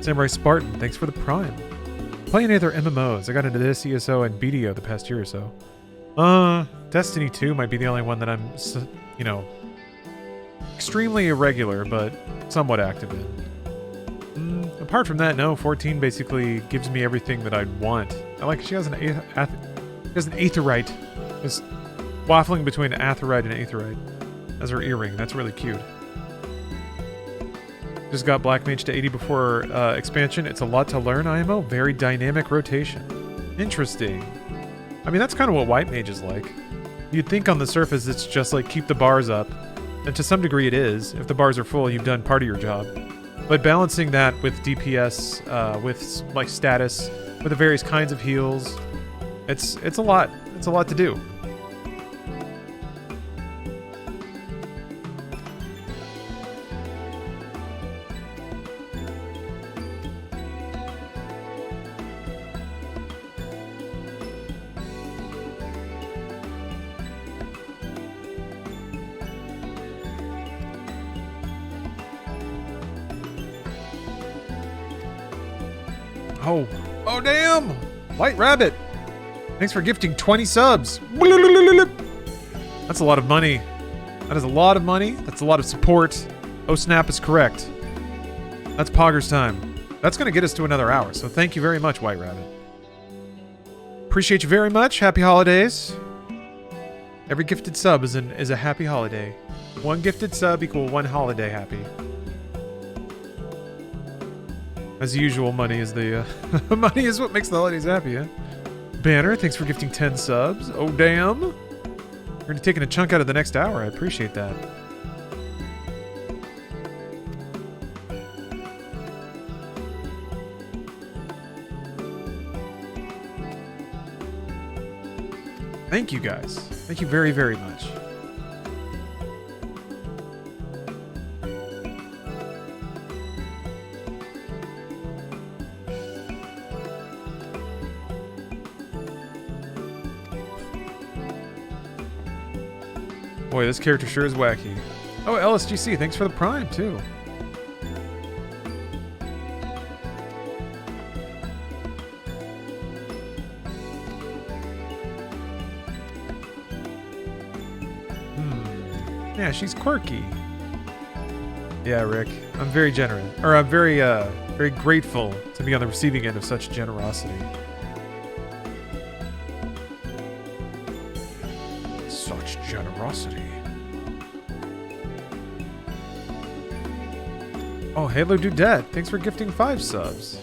Samurai Spartan, thanks for the prime. Playing other MMOs. I got into this, ESO, and BDO the past year or so. Destiny 2 might be the only one that I'm, you know, extremely irregular, but somewhat active in. Apart from that, no. 14 basically gives me everything that I'd want. I like she has an Aetherite. It's waffling between Aetherite and Aetherite as her earring. That's really cute. Just got Black Mage to 80 before expansion. It's a lot to learn, IMO. Very dynamic rotation. Interesting. I mean, that's kind of what White Mage is like. You'd think on the surface it's just like keep the bars up. And to some degree it is. If the bars are full, you've done part of your job. But balancing that with DPS, with like status, with the various kinds of heals, it's a lot. It's a lot to do. Oh damn! White Rabbit! Thanks for gifting 20 subs! That's a lot of money. That is a lot of money. That's a lot of support. Oh snap is correct. That's Poggers time. That's gonna get us to another hour, so thank you very much, White Rabbit. Appreciate you very much. Happy holidays. Every gifted sub is a happy holiday. One gifted sub equal one holiday happy. As usual, money is the money is what makes the holidays happy, huh? Banner, thanks for gifting 10 subs. Oh damn! You're gonna taking a chunk out of the next hour. I appreciate that. Thank you guys. Thank you very, very much. Boy, this character sure is wacky. Oh, LSGC, thanks for the Prime, too. Yeah, she's quirky. Yeah, Rick. I'm very generous. Or I'm very, very grateful to be on the receiving end of such generosity. Such generosity. Oh, Halo Dudette. Thanks for gifting 5 subs.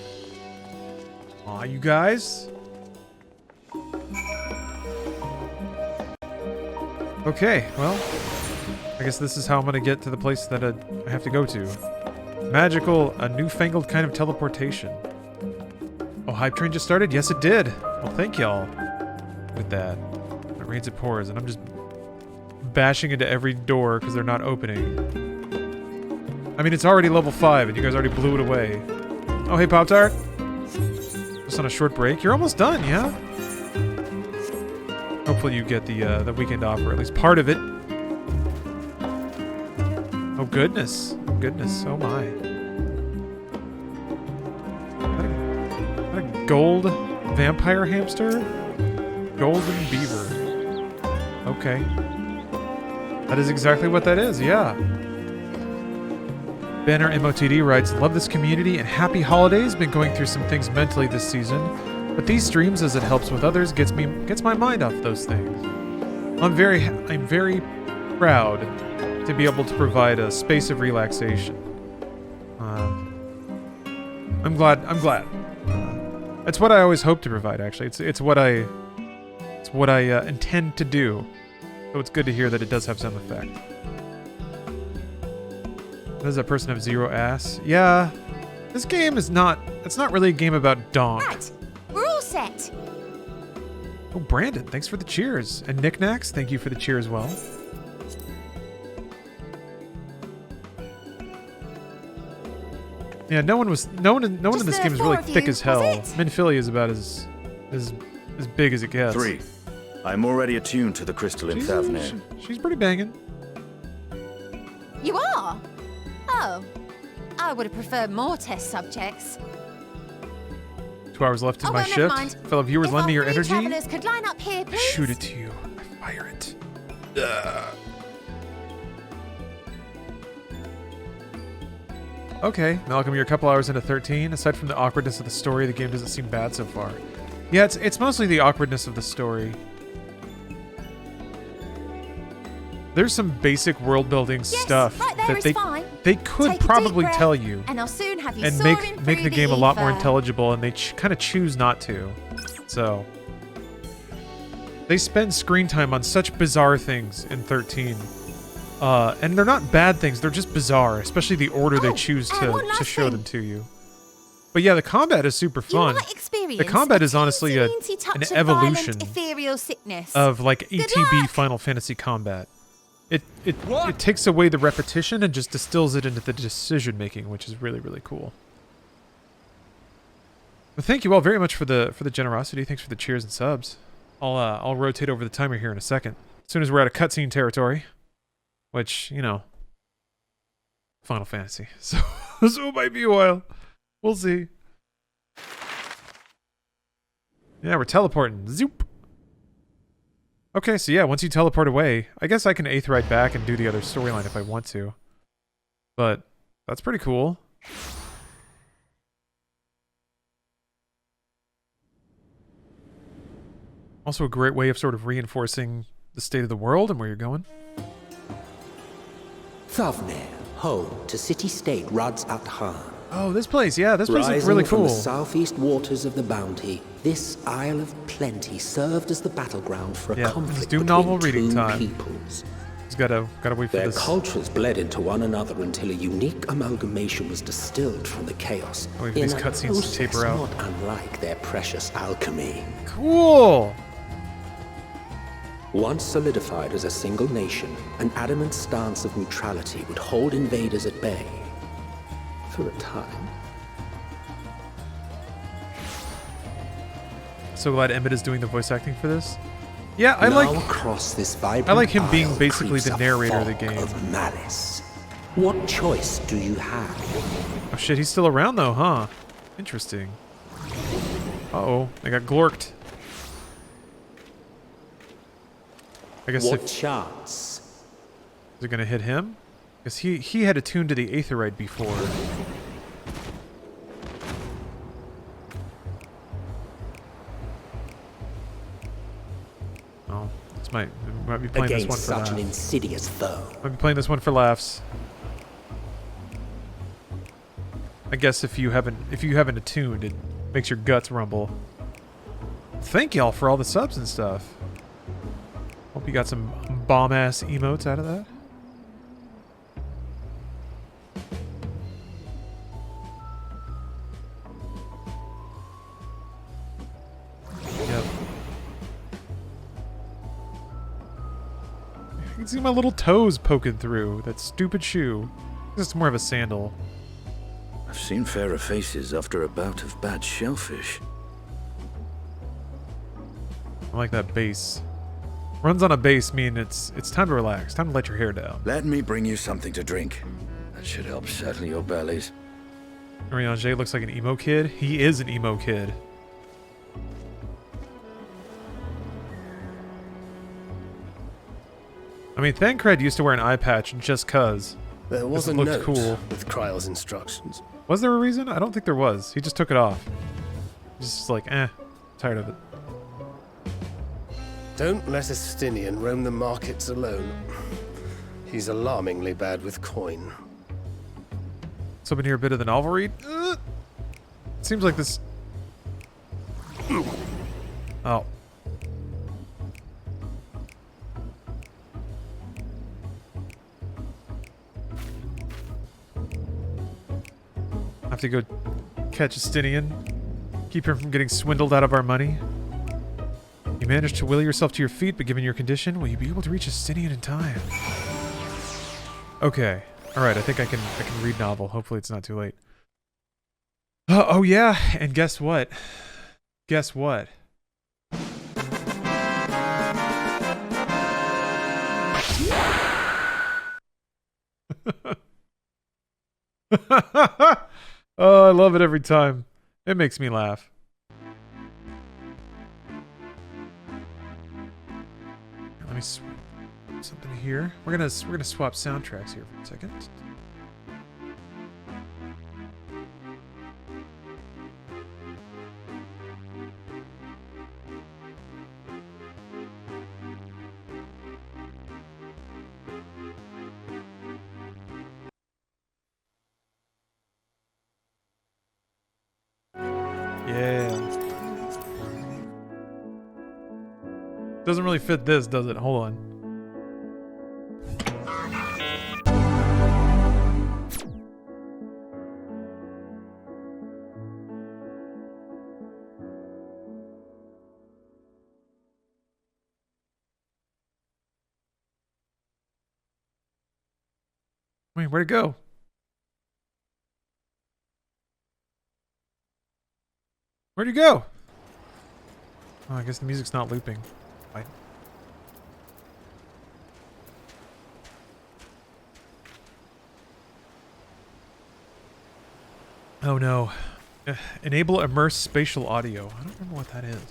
Aw, you guys. Okay, well, I guess this is how I'm gonna get to the place that I have to go to. Magical, a newfangled kind of teleportation. Oh, Hype Train just started? Yes, it did. Well, thank y'all with that. It rains, it pours, and I'm just bashing into every door because they're not opening. I mean, it's already level 5, and you guys already blew it away. Oh, hey, Pop-Tart. Just on a short break. You're almost done, yeah? Hopefully you get the weekend off, or at least part of it. Oh, goodness. Oh, goodness. Oh, my. Is that a gold vampire hamster? Golden beaver. Okay. That is exactly what that is, yeah. Banner MOTD writes, love this community and happy holidays. Been going through some things mentally this season, but these streams, as it helps with others, gets my mind off those things. I'm very proud to be able to provide a space of relaxation. I'm glad. It's what I always hope to provide. Actually, it's what I intend to do. So it's good to hear that it does have some effect. Does that person have 0 ass? Yeah. This game is not... It's not really a game about donk. Right. We're all set. Oh, Brandon, thanks for the cheers. And Knickknacks, thank you for the cheer as well. Yeah, no one in this game is really thick as hell. Minphilly is about as big as it gets. 3. I'm already attuned to the crystal in Thavnir. She's pretty banging. You are? Oh. I would have preferred more test subjects. 2 hours left in my never shift. mind. Fellow viewers, lend me your energy. Travelers could line up here, I please. shoot it to you. I fire it. Okay, Malcolm, you're a couple hours into 13. Aside from the awkwardness of the story, the game doesn't seem bad so far. Yeah, it's mostly the awkwardness of the story. There's some basic world building stuff that they could probably tell you and I'll soon have you and make the game a lot more intelligible, and they kind of choose not to. So they spend screen time on such bizarre things in 13. And they're not bad things, they're just bizarre, especially the order they choose to show them to you. But yeah, the combat is super fun. The combat is honestly an evolution of like ETB Final Fantasy combat. It takes away the repetition and just distills it into the decision making, which is really, really cool. But thank you all very much for the generosity. Thanks for the cheers and subs. I'll rotate over the timer here in a second. As soon as we're out of cutscene territory. Which, you know, Final Fantasy. So it might be a while. We'll see. Yeah, we're teleporting. Zoop. Okay, so yeah, once you teleport away, I guess I can Aetheryte back and do the other storyline if I want to. But that's pretty cool. Also a great way of sort of reinforcing the state of the world and where you're going. Thavnir, home to city-state Rads at Han. Oh, this place, yeah, this place is Rising really from cool. the southeast waters of the Bounty, this Isle of Plenty served as the battleground for a conflict between novel reading two time. peoples. Just gotta wait for Their this. cultures bled into one another until a unique amalgamation was distilled from the chaos. Wait for in these a cutscenes to taper process out. not unlike their precious alchemy. Cool! Once solidified as a single nation, an adamant stance of neutrality would hold invaders at bay. For a time. So glad Emmett is doing the voice acting for this. Yeah, I now across this vibrant like him being aisle basically creeps the a narrator of the fog game. Of malice. What choice do you have? Oh shit, he's still around though, huh? Interesting. Uh-oh, I got glorked. I guess What chance? Is it gonna hit him? Because he had attuned to the Aetherite before. Oh, this might be playing Against this one for such an laughs. insidious foe. Might be playing this one for laughs. I guess if you haven't attuned, it makes your guts rumble. Thank y'all for all the subs and stuff. Hope you got some bomb-ass emotes out of that. Yep. You can see my little toes poking through that stupid shoe. It's more of a sandal. I've seen fairer faces after a bout of bad shellfish. I like that bass. Runs on a bass mean it's time to relax, time to let your hair down. Let me bring you something to drink. That should help settle your bellies. Urianger looks like an emo kid. He is an emo kid. I mean, Thancred used to wear an eye patch just cuz. There was a note with Kryle's instructions. Was there a reason? I don't think there was. He just took it off. Just like, tired of it. Don't let a Stinian roam the markets alone. He's alarmingly bad with coin. So been here a bit of the novel read? Seems like this... Oh. Have to go catch a Stinian. Keep him from getting swindled out of our money. You managed to will yourself to your feet, but given your condition, will you be able to reach a Stinian in time? Okay. Alright, I think I can read novel. Hopefully it's not too late. Oh yeah, and guess what? Guess what? Oh, I love it every time. It makes me laugh. Let me swap something here. We're gonna swap soundtracks here for a second. Yeah. Doesn't really fit this, does it? Hold on. Wait, where'd it go? Where'd you go? Oh, I guess the music's not looping. Fine. Oh no. Enable immerse spatial audio. I don't remember what that is.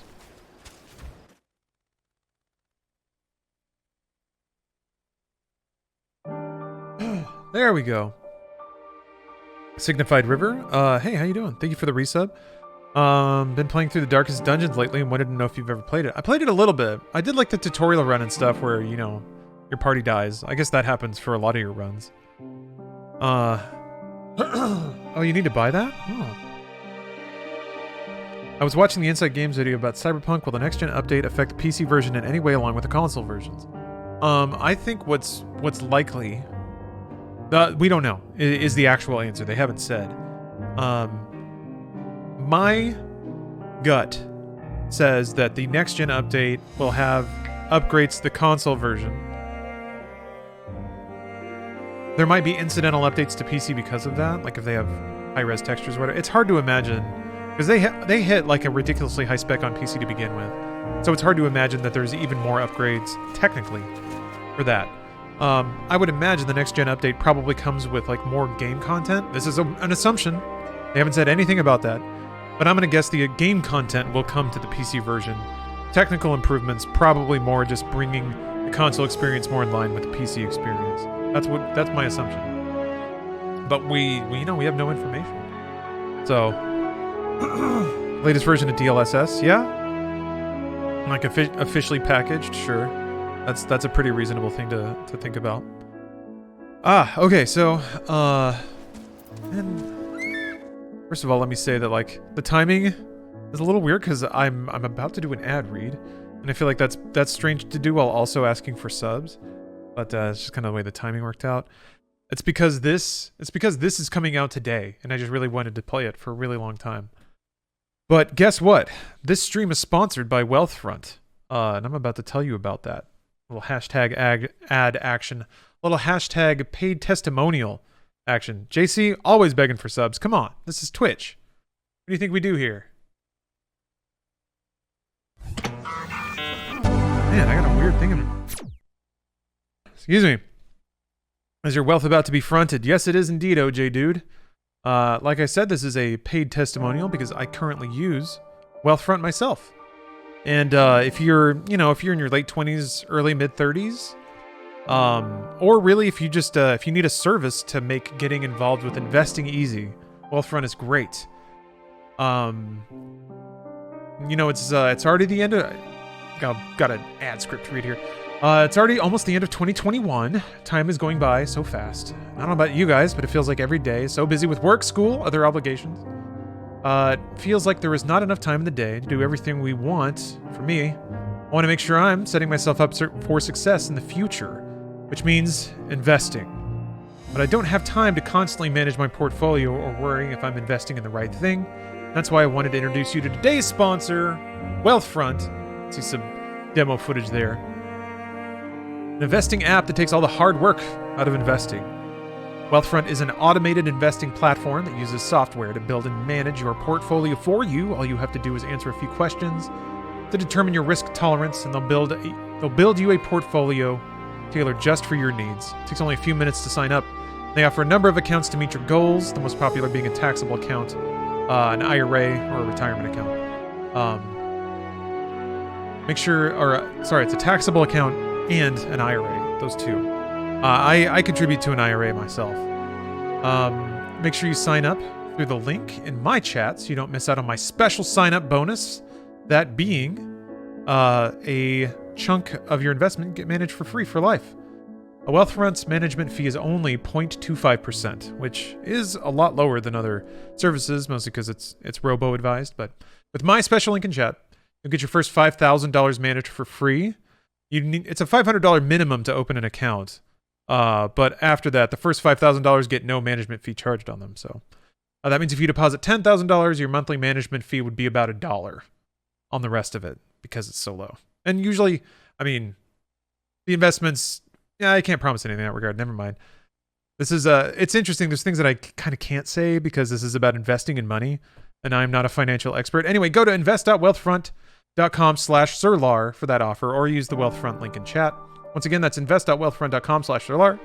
There we go. Signified River. Hey, how you doing? Thank you for the resub. Been playing through the Darkest Dungeons lately and wanted to know if you've ever played it. I played it a little bit. I did like the tutorial run and stuff where, you know, your party dies. I guess that happens for a lot of your runs. Oh, you need to buy that? Oh. I was watching the Inside Games video about Cyberpunk. Will the next-gen update affect the PC version in any way along with the console versions? I think what's likely... we don't know, is the actual answer. They haven't said. My gut says that the next-gen update will have upgrades to the console version. There might be incidental updates to PC because of that, like if they have high-res textures or whatever. It's hard to imagine, because they hit like a ridiculously high spec on PC to begin with. So it's hard to imagine that there's even more upgrades, technically, for that. I would imagine the next gen update probably comes with like more game content. This is an assumption. They haven't said anything about that. But I'm going to guess the game content will come to the PC version. Technical improvements, probably more just bringing the console experience more in line with the PC experience. That's my assumption. But we have no information. So, latest version of DLSS, yeah? Like officially packaged, sure. That's a pretty reasonable thing to think about. Okay, so and first of all, let me say that like the timing is a little weird because I'm about to do an ad read, and I feel like that's strange to do while also asking for subs. But it's just kind of the way the timing worked out. It's because this is coming out today, and I just really wanted to play it for a really long time. But guess what? This stream is sponsored by Wealthfront, and I'm about to tell you about that. A little hashtag ad action, a little hashtag paid testimonial action. JC, always begging for subs. Come on, this is Twitch. What do you think we do here? Man, I got a weird thing in... Excuse me. Is your wealth about to be fronted? Yes, it is indeed, OJ dude. Like I said, this is a paid testimonial because I currently use Wealthfront myself. And if you're in your late 20s, early mid 30s, or really if you just if you need a service to make getting involved with investing easy, Wealthfront is great. It's already the end of... Got an ad script to read here. It's already almost the end of 2021. Time is going by so fast. I don't know about you guys, but it feels like every day is so busy with work, school, other obligations. It feels like there is not enough time in the day to do everything we want. For me, I want to make sure I'm setting myself up for success in the future, which means investing. But I don't have time to constantly manage my portfolio or worrying if I'm investing in the right thing. That's why I wanted to introduce you to today's sponsor, Wealthfront. See some demo footage there. An investing app that takes all the hard work out of investing. Wealthfront is an automated investing platform that uses software to build and manage your portfolio for you. All you have to do is answer a few questions to determine your risk tolerance, and they'll build you a portfolio tailored just for your needs. It takes only a few minutes to sign up. They offer a number of accounts to meet your goals, the most popular being a taxable account, an IRA, or a retirement account. It's a taxable account and an IRA, those two. I contribute to an IRA myself. Make sure you sign up through the link in my chat so you don't miss out on my special sign-up bonus, that being a chunk of your investment get managed for free for life. A Wealthfront's management fee is only 0.25%, which is a lot lower than other services, mostly because it's robo-advised. But with my special link in chat, you'll get your first $5,000 managed for free. It's a $500 minimum to open an account. But after that, the first $5,000 get no management fee charged on them. So that means if you deposit $10,000, your monthly management fee would be about $1 on the rest of it because it's so low. And usually, I mean, the investments, yeah, I can't promise anything in that regard. Never mind. This is, it's interesting. There's things that I kind of can't say because this is about investing in money and I'm not a financial expert. Anyway, go to invest.wealthfront.com/Sirlar for that offer, or use the Wealthfront link in chat. Once again, that's invest.wealthfront.com/Sirlar.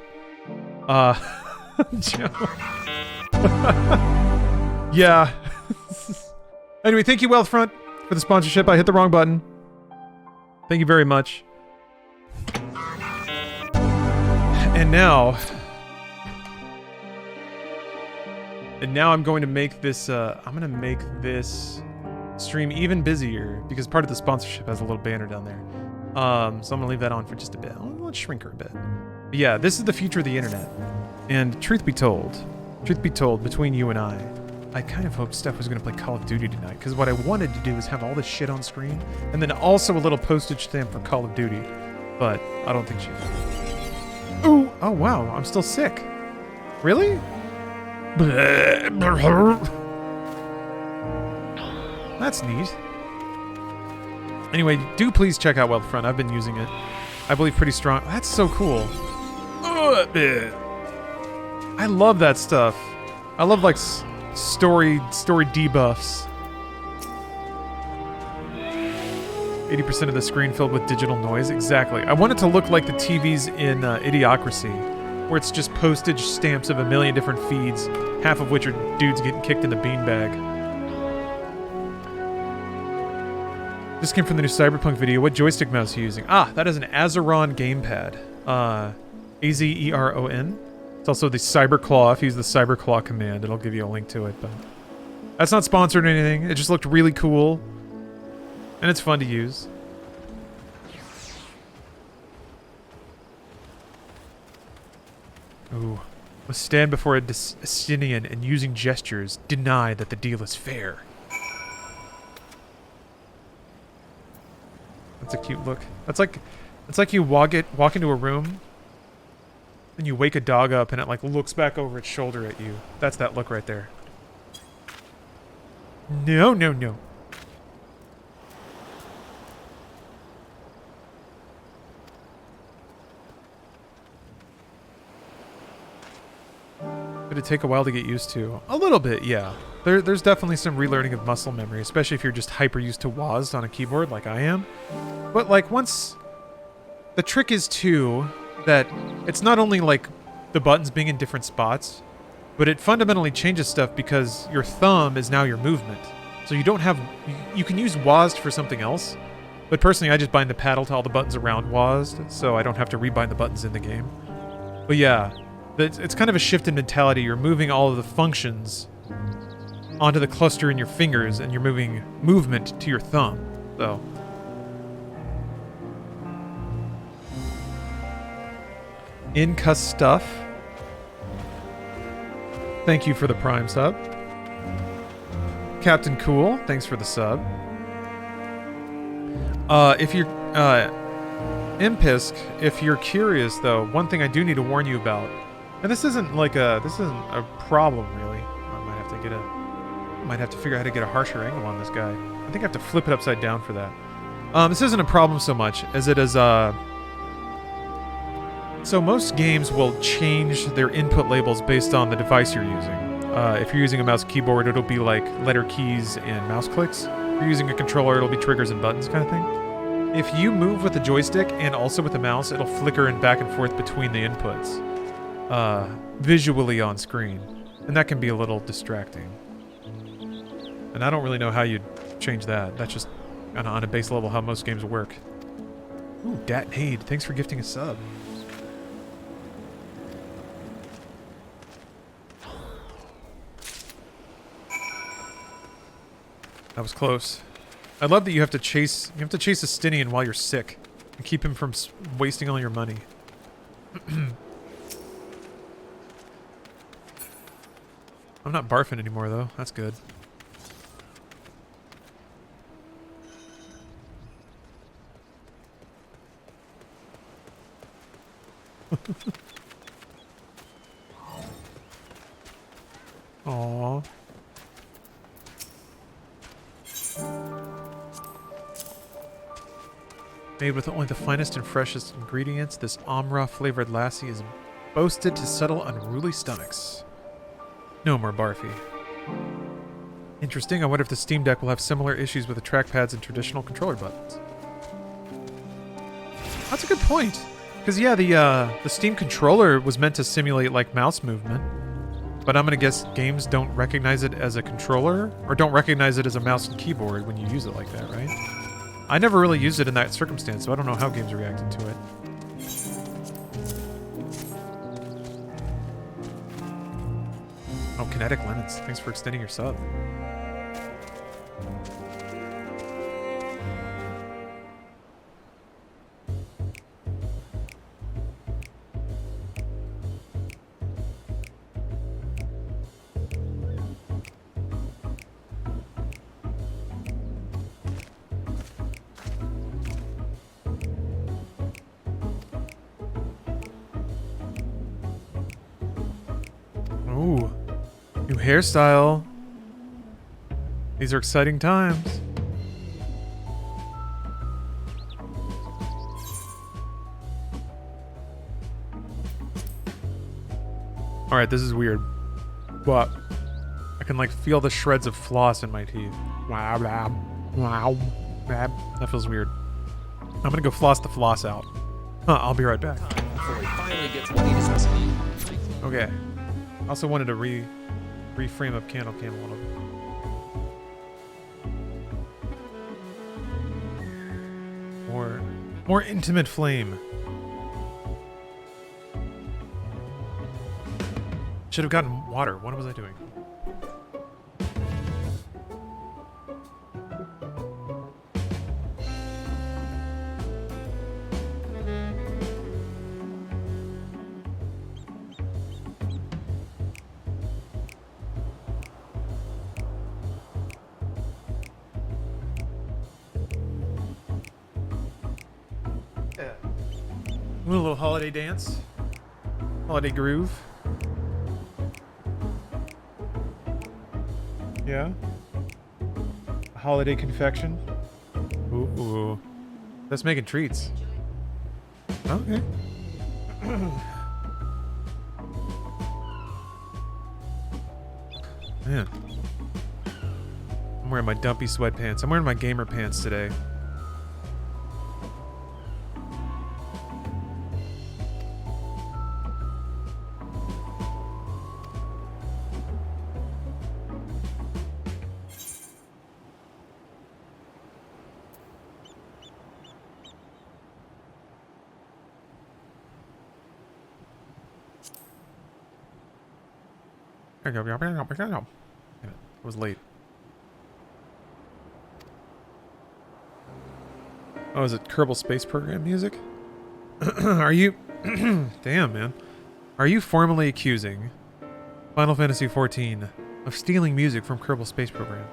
Yeah. Anyway, thank you, Wealthfront, for the sponsorship. I hit the wrong button. Thank you very much. And now I'm going to make this stream even busier because part of the sponsorship has a little banner down there. So I'm gonna leave that on for just a bit. Let's shrink her a bit. But yeah, this is the future of the internet. And truth be told, between you and I kind of hoped Steph was gonna play Call of Duty tonight, because what I wanted to do is have all this shit on screen, and then also a little postage stamp for Call of Duty. But I don't think she is. Ooh! Oh wow, I'm still sick. Really? That's neat. Anyway, do please check out Wealthfront. I've been using it. I believe pretty strong. That's so cool. I love that stuff. I love like story debuffs. 80% of the screen filled with digital noise. Exactly. I want it to look like the TVs in Idiocracy, where it's just postage stamps of a million different feeds, half of which are dudes getting kicked in the beanbag. This came from the new Cyberpunk video. What joystick mouse are you using? Ah, that is an Azeron gamepad. Azeron. It's also the Cyberclaw. If you use the Cyberclaw command, it'll give you a link to it, but that's not sponsored or anything. It just looked really cool. And it's fun to use. Ooh. Must stand before a Destinian and using gestures deny that the deal is fair. That's a cute look. It's like you walk into a room and you wake a dog up and it like looks back over its shoulder at you. That's that look right there. No, no, no. Did it take a while to get used to? A little bit, yeah. There's definitely some relearning of muscle memory, especially if you're just hyper used to WASD on a keyboard like I am. But like once... The trick is too that it's not only like the buttons being in different spots, but it fundamentally changes stuff because your thumb is now your movement. So you don't have... You can use WASD for something else, but personally I just bind the paddle to all the buttons around WASD, so I don't have to rebind the buttons in the game. But yeah, it's kind of a shift in mentality. You're moving all of the functions onto the cluster in your fingers, and you're moving movement to your thumb. So... Inca stuff. Thank you for the Prime sub. Captain Cool, thanks for the sub. If you're Impisk, if you're curious though, one thing I do need to warn you about, and this isn't a problem really. I might have to figure out how to get a harsher angle on this guy. I think I have to flip it upside down for that. This isn't a problem so much as it is so most games will change their input labels based on the device you're using. If you're using a mouse keyboard, it'll be like letter keys and mouse clicks. If you're using a controller, it'll be triggers and buttons kind of thing. If you move with the joystick and also with the mouse, it'll flicker and back and forth between the inputs visually on screen. And that can be a little distracting. And I don't really know how you'd change that. That's just on a base level how most games work. Ooh, Datnade, thanks for gifting a sub. That was close. I love that you have to chase a Stinian while you're sick and keep him from wasting all your money. I'm not barfing anymore though. That's good. Aww. Made with only the finest and freshest ingredients, this Amra-flavored lassie is boasted to settle unruly stomachs. No more barfy. Interesting, I wonder if the Steam Deck will have similar issues with the trackpads and traditional controller buttons. That's a good point. Because yeah, the Steam controller was meant to simulate like mouse movement. But I'm gonna guess games don't recognize it as a controller, or don't recognize it as a mouse and keyboard when you use it like that, right? I never really used it in that circumstance, so I don't know how games reacted to it. Oh, Kinetic Lemons, thanks for extending your sub. Ooh, new hairstyle. These are exciting times. Alright, this is weird. But I can like feel the shreds of floss in my teeth. Wow, wow, wow. Bab. That feels weird. I'm gonna go floss the floss out. I'll be right back. Okay. Also wanted to reframe up Candle Cam a little bit. More intimate flame. Should have gotten water. What was I doing? A little holiday dance. Holiday groove. Yeah. A holiday confection. Ooh. That's making treats. Okay. Man. I'm wearing my dumpy sweatpants. I'm wearing my gamer pants today. It was late. Oh, is it Kerbal Space Program music? Are you... Damn, man. Are you formally accusing Final Fantasy XIV of stealing music from Kerbal Space Program?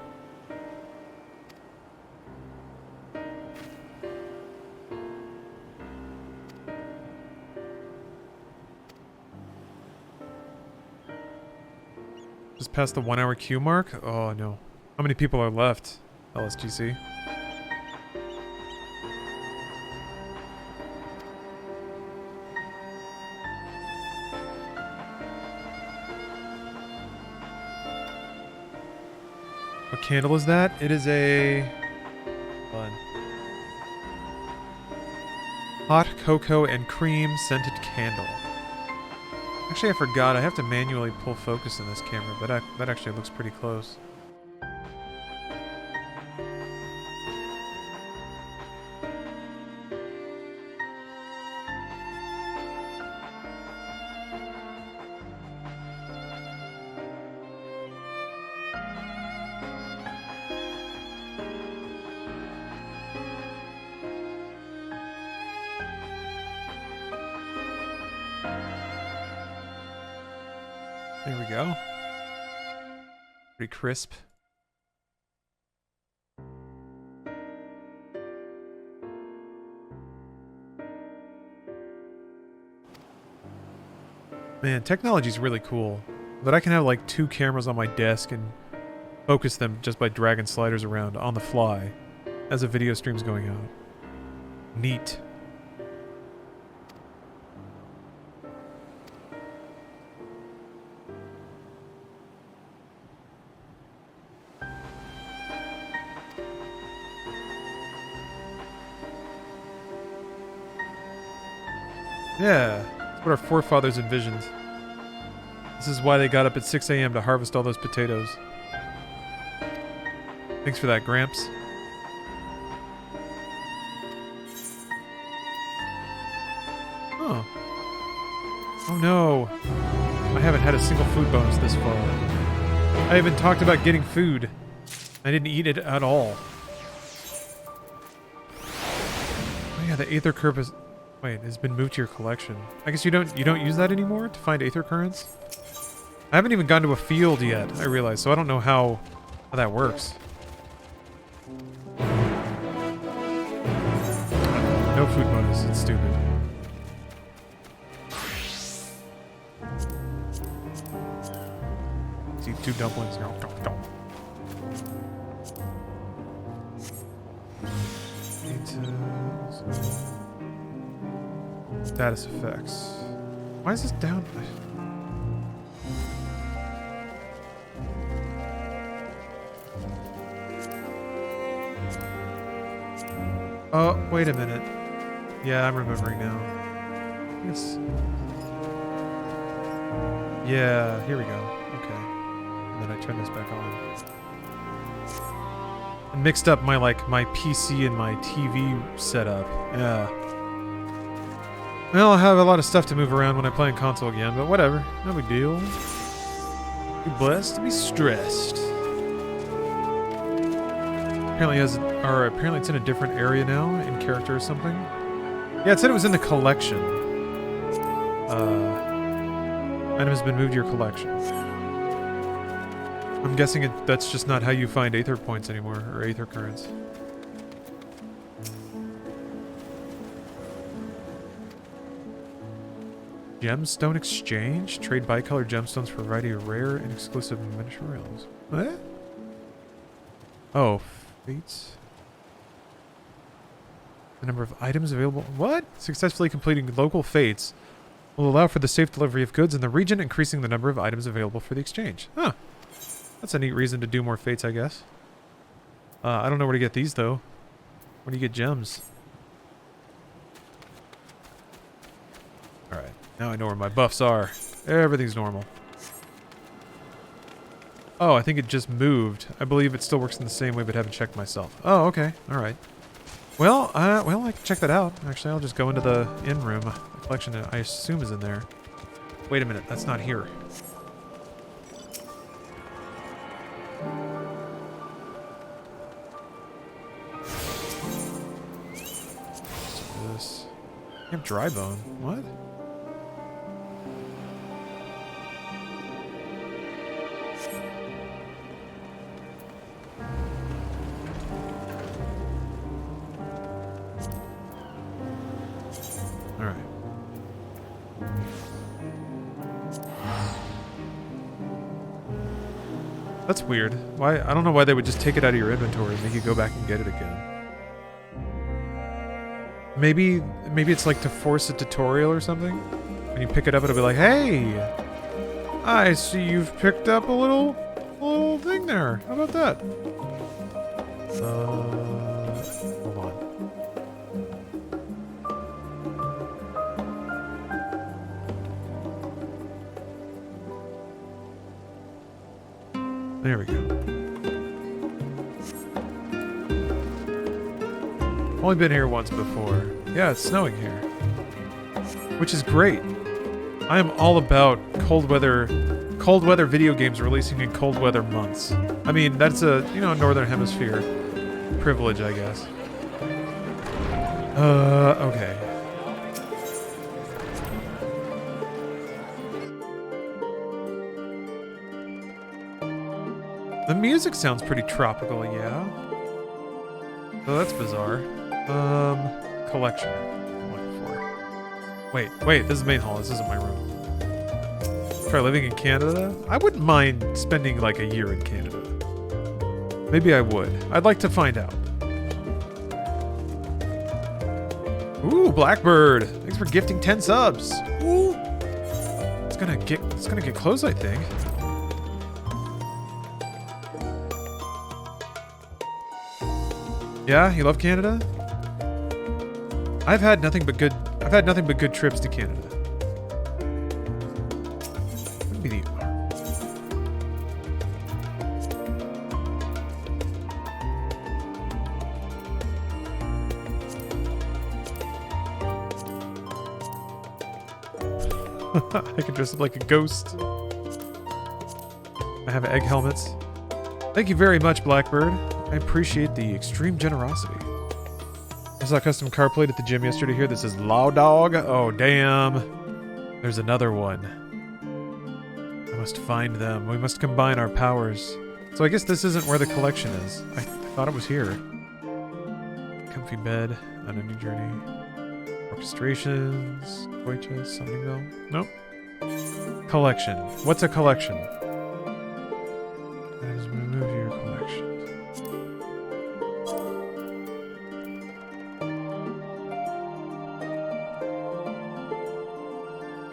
Just past the 1 hour queue mark? Oh no. How many people are left? LSGC. What candle is that? It is a... Hold on. Hot cocoa and cream scented candle. Actually, I forgot. I have to manually pull focus in this camera, but that actually looks pretty close. There we go. Pretty crisp. Man, technology's really cool. That I can have like 2 cameras on my desk and focus them just by dragging sliders around on the fly as a video stream's going out. Neat. Yeah, that's what our forefathers envisioned. This is why they got up at 6 a.m. to harvest all those potatoes. Thanks for that, Gramps. Oh. Oh no. I haven't had a single food bonus this far. I haven't talked about getting food. I didn't eat it at all. Oh yeah, the Aether Curve is... Wait, it's been moved to your collection. I guess you don't use that anymore to find Aether Currents? I haven't even gone to a field yet, I realize, so I don't know how that works. No food bonus, it's stupid. See 2 dumplings. Status effects. Why is this down? Oh, wait a minute. Yeah, I'm remembering now. It's... Yeah, here we go. Okay. And then I turn this back on. I mixed up my, my PC and my TV setup. Yeah. Well, I'll have a lot of stuff to move around when I play on console again, but whatever. No big deal. Be blessed to be stressed. Apparently apparently it's in a different area now, in character or something. Yeah, it said it was in the collection. Item has been moved to your collection. I'm guessing that's just not how you find Aether points anymore, or Aether currents. Gemstone exchange? Trade bicolored gemstones for a variety of rare and exclusive miniature realms. What? Oh, fates. The number of items available. What? Successfully completing local fates will allow for the safe delivery of goods in the region, increasing the number of items available for the exchange. Huh. That's a neat reason to do more fates, I guess. I don't know where to get these, though. Where do you get gems? Alright. Now I know where my buffs are. Everything's normal. Oh, I think it just moved. I believe it still works in the same way, but haven't checked myself. Oh, okay. Alright. Well, I can check that out. Actually, I'll just go into the inn room. The collection, I assume, is in there. Wait a minute. That's not here. This. I have dry bone. What? That's weird. Why? I don't know why they would just take it out of your inventory and make you go back and get it again. Maybe it's like to force a tutorial or something. When you pick it up, it'll be like, "Hey, I see you've picked up a little thing there. How about that?" Hold on. There we go. Only been here once before. Yeah, it's snowing here. Which is great. I am all about cold weather video games releasing in cold weather months. I mean, that's a, Northern Hemisphere privilege, I guess. Okay. The music sounds pretty tropical, yeah. Oh, that's bizarre. Collection. I'm looking for. Wait, this is the main hall. This isn't my room. Try living in Canada? I wouldn't mind spending like a year in Canada. Maybe I would. I'd like to find out. Ooh, Blackbird! Thanks for gifting 10 subs. Ooh! It's gonna get close, I think. Yeah, you love Canada? I've had nothing but good trips to Canada. Maybe you are. I can dress up like a ghost. I have egg helmets. Thank you very much, Blackbird. I appreciate the extreme generosity. I saw a custom car plate at the gym yesterday here that says Law Dog. Oh, damn. There's another one. I must find them. We must combine our powers. So I guess this isn't where the collection is. I thought it was here. Comfy bed on a new journey. Orchestrations. Toy chest. Summoning bell. Nope. Collection. What's a collection? Remove your collection.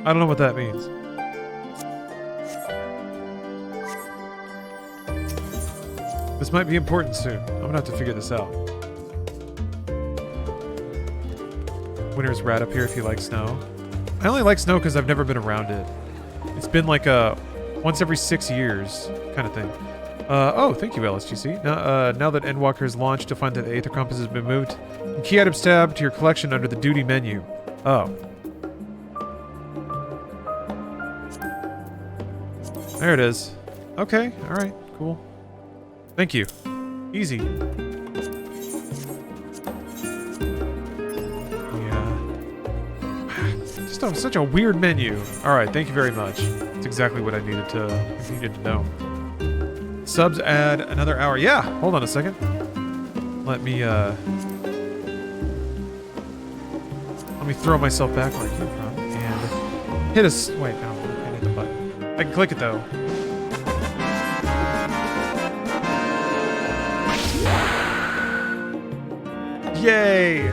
I don't know what that means. This might be important soon. I'm gonna have to figure this out. Winter's rat up here if you like snow. I only like snow because I've never been around it. It's been like a once every 6 years kind of thing. Oh, thank you, LSGC. Now that Endwalker is launched, you'll find that the Aether Compass has been moved. And key items tab to your collection under the duty menu. Oh. There it is. Okay, alright, cool. Thank you. Easy. Yeah. Just such a weird menu. Alright, thank you very much. That's exactly what I needed to know. Subs add another hour. Yeah, hold on a second. Let me throw myself back where I came from and hit a wait, no, I can't hit the button. I can click it though. Yay!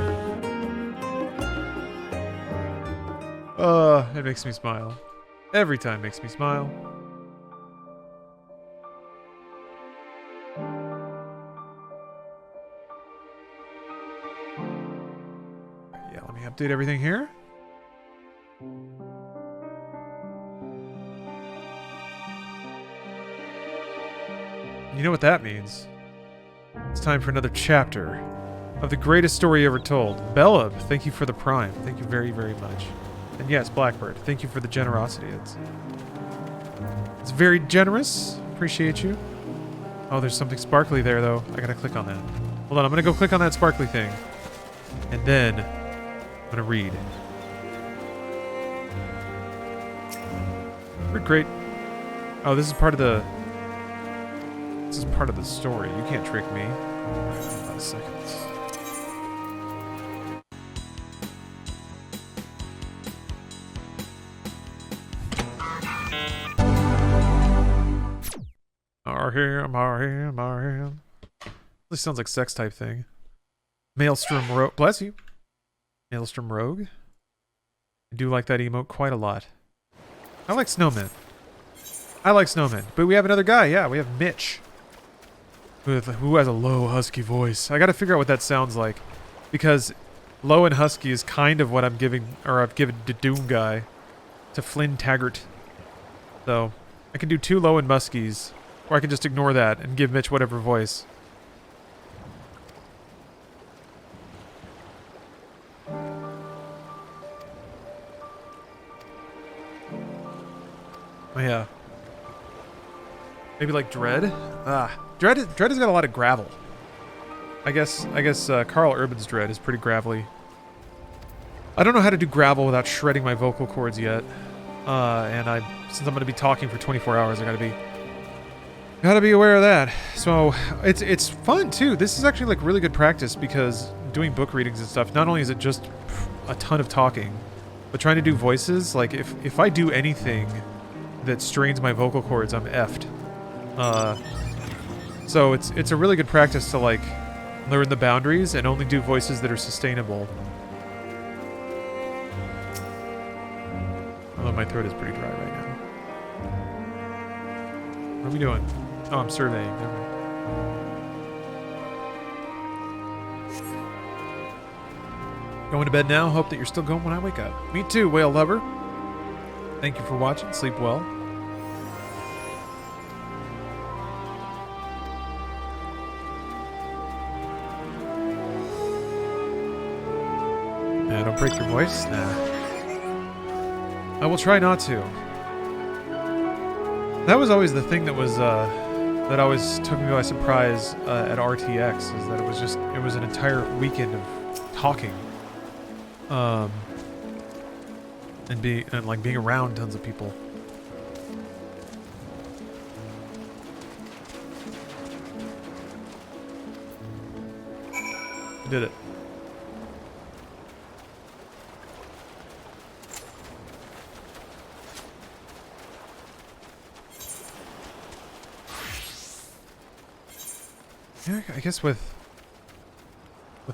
It makes me smile. Every time makes me smile. Yeah, let me update everything here. You know what that means? It's time for another chapter of the greatest story ever told. Bella, thank you for the prime. Thank you very, very much. And yes, Blackbird, thank you for the generosity. It's very generous. Appreciate you. Oh, there's something sparkly there, though. I gotta click on that. Hold on, I'm gonna go click on that sparkly thing. And then I'm gonna read. We're great. Oh, this is part of the... This is part of the story. You can't trick me. Hold on a second. Marham. This sounds like sex type thing. Maelstrom Rogue. Bless you. Maelstrom Rogue. I do like that emote quite a lot. I like snowmen. But we have another guy. Yeah, we have Mitch. Who has a low, husky voice. I gotta figure out what that sounds like. Because low and husky is kind of what I'm giving, or I've given to Doom Guy. To Flynn Taggart. So, I can do 2 low and muskies. Or I can just ignore that and give Mitch whatever voice. Oh yeah. Maybe like Dread? Dread has got a lot of gravel. I guess Carl Urban's Dread is pretty gravelly. I don't know how to do gravel without shredding my vocal cords yet. And since I'm going to be talking for 24 hours, I gotta be aware of that. So it's fun too. This is actually like really good practice because doing book readings and stuff, not only is it just a ton of talking, but trying to do voices, like if I do anything that strains my vocal cords, I'm effed. So it's a really good practice to like learn the boundaries and only do voices that are sustainable. Although my throat is pretty dry right now. What are we doing? Oh, I'm surveying. Never mind. Going to bed now. Hope that you're still going when I wake up. Me too, whale lover. Thank you for watching. Sleep well. Don't break your voice. Nah. I will try not to. That was always the thing that was that always took me by surprise at RTX, is that it was an entire weekend of talking, and being around tons of people. I did it. Yeah, I guess with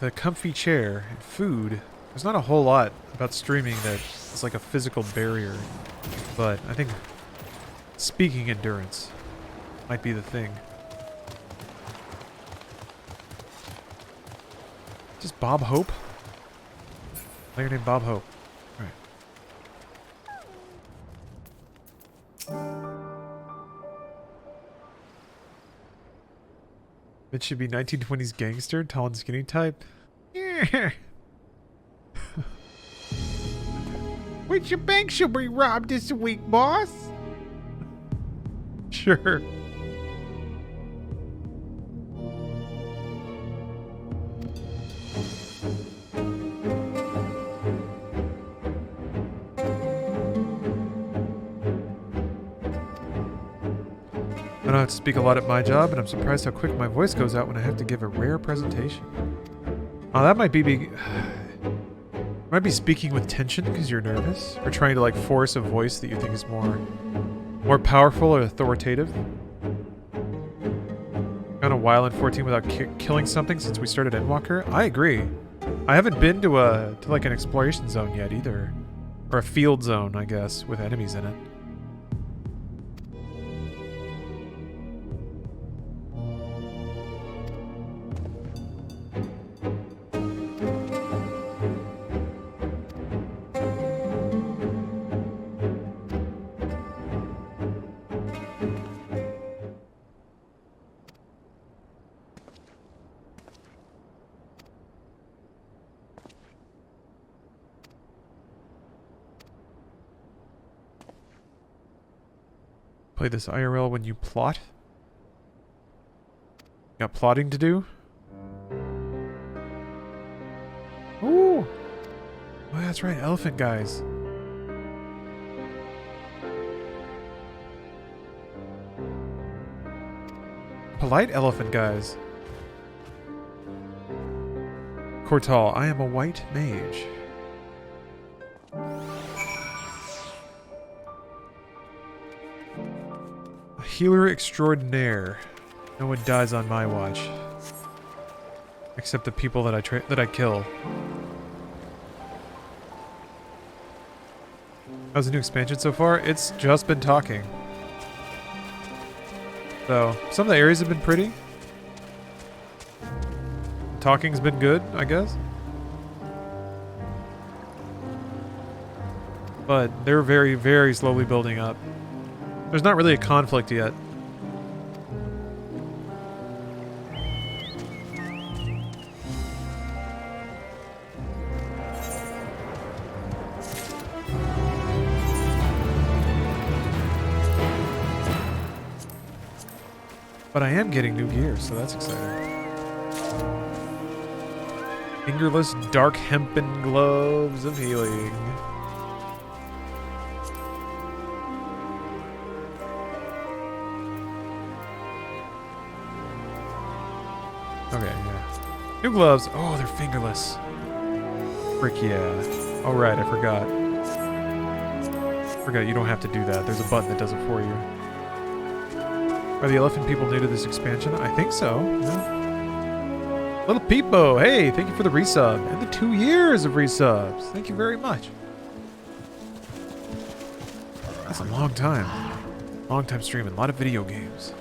a comfy chair and food, there's not a whole lot about streaming that is like a physical barrier, but I think speaking endurance might be the thing. Just Bob Hope? Player named Bob Hope. It should be 1920s gangster, tall and skinny type. Yeah. Which your bank should be robbed this week, boss? Sure. I don't have to speak a lot at my job, and I'm surprised how quick my voice goes out when I have to give a rare presentation. Oh, that might be might be speaking with tension because you're nervous, or trying to like force a voice that you think is more powerful or authoritative. Gone a while in 14 without killing something since we started Endwalker. I agree. I haven't been to like an exploration zone yet either, or a field zone, I guess, with enemies in it. Play this IRL when you plot? Got plotting to do? Ooh! Oh, that's right, elephant guys. Polite elephant guys. Cortal, I am a white mage. Healer extraordinaire. No one dies on my watch, except the people that I kill. How's the new expansion so far? It's just been talking. So some of the areas have been pretty. Talking's been good, I guess. But they're very, very slowly building up. There's not really a conflict yet. But I am getting new gear, so that's exciting. Fingerless dark hempen gloves of healing. Okay, yeah. New gloves. Oh, they're fingerless. Frick yeah. Alright, I forgot. Forgot you don't have to do that. There's a button that does it for you. Are the elephant people new to this expansion? I think so. Yeah. Little Peepo, hey, thank you for the resub. And the 2 years of resubs. Thank you very much. That's a long time. Long time streaming. A lot of video games.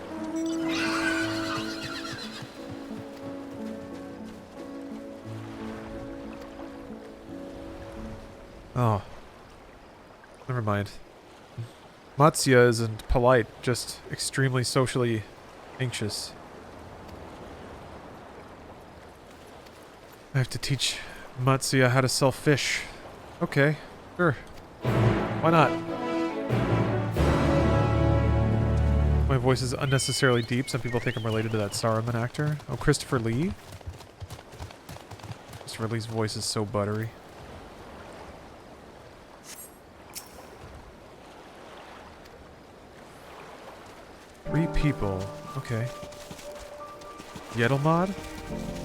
Oh. Never mind. Matsuya isn't polite, just extremely socially anxious. I have to teach Matsuya how to sell fish. Okay, sure. Why not? My voice is unnecessarily deep. Some people think I'm related to that Saruman actor. Oh, Christopher Lee? Christopher Lee's voice is so buttery. Three people. Okay. Yedelmod?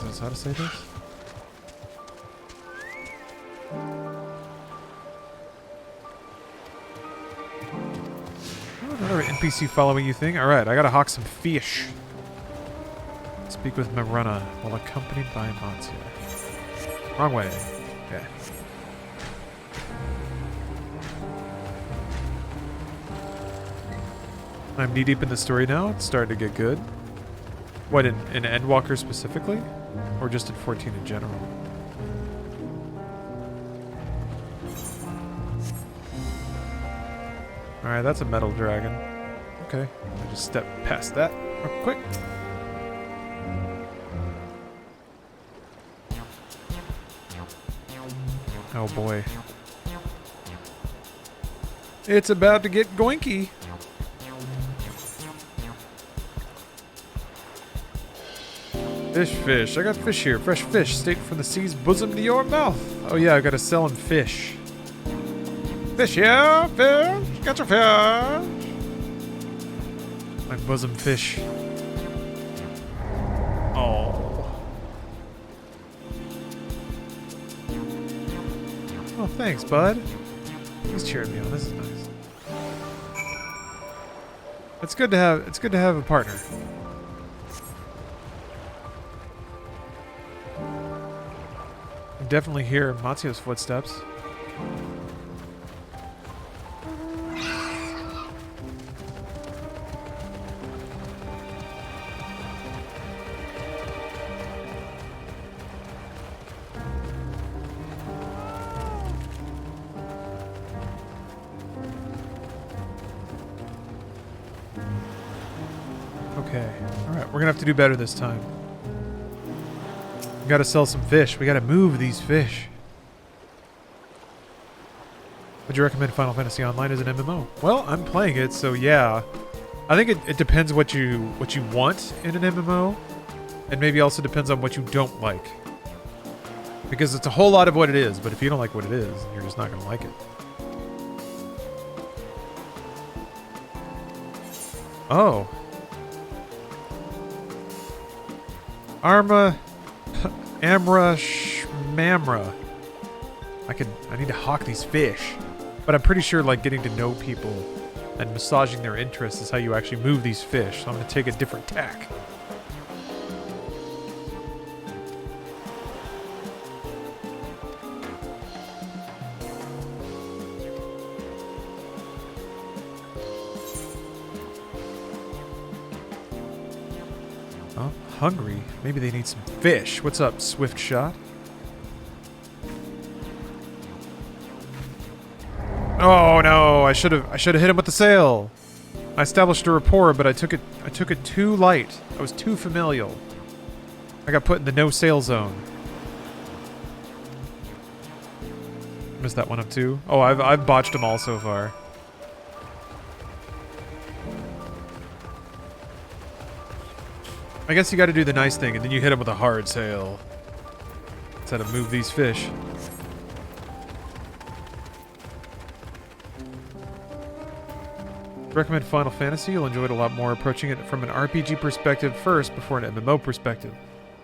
Is that how to say this? Oh, another NPC following you thing. Alright, I gotta hawk some fish. Speak with Maruna while accompanied by Matsuya. Wrong way. Okay. I'm knee-deep in the story now. It's starting to get good. What, in Endwalker specifically? Or just in 14 in general? Alright, that's a metal dragon. Okay, I'll just step past that real quick. Oh boy. It's about to get goinky. Fish. I got fish here. Fresh fish, straight from the sea's bosom to your mouth. Oh yeah, I gotta sell him fish. Fish here, fish. Got your fish. My bosom fish. Oh. Oh, thanks, bud. He's cheering me on. This is nice. It's good to have a partner. I definitely hear Matsu's footsteps. Okay. Alright, we're gonna have to do better this time. We gotta sell some fish. We gotta move these fish. Would you recommend Final Fantasy Online as an MMO? Well, I'm playing it, so yeah. I think it depends what you want in an MMO. And maybe also depends on what you don't like. Because it's a whole lot of what it is, but if you don't like what it is, you're just not gonna like it. Oh. Amra Shmamra. I need to hawk these fish. But I'm pretty sure like getting to know people and massaging their interests is how you actually move these fish. So I'm gonna take a different tack. Oh, hungry. Maybe they need some fish. What's up, Swift Shot? Oh no, I should have hit him with the sail. I established a rapport, but I took it too light. I was too familial. I got put in the no sail zone. Missed that one up too. Oh, I've botched them all so far. I guess you got to do the nice thing, and then you hit him with a hard sail. That's how to move these fish. Recommend Final Fantasy. You'll enjoy it a lot more approaching it from an RPG perspective first before an MMO perspective.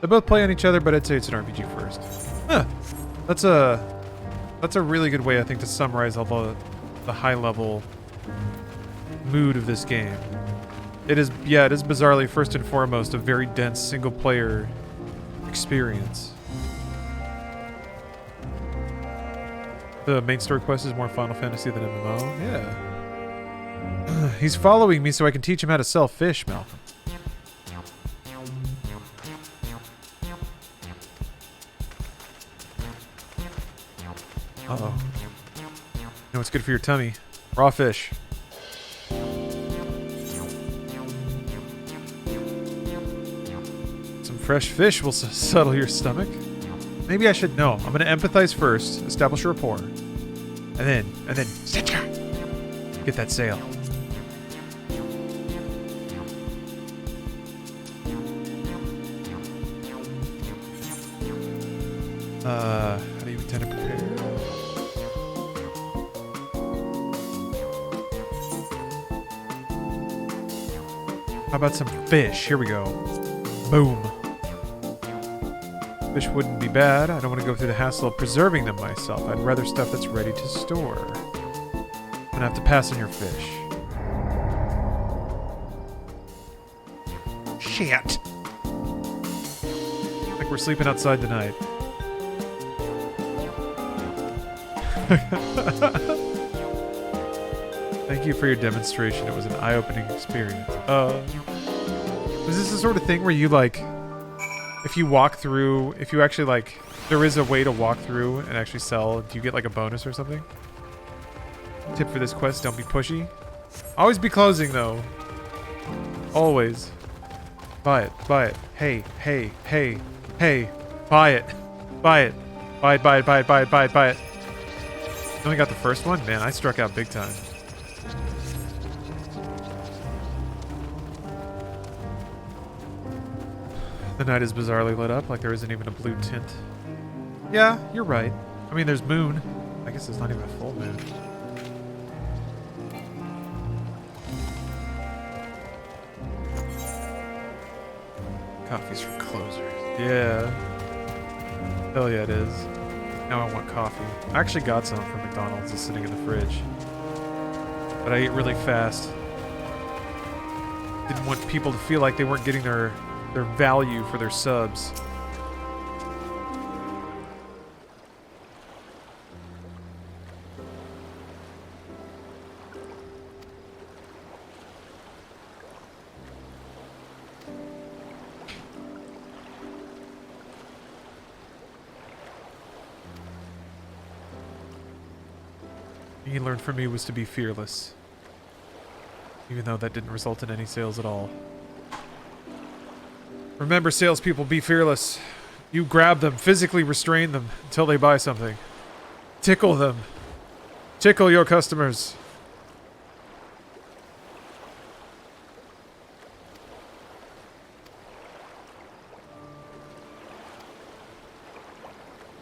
They both play on each other, but I'd say it's an RPG first. Huh. That's a really good way, I think, to summarize all the high-level mood of this game. It is bizarrely, first and foremost, a very dense single-player experience. The main story quest is more Final Fantasy than MMO. Yeah. He's following me so I can teach him how to sell fish, Malcolm. Uh-oh. You know what's good for your tummy? Raw fish. Some fresh fish will settle your stomach. Maybe I should know. I'm gonna empathize first, establish a rapport, and then get that sale. How do you intend to prepare? How about some fish? Here we go. Boom. Fish wouldn't be bad. I don't want to go through the hassle of preserving them myself. I'd rather stuff that's ready to store. I'm gonna have to pass on your fish. Shit. Like we're sleeping outside tonight. Thank you for your demonstration. It was an eye-opening experience. Is this the sort of thing where you like, if you walk through, if you actually like, there is a way to walk through and actually sell, do you get like a bonus or something? Tip for this quest, don't be pushy. Always be closing, though. Always. Buy it. Buy it. Hey, hey, hey, hey. Buy it. Buy it. Buy it, buy it, buy it, buy it, buy it, buy it. Only got the first one? Man, I struck out big time. The night is bizarrely lit up, like there isn't even a blue tint. Yeah, you're right. I mean, there's moon. I guess it's not even a full moon. Coffee's for closers. Yeah. Hell yeah, it is. Now I want coffee. I actually got some from McDonald's. It's sitting in the fridge. But I ate really fast. Didn't want people to feel like they weren't getting their value for their subs. He learned from me was to be fearless. Even though that didn't result in any sales at all. Remember, salespeople, be fearless. You grab them, physically restrain them until they buy something. Tickle them. Tickle your customers.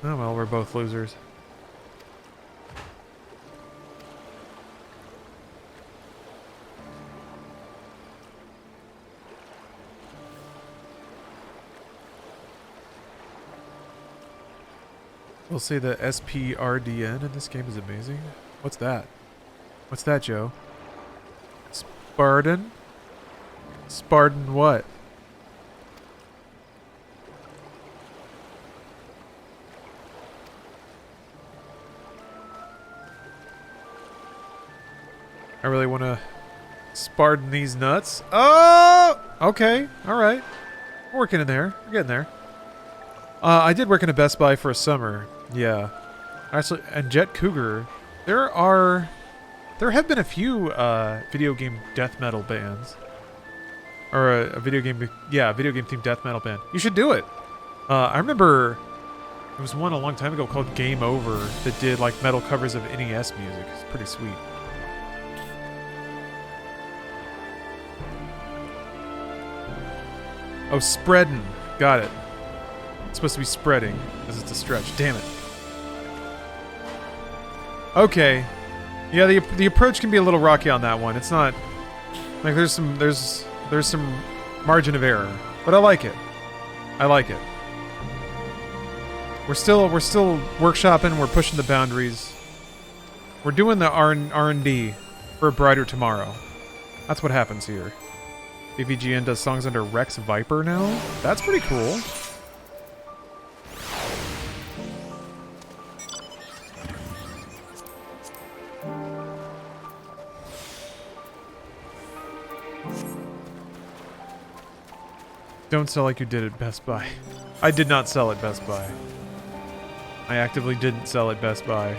Oh well, we're both losers. We'll say the SPRDN in this game is amazing. What's that? What's that, Joe? Spartan? Spartan what? I really want to Spartan these nuts. Oh! Okay. Alright. We're working in there. We're getting there. I did work in a Best Buy for a summer. Yeah. Actually, and Jet Cougar, there have been a few video game death metal bands. Or a video game themed death metal band. You should do it. I remember there was one a long time ago called Game Over that did like metal covers of NES music. It's pretty sweet. Oh, spreading. Got it. It's supposed to be spreading, because it's a stretch. Damn it. Okay. Yeah, the approach can be a little rocky on that one. It's not like there's some margin of error, but I like it. I like it. We're still workshopping. We're pushing the boundaries. We're doing the R&D for a brighter tomorrow. That's what happens here. BVGN does songs under Rex Viper now. That's pretty cool. Don't sell like you did at Best Buy. I did not sell at Best Buy. I actively didn't sell at Best Buy.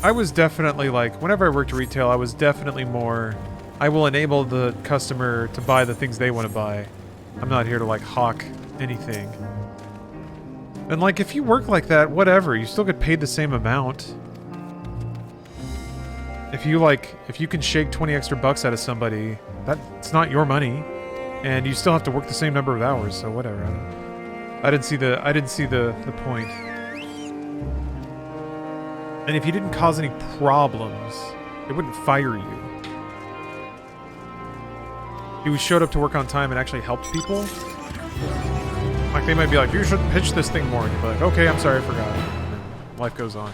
I was definitely like, whenever I worked retail, I was definitely more, I will enable the customer to buy the things they want to buy. I'm not here to like hawk anything. And like, if you work like that, whatever, you still get paid the same amount. If you can shake 20 extra bucks out of somebody, that's not your money, and you still have to work the same number of hours. So whatever. I didn't see the point. And if you didn't cause any problems, they wouldn't fire you. If you showed up to work on time and actually helped people, like they might be like, you should pitch this thing more, and you'd be like, okay, I'm sorry, I forgot. And then life goes on.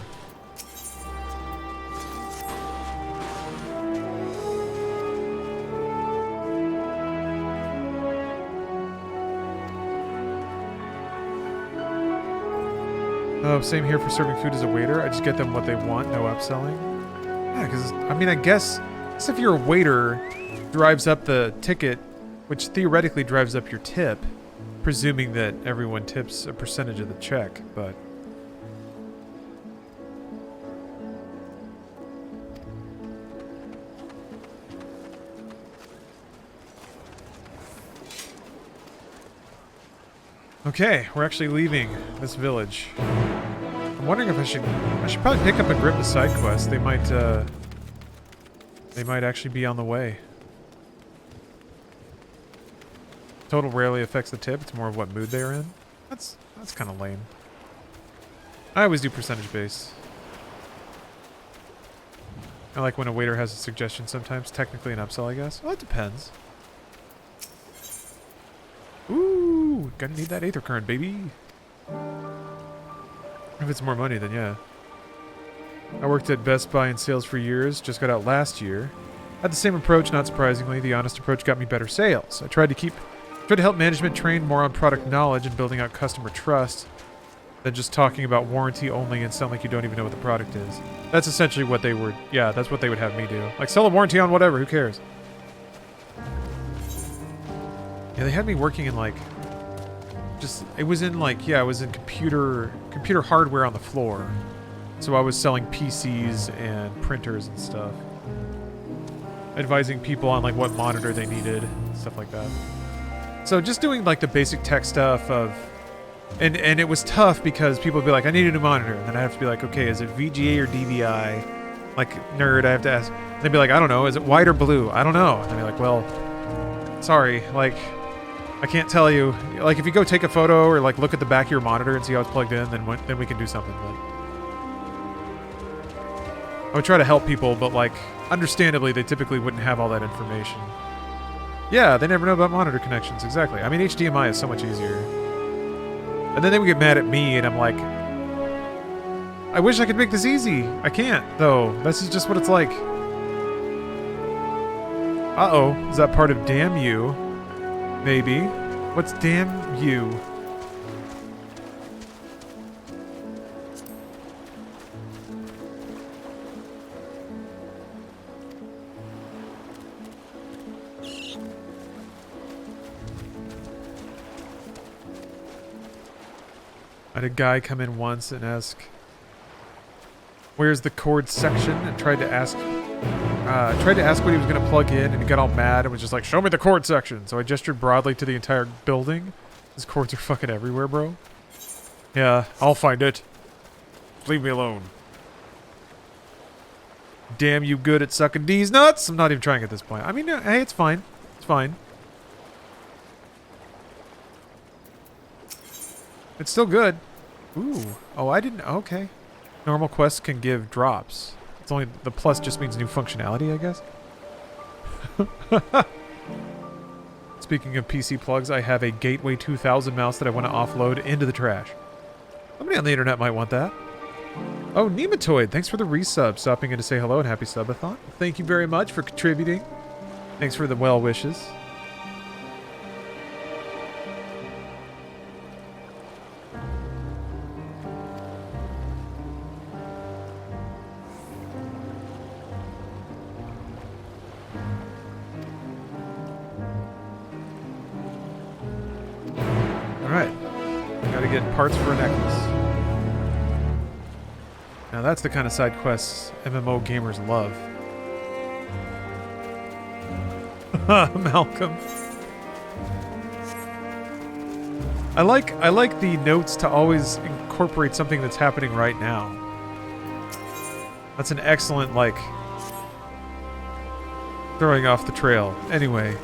Oh, same here for serving food as a waiter. I just get them what they want, no upselling. Yeah, because, I mean, I guess if you're a waiter, drives up the ticket, which theoretically drives up your tip, presuming that everyone tips a percentage of the check, but... Okay, we're actually leaving this village. I'm wondering if I should probably pick up a grip of side quests. They might actually be on the way. Total rarely affects the tip. It's more of what mood they're in. That's kind of lame. I always do percentage base. I like when a waiter has a suggestion sometimes. Technically an upsell, I guess. Well, it depends. Ooh, gonna need that Aether current, baby. If it's more money, then yeah. I worked at Best Buy in sales for years. Just got out last year. Had the same approach, not surprisingly. The honest approach got me better sales. I tried to help management train more on product knowledge and building out customer trust than just talking about warranty only and sound like you don't even know what the product is. That's essentially what they were... Yeah, that's what they would have me do. Like, sell a warranty on whatever, who cares? Yeah, they had me working in, like... It was in, like... Yeah, I was in computer hardware on the floor. So I was selling PCs and printers and stuff. Advising people on, like, what monitor they needed, stuff like that. So just doing, like, the basic tech stuff of... And it was tough because people would be like, I need a new monitor. And then I have to be like, okay, is it VGA or DVI? Like, nerd, I have to ask. And they'd be like, I don't know. Is it white or blue? I don't know. And I'd be like, well, sorry. Like, I can't tell you. Like, if you go take a photo or, like, look at the back of your monitor and see how it's plugged in, then we can do something. But I would try to help people, but, like, understandably, they typically wouldn't have all that information. Yeah, they never know about monitor connections. Exactly. I mean, HDMI is so much easier. And then they would get mad at me, and I'm like, I wish I could make this easy. I can't, though. This is just what it's like. Uh-oh. Is that part of damn you? Maybe. What's damn you? I had a guy come in once and ask, where's the cord section? And tried to ask what he was going to plug in, and he got all mad and was just like, show me the cord section. So I gestured broadly to the entire building. His cords are fucking everywhere, bro. Yeah, I'll find it. Leave me alone. Damn you good at sucking D's nuts? I'm not even trying at this point. I mean, hey, it's fine. It's fine. It's still good. Ooh. Oh, I didn't... Okay. Normal quests can give drops. It's only... The plus just means new functionality, I guess. Speaking of PC plugs, I have a Gateway 2000 mouse that I want to offload into the trash. Somebody on the internet might want that. Oh, Nematoid, thanks for the resub. Stopping in to say hello and happy subathon. Thank you very much for contributing. Thanks for the well wishes. Parts for a necklace. Now that's the kind of side quests MMO gamers love. Malcolm. I like the notes to always incorporate something that's happening right now. That's an excellent, like, throwing off the trail. Anyway,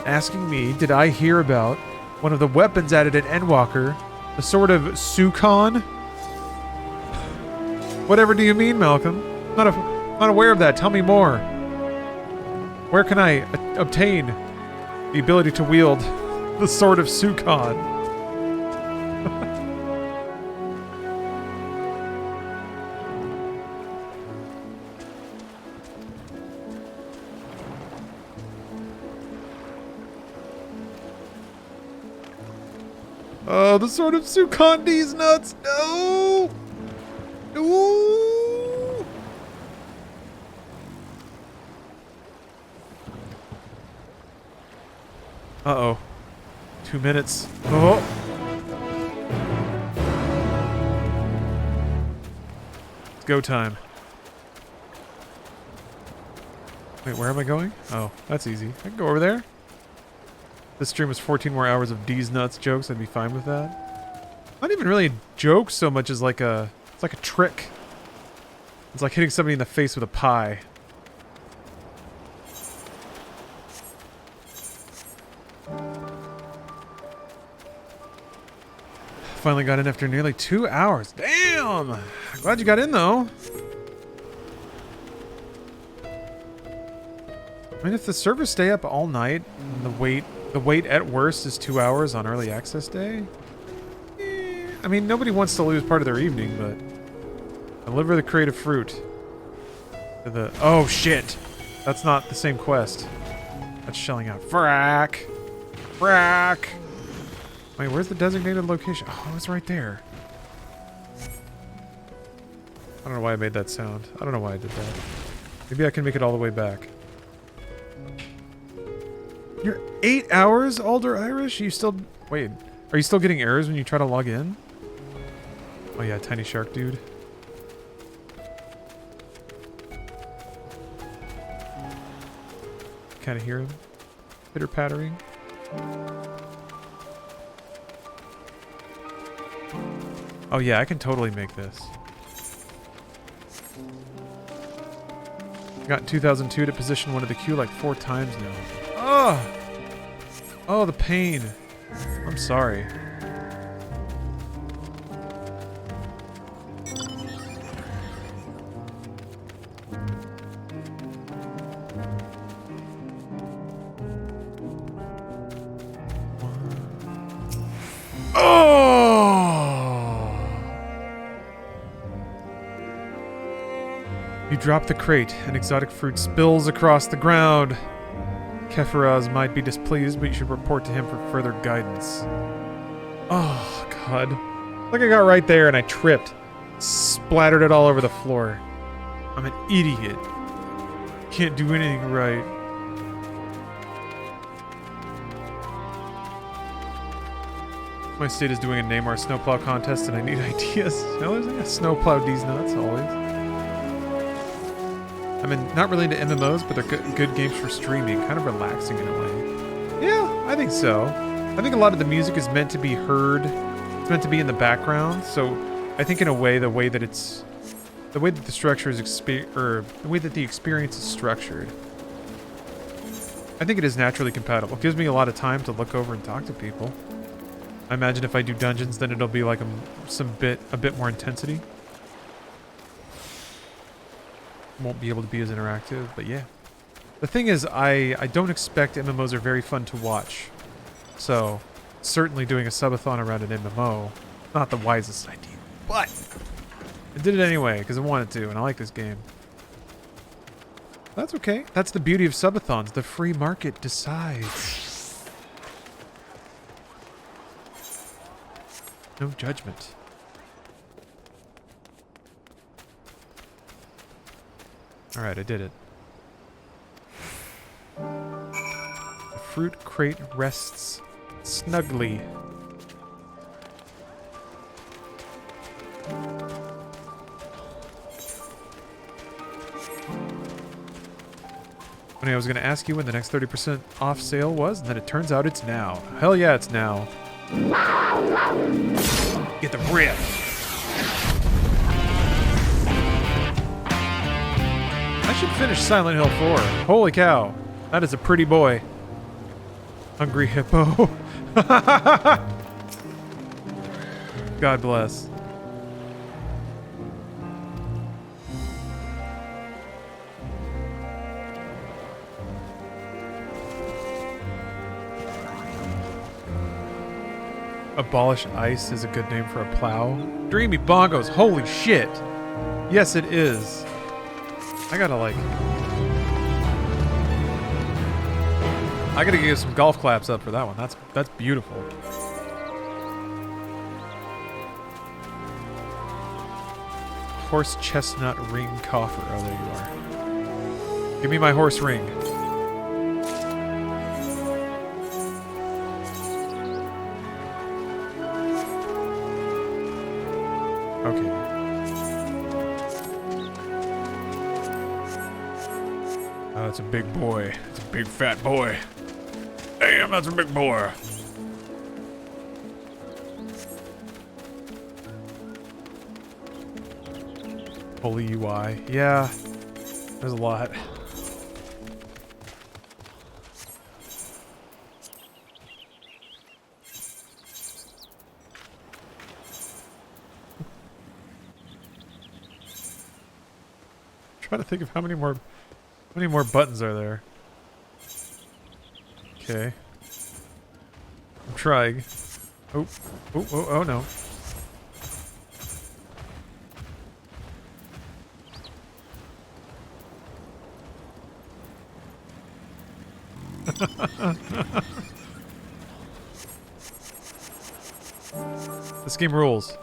asking me, did I hear about one of the weapons added in Endwalker? A sort of Sukon? Whatever do you mean, Malcolm? I'm not aware of that. Tell me more. Where can I obtain the ability to wield the sword of Sukon? Oh, the sword of Sukandi's nuts! No! No! Uh-oh. 2 minutes. Oh! It's go time. Wait, where am I going? Oh, that's easy. I can go over there. This stream was 14 more hours of D's nuts jokes, I'd be fine with that. Not even really a joke so much as like a... It's like a trick. It's like hitting somebody in the face with a pie. Finally got in after nearly 2 hours. Damn! Glad you got in though. I mean, if the servers stay up all night, and the wait at worst is 2 hours on early access day. I mean, nobody wants to lose part of their evening, but deliver the creative fruit to the... Oh shit! That's not the same quest. That's shelling out. Frack! Frack! Wait, where's the designated location? Oh, it's right there. I don't know why I made that sound. I don't know why I did that. Maybe I can make it all the way back. You're 8 hours, Alder Irish? Are you still... Wait, are you still getting errors when you try to log in? Oh yeah, tiny shark dude. Kind of hear him pitter-pattering. Oh yeah, I can totally make this. Got 2002 to position one of the queue like 4 times now. Oh! Oh, the pain. I'm sorry. You drop the crate, and exotic fruit spills across the ground. Kephiraz might be displeased, but you should report to him for further guidance. Oh, God. Look, I got right there and I tripped. Splattered it all over the floor. I'm an idiot. Can't do anything right. My state is doing a Namor snowplow contest and I need ideas. No, there's like a snowplow these nuts, always. I mean, not really into MMOs, but they're good games for streaming. Kind of relaxing in a way. Yeah, I think so. I think a lot of the music is meant to be heard. It's meant to be in the background. So I think in a way, the way that the structure is the way that the experience is structured, I think it is naturally compatible. It gives me a lot of time to look over and talk to people. I imagine if I do dungeons, then it'll be like a bit more intensity. Won't be able to be as interactive, but yeah. The thing is, I don't expect MMOs are very fun to watch. So, certainly doing a subathon around an MMO, not the wisest idea. But, I did it anyway, because I wanted to, and I like this game. That's okay. That's the beauty of subathons. The free market decides. No judgment. Alright, I did it. The fruit crate rests snugly. Funny, I was going to ask you when the next 30% off sale was, and then it turns out it's now. Hell yeah, it's now. Get the rip! I should finish Silent Hill 4. Holy cow. That is a pretty boy. Hungry hippo. God bless. Abolish ice is a good name for a plow. Dreamy bongos. Holy shit. Yes, it is. I gotta give some golf claps up for that one. That's beautiful. Horse chestnut ring coffer. Oh, there you are. Give me my horse ring. Okay. Oh, it's a big boy. It's a big fat boy. Damn, that's a big boar. Holy UI. Yeah, there's a lot. Trying to think of how many more buttons are there. Okay. I'm trying. Oh, oh no. This game rules.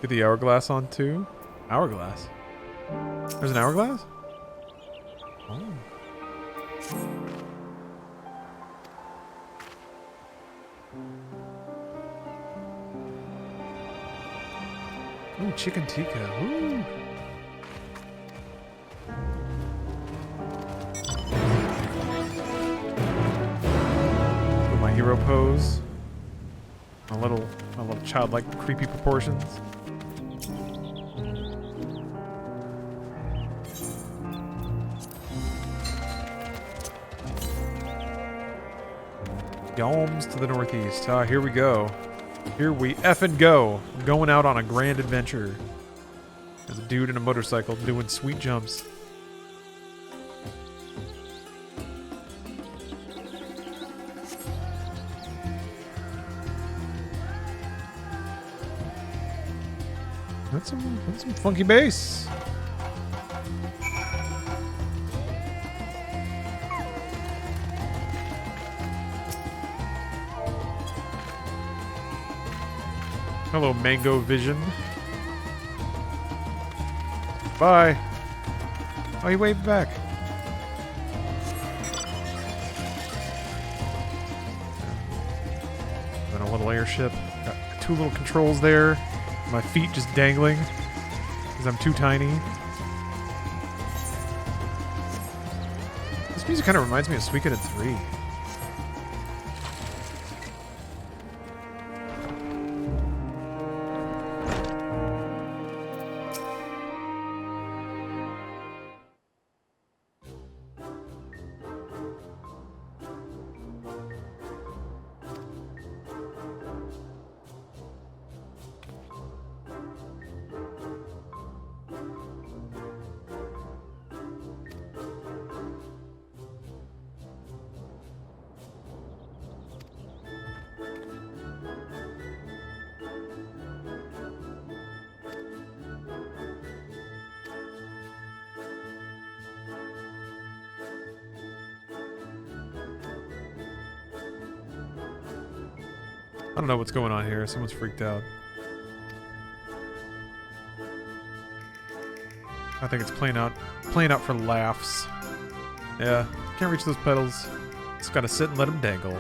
Get the hourglass on too? Hourglass? There's an hourglass? Oh. Ooh, chicken tikka. Ooh. Ooh, my hero pose. My little childlike creepy proportions. Yalms to the northeast. Ah, here we go. Here we effing go. I'm going out on a grand adventure. There's a dude in a motorcycle doing sweet jumps. That's some funky bass. Hello, Mango Vision. Bye. Oh, he waved back. Then a little airship. Got 2 little controls there. My feet just dangling because I'm too tiny. This music kind of reminds me of Suikoden 3. I don't know what's going on here. Someone's freaked out. I think it's playing out for laughs. Yeah, can't reach those pedals. Just gotta sit and let them dangle.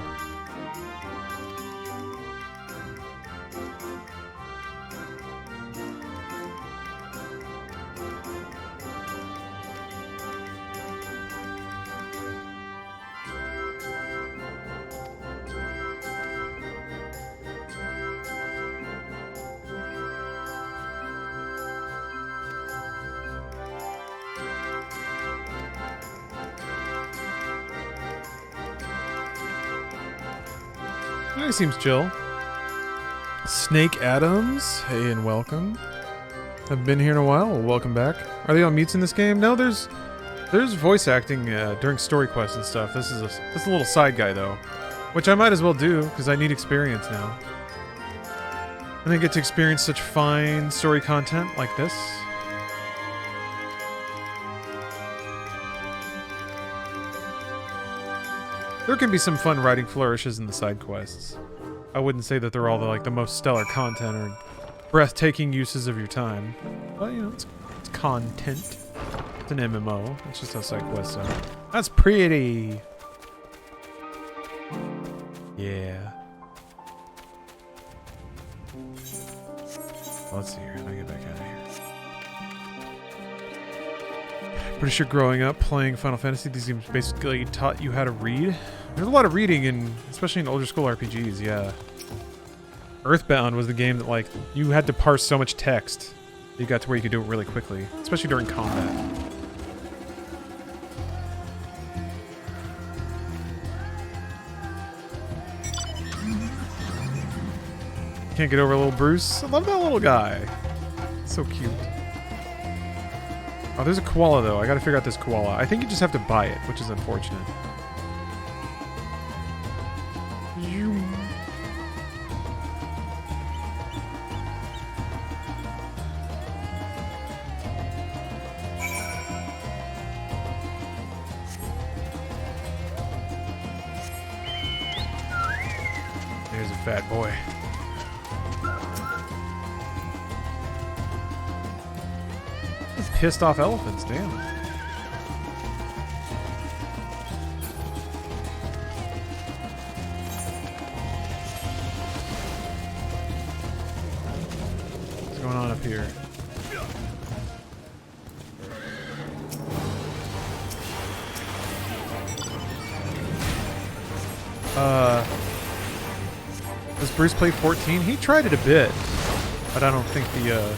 He seems chill. Snake Adams, hey and welcome. I've been here in a while. Well, welcome back. Are they on mutes in this game? No, there's voice acting during story quests and stuff. This is a little side guy though, which I might as well do because I need experience now. And I get to experience such fine story content like this. There can be some fun writing flourishes in the side quests. I wouldn't say that they're all the most stellar content or breathtaking uses of your time. But, you know, it's content. It's an MMO. It's just how side quests are. That's pretty! Yeah. Let's see here. How do I get back out of here? Pretty sure growing up playing Final Fantasy, these games basically taught you how to read. There's a lot of reading, especially in older school RPGs, yeah. Earthbound was the game that, like, you had to parse so much text. You got to where you could do it really quickly, especially during combat. Can't get over little Bruce. I love that little guy. So cute. Oh, there's a koala, though. I gotta figure out this koala. I think you just have to buy it, which is unfortunate. There's a fat boy. Pissed off elephants, damn. What's going on up here? Does Bruce play 14? He tried it a bit, but I don't think the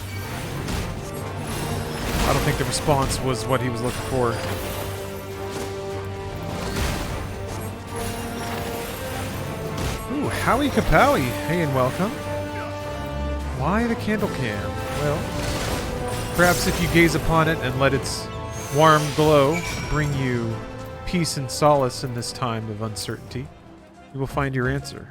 response was what he was looking for. Ooh, Howie Kapowie. Hey and welcome. Why the candle cam? Well, perhaps if you gaze upon it and let its warm glow bring you peace and solace in this time of uncertainty, you will find your answer.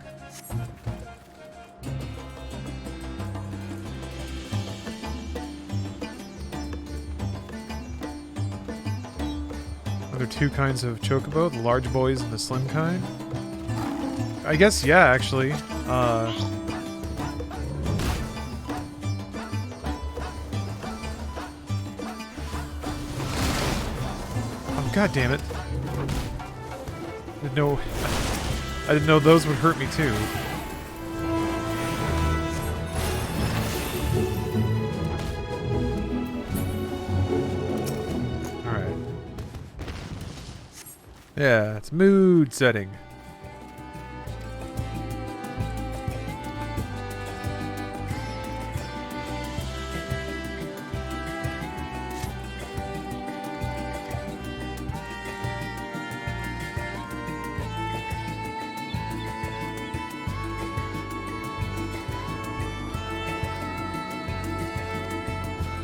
Are there two kinds of chocobo, the large boys and the slim kind? I guess, yeah, actually. Oh, god damn it. I didn't know those would hurt me too. Yeah, it's mood setting.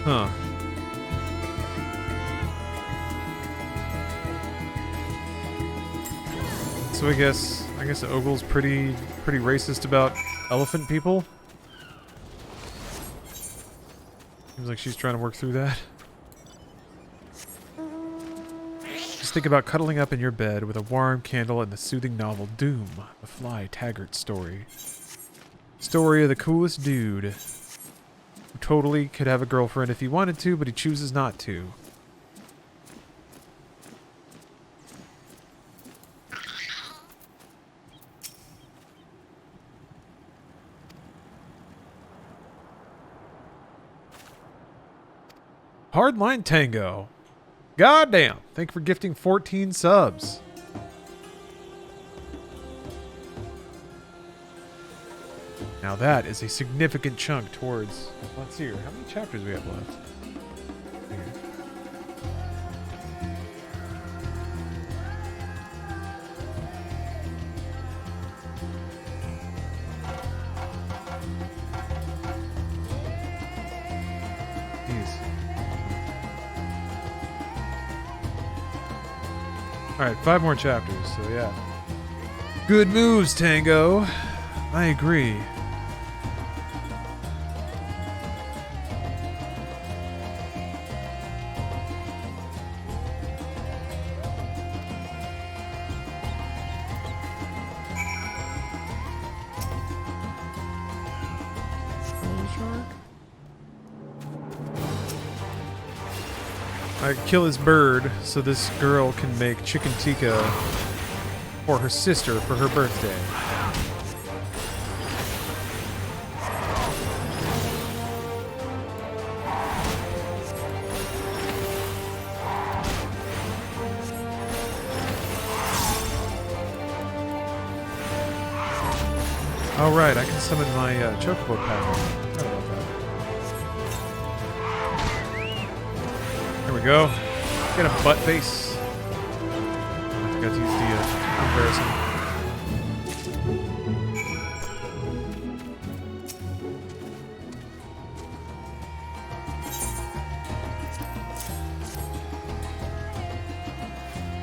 Huh. So I guess Ogle's pretty racist about elephant people. Seems like she's trying to work through that. Just think about cuddling up in your bed with a warm candle and the soothing novel Doom, the Fly Taggart story. Story of the coolest dude who totally could have a girlfriend if he wanted to, but he chooses not to. Hardline Tango. Goddamn. Thank you for gifting 14 subs. Now that is a significant chunk towards... Let's see here. How many chapters do we have left? Here. Alright, 5 more chapters, so yeah. Good moves, Tango. I agree. I kill his bird so this girl can make chicken tikka for her sister for her birthday. Oh right, I can summon my chocobo power. Forgot about that. There we go. Get a butt base. I forgot to use the comparison.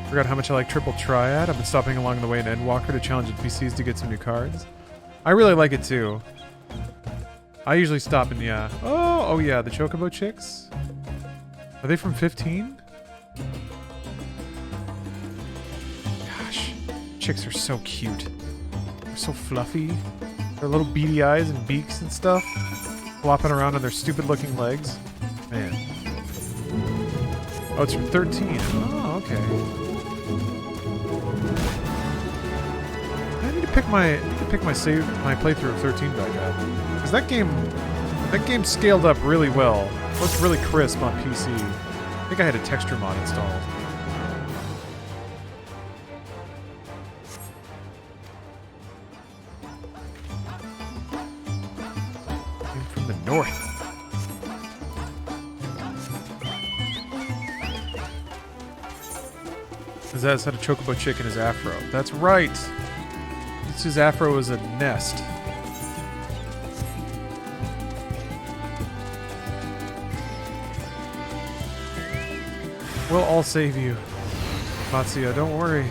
Forgot how much I like Triple Triad. I've been stopping along the way in Endwalker to challenge NPCs to get some new cards. I really like it too. I usually stop in, yeah. Oh yeah, the Chocobo chicks. Are they from 15? Gosh, chicks are so cute. They're so fluffy. Their little beady eyes and beaks and stuff. Flopping around on their stupid looking legs. Man. Oh, it's from 13. Oh, okay. I need to pick my playthrough of 13 back up, because that game scaled up really well. Looks really crisp on PC. I think I had a texture mod installed. Came from the north. Zaz had a chocobo chick in his afro. That's right. His afro is a nest. We'll all save you, Matsuya, don't worry.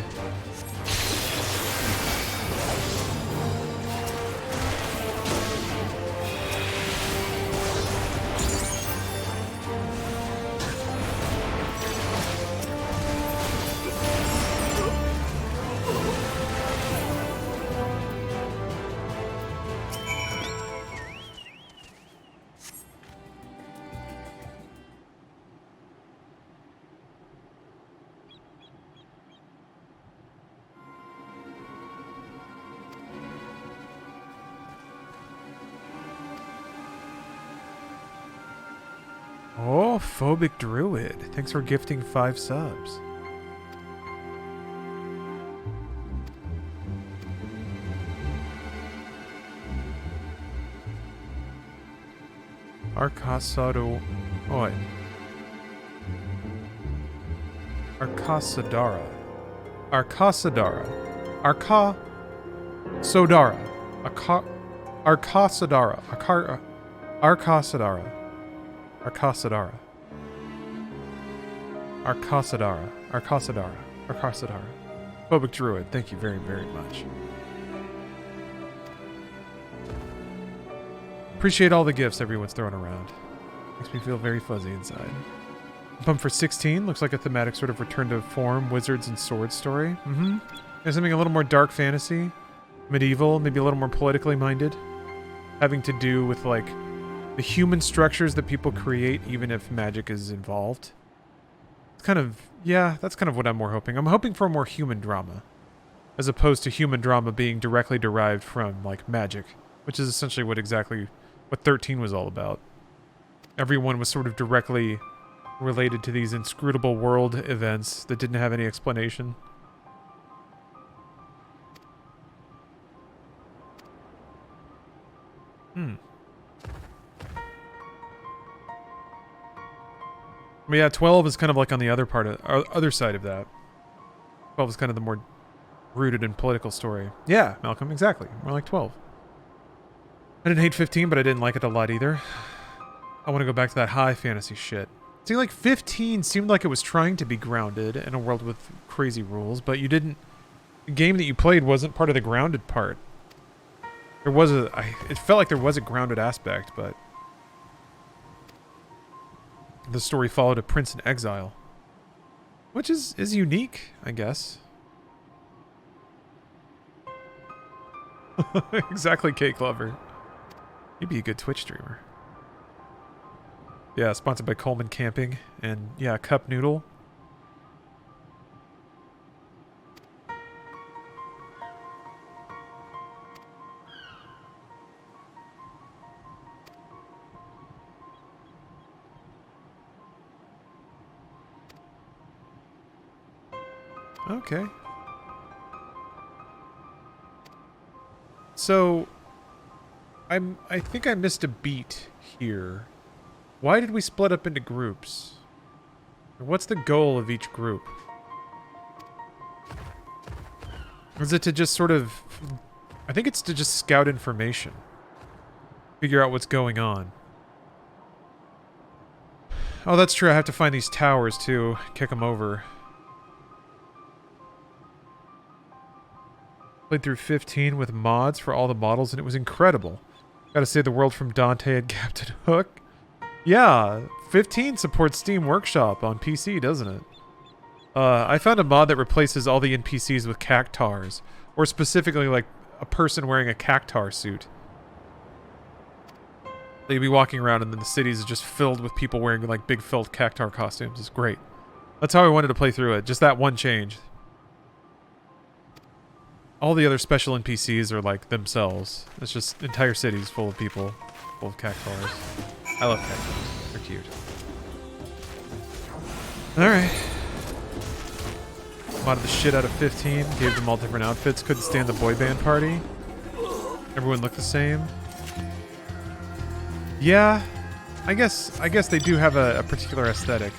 Oh, Phobic Druid. Thanks for gifting 5 subs. Arcasado... Oh, wait. Arcasadara. Arcasadara. Sodara. Arcasadara. Arcasadara. Arcasadara. Arcasadara. Arcasadara. Arcasadara. Phobic Druid, thank you very, very much. Appreciate all the gifts everyone's throwing around. Makes me feel very fuzzy inside. Pumped for 16. Looks like a thematic sort of return to form, wizards and swords story. Mm-hmm. There's something a little more dark fantasy, medieval, maybe a little more politically minded. Having to do with, like, the human structures that people create, even if magic is involved. It's kind of, yeah, that's kind of what I'm more hoping. I'm hoping for more human drama, as opposed to human drama being directly derived from, like, magic, which is essentially what 13 was all about. Everyone was sort of directly related to these inscrutable world events that didn't have any explanation. But yeah, 12 is kind of like on the other side of that. 12 is kind of the more rooted in political story. Yeah, Malcolm, exactly. More like 12. I didn't hate 15, but I didn't like it a lot either. I want to go back to that high fantasy shit. See, like 15 seemed like it was trying to be grounded in a world with crazy rules, but you didn't. The game that you played wasn't part of the grounded part. There was it felt like there was a grounded aspect, but the story followed a prince in exile, which is unique, I guess. Exactly, Cake Lover. You'd be a good Twitch streamer. Yeah, sponsored by Coleman Camping and yeah, Cup Noodle. Okay. So, I think I missed a beat here. Why did we split up into groups? What's the goal of each group? Is it to just sort of... I think it's to just scout information. Figure out what's going on. Oh, that's true. I have to find these towers, too. Kick them over. Played through 15 with mods for all the models, and it was incredible. Gotta save the world from Dante and Captain Hook. Yeah, 15 supports Steam Workshop on PC, doesn't it? I found a mod that replaces all the NPCs with cactars. Or specifically, like, a person wearing a cactar suit. They'd be walking around and then the cities is just filled with people wearing, like, big felt cactar costumes. It's great. That's how I wanted to play through it. Just that one change. All the other special NPCs are, like, themselves. It's just entire cities full of people. Full of cactars. I love cactars. They're cute. Alright. Modded the shit out of 15. Gave them all different outfits. Couldn't stand the boy band party. Everyone looked the same. Yeah. I guess they do have a particular aesthetic.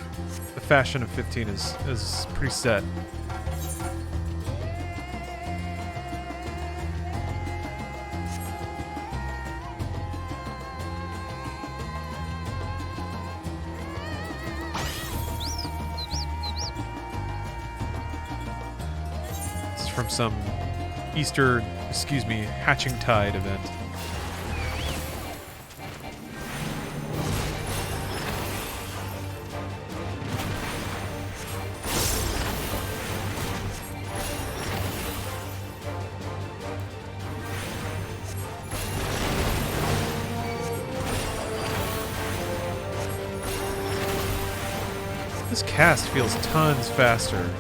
The fashion of 15 is pretty set. From some hatching tide event. This cast feels tons faster.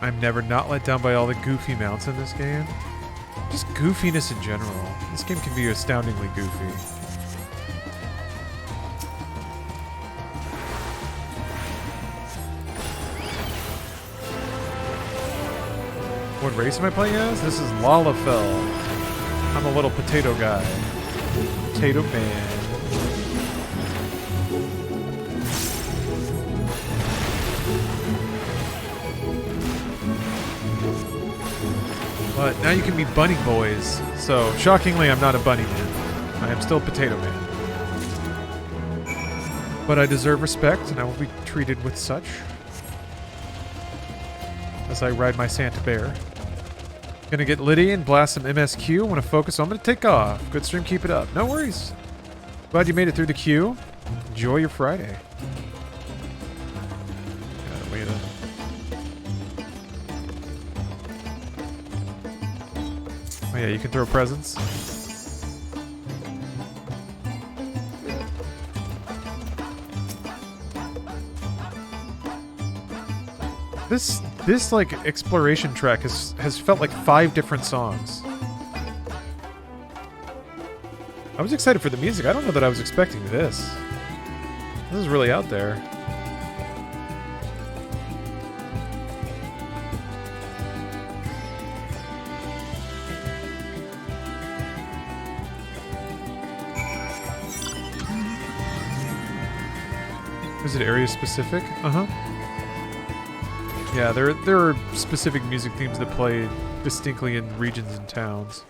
I'm never not let down by all the goofy mounts in this game. Just goofiness in general. This game can be astoundingly goofy. What race am I playing as? This is Lalafell. I'm a little potato guy. Potato man. But now you can be bunny boys, so shockingly I'm not a bunny man. I am still Potato Man. But I deserve respect, and I will be treated with such. As I ride my Santa Bear. Gonna get Liddy and blast some MSQ. Wanna focus, so I'm gonna take off. Good stream, keep it up. No worries. Glad you made it through the queue. Enjoy your Friday. Oh yeah, you can throw presents. This like exploration track has felt like 5 different songs. I was excited for the music. I don't know that I was expecting this. This is really out there. Is it area specific? Uh-huh. Yeah, there are specific music themes that play distinctly in regions and towns.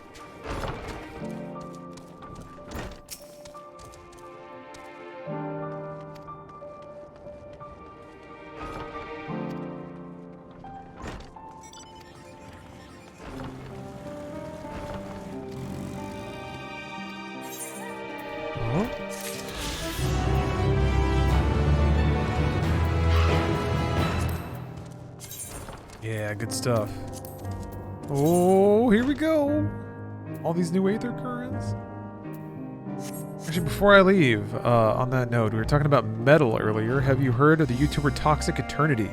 Yeah, good stuff. Oh, here we go. All these new Aether Currents. Actually, before I leave, on that note, we were talking about metal earlier. Have you heard of the YouTuber Toxic Eternity?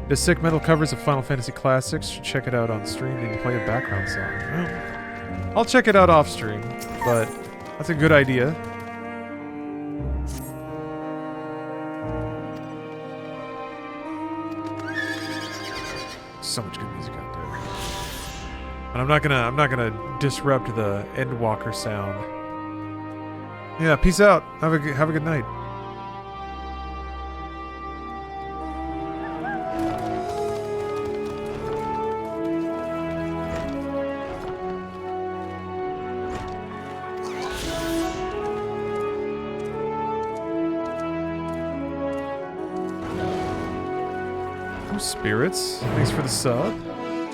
The sick metal covers of Final Fantasy classics. Should check it out on stream. Need to play a background song. Well, I'll check it out off stream, but that's a good idea. so much good music out there. And I'm not gonna disrupt the Endwalker sound. Yeah, peace out. Have a good night. Spirits, thanks for the sub.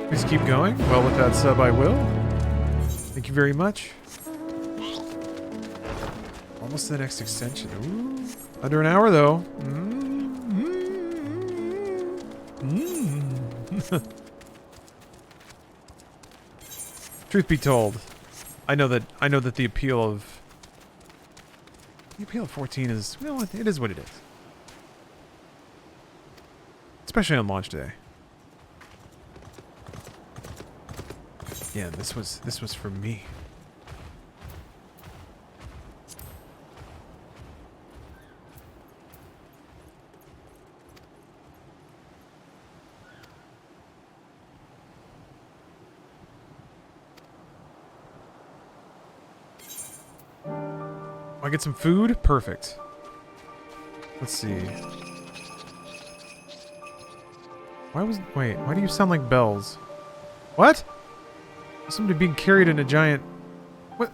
Please keep going. Well, with that sub, I will. Thank you very much. Almost to the next extension. Ooh. Under an hour, though. Truth be told, I know that the appeal of 14 is, well, it is what it is. Especially on launch day. Yeah, this was for me. I get some food? Perfect. Let's see. Why do you sound like bells? What? Somebody being carried in a giant... What?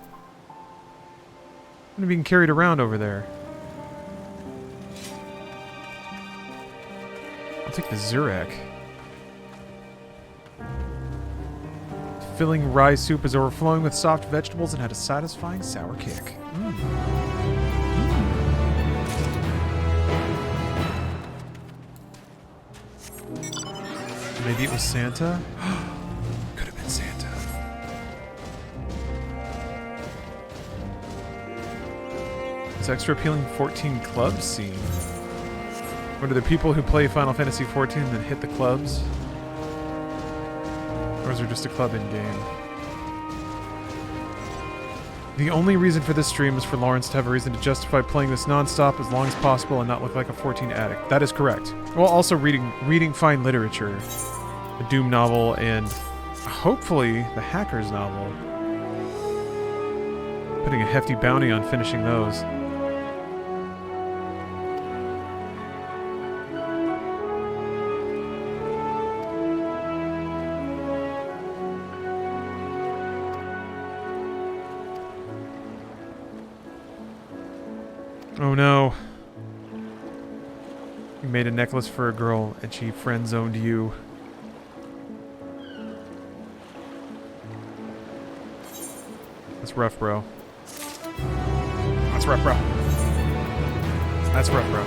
Somebody being carried around over there. I'll take the Zurak. Filling rye soup is overflowing with soft vegetables and had a satisfying sour kick. Maybe it was Santa? Could have been Santa. This extra appealing 14 club scene. What are the people who play Final Fantasy 14 and then hit the clubs? Or is there just a club in-game? The only reason for this stream is for Lawrence to have a reason to justify playing this non-stop as long as possible and not look like a 14 addict. That is correct. Well, also reading fine literature. The Doom novel and hopefully the Hackers novel. Putting a hefty bounty on finishing those. Oh no. You made a necklace for a girl and she friend-zoned you. That's rough, bro. That's rough, bro. That's rough, bro.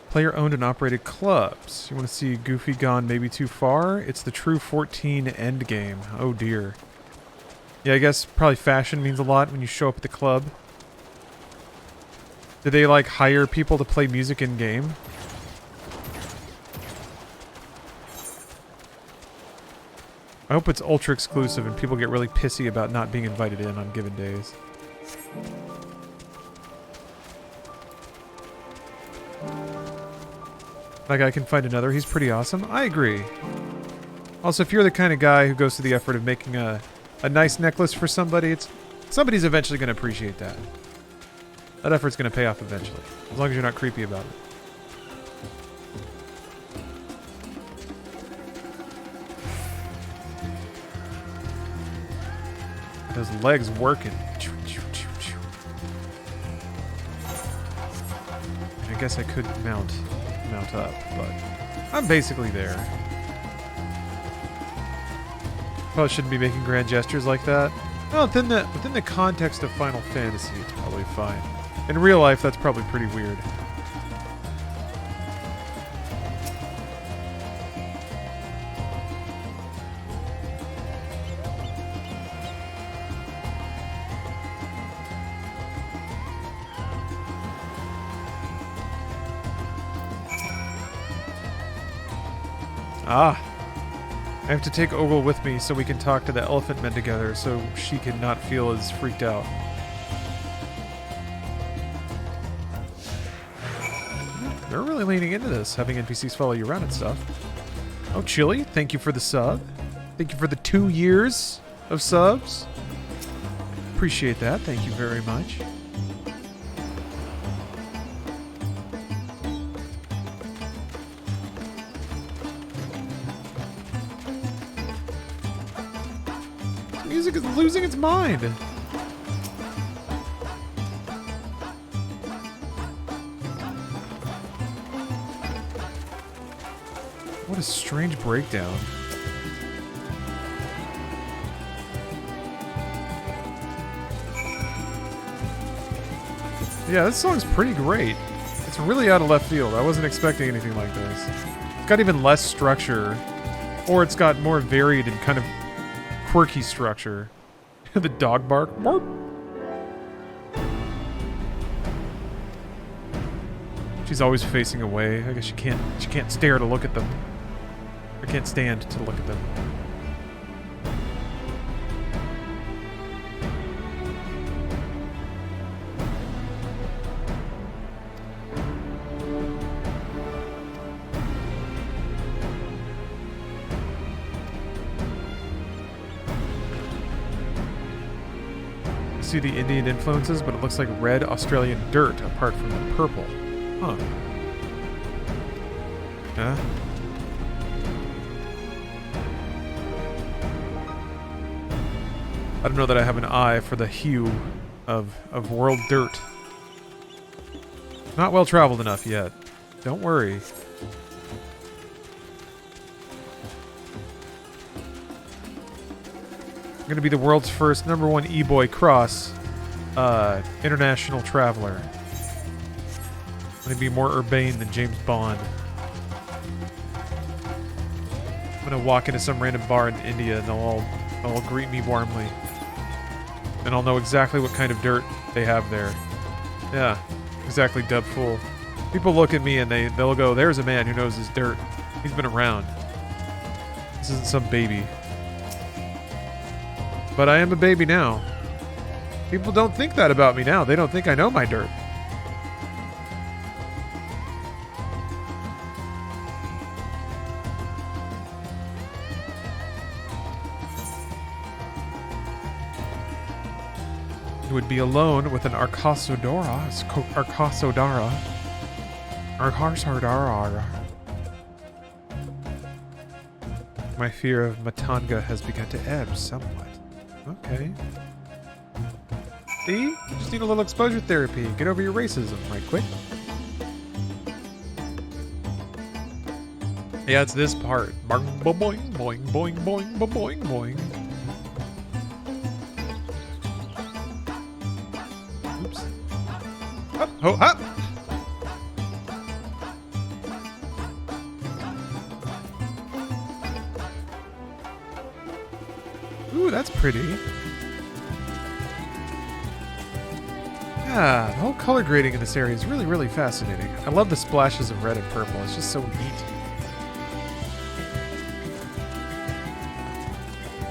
Player-owned and operated clubs. You want to see Goofy gone maybe too far? It's the true 14 endgame. Oh dear. Yeah, I guess probably fashion means a lot when you show up at the club. Do they, like, hire people to play music in-game? I hope it's ultra exclusive and people get really pissy about not being invited in on given days. That guy can find another. He's pretty awesome. I agree. Also, if you're the kind of guy who goes to the effort of making a nice necklace for somebody, somebody's eventually going to appreciate that. That effort's going to pay off eventually, as long as you're not creepy about it. Those legs working. I guess I could mount up, but I'm basically there. Probably shouldn't be making grand gestures like that. Well, within the context of Final Fantasy, it's probably fine. In real life, that's probably pretty weird. Ah. I have to take Ogle with me so we can talk to the elephant men together so she can not feel as freaked out. They're really leaning into this, having NPCs follow you around and stuff. Oh, Chili, thank you for the sub. Thank you for the 2 years of subs. Appreciate that. Thank you very much. Music is losing its mind. What a strange breakdown. Yeah, this song's pretty great. It's really out of left field. I wasn't expecting anything like this. It's got even less structure, or it's got more varied and kind of quirky structure. The dog bark. She's always facing away. I guess she can't stare to look at them. I can't stand to look at them. See the Indian influences, but it looks like red Australian dirt apart from the purple. Huh. Yeah. I don't know that I have an eye for the hue of world dirt. Not well traveled enough yet. Don't worry. I'm gonna be the world's first #1 e-boy cross international traveler. I'm gonna be more urbane than James Bond. I'm gonna walk into some random bar in India and they'll all greet me warmly. And I'll know exactly what kind of dirt they have there. Yeah, exactly, Dub Fool. People look at me and they'll go, there's a man who knows his dirt. He's been around. This isn't some baby. But I am a baby now. People don't think that about me now. They don't think I know my dirt. It would be alone with an Arcosodora. Arcosodara. Arcosodara. My fear of Matanga has begun to ebb somewhat. Okay. See? You just need a little exposure therapy. Get over your racism right quick. Yeah, it's this part. Boing, boing, boing, boing, boing, boing, boing. Oops. Up, ho, up! Ooh, that's pretty. Yeah, the whole color grading in this area is really, really fascinating. I love the splashes of red and purple. It's just so neat.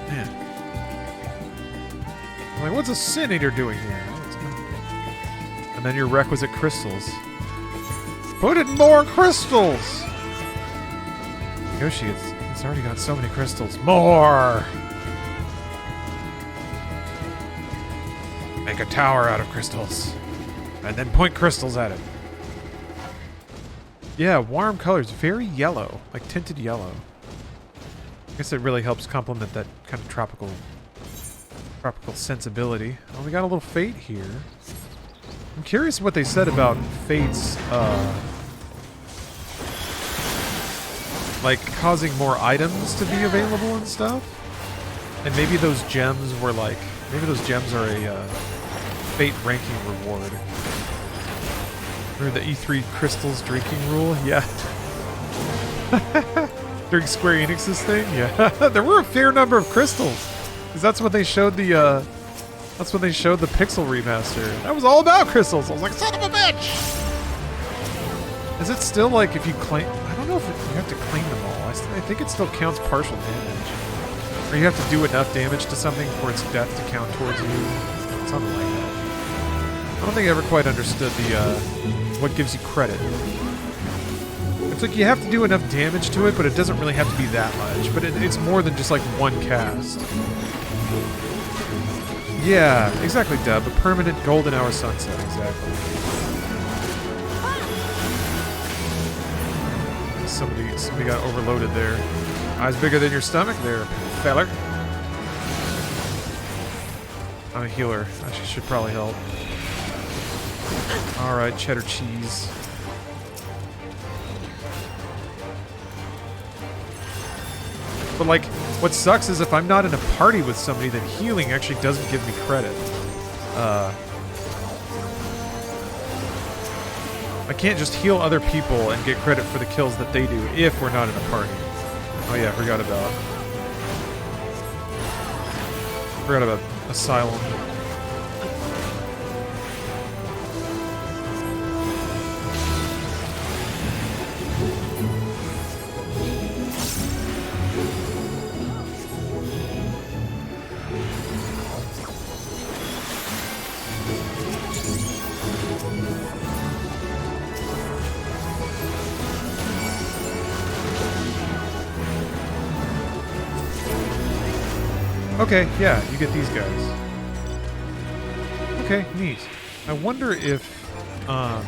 Man. I'm like, what's a Sin Eater doing here? Oh, and then your requisite crystals. Put in more crystals! Yoshi, it's already got so many crystals. More! Make a tower out of crystals. And then point crystals at it. Yeah, warm colors. Very yellow. Like tinted yellow. I guess it really helps complement that kind of tropical sensibility. Oh, we got a little fate here. I'm curious what they said about Fate's, like, causing more items to be available and stuff. And maybe those gems were like... Maybe those gems are a Fate ranking reward. Remember the E3 Crystals drinking rule? Yeah. During Square Enix's thing? Yeah. There were a fair number of crystals. Because that's what they showed the, that's when they showed the Pixel remaster. That was all about crystals. I was like, son of a bitch! Is it still like if you claim... I don't know if you have to claim them all. I think it still counts partial damage. Or you have to do enough damage to something for its death to count towards you. Something like that. I don't think I ever quite understood the, what gives you credit. It's like you have to do enough damage to it, but it doesn't really have to be that much. But it's more than just like one cast. Yeah, exactly, Dub. A permanent golden hour sunset, exactly. Somebody got overloaded there. Eyes bigger than your stomach there, feller. I'm a healer. I should probably help. Alright, cheddar cheese. But like, what sucks is if I'm not in a party with somebody, then healing actually doesn't give me credit. I can't just heal other people and get credit for the kills that they do if we're not in a party. Oh yeah, forgot about Asylum. Okay, yeah, you get these guys. Okay, neat. I wonder if, I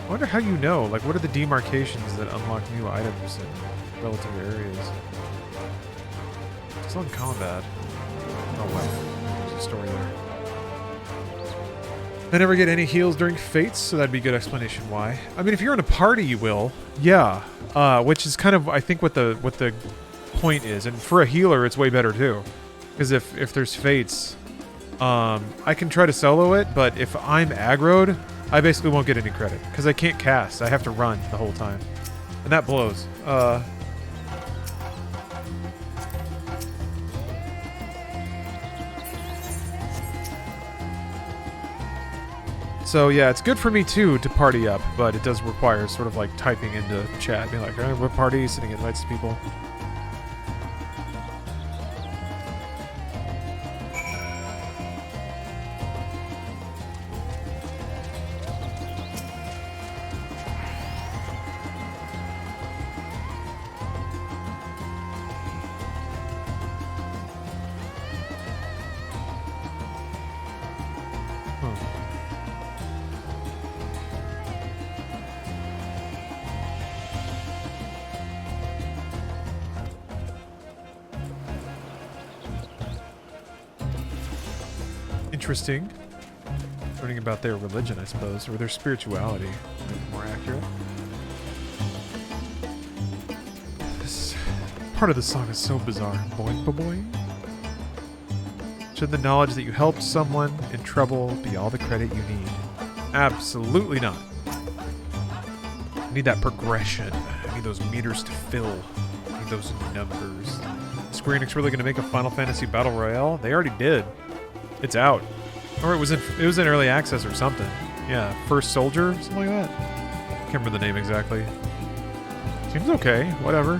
wonder how you know, like what are the demarcations that unlock new items in relative areas? It's on combat. Oh wow, there's a story there. I never get any heals during fates, so that'd be a good explanation why. I mean, if you're in a party, you will. Yeah, which is kind of, I think, what the point is, and for a healer it's way better too, because if there's fates, I can try to solo it, but if I'm aggroed, I basically won't get any credit because I can't cast. I have to run the whole time, and that blows. So yeah, it's good for me too to party up, but it does require sort of like typing into chat, being like, all right, what party, sending invites to people. Interesting. Learning about their religion, I suppose, or their spirituality, more accurate. This part of the song is so bizarre. Boing, boing. Should the knowledge that you helped someone in trouble be all the credit you need? Absolutely not. I need that progression. I need those meters to fill. I need those numbers. Square Enix really going to make a Final Fantasy Battle Royale? They already did. It's out. Or it was in early access or something. Yeah, First Soldier, something like that. Can't remember the name exactly. Seems okay, whatever.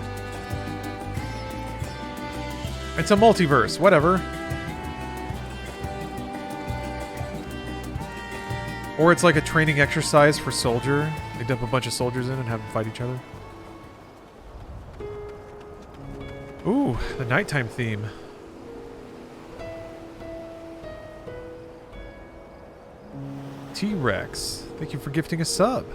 It's a multiverse, whatever. Or it's like a training exercise for Soldier. They dump a bunch of soldiers in and have them fight each other. Ooh, the nighttime theme. T-Rex, thank you for gifting a sub.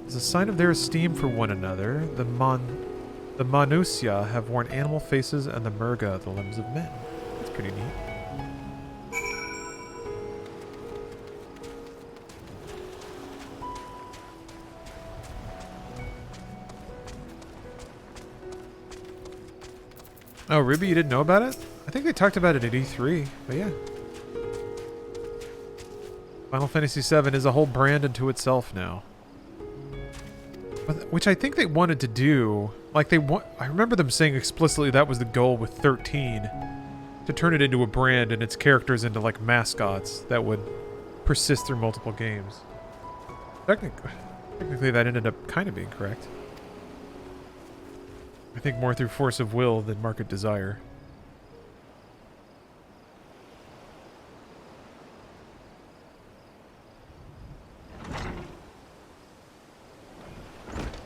As a sign of their esteem for one another, the Manusia have worn animal faces and the Murga the limbs of men. That's pretty neat. Oh, Ruby, you didn't know about it? I think they talked about it at E3, but yeah. Final Fantasy VII is a whole brand unto itself now. Which I think they wanted to do. Like, I remember them saying explicitly that was the goal with 13. To turn it into a brand and its characters into, like, mascots that would persist through multiple games. Technically, that ended up kind of being correct. I think more through force of will than market desire.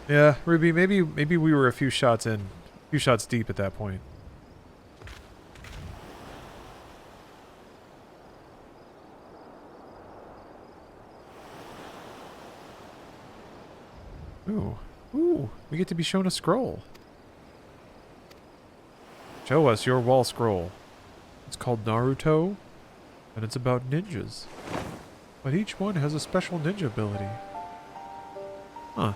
Yeah, Ruby, maybe we were a few shots deep at that point. Ooh, we get to be shown a scroll. Show us your wall scroll. It's called Naruto, and it's about ninjas. But each one has a special ninja ability. Huh.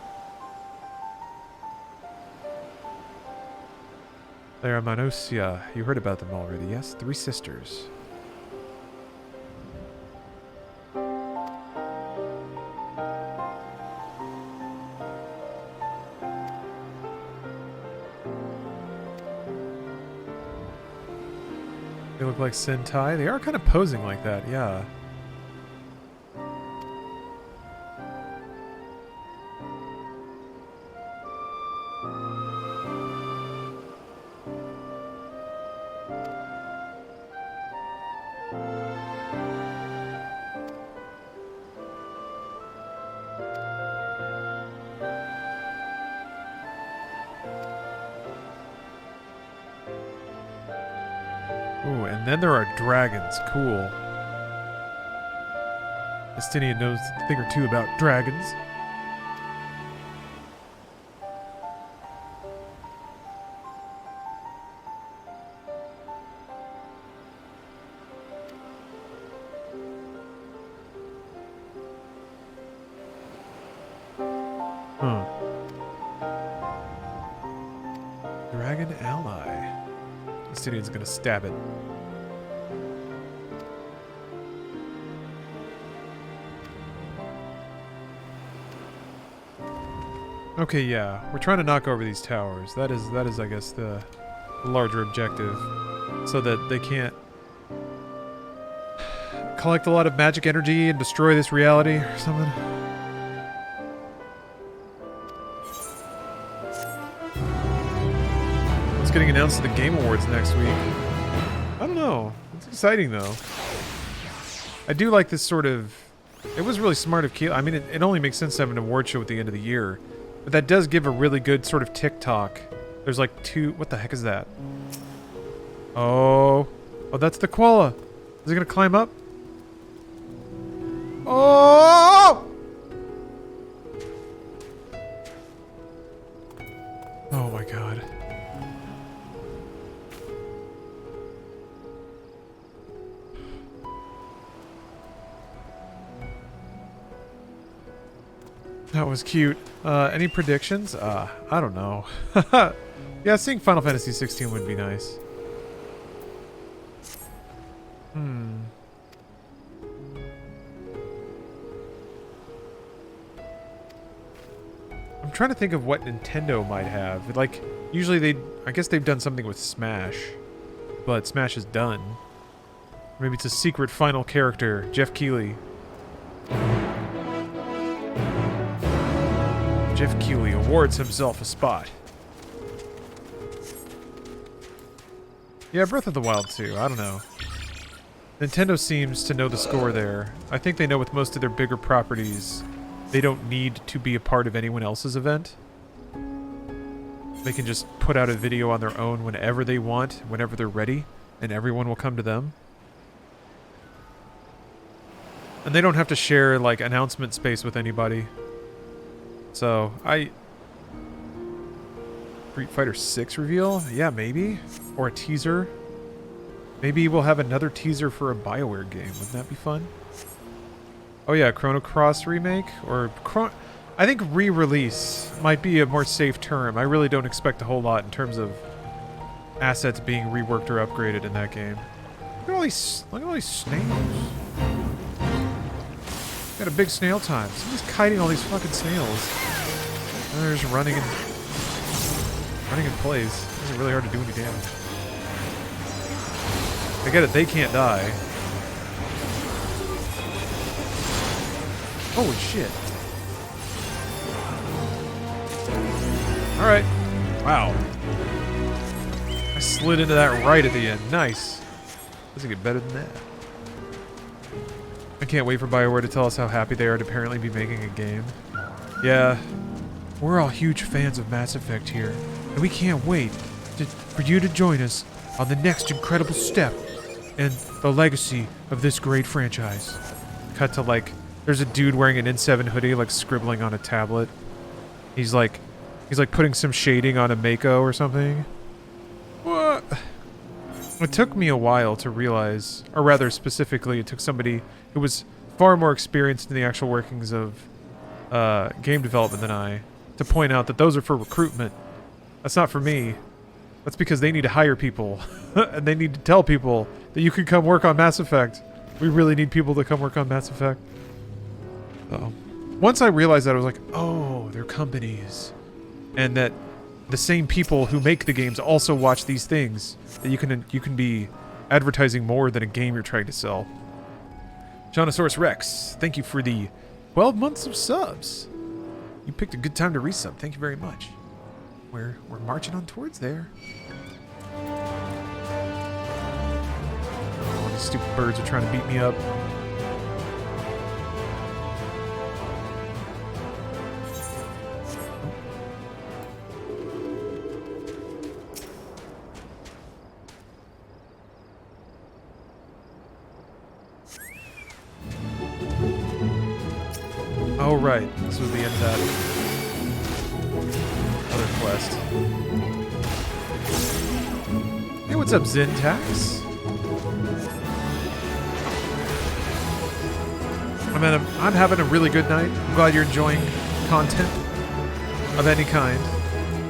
They are Manosia. You heard about them already, yes? 3 sisters. They look like Sentai. They are kind of posing like that, yeah. Ooh, and then there are dragons. Cool. Estinian knows a thing or two about dragons. Huh. Dragon ally. Estinian's gonna stab it. Okay, yeah, we're trying to knock over these towers. That is, I guess, the larger objective, so that they can't collect a lot of magic energy and destroy this reality or something. It's getting announced at the Game Awards next week. I don't know. It's exciting though. I do like this sort of. It was really smart of Keel. I mean, it only makes sense to have an award show at the end of the year. But that does give a really good sort of TikTok. There's like 2... What the heck is that? Oh, that's the koala. Is it gonna climb up? Oh! Oh my god. That was cute. Any predictions? I don't know. Yeah, seeing Final Fantasy 16 would be nice. I'm trying to think of what Nintendo might have. Like, usually I guess they've done something with Smash, but Smash is done. Maybe it's a secret final character, Jeff Keighley. Jeff Keighley awards himself a spot. Yeah, Breath of the Wild 2. I don't know. Nintendo seems to know the score there. I think they know with most of their bigger properties, they don't need to be a part of anyone else's event. They can just put out a video on their own whenever they want, whenever they're ready, and everyone will come to them. And they don't have to share, like, announcement space with anybody. So, Street Fighter 6 reveal? Yeah, maybe. Or a teaser. Maybe we'll have another teaser for a BioWare game. Wouldn't that be fun? Oh yeah, Chrono Cross remake? Or I think re-release might be a more safe term. I really don't expect a whole lot in terms of assets being reworked or upgraded in that game. Look at all these snails. Got a big snail time. Somebody's kiting all these fucking snails. And they're just running in place. It's really hard to do any damage. I get it, they can't die. Holy shit. Alright. Wow. I slid into that right at the end. Nice. Doesn't get better than that. I can't wait for BioWare to tell us how happy they are to apparently be making a game. Yeah. We're all huge fans of Mass Effect here, and we can't wait for you to join us on the next incredible step in the legacy of this great franchise. Cut to like, there's a dude wearing an N7 hoodie, like scribbling on a tablet. He's like putting some shading on a Mako or something. What? It took me a while to realize, or rather specifically, it took somebody who was far more experienced in the actual workings of game development than I, to point out that those are for recruitment. That's not for me. That's because they need to hire people. And they need to tell people that you can come work on Mass Effect. We really need people to come work on Mass Effect. So, once I realized that, I was like, oh, they're companies. And that the same people who make the games also watch these things. That you can be advertising more than a game you're trying to sell. Jonosaurus Rex, thank you for the 12 months of subs. You picked a good time to resub. Thank you very much. We're marching on towards there. Oh, these stupid birds are trying to beat me up. Oh, right. This was the end of that other quest. Hey, what's up, Zintax? I'm having a really good night. I'm glad you're enjoying content of any kind.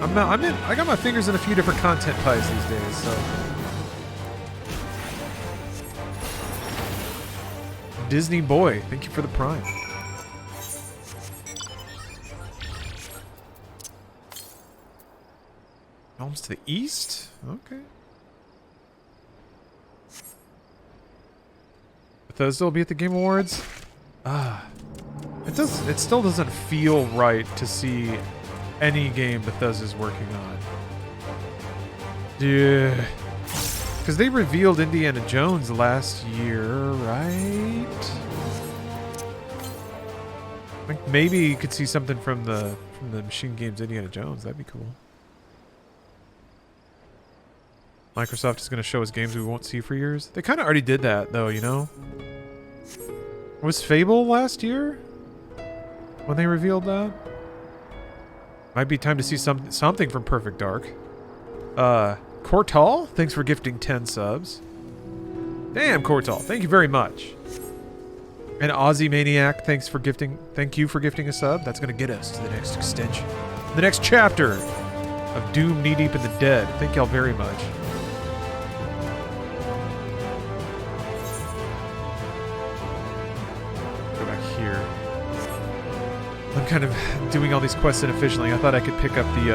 I got my fingers in a few different content pies these days, so. Disney Boy, thank you for the Prime. Realms to the east? Okay. Bethesda will be at the Game Awards? It still doesn't feel right to see any game Bethesda's working on. Yeah. Because they revealed Indiana Jones last year, right? Like maybe you could see something from the Machine Games Indiana Jones. That'd be cool. Microsoft is going to show us games we won't see for years. They kind of already did that, though, you know? Was Fable last year? When they revealed that? Might be time to see something from Perfect Dark. Cortal, thanks for gifting 10 subs. Damn, Cortal, thank you very much. And Aussie Maniac, thank you for gifting a sub. That's going to get us to the next extension. The next chapter of Doom Knee Deep in the Dead. Thank y'all very much. I'm kind of doing all these quests inefficiently. I thought I could pick up the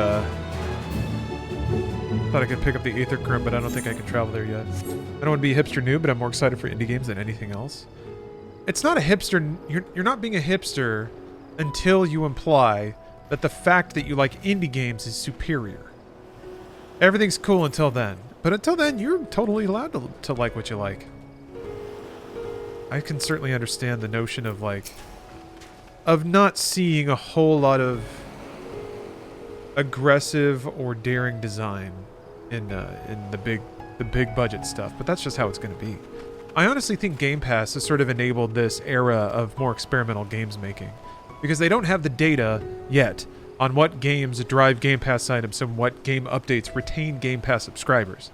Aether Crim, but I don't think I can travel there yet. I don't want to be a hipster noob, but I'm more excited for indie games than anything else. It's not a hipster. You're not being a hipster until you imply that the fact that you like indie games is superior. Everything's cool until then, but until then, you're totally allowed to like what you like. I can certainly understand the notion of not seeing a whole lot of aggressive or daring design in the big budget stuff, but that's just how it's going to be. I honestly think Game Pass has sort of enabled this era of more experimental games making, because they don't have the data yet on what games drive Game Pass items and what game updates retain Game Pass subscribers.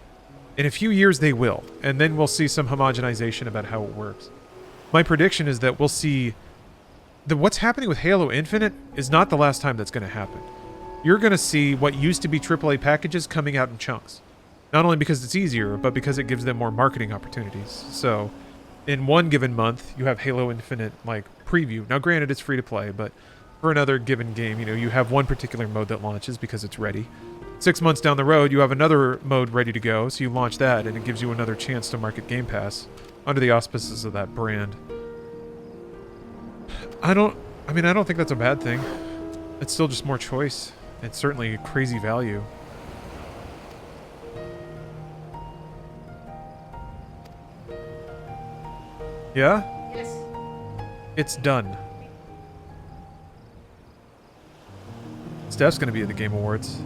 In a few years they will, and then we'll see some homogenization about how it works. My prediction is that we'll see what's happening with Halo Infinite is not the last time that's going to happen. You're going to see what used to be AAA packages coming out in chunks. Not only because it's easier, but because it gives them more marketing opportunities. So, in one given month, you have Halo Infinite, preview. Now, granted, it's free to play, but for another given game, you have one particular mode that launches because it's ready. 6 months down the road, you have another mode ready to go, so you launch that, and it gives you another chance to market Game Pass under the auspices of that brand. I don't think that's a bad thing. It's still just more choice. It's certainly a crazy value. Yeah? Yes. It's done. Steph's gonna be at the Game Awards.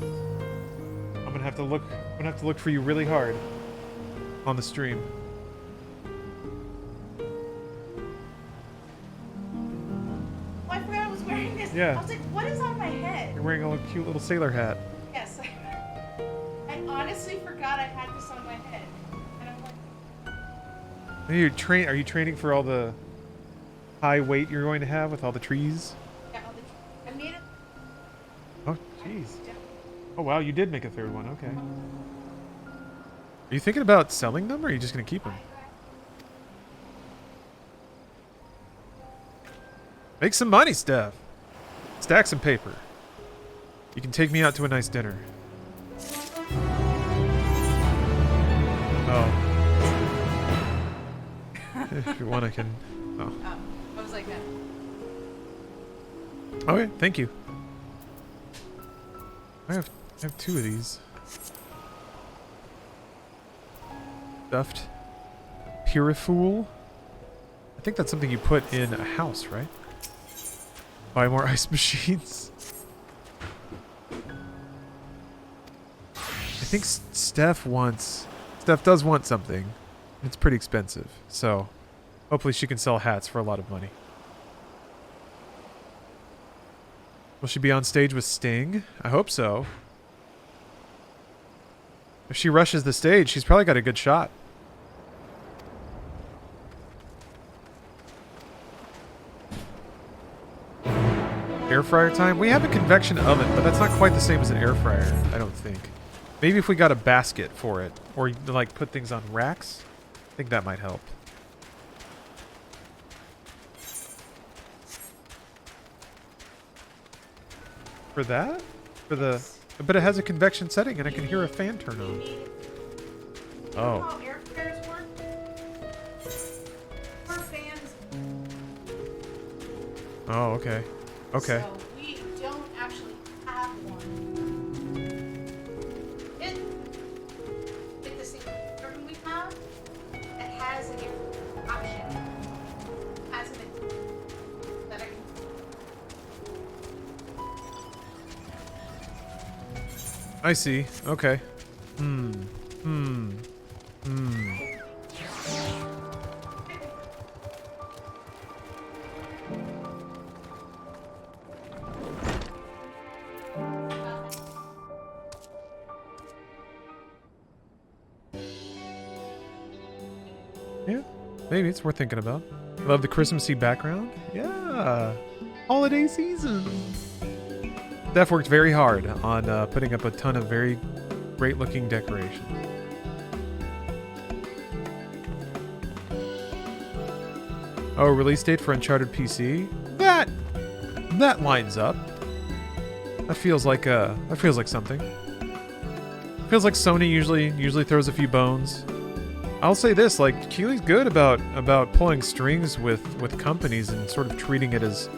I'm gonna have to look for you really hard on the stream. Oh, I forgot I was wearing this. Yeah. I was like, what is on my head? You're wearing a cute little sailor hat. Yes. I honestly forgot I had this on my head. And I'm like, Are you training for all the high weight you're going to have with all the trees? yeah, I made it. Oh, jeez. Oh, wow, you did make a third one. Okay. Are you thinking about selling them, or are you just going to keep them? Make some money, Steph. Stack some paper. You can take me out to a nice dinner. Oh. If you want, I can... Oh. I was like that. Okay, thank you. I have two of these. Stuffed Pirifool. I think that's something you put in a house, right? Buy more ice machines. I think Steph does want something. It's pretty expensive, so hopefully she can sell hats for a lot of money. Will she be on stage with Sting? I hope so. If she rushes the stage, she's probably got a good shot. Air fryer time? We have a convection oven, but that's not quite the same as an air fryer, I don't think. Maybe if we got a basket for it, or like put things on racks, I think that might help. For that? But it has a convection setting and I can hear a fan turn on. Oh. How air fryers work? For fans. Oh, okay. Okay. So we don't actually have one. It's the same equipment we have that has an air option. Has an that I can. I see. Okay. Yeah, maybe it's worth thinking about. Love the Christmassy background? Yeah. Holiday season. Steph worked very hard on putting up a ton of very great looking decorations. Oh, release date for Uncharted PC? That lines up. That feels like something. Feels like Sony usually throws a few bones. I'll say this, like, Keely's good about pulling strings with companies and sort of treating it as...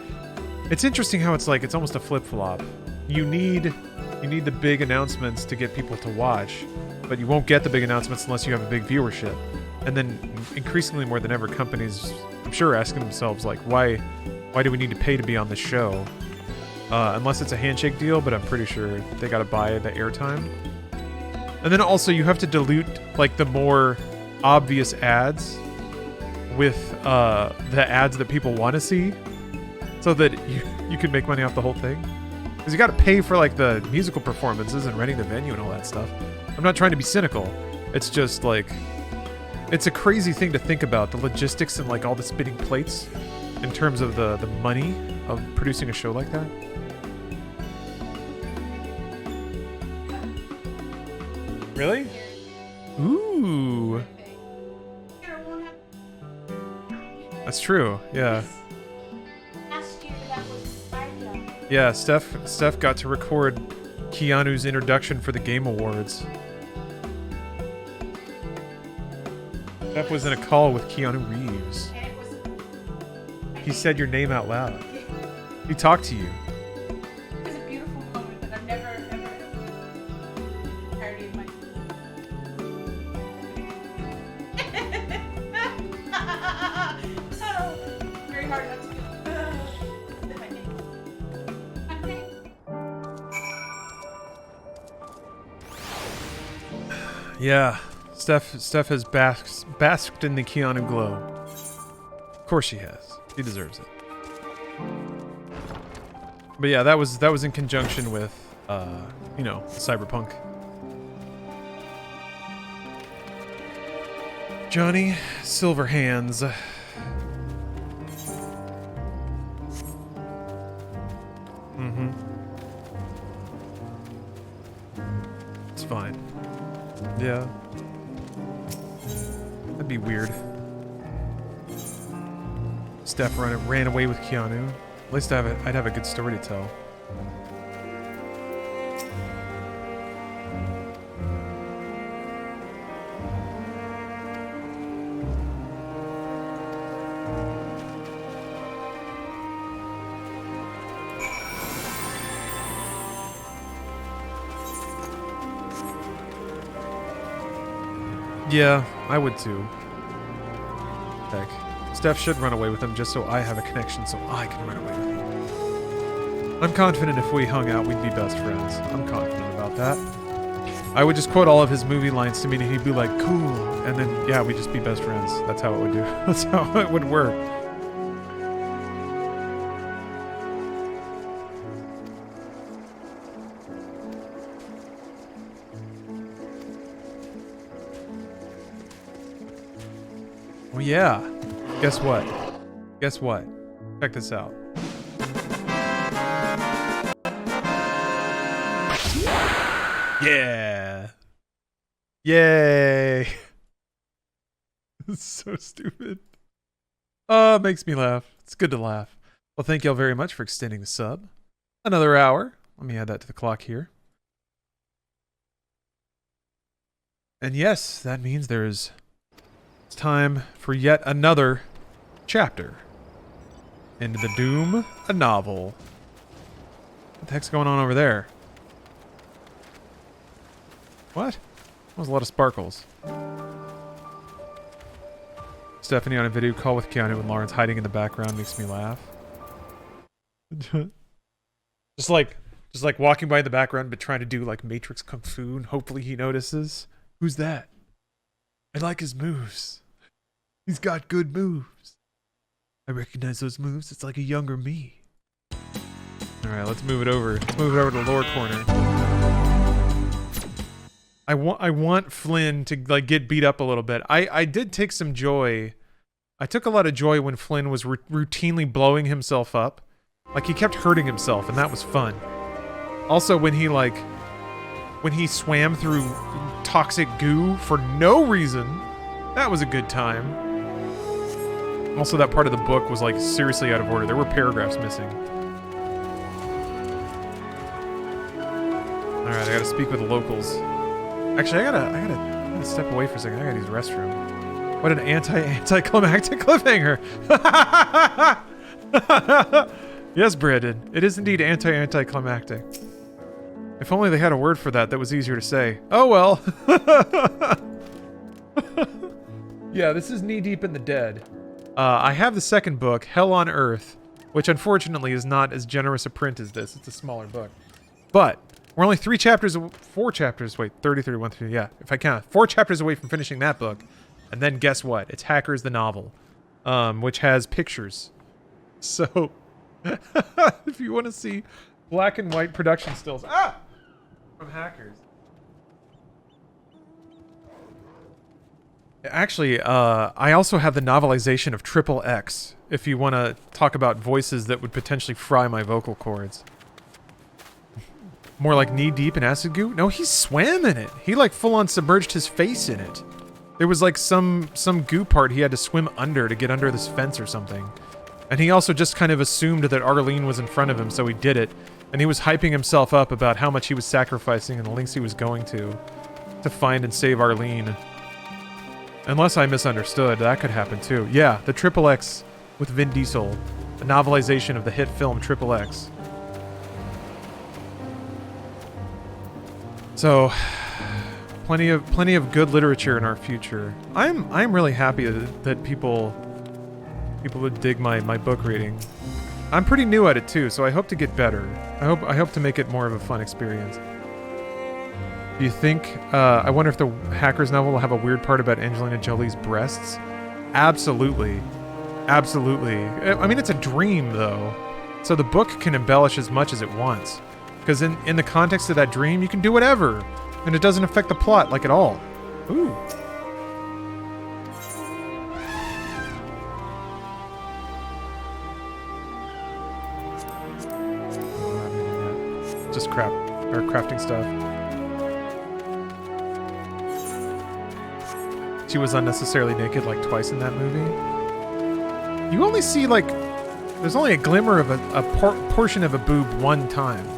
It's interesting how it's like, it's almost a flip-flop. You need the big announcements to get people to watch, but you won't get the big announcements unless you have a big viewership. And then increasingly more than ever, companies, I'm sure, are asking themselves, like, why do we need to pay to be on this show? Unless it's a handshake deal, but I'm pretty sure they gotta buy the airtime. And then also you have to dilute, like, the more obvious ads with the ads that people want to see, so that you can make money off the whole thing. Because you got to pay for, like, the musical performances and renting the venue and all that stuff. I'm not trying to be cynical. It's just like, it's a crazy thing to think about, the logistics and, like, all the spinning plates in terms of the money of producing a show like that. Really? Ooh. That's true, yeah. Yeah, Steph got to record Keanu's introduction for the Game Awards. Steph was in a call with Keanu Reeves. He said your name out loud. He talked to you. Yeah, Steph has basked in the Keanu glow. Of course she has. She deserves it. But yeah, that was in conjunction with, you know, Cyberpunk. Johnny Silverhands. Mm-hmm. It's fine. Yeah. That'd be weird. Steph ran away with Keanu. At least I'd have a good story to tell. Yeah, I would too. Heck. Steph should run away with him just so I have a connection so I can run away with him. I'm confident if we hung out, we'd be best friends. I'm confident about that. I would just quote all of his movie lines to me and he'd be like, cool. And then, yeah, we'd just be best friends. That's how it would do. That's how it would work. Well, yeah. Guess what? Guess what? Check this out. Yeah. Yay. It's so stupid. Oh, it makes me laugh. It's good to laugh. Well, thank y'all very much for extending the sub. Another hour. Let me add that to the clock here. And yes, that means it's time for yet another chapter into the Doom, a novel. What the heck's going on over there? What? That was a lot of sparkles. Stephanie on a video call with Keanu and Lawrence hiding in the background makes me laugh. just like walking by in the background but trying to do like Matrix Kung Fu and hopefully he notices. Who's that? I like his moves. He's got good moves. I recognize those moves. It's like a younger me. Alright, let's move it over. Let's move it over to the lore corner. I want Flynn to like get beat up a little bit. I did take some joy. I took a lot of joy when Flynn was routinely blowing himself up. Like he kept hurting himself and that was fun. Also when he swam through toxic goo for no reason, that was a good time. Also that part of the book was like seriously out of order. There were paragraphs missing. Alright, I gotta speak with the locals. Actually, I gotta step away for a second. I gotta use the restroom. What an anticlimactic cliffhanger! Yes, Brandon. It is indeed anticlimactic. If only they had a word for that was easier to say. Oh well. Yeah, this is knee deep in the dead. I have the second book, Hell on Earth, which unfortunately is not as generous a print as this. It's a smaller book. But we're only 4 chapters, wait, 30, 31, 30, yeah, if I count. 4 chapters away from finishing that book. And then guess what? It's Hackers the Novel, which has pictures. So, if you want to see black and white production stills, from Hackers. Actually, I also have the novelization of Triple X, if you want to talk about voices that would potentially fry my vocal cords. More like knee-deep in acid goo? No, he swam in it. He like full-on submerged his face in it. There was like some goo part he had to swim under to get under this fence or something. And he also just kind of assumed that Arlene was in front of him, so he did it. And he was hyping himself up about how much he was sacrificing and the lengths he was going to find and save Arlene. Unless I misunderstood, that could happen too. Yeah, the Triple X with Vin Diesel. The novelization of the hit film Triple X. So, plenty of good literature in our future. I'm really happy that people would dig my book reading. I'm pretty new at it too, so I hope to get better. I hope to make it more of a fun experience. Do you think, I wonder if the Hackers novel will have a weird part about Angelina Jolie's breasts? Absolutely. Absolutely. I mean, it's a dream, though. So the book can embellish as much as it wants. Because in the context of that dream, you can do whatever. And it doesn't affect the plot, like, at all. Ooh. Just crap. Or crafting stuff. She was unnecessarily naked like twice in that movie. You only see like, there's only a glimmer of a portion of a boob one time.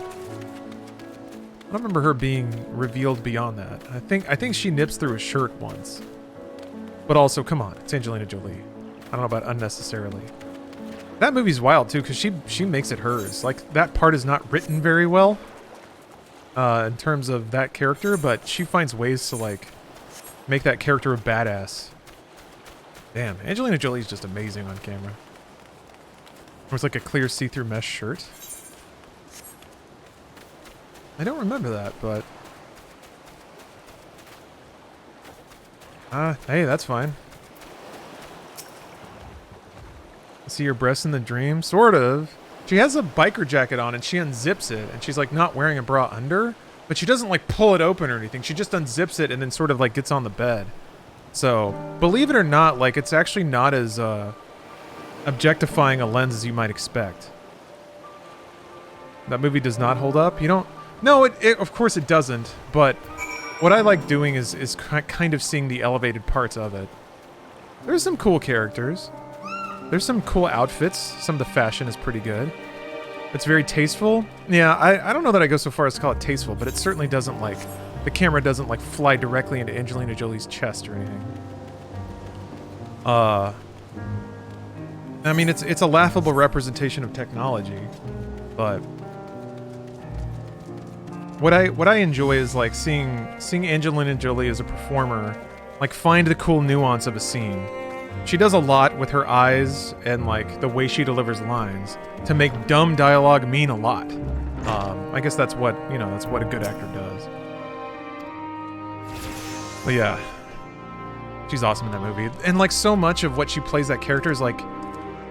I don't remember her being revealed beyond that. I think she nips through a shirt once. But also, come on, it's Angelina Jolie. I don't know about unnecessarily. That movie's wild too, because she makes it hers. Like, that part is not written very well in terms of that character, but she finds ways to like make that character a badass. Damn, Angelina Jolie's just amazing on camera. It's like a clear see-through mesh shirt. I don't remember that, but... hey, that's fine. See your breasts in the dream? Sort of. She has a biker jacket on and she unzips it, and she's like not wearing a bra under, but she doesn't like pull it open or anything. She just unzips it and then sort of like gets on the bed. So, believe it or not, like it's actually not as objectifying a lens as you might expect. That movie does not hold up. You don't... No, it of course it doesn't, but what I like doing is kind of seeing the elevated parts of it. There's some cool characters. There's some cool outfits. Some of the fashion is pretty good. It's very tasteful. Yeah, I don't know that I go so far as to call it tasteful, but it certainly doesn't like... The camera doesn't like fly directly into Angelina Jolie's chest or anything. I mean, it's a laughable representation of technology, but... What I enjoy is like seeing Angelina Jolie as a performer, like find the cool nuance of a scene. She does a lot with her eyes and like the way she delivers lines to make dumb dialogue mean a lot. I guess that's what, you know, that's what a good actor does. But yeah, she's awesome in that movie. And like so much of what she plays that character is like,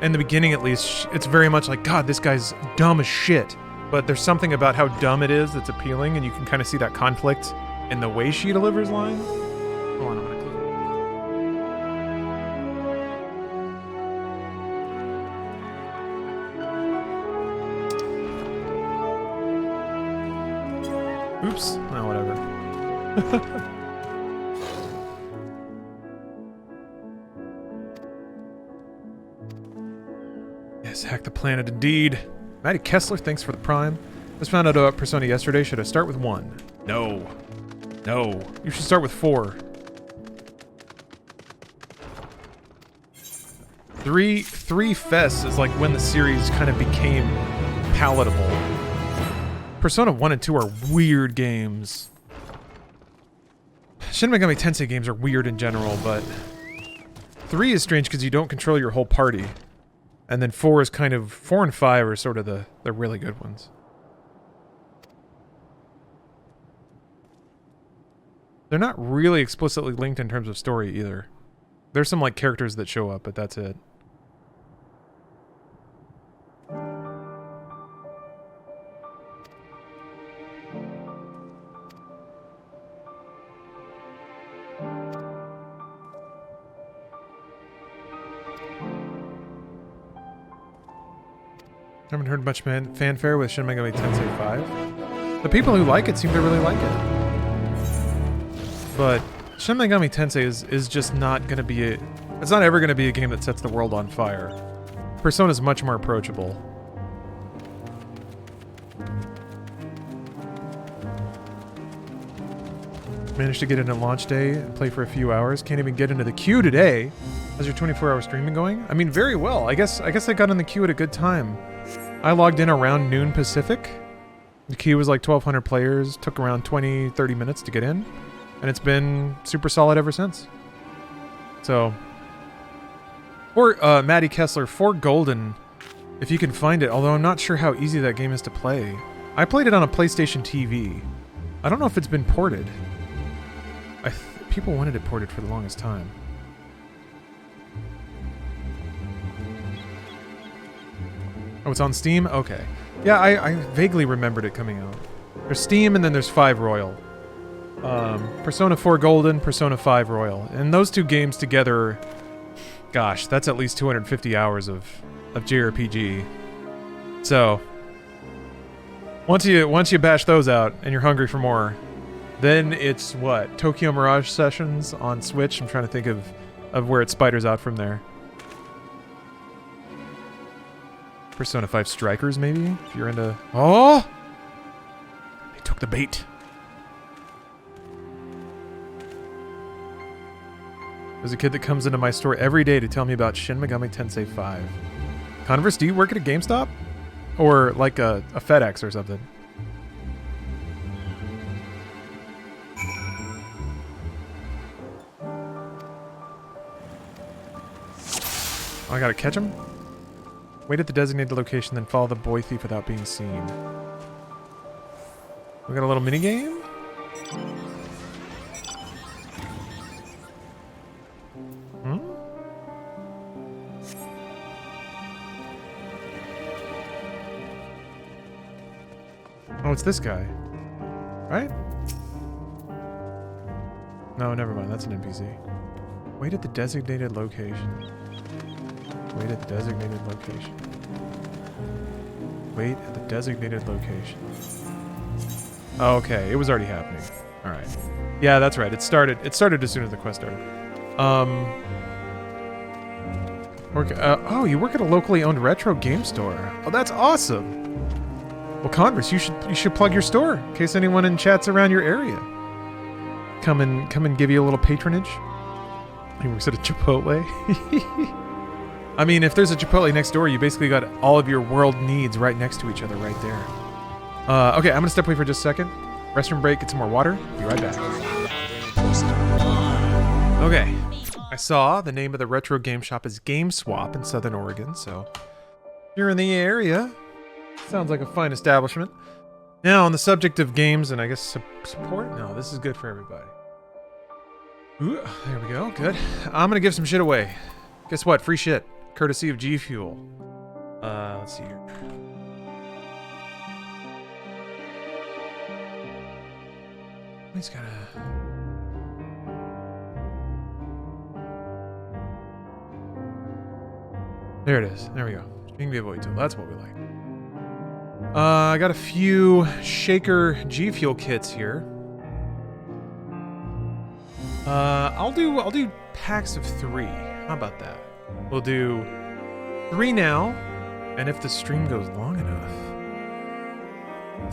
in the beginning at least, it's very much like, God, this guy's dumb as shit. But there's something about how dumb it is that's appealing, and you can kind of see that conflict in the way she delivers lines. Hold on, I'm gonna close. Oops. No, whatever. Yes, hack the planet indeed. Maddie Kessler, thanks for the Prime. Just found out about Persona yesterday. Should I start with 1? No. No. You should start with 4. 3 Fests is like when the series kind of became palatable. Persona 1 and 2 are weird games. Shin Megami Tensei games are weird in general, but 3 is strange because you don't control your whole party. And then 4 is kind of... 4 and 5 are sort of the really good ones. They're not really explicitly linked in terms of story either. There's some like characters that show up, but that's it. Haven't heard much fanfare with Shin Megami Tensei 5. The people who like it seem to really like it. But Shin Megami Tensei is just not going to be a... It's not ever going to be a game that sets the world on fire. Persona's much more approachable. Managed to get in at launch day and play for a few hours. Can't even get into the queue today. How's your 24-hour streaming going? I mean, very well. I guess I got in the queue at a good time. I logged in around noon Pacific. The queue was like 1,200 players. Took around 20-30 minutes to get in. And it's been super solid ever since. So... Or, Maddie Kessler, for Golden, if you can find it, although I'm not sure how easy that game is to play. I played it on a PlayStation TV. I don't know if it's been ported. People wanted it ported for the longest time. Oh, it's on Steam? Okay. Yeah, I vaguely remembered it coming out. There's Steam and then there's 5 Royal. Persona 4 Golden, Persona 5 Royal. And those two games together, gosh, that's at least 250 hours of JRPG. So, once you bash those out and you're hungry for more, then it's what? Tokyo Mirage Sessions on Switch. I'm trying to think of where it spiders out from there. Persona 5 Strikers, maybe? If you're into... Oh! They took the bait. There's a kid that comes into my store every day to tell me about Shin Megami Tensei 5. Converse, do you work at a GameStop? Or like a FedEx or something? Oh, I gotta catch him? Wait at the designated location, then follow the boy thief without being seen. We got a little mini game. Hmm? Oh, it's this guy. Right? No, never mind. That's an NPC. Wait at the designated location. Wait at the designated location. Wait at the designated location. Oh, okay, it was already happening. All right. Yeah, that's right. It started as soon as the quest started. Oh, you work at a locally owned retro game store. Oh, that's awesome. Well, Converse, you should plug your store in case anyone in chat's around your area. Come and give you a little patronage. He works at a Chipotle. I mean, if there's a Chipotle next door, you basically got all of your world needs right next to each other right there. Okay, I'm gonna step away for just a second. Restroom break, get some more water. Be right back. Okay, I saw the name of the retro game shop is Game Swap in Southern Oregon, so if you're in the area, sounds like a fine establishment. Now, on the subject of games and I guess support, no, this is good for everybody. Ooh, there we go, good. I'm gonna give some shit away. Guess what? Free shit. Courtesy of G Fuel. Let's see here. He's gotta... There it is. There we go. String giveaway tool. That's what we like. I got a few Shaker G Fuel kits here. I'll do packs of 3. How about that? We'll do 3 now, and if the stream goes long enough,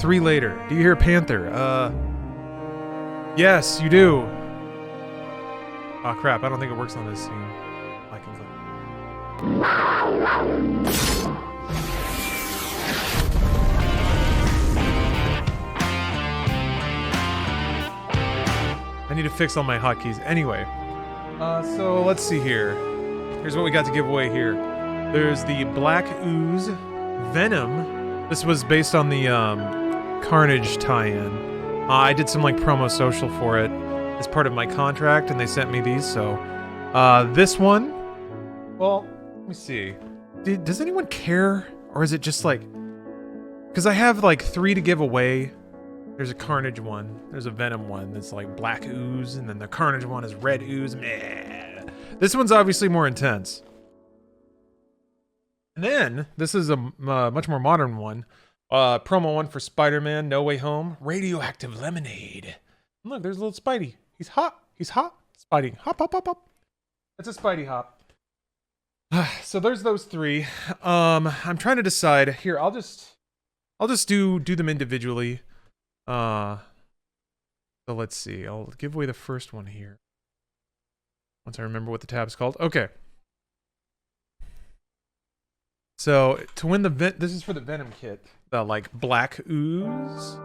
3 later. Do you hear Panther? Yes, you do. Oh crap, I don't think it works on this scene. I can I need to fix all my hotkeys. Anyway, so let's see here. Here's what we got to give away here. There's the Black Ooze Venom. This was based on the Carnage tie-in. I did some like promo social for it as part of my contract, and they sent me these. So this one, well, let me see. Does anyone care, or is it just like? Because I have like 3 to give away. There's a Carnage one. There's a Venom one that's like Black Ooze, and then the Carnage one is Red Ooze. Meh. This one's obviously more intense. And then, this is a much more modern one. Promo one for Spider-Man, No Way Home. Radioactive Lemonade. Look, there's a little Spidey. He's hot. He's hot. Spidey. Hop, hop, hop, hop. That's a Spidey hop. So there's those 3. I'm trying to decide. Here, I'll just do them individually. So let's see. I'll give away the first one here. Once I remember what the tab's called. Okay. So, to win the this is for the Venom kit. The, like, Black Ooze.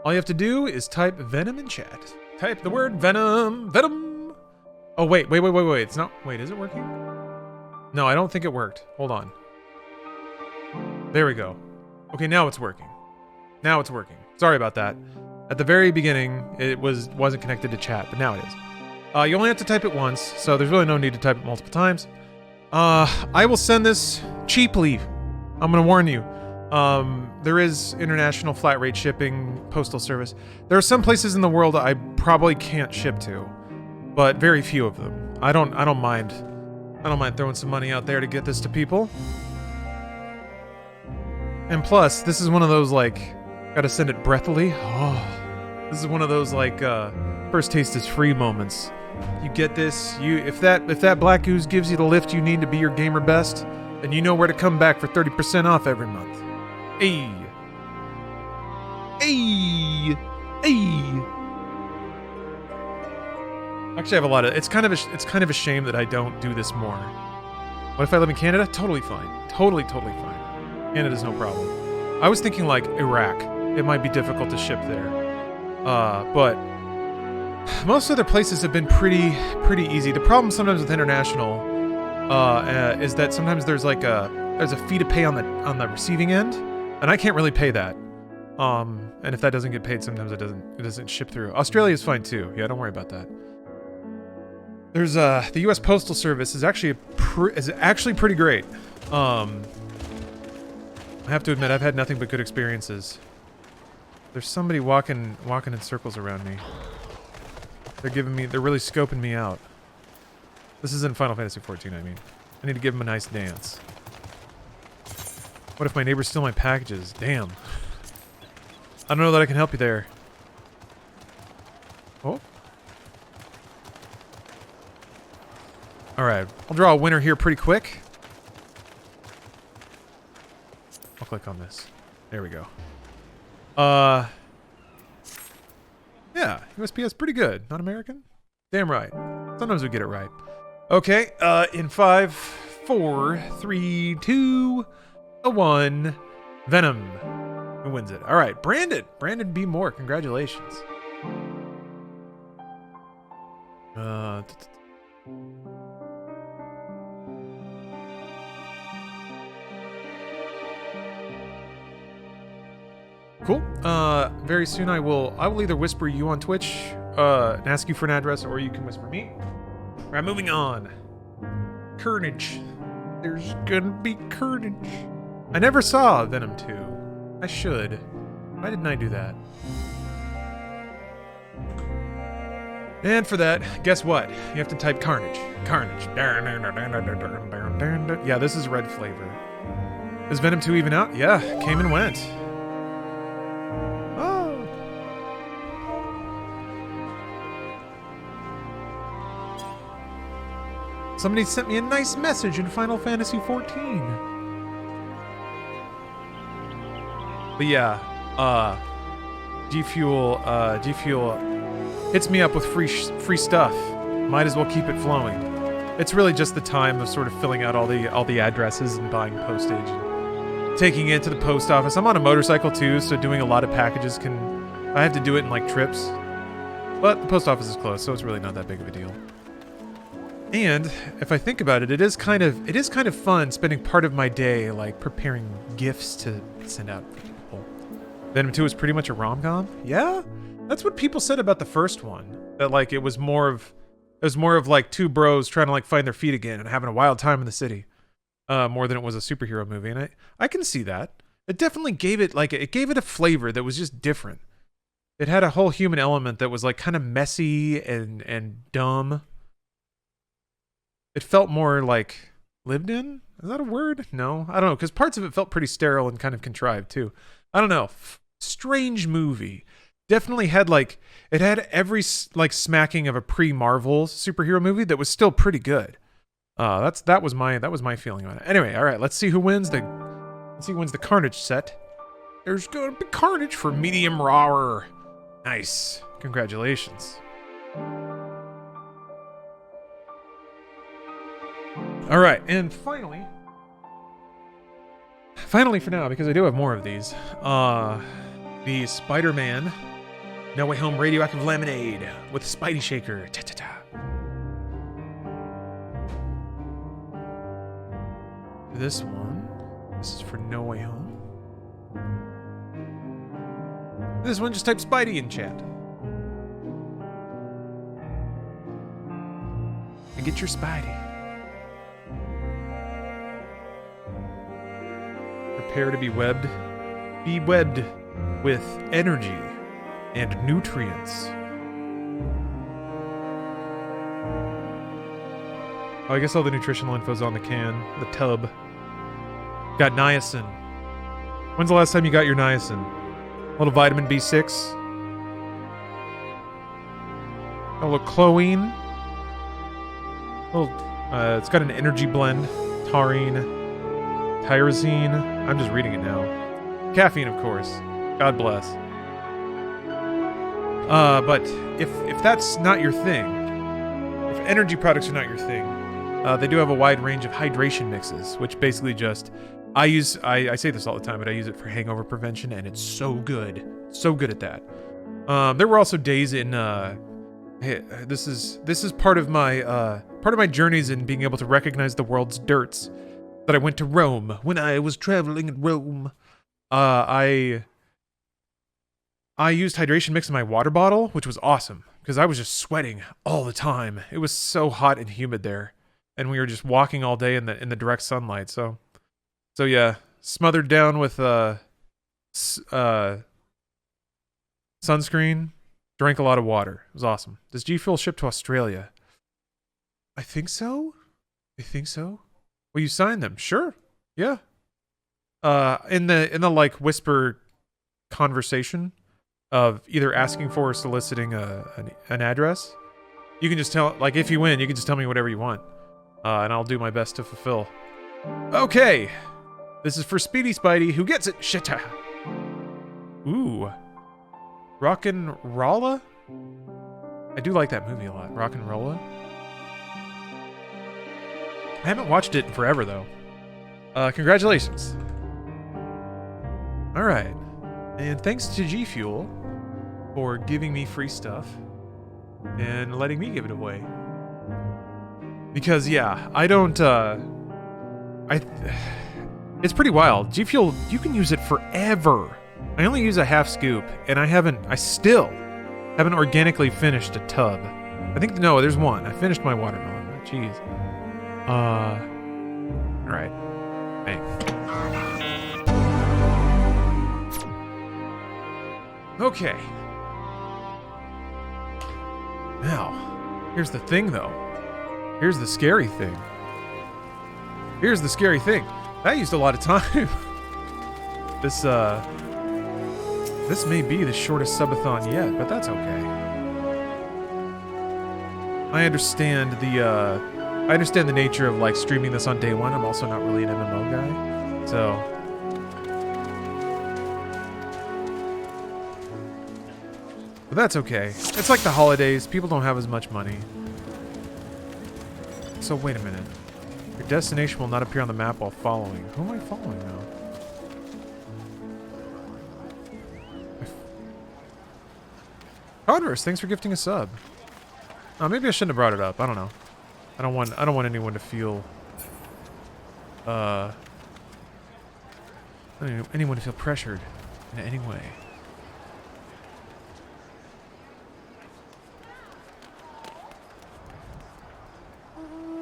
All you have to do is type Venom in chat. Type the word Venom. Venom! Oh, wait. It's not... Wait, is it working? No, I don't think it worked. Hold on. There we go. Okay, now it's working. Now it's working. Sorry about that. At the very beginning, it wasn't connected to chat, but now it is. You only have to type it once, so there's really no need to type it multiple times. I will send this cheaply. I'm gonna warn you. There is international flat rate shipping, postal service. There are some places in the world I probably can't ship to, but very few of them. I don't mind throwing some money out there to get this to people. And plus, this is one of those like, gotta send it breathily. Oh, this is one of those like first taste is free moments. You get this, if that black ooze gives you the lift you need to be your gamer best, then you know where to come back for 30% off every month. Hey. Hey. Hey. Actually, I have a lot of. It's kind of a shame that I don't do this more. What if I live in Canada? Totally fine. Totally fine. Canada's no problem. I was thinking like Iraq. It might be difficult to ship there, but most other places have been pretty easy. The problem sometimes with international is that sometimes there's a fee to pay on the receiving end, and I can't really pay that. And if that doesn't get paid, sometimes it doesn't ship through. Australia is fine too. Yeah, don't worry about that. There's the U.S. Postal Service is actually pretty great. I have to admit, I've had nothing but good experiences. There's somebody walking in circles around me. They're really scoping me out. This is in Final Fantasy XIV, I mean. I need to give them a nice dance. What if my neighbors steal my packages? Damn. I don't know that I can help you there. Oh. Alright, I'll draw a winner here pretty quick. I'll click on this. There we go. Yeah, USPS pretty good. Not American? Damn right. Sometimes we get it right. Okay, in 5, 4, 3, 2, 1. Venom. Who wins it? Alright, Brandon. Brandon B. Moore, congratulations. Cool. Very soon I will either whisper you on Twitch, and ask you for an address, or you can whisper me. Alright, moving on. Carnage. There's gonna be carnage. I never saw Venom 2. I should. Why didn't I do that? And for that, guess what? You have to type Carnage. Carnage. Yeah, this is red flavor. Is Venom 2 even out? Yeah, came and went. Oh. Somebody sent me a nice message in Final Fantasy XIV. But yeah, G Fuel hits me up with free stuff. Might as well keep it flowing. It's really just the time of sort of filling out all the addresses and buying postage and taking it to the post office. I'm on a motorcycle too, so doing a lot of packages I have to do it in like trips. But the post office is closed, so it's really not that big of a deal. And if I think about it, it is kind of fun spending part of my day like preparing gifts to send out to people. Venom 2 is pretty much a rom-com? Yeah? That's what people said about the first one. That like it was more of like two bros trying to like find their feet again and having a wild time in the city. More than it was a superhero movie. And I can see that. It definitely gave it a flavor that was just different. It had a whole human element that was like kind of messy and dumb. It felt more like lived in? Is that a word? No, I don't know, because parts of it felt pretty sterile and kind of contrived too. I don't know. Strange movie. Definitely had it had every like smacking of a pre-Marvel superhero movie that was still pretty good. That was my feeling on it. Anyway, all right, let's see who wins the Carnage set. There's gonna be Carnage for medium rawer. Nice. Congratulations. All right, and finally for now, because I do have more of these, the Spider-Man No Way Home Radioactive Lemonade with Spidey Shaker. Ta-ta-ta. This one, this is for No Way Home. This one, just type Spidey in chat. And get your Spidey. Prepare to be webbed. Be webbed with energy and nutrients. Oh, I guess all the nutritional info's on the can, the tub. Got niacin. When's the last time you got your niacin? A little vitamin B6. A little chlorine. It's got an energy blend. Taurine. Tyrosine. I'm just reading it now. Caffeine, of course. God bless. But if that's not your thing, if energy products are not your thing, they do have a wide range of hydration mixes, which basically just... I say this all the time, but I use it for hangover prevention, and it's so good. So good at that. There were also days in... hey, this is part of my journeys in being able to recognize the world's dirts. That I went to Rome. When I was traveling in Rome, I used hydration mix in my water bottle, which was awesome, because I was just sweating all the time. It was so hot and humid there, and we were just walking all day in the direct sunlight, so yeah, smothered down with sunscreen, drank a lot of water. It was awesome. Does G Fuel ship to Australia? I think so. Will you sign them? Sure. Yeah. In the like whisper conversation of either asking for or soliciting an address, you can just tell, like, if you win, you can just tell me whatever you want, and I'll do my best to fulfill. Okay. This is for Speedy Spidey, who gets it. Shitta. Ooh. Rock'n'Rolla? I do like that movie a lot. Rock'n'Rolla? I haven't watched it in forever, though. Congratulations. Alright. And thanks to G Fuel for giving me free stuff and letting me give it away. Because, yeah, I don't, it's pretty wild. G Fuel, you can use it forever. I only use a half scoop, and I still haven't organically finished a tub. I think, no, there's one. I finished my watermelon. Jeez. Alright. Bang. Okay. Now, here's the thing, though. Here's the scary thing. That used a lot of time. This may be the shortest subathon yet, but that's okay. I understand the nature of like streaming this on day one. I'm also not really an MMO guy, so. But that's okay. It's like the holidays. People don't have as much money. So wait a minute. Your destination will not appear on the map while following. Who am I following now? Converse, thanks for gifting a sub. Oh, maybe I shouldn't have brought it up. I don't know. I don't want anyone to feel anyone to feel pressured in any way.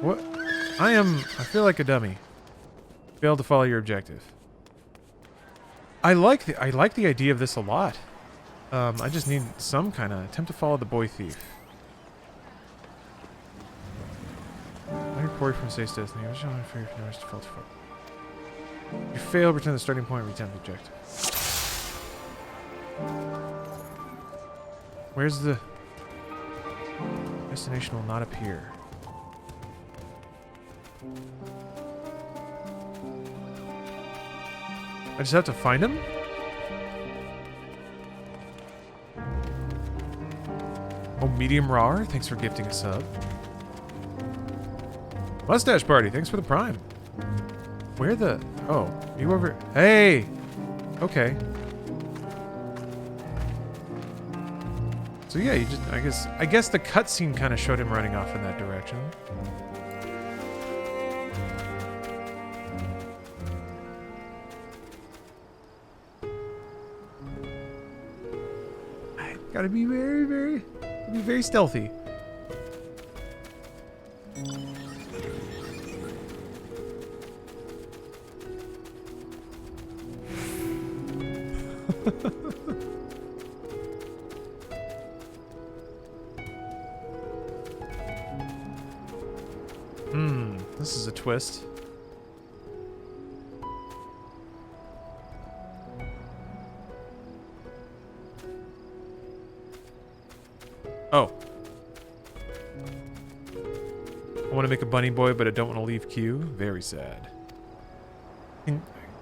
What? I feel like a dummy. Failed to follow your objective. I like the idea of this a lot. I just need some kind of attempt to follow the boy thief. I report from safe destiny. I was showing for your notice to fault. You fail, return to the starting point, return the objective. Where's the destination will not appear. I just have to find him? Oh, Medium Raw, thanks for gifting a sub. Mustache Party, thanks for the prime. Where the... Oh, you over... Hey! Okay. So yeah, you just... I guess the cutscene kind of showed him running off in that direction. Gotta be very stealthy. This is a twist. Oh. I want to make a bunny boy, but I don't want to leave Q. Very sad.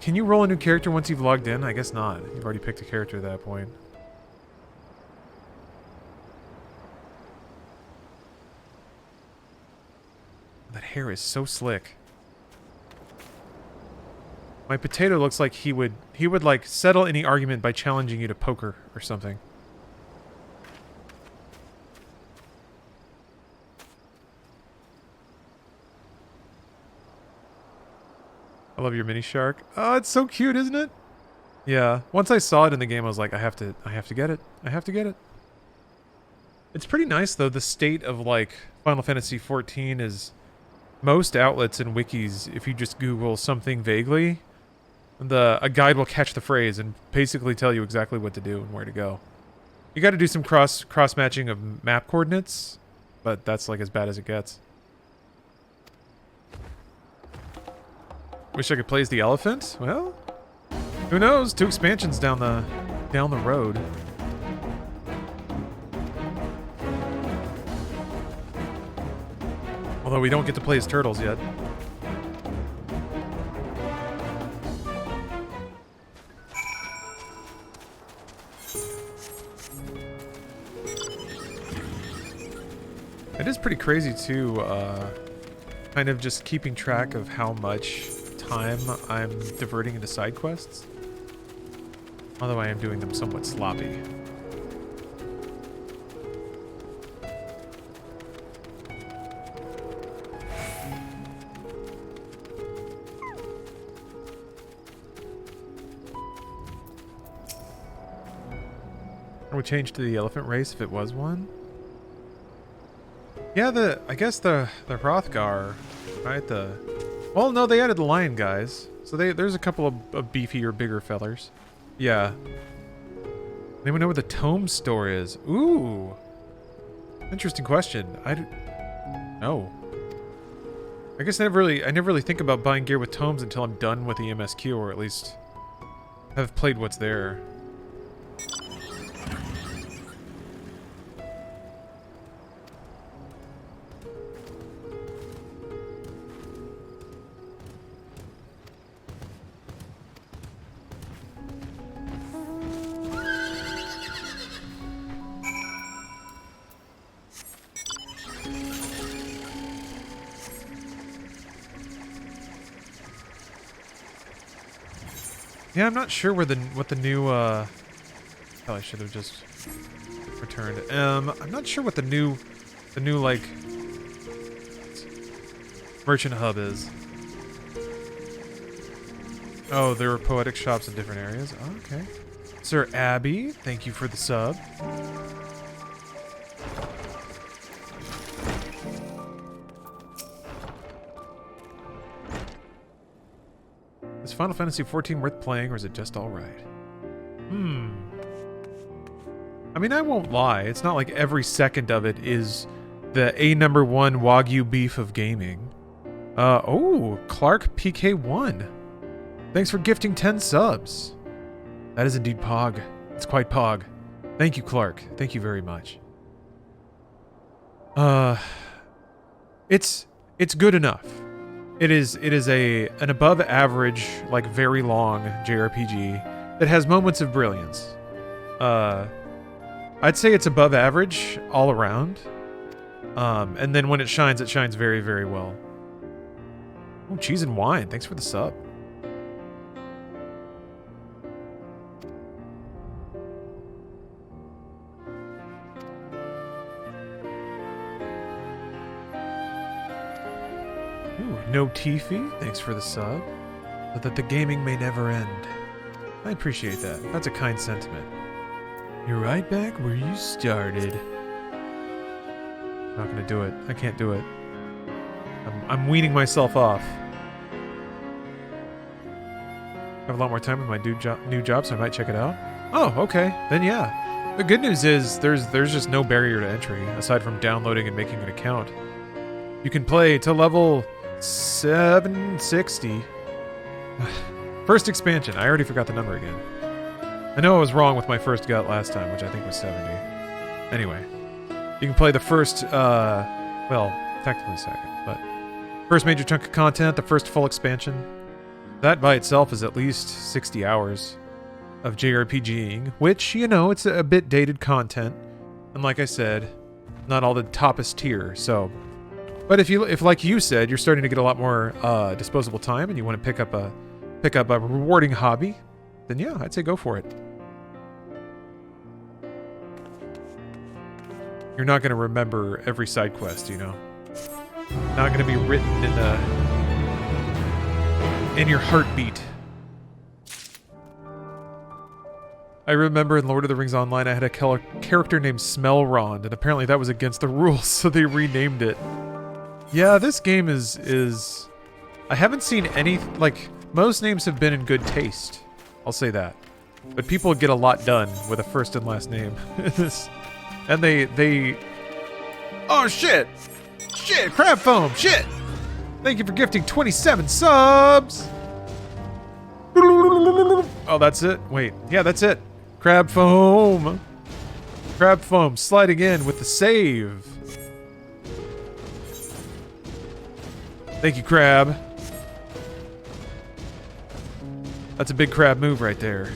Can you roll a new character once you've logged in? I guess not. You've already picked a character at that point. That hair is so slick. My potato looks like he would like settle any argument by challenging you to poker or something. I love your mini shark. Oh, it's so cute, isn't it? Yeah. Once I saw it in the game, I was like, I have to get it. I have to get it. It's pretty nice though. The state of like Final Fantasy XIV is most outlets and wikis, if you just Google something vaguely, a guide will catch the phrase and basically tell you exactly what to do and where to go. You got to do some cross matching of map coordinates, but that's like as bad as it gets. Wish I could play as the elephant? Well, who knows? 2 expansions down the road. Although we don't get to play as turtles yet. It is pretty crazy too, kind of just keeping track of how much time I'm diverting into side quests. Although I am doing them somewhat sloppy. I would change to the elephant race if it was one. Yeah, I guess the Hrothgar, right? Well, no, they added the lion guys, so there's a couple of beefier, bigger fellers. Yeah. Anyone know what the tome store is? Ooh, interesting question. No. I guess I never really think about buying gear with tomes until I'm done with the MSQ, or at least have played what's there. Yeah, I'm not sure what the new probably should have just returned. I'm not sure what the new like merchant hub is. Oh, there are poetic shops in different areas. Oh, okay. Sir Abby, thank you for the sub. Is Final Fantasy XIV worth playing, or is it just alright? I mean, I won't lie. It's not like every second of it is the #1 Wagyu beef of gaming. Oh, Clark PK1. Thanks for gifting 10 subs. That is indeed Pog. It's quite Pog. Thank you, Clark. Thank you very much. It's good enough. It is an above average, like very long JRPG that has moments of brilliance. I'd say it's above average all around. And then when it shines very, very well. Oh, cheese and wine. Thanks for the sub. Ooh, no Tiffy. Thanks for the sub. But that the gaming may never end. I appreciate that. That's a kind sentiment. You're right back where you started. I'm not gonna do it. I can't do it. I'm weaning myself off. I have a lot more time with my new job, so I might check it out. Oh, okay. Then yeah. The good news is there's just no barrier to entry, aside from downloading and making an account. You can play to level 760. First expansion. I already forgot the number again. I know I was wrong with my first gut last time, which I think was 70. Anyway. You can play the first, well, technically second, but first major chunk of content, the first full expansion. That by itself is at least 60 hours of JRPGing, which, you know, it's a bit dated content. And like I said, not all the toppest tier, so... But if like you said, you're starting to get a lot more disposable time and you want to pick up a rewarding hobby, then yeah, I'd say go for it. You're not going to remember every side quest, you know. Not going to be written in your heartbeat. I remember in Lord of the Rings Online, I had a character named Smelrond, and apparently that was against the rules, so they renamed it. Yeah, this game is... I haven't seen any... Like, most names have been in good taste. I'll say that. But people get a lot done with a first and last name. And they... Oh, shit! Shit! Crab foam! Shit! Thank you for gifting 27 subs! Oh, that's it? Wait. Yeah, that's it. Crab foam! Crab foam sliding in with the save. Thank you, Crab. That's a big Crab move right there.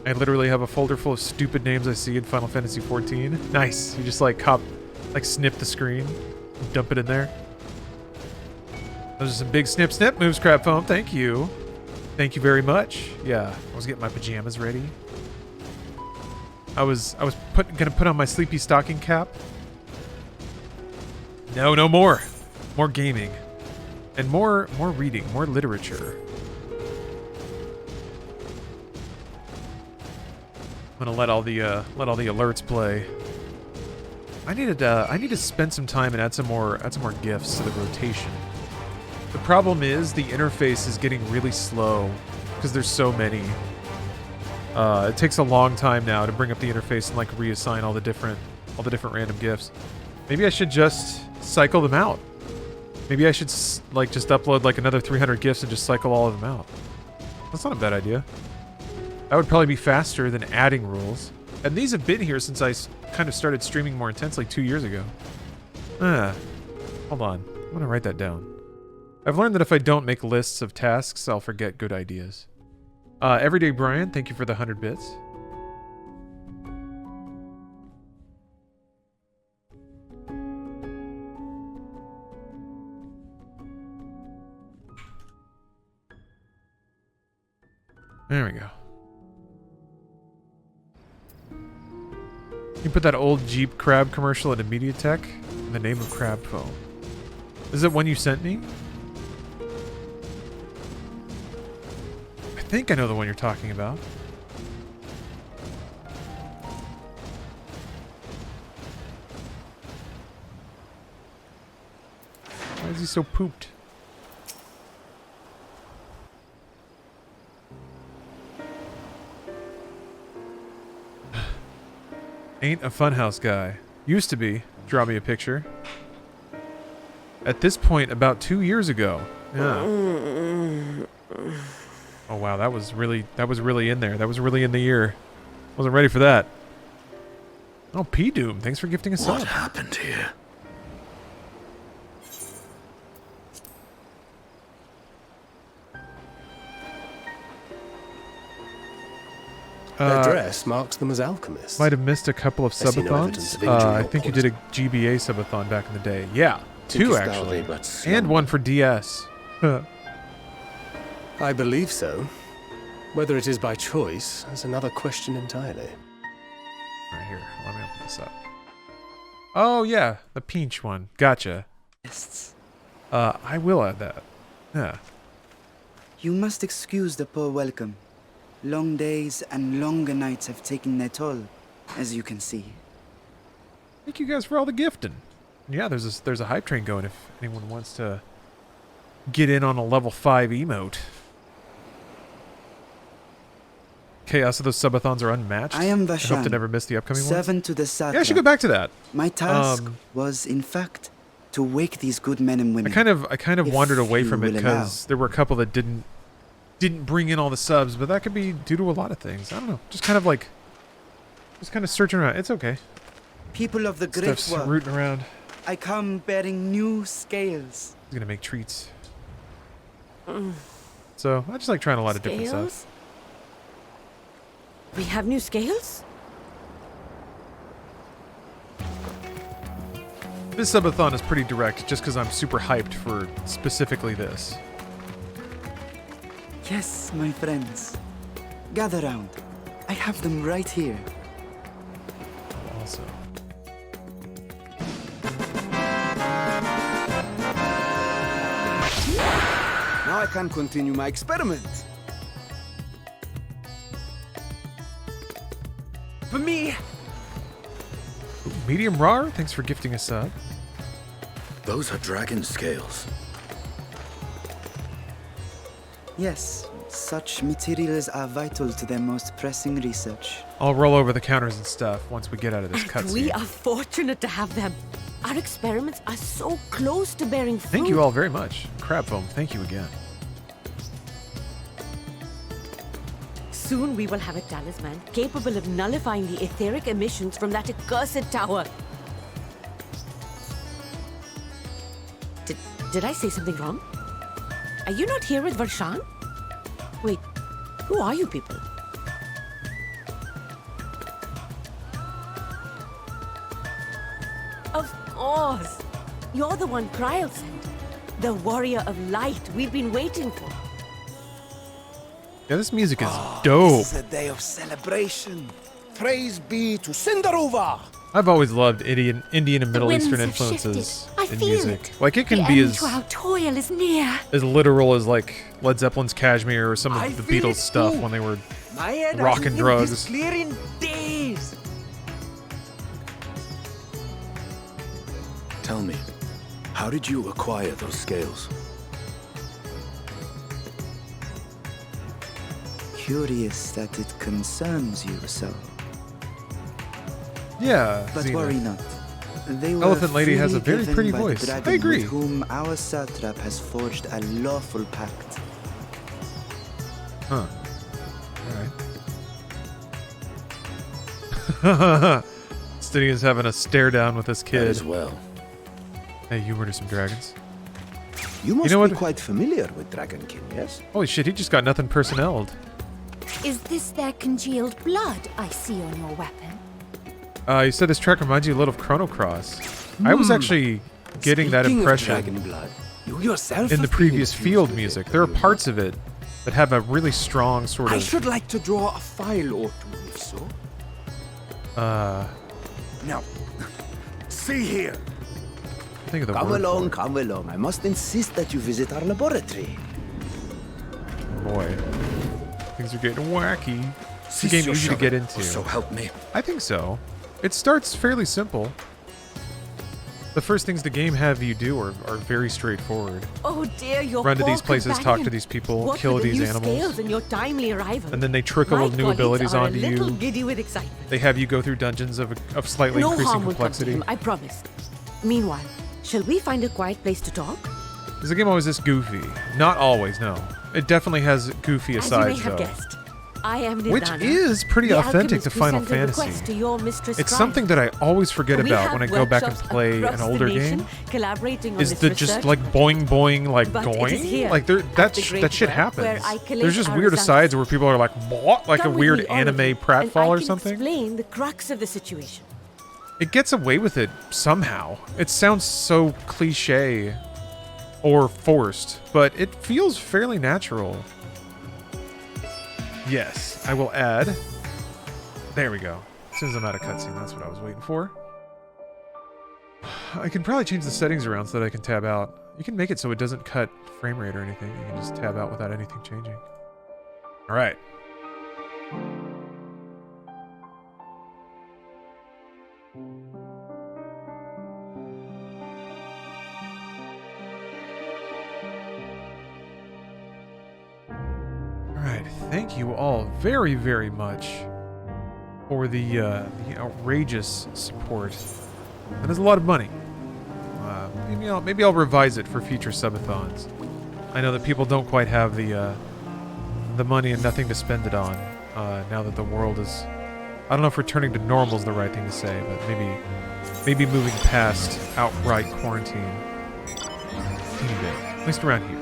I literally have a folder full of stupid names I see in Final Fantasy XIV. Nice. You just like snip the screen, dump it in there. Those are some big snip moves, Crab Foam. Thank you. Thank you very much. Yeah, I was getting my pajamas ready. I was gonna put on my sleepy stocking cap. No more. More gaming. And more reading, more literature. I'm gonna let all the alerts play. I need to spend some time and add some more gifts to the rotation. The problem is the interface is getting really slow because there's so many. It takes a long time now to bring up the interface and like reassign all the different random gifts. Maybe I should just cycle them out. Maybe I should like just upload like another 300 gifts and just cycle all of them out. That's not a bad idea. That would probably be faster than adding rules. And these have been here since I kind of started streaming more intensely 2 years ago. Hold on. I'm gonna write that down. I've learned that if I don't make lists of tasks, I'll forget good ideas. Everyday Brian, thank you for the 100 bits. There we go. You put that old Jeep Crab commercial at Mediatek in the name of Crab Foam. Is it one you sent me? I think I know the one you're talking about. Why is he so pooped? Ain't a funhouse guy. Used to be. Draw me a picture. At this point, about 2 years ago. Yeah. Oh wow, that was really in there. That was really in the ear. Wasn't ready for that. Oh, P-Doom, thanks for gifting a sub. What happened here? Their dress marks them as alchemists. Might have missed a couple of subathons. I think you did a GBA subathon back in the day. Yeah, 2 actually, and 1 for DS. I believe so. Whether it is by choice is another question entirely. Right here, let me open this up. Oh yeah, the Peach one. Gotcha. I will add that. Yeah. You must excuse the poor welcome. Long days and longer nights have taken their toll, as you can see. Thank you guys for all the gifting. Yeah, there's a hype train going if anyone wants to get in on a level 5 emote. Chaos of those subathons are unmatched. I am I hope to Vashan, never miss the upcoming ones. servant to the Satrap. Yeah, I should go back to that. My task was, in fact, to wake these good men and women. I kind of if wandered away you from it will allow. because there were a couple that didn't bring in all the subs, but that could be due to a lot of things. I don't know. Just kind of searching around. It's okay. People of the Great Stuff's World, rooting around. I come bearing new scales. He's gonna make treats. So I just like trying a lot of different Scales? stuff. We have new scales? This subathon is pretty direct, just because I'm super hyped for specifically this. Yes, my friends. Gather round. I have them right here. Also. Now I can continue my experiment. For me! Ooh, Medium Raw, thanks for gifting a sub. Those are dragon scales. Yes, such materials are vital to their most pressing research. I'll roll over the counters and stuff once we get out of this We cutscene. are fortunate to have them. Our experiments are so close to bearing fruit. Thank you all very much. Crab Foam, thank you again. Soon we will have a talisman capable of nullifying the etheric emissions from that accursed tower. Did I say something wrong? Are you not here with Varshan? Wait, who are you people? Of course! You're the one Kryl sent. The warrior of light we've been waiting for. Yeah, this music is dope. This is a day of celebration. Praise be to Cinderova! I've always loved Indian and Middle winds Eastern have influences shifted. I in feel music. it. Like it can The be end as to our toil is near. literal as like Led Zeppelin's Kashmir or some I of the feel Beatles it stuff too. when they were My head rocking hasn't been drugs. this clear in days. Tell me, how did you acquire those scales? Curious that it concerns you so. Yeah, But Xena. worry not. They were Elephant Lady has a freely very given pretty by the voice. dragon I agree. With whom our satrap has forged a lawful pact. Huh. Alright. Stinian's having a stare down with this kid. As well. Hey, you murder some dragons. You must know be what? quite familiar with Dragonkin, yes? Holy shit, he just got nothing personneled. Is this their congealed blood I see on your weapon? You said this track reminds you a little of Chrono Cross. I was actually getting that Speaking of impression dragon blood, you yourself in the have been previous infused field with music. it, There are have you parts of it that have a really strong sort I of... should like to draw a file or two, if so. Now, see here. Think of the Come word along, come along. I must insist that you visit our laboratory. Boy, things are getting wacky. It's a Cease game your easy to shouting, get into. or so help me. I think so. It starts fairly simple. The first things the game have you do are very straightforward. Oh dear, your Run to poor these places, talk to companion. these people, What kill with the these new animals. scales and your timely arrival, And then they trickle my new colleagues abilities are onto a little you. giddy with excitement. They have you go through dungeons of slightly No increasing harm will come to complexity. him, I promise. Meanwhile, shall we find a quiet place to talk? Is the game always this goofy? Not always, no. It definitely has goofy As you may asides, have though. guessed, I am Which Nirvana. is pretty The authentic to alchemist who Final sent a request Fantasy. to your mistress It's Triumph. something that I always forget We about have when I go back and workshops play an across the older nation game. collaborating on Is this the just research. like boing boing like But it is going here, like there at that the Great that shit World, happens. where I collate There's just our weird results. asides where people are like what like Come a with weird me, all of anime you, pratfall and or I can something. explain the crux of the situation. It gets away with it somehow. It sounds so cliche or forced, but it feels fairly natural. Yes, I will add. There we go. As soon as I'm out of cutscene, that's what I was waiting for. I can probably change the settings around so that I can tab out. You can make it so it doesn't cut frame rate or anything. You can just tab out without anything changing. All right. Alright, thank you all very, very much for the outrageous support. That is a lot of money. Maybe I'll revise it for future subathons. I know that people don't quite have the money and nothing to spend it on now that the world is. I don't know if returning to normal is the right thing to say, but maybe moving past outright quarantine. A teeny bit, at least around here.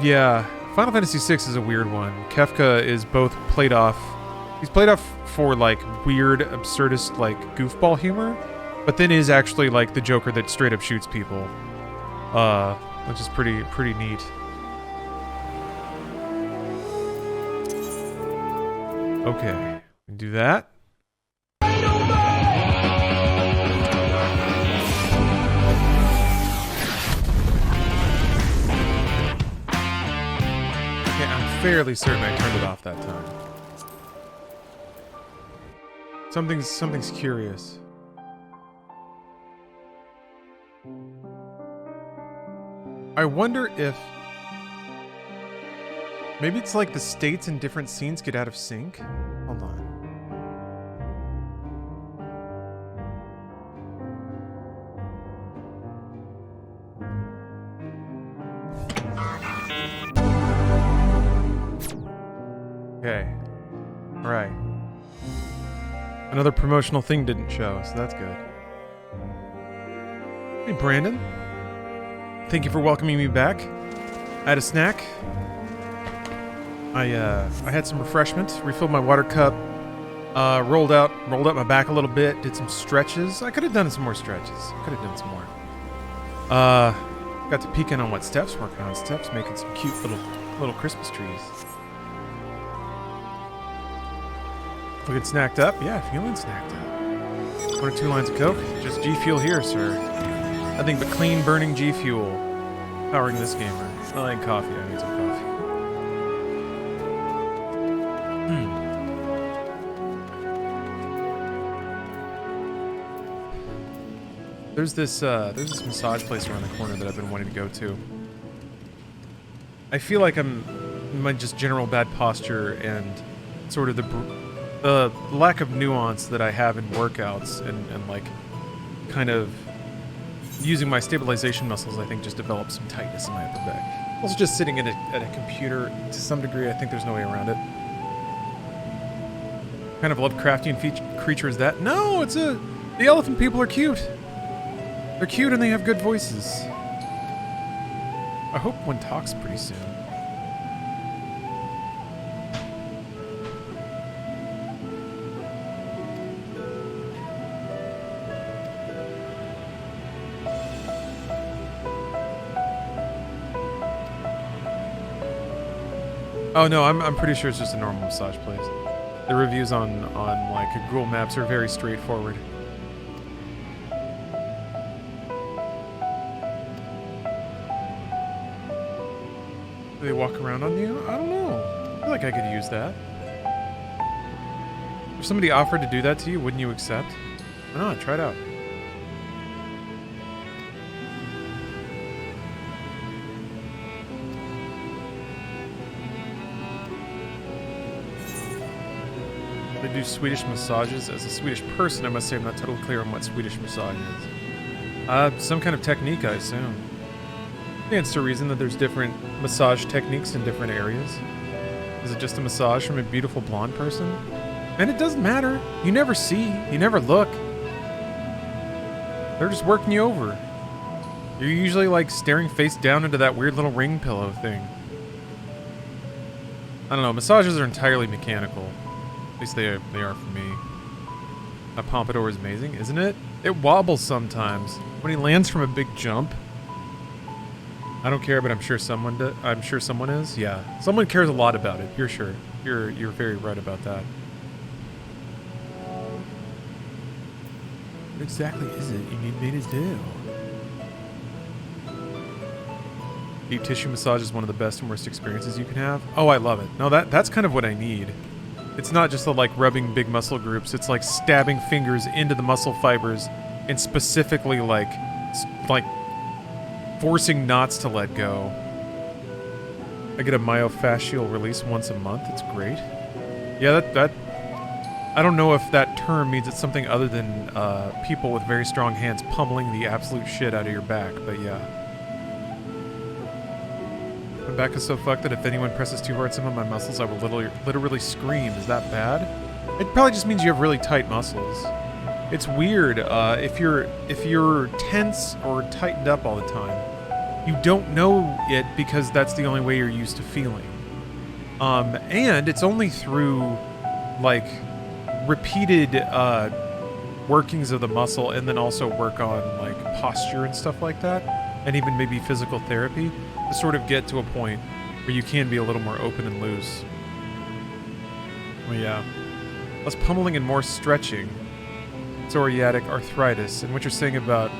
Yeah, Final Fantasy VI is a weird one. Kefka is both played off. He's played off for like weird, absurdist, like goofball humor, but then is actually like the Joker that straight up shoots people, which is pretty neat. Okay, do that. I'm fairly certain I turned it off that time. Something's curious. I wonder if maybe it's like the states in different scenes get out of sync. Hold on. Okay. Alright. Another promotional thing didn't show, so that's good. Hey, Brandon. Thank you for welcoming me back. I had a snack. I had some refreshment, refilled my water cup, rolled up my back a little bit, did some stretches. I could have done some more stretches. Could have done some more. Got to peek in on what Steph's working on. Steph's making some cute little Christmas trees. Looking snacked up? Yeah, feeling snacked up. 1 or 2 lines of Coke? Just G Fuel here, sir. Nothing but clean burning G Fuel. Powering this gamer. I like coffee. I need some coffee. There's this massage place around the corner that I've been wanting to go to. I feel like my just general bad posture and sort of the lack of nuance that I have in workouts and like kind of using my stabilization muscles, I think just develops some tightness in my upper back. Also just sitting at a computer, to some degree, I think there's no way around it. What kind of Lovecraftian creature is that? No, the elephant people are cute. They're cute and they have good voices. I hope one talks pretty soon. Oh no, I'm pretty sure it's just a normal massage place. The reviews on like Google Maps are very straightforward. Do they walk around on you? I don't know. I feel like I could use that. If somebody offered to do that to you, wouldn't you accept? Why not? Try it out. They do Swedish massages. As a Swedish person, I must say I'm not totally clear on what Swedish massage is. Some kind of technique, I assume. Stands to reason that there's different massage techniques in different areas. Is it just a massage from a beautiful blonde person? And it doesn't matter. You never see. You never look. They're just working you over. You're usually like staring face down into that weird little ring pillow thing. I don't know. Massages are entirely mechanical. At least they are for me. A pompadour is amazing, isn't it? It wobbles sometimes. When he lands from a big jump. I don't care, but I'm sure someone does. I'm sure someone is. Yeah. Someone cares a lot about it. You're sure. You're very right about that. What exactly is it you need me to do? Deep tissue massage is one of the best and worst experiences you can have. Oh, I love it. No, that's kind of what I need. It's not just the, like, rubbing big muscle groups. It's like stabbing fingers into the muscle fibers and specifically, like forcing knots to let go. I get a myofascial release once a month. It's great. Yeah, that I don't know if that term means it's something other than people with very strong hands pummeling the absolute shit out of your back, but yeah. My back is so fucked that if anyone presses too hard some of my muscles, I will literally scream. Is that bad? It probably just means you have really tight muscles. It's weird if you're tense or tightened up all the time. You don't know it because that's the only way you're used to feeling. And it's only through like repeated workings of the muscle and then also work on like posture and stuff like that, and even maybe physical therapy to sort of get to a point where you can be a little more open and loose. Well, yeah. Less pummeling and more stretching. Psoriatic arthritis. And what you're saying about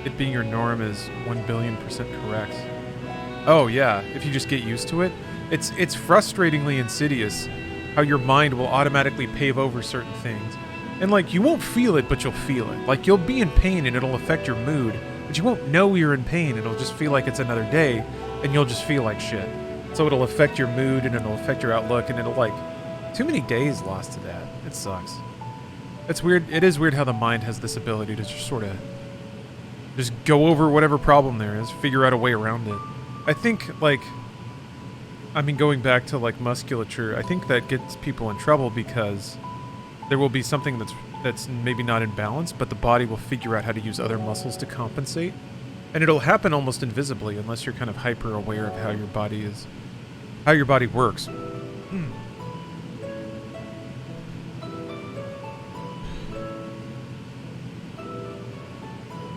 it being your norm is 1,000,000,000% correct. Oh, yeah. If you just get used to it. It's frustratingly insidious how your mind will automatically pave over certain things. And, like, you won't feel it, but you'll feel it. Like, you'll be in pain and it'll affect your mood, but you won't know you're in pain. It'll just feel like it's another day, and you'll just feel like shit. So it'll affect your mood, and it'll affect your outlook, and it'll, like, too many days lost to that. It sucks. It's weird. It is weird how the mind has this ability to just sort of just go over whatever problem there is, figure out a way around it. I think, like, I mean, going back to, like, musculature, I think that gets people in trouble because there will be something that's maybe not in balance, but the body will figure out how to use other muscles to compensate. And it'll happen almost invisibly unless you're kind of hyper aware of how your body works.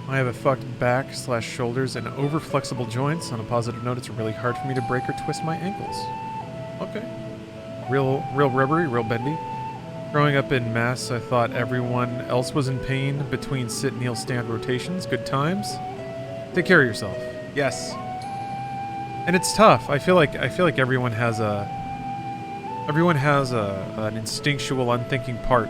I have a fucked back / shoulders and over flexible joints. On a positive note, it's really hard for me to break or twist my ankles. Okay. Real rubbery, real bendy. Growing up in Mass, I thought everyone else was in pain between sit, kneel, stand rotations. Good times. Take care of yourself. Yes. And it's tough. I feel like everyone has an instinctual, unthinking part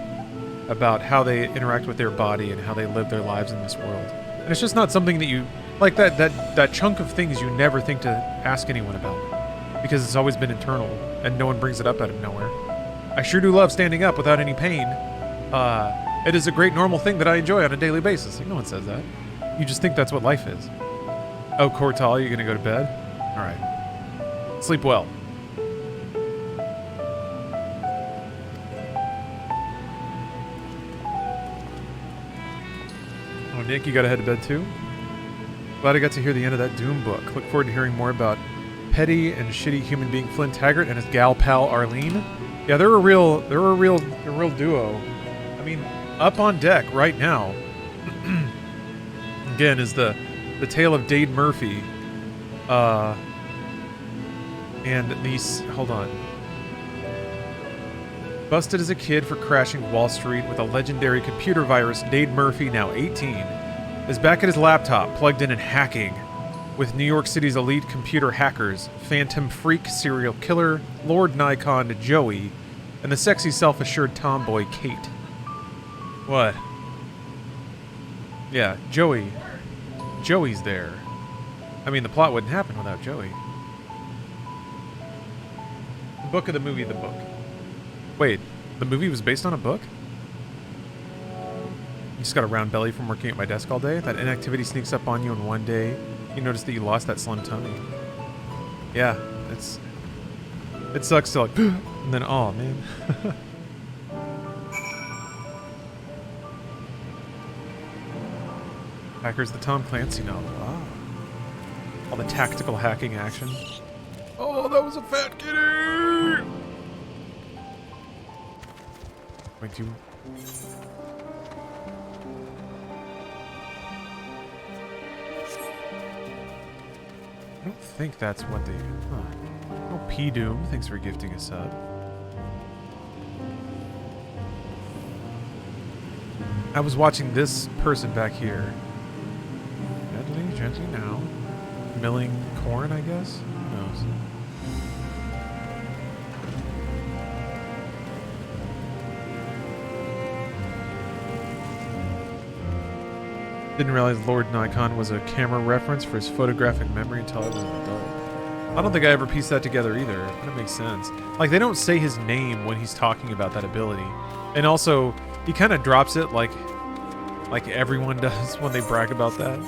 about how they interact with their body and how they live their lives in this world. And it's just not something that you like that chunk of things you never think to ask anyone about because it's always been internal and no one brings it up out of nowhere. I sure do love standing up without any pain. It is a great normal thing that I enjoy on a daily basis. Like, no one says that. You just think that's what life is. Oh, Cortal, you're gonna go to bed? All right. Sleep well. Oh, Nick, you gotta head to bed too? Glad I got to hear the end of that Doom book. Look forward to hearing more about petty and shitty human being Flynn Taggart and his gal pal Arlene. Yeah, they're a real duo. I mean, up on deck right now. Again, is the tale of Dade Murphy. And these, hold on. Busted as a kid for crashing Wall Street with a legendary computer virus, Dade Murphy, now 18, is back at his laptop, plugged in and hacking with New York City's elite computer hackers, Phantom Freak serial killer, Lord Nikon Joey, and the sexy self-assured tomboy Kate. What? Yeah, Joey. Joey's there. I mean, the plot wouldn't happen without Joey. The book of the movie, the book. Wait, the movie was based on a book? You just got a round belly from working at my desk all day? That inactivity sneaks up on you and one day you notice that you lost that slim tummy. Yeah, it sucks to like, and then, oh man. Hackers, the Tom Clancy novel. Ah. All the tactical hacking action. Oh, that was a fat kitty! Wait, you... I don't think that's what they... Huh. Oh, P-Doom, thanks for gifting a sub. I was watching this person back here. Gently now. Milling corn, I guess? Who knows? Didn't realize Lord Nikon was a camera reference for his photographic memory until I was an adult. I don't think I ever pieced that together either, but it makes sense. Like, they don't say his name when he's talking about that ability. And also, he kind of drops it like everyone does when they brag about that.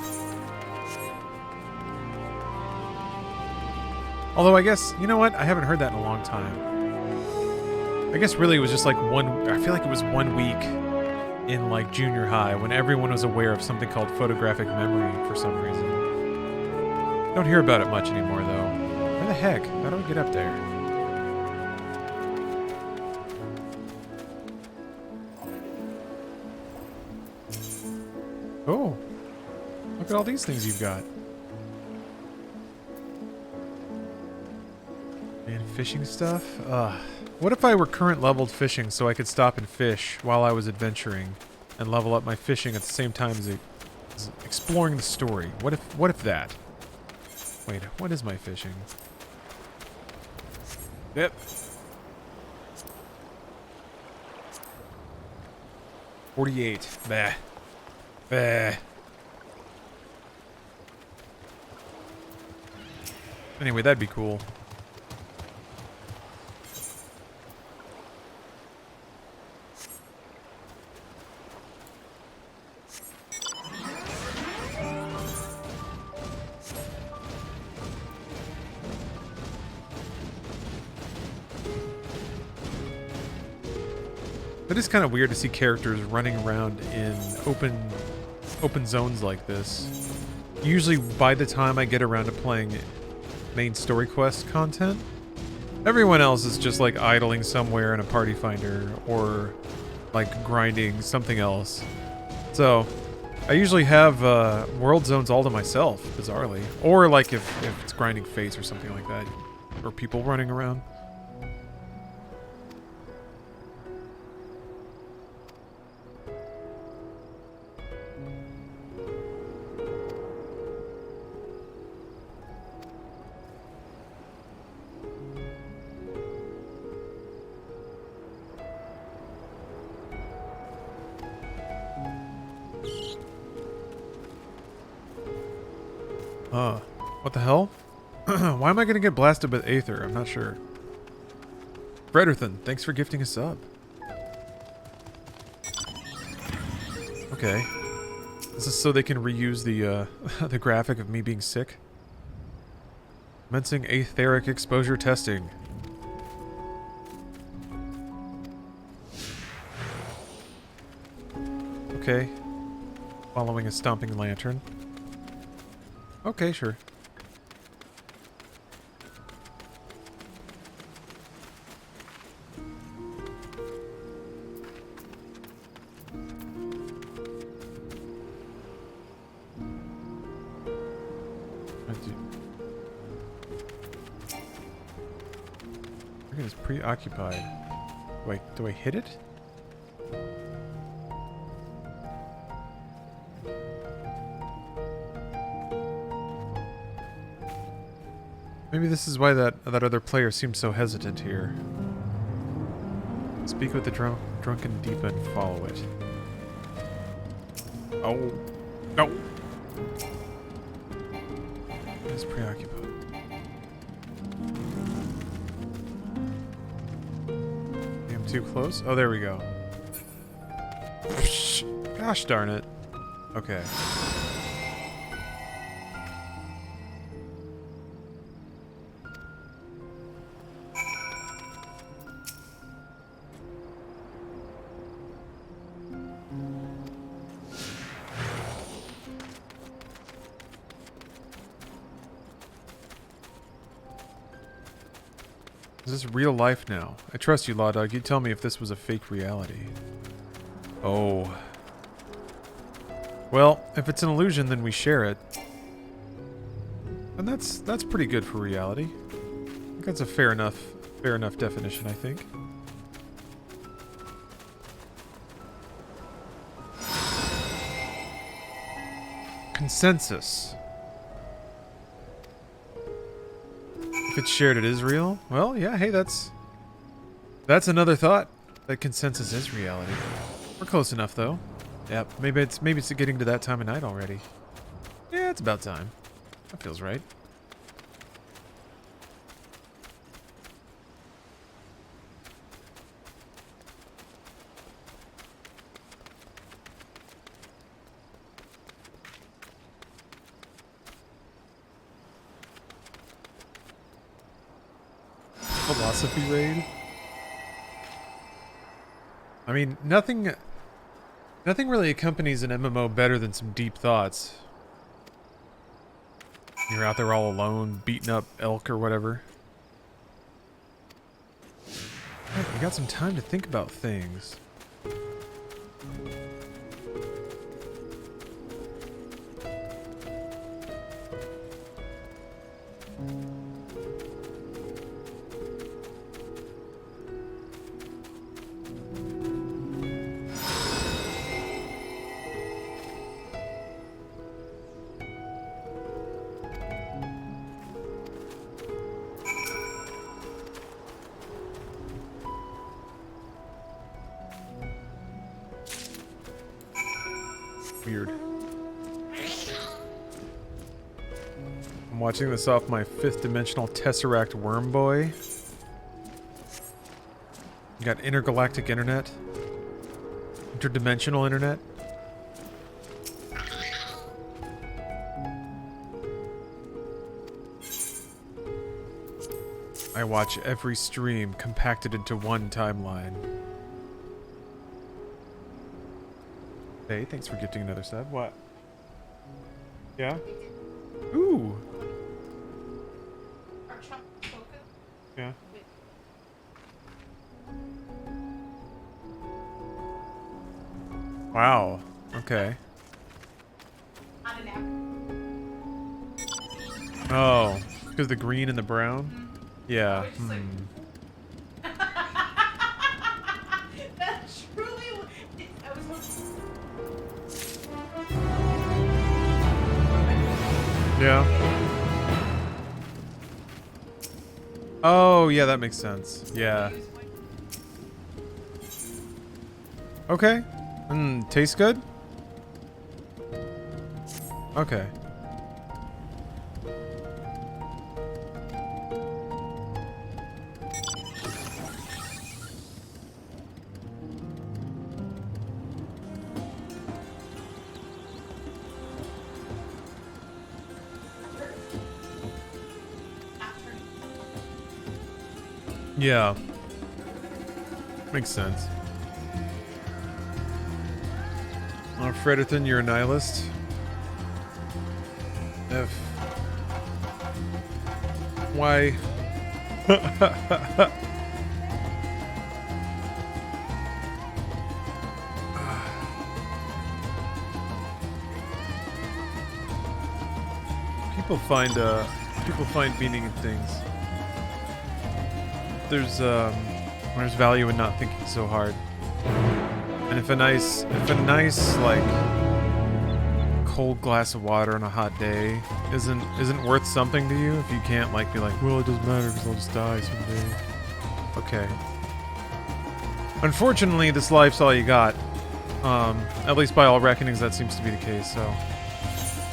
Although I guess, you know what? I haven't heard that in a long time. I guess really it was just like I feel like it was 1 week in like junior high when everyone was aware of something called photographic memory for some reason. Don't hear about it much anymore though. Where the heck? How do I get up there? Oh, look at all these things you've got. And fishing stuff? What if I were current leveled fishing so I could stop and fish while I was adventuring and level up my fishing at the same time as exploring the story? What if that? Wait, what is my fishing? Yep. $48. Bah. Bah. Anyway, that'd be cool. It is kind of weird to see characters running around in open zones like this. Usually by the time I get around to playing main story quest content, everyone else is just like idling somewhere in a party finder or like grinding something else. So I usually have world zones all to myself, bizarrely. Or like if it's grinding fates or something like that. Or people running around. What the hell? Why am I gonna get blasted with Aether? I'm not sure. Frederthan, thanks for gifting a sub. Okay. Is this so they can reuse the the graphic of me being sick? Commencing aetheric exposure testing. Okay. Following a stomping lantern. Okay, sure. Look at this preoccupied. Wait, do I hit it? Maybe this is why that other player seems so hesitant here. Speak with the drunken Deepa and follow it. Oh. No! It's preoccupied. I'm too close? Oh, there we go. Gosh darn it. Okay. Is this real life now? I trust you, Law Dog. You tell me if this was a fake reality. Oh. Well, if it's an illusion, then we share it. And that's pretty good for reality. I think that's a fair enough definition, I think. Consensus. If it's shared, it is real. Well, yeah, hey, that's another thought. That consensus is reality. We're close enough, though. Yep, maybe it's getting to that time of night already. Yeah, it's about time. That feels right. Philosophy raid? I mean, nothing really accompanies an MMO better than some deep thoughts. You're out there all alone, beating up elk or whatever. You got some time to think about things. Weird. I'm watching this off my 5th dimensional Tesseract Worm Boy. You got intergalactic internet. Interdimensional internet. I watch every stream compacted into one timeline. Hey, thanks for gifting another sub. What? Yeah? Ooh! Yeah. Wow. Okay. Oh, because the green and the brown? Yeah. That's truly. I was. Yeah. Oh, yeah, that makes sense. Yeah. Okay. Tastes good? Okay. Yeah. Makes sense. Oh, Frederton, you're a nihilist. F. Why? People find meaning in things. There's value in not thinking so hard. And if a nice like cold glass of water on a hot day isn't worth something to you, if you can't like be like, well, it doesn't matter because I'll just die someday. Okay. Unfortunately, this life's all you got. At least by all reckonings, that seems to be the case. So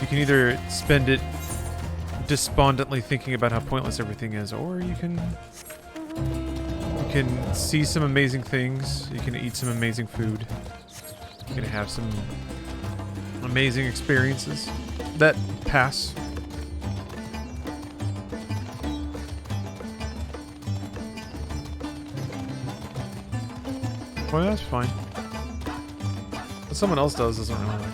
you can either spend it despondently thinking about how pointless everything is, or you can see some amazing things. You can eat some amazing food. You can have some amazing experiences that pass. Well, that's fine. What someone else does doesn't really matter.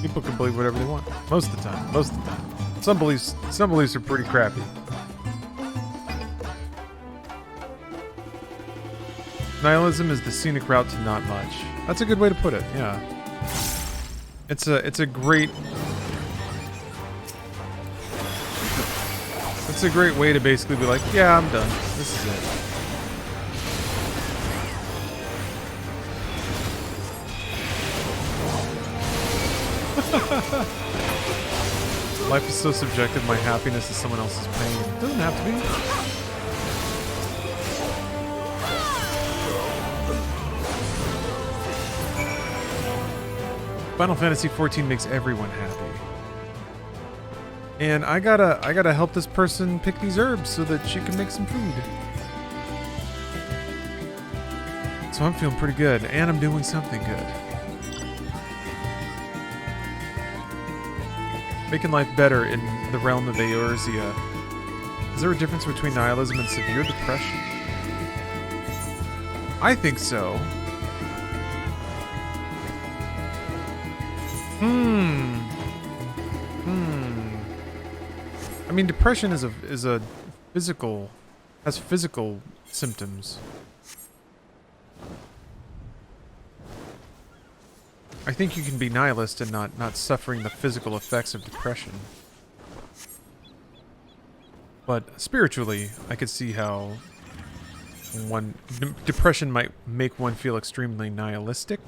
People can believe whatever they want. Most of the time. Most of the time. Some beliefs are pretty crappy. Nihilism is the scenic route to not much. That's a good way to put it, yeah. It's a great way to basically be like, yeah, I'm done. This is it. Life is so subjective, my happiness is someone else's pain. It doesn't have to be. Final Fantasy XIV makes everyone happy. And I gotta help this person pick these herbs so that she can make some food. So I'm feeling pretty good, and I'm doing something good. Making life better in the realm of Eorzea. Is there a difference between nihilism and severe depression? I think so. I mean, depression is a physical, has physical symptoms. I think you can be nihilist and not suffering the physical effects of depression. But spiritually, I could see how depression might make one feel extremely nihilistic.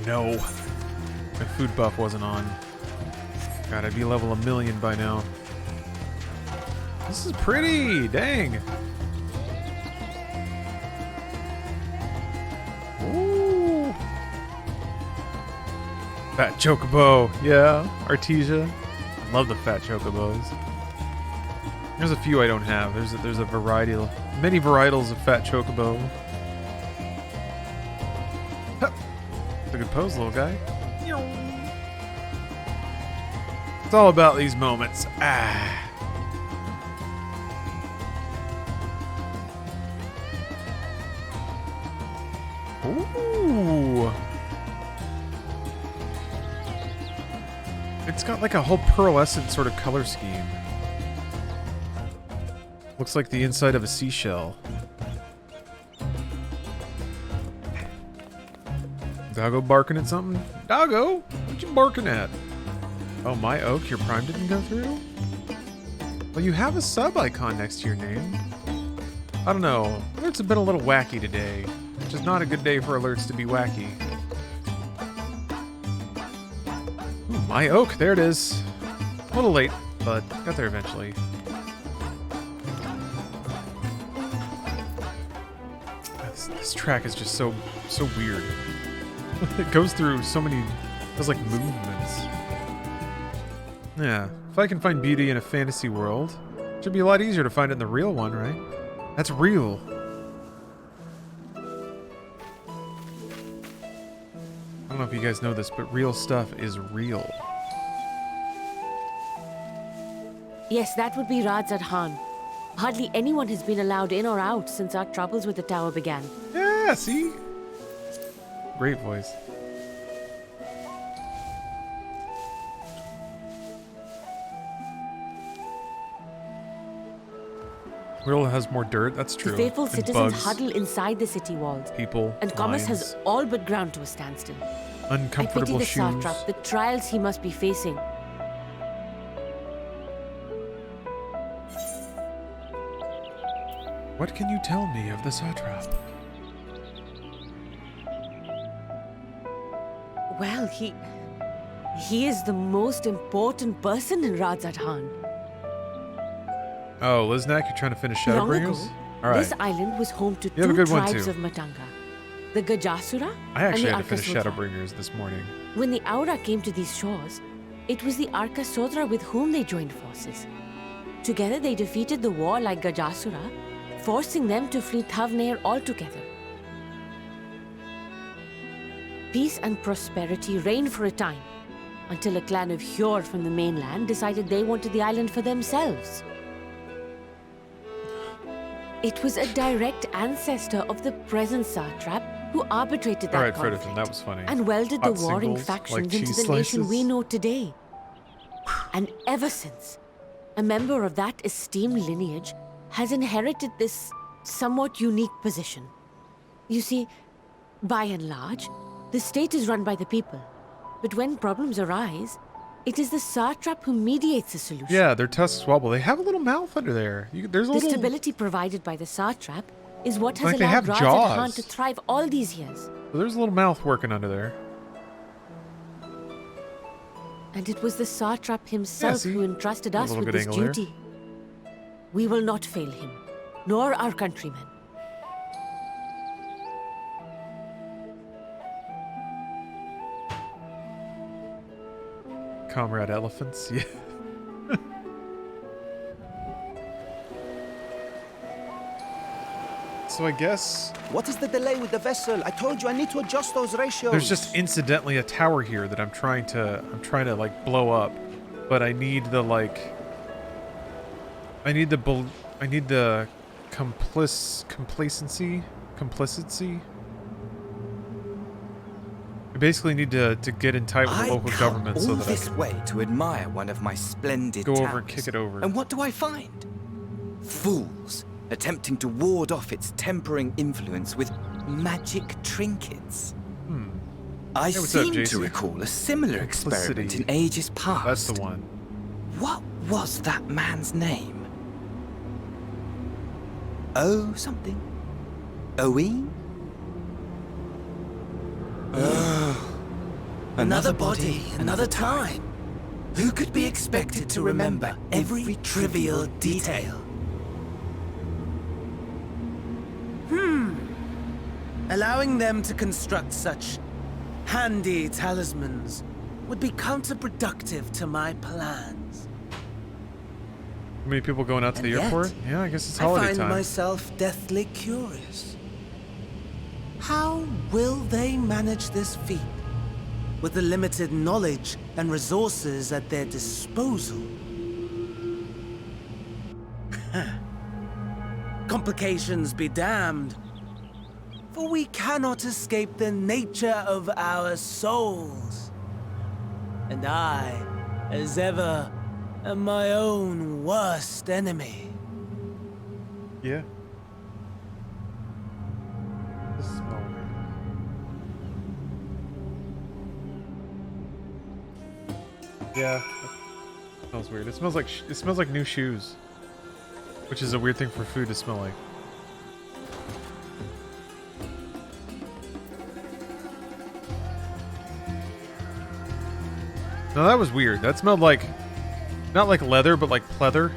No. My food buff wasn't on. God, I'd be level 1,000,000 by now. This is pretty! Dang! Ooh! Fat chocobo! Yeah, Artesia. I love the fat chocobos. There's a few I don't have. There's a variety, many varietals of fat chocobo. It's a good pose, little guy. It's all about these moments. Ooh. It's got like a whole pearlescent sort of color scheme. Looks like the inside of a seashell. Doggo barking at something? Doggo? What you barking at? Oh, my oak, your prime didn't go through? Well, you have a sub icon next to your name. I don't know. Alerts have been a little wacky today, which is not a good day for alerts to be wacky. Ooh, my oak, there it is. A little late, but got there eventually. This track is just so weird. It goes through so many, there's like movements. Yeah, if I can find beauty in a fantasy world, it should be a lot easier to find it in the real one, right? That's real. I don't know if you guys know this, but real stuff is real. Yes, that would be Radzat Khan. Hardly anyone has been allowed in or out since our troubles with the tower began. Yeah, see? Great voice. World has more dirt, that's true. The faithful and citizens bugs. huddle inside the city walls. People, and commerce mines. has all but ground to a standstill. Uncomfortable I pity the shoes. satrap, the trials he must be facing. What can you tell me of the satrap? Well, he is the most important person in Radzat Khan. Oh, Liznak, you're trying to finish Long Shadowbringers? ago, All right. this island was home to You have a two good one, tribes too. of Matanga, the Gajasura I actually and had the to finish Arkasodra. Shadowbringers this morning. When the Aura came to these shores, it was the Arkasodra with whom they joined forces. Together they defeated the warlike Gajasura, forcing them to flee Thavnair altogether. Peace and prosperity reigned for a time, until a clan of Hjor from the mainland decided they wanted the island for themselves. It was a direct ancestor of the present satrap who arbitrated that All right, conflict Frederickson, that was funny. and welded the Hot warring singles, factions like into cheese the nation slices. we know today. And ever since, a member of that esteemed lineage has inherited this somewhat unique position. You see, by and large, the state is run by the people. But when problems arise, It is the satrap who mediates the solution. Yeah, their tusks wobble. They have a little mouth under there. There's a The little... stability provided by the satrap is what has Like they allowed have Ra's jaws. and Han to thrive all these years. There's a little mouth working under there. And it was the satrap himself see? who entrusted A us little with good this angle there. duty. We will not fail him, nor our countrymen. Comrade elephants, yeah. So I guess What is the delay with the vessel? I told you I need to adjust those ratios. there's just incidentally a tower here that I'm trying to like blow up, but I need the complicity. I basically need to get in tight with the local government so that I can way to admire one of my splendid go over towers. and kick it over. And what do I find? Fools attempting to ward off its tempering influence with magic trinkets. I Hey, what's up, seem to JC? recall a similar experiment Complicity. in ages past. That's the one. What was that man's name? Oh, something. Owen? Another body, another time. Who could be expected to remember every trivial detail? Allowing them to construct such handy talismans would be counterproductive to my plans. How many people going out to the And yet, airport? Yeah, I guess it's I holiday find time. myself deathly curious. How will they manage this feat with the limited knowledge and resources at their disposal? Complications be damned, for we cannot escape the nature of our souls. And I, as ever, am my own worst enemy. Yeah. This smell weird. Yeah, that smells weird. It smells like new shoes, which is a weird thing for food to smell like. No, that was weird. That smelled like, not like leather, but like pleather.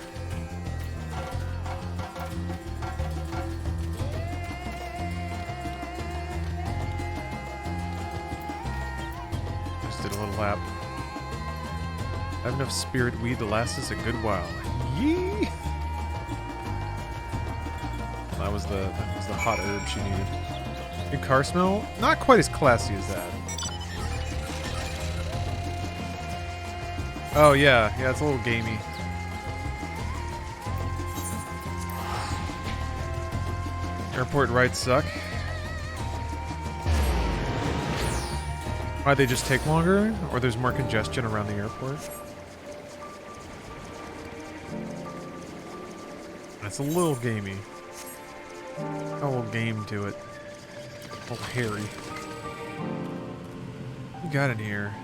Just did a little lap. I have enough spirit weed to last us a good while. Yee! That was the hot herb she needed. Good car smell? Not quite as classy as that. Oh yeah, it's a little gamey. Airport rides suck. Why, they just take longer? Or there's more congestion around the airport? It's a little gamey. A little game to it. A little hairy. What you got in here?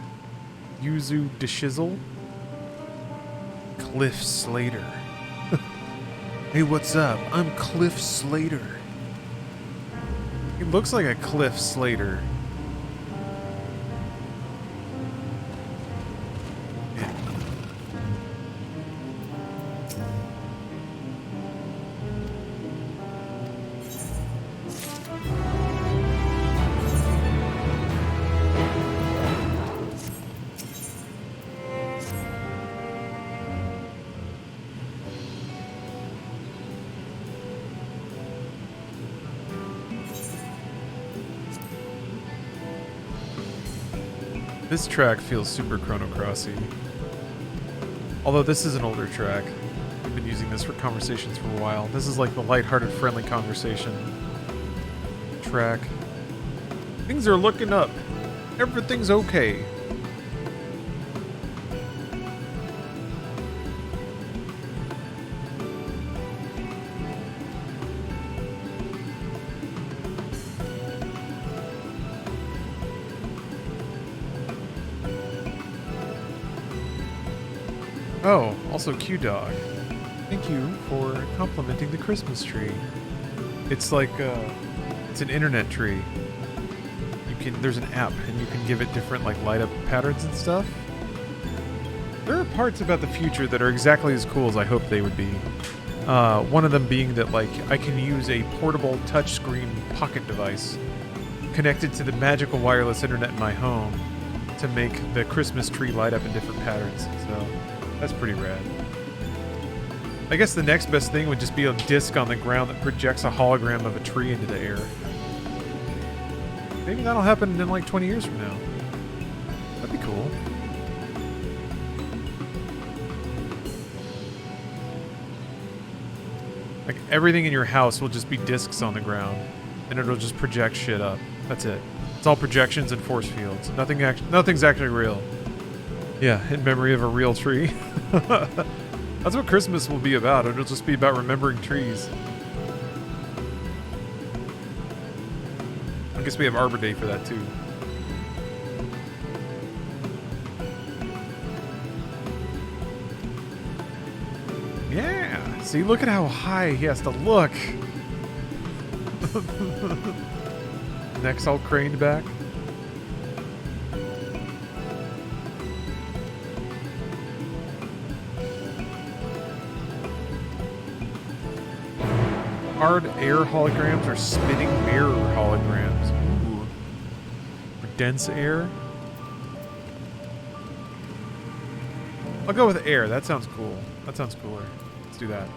Yuzu Deshizzle? Cliff Slater. Hey, what's up? I'm Cliff Slater. He looks like a Cliff Slater. This track feels super Chrono Crossy. Although this is an older track. I've been using this for conversations for a while. This is like the lighthearted, friendly conversation track. Things are looking up. Everything's okay. Oh, also Q-Dog. Thank you for complimenting the Christmas tree. It's like, it's an internet tree. There's an app, and you can give it different, like, light-up patterns and stuff. There are parts about the future that are exactly as cool as I hope they would be. One of them being that, like, I can use a portable touchscreen pocket device connected to the magical wireless internet in my home to make the Christmas tree light up in different patterns. So that's pretty rad. I guess the next best thing would just be a disc on the ground that projects a hologram of a tree into the air. Maybe that'll happen in like 20 years from now. That'd be cool. Like everything in your house will just be discs on the ground, and it'll just project shit up. That's it. It's all projections and force fields. Nothing's actually real. Yeah, in memory of a real tree. That's what Christmas will be about. It'll just be about remembering trees. I guess we have Arbor Day for that too. Yeah. See, look at how high he has to look. Neck's all craned back. Hard air holograms or spinning mirror holograms. Ooh. For dense air. I'll go with air. That sounds cool. That sounds cooler. Let's do that.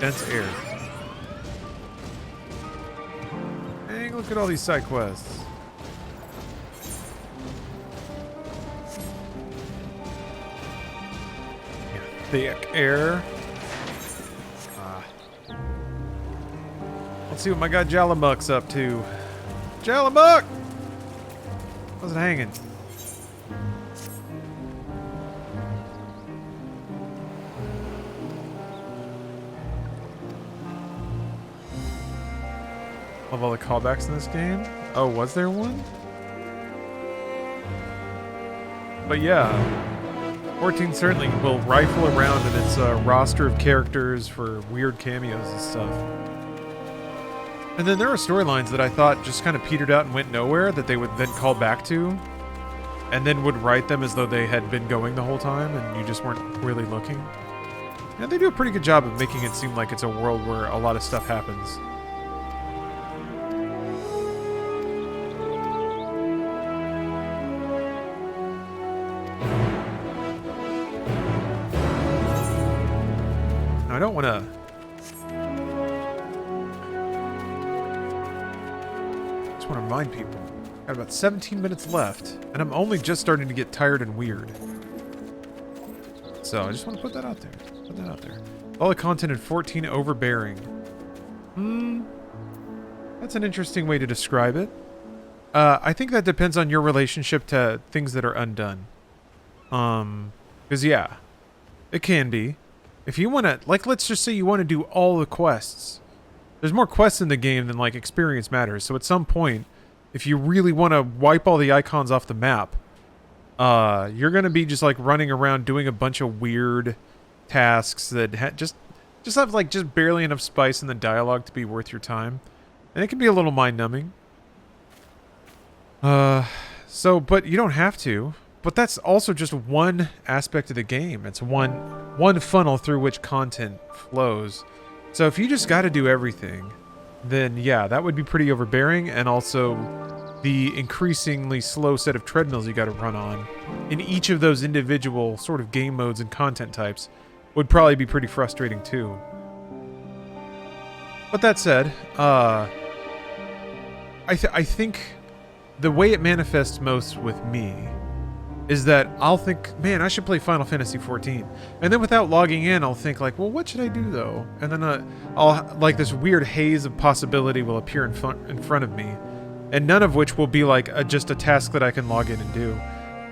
Dense air. Dang, look at all these side quests. Yeah, thick air. Let's see what my guy Jalamuk's up to. Jalamuk! How's it hanging? Love all the callbacks in this game. Oh, was there one? But yeah, 14 certainly will rifle around in its roster of characters for weird cameos and stuff. And then there are storylines that I thought just kind of petered out and went nowhere that they would then call back to, and then would write them as though they had been going the whole time and you just weren't really looking. And they do a pretty good job of making it seem like it's a world where a lot of stuff happens. Now, I don't want to... I want to remind people, got about 17 minutes left, and I'm only just starting to get tired and weird. So I just want to put that out there. Put that out there. All the content in 14 overbearing. That's an interesting way to describe it. I think that depends on your relationship to things that are undone. Because yeah, it can be. If you want to, like, let's just say you want to do all the quests. There's more quests in the game than, like, experience matters. So at some point, if you really want to wipe all the icons off the map, you're going to be just, like, running around doing a bunch of weird tasks that just have, like, just barely enough spice in the dialogue to be worth your time. And it can be a little mind-numbing. But you don't have to. But that's also just one aspect of the game. It's one funnel through which content flows. So if you just got to do everything, then yeah, that would be pretty overbearing, and also the increasingly slow set of treadmills you got to run on in each of those individual sort of game modes and content types would probably be pretty frustrating too. But that said, I think the way it manifests most with me is that I'll think, man, I should play Final Fantasy XIV. And then without logging in, I'll think like, well, what should I do though? And then I'll, like, this weird haze of possibility will appear in front of me. And none of which will be like just a task that I can log in and do.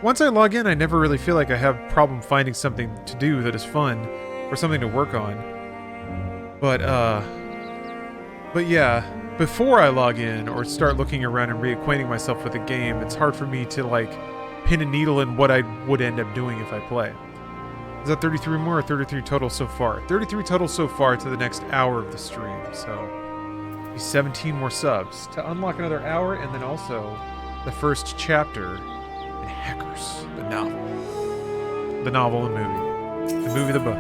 Once I log in, I never really feel like I have a problem finding something to do that is fun or something to work on. But yeah, before I log in or start looking around and reacquainting myself with the game, it's hard for me to, like, pin a needle in what I would end up doing if I play. Is that 33 more or 33 total so far? 33 total so far to the next hour of the stream. So, 17 more subs to unlock another hour, and then also the first chapter in Hackers, the novel. The novel and movie. The movie, the book.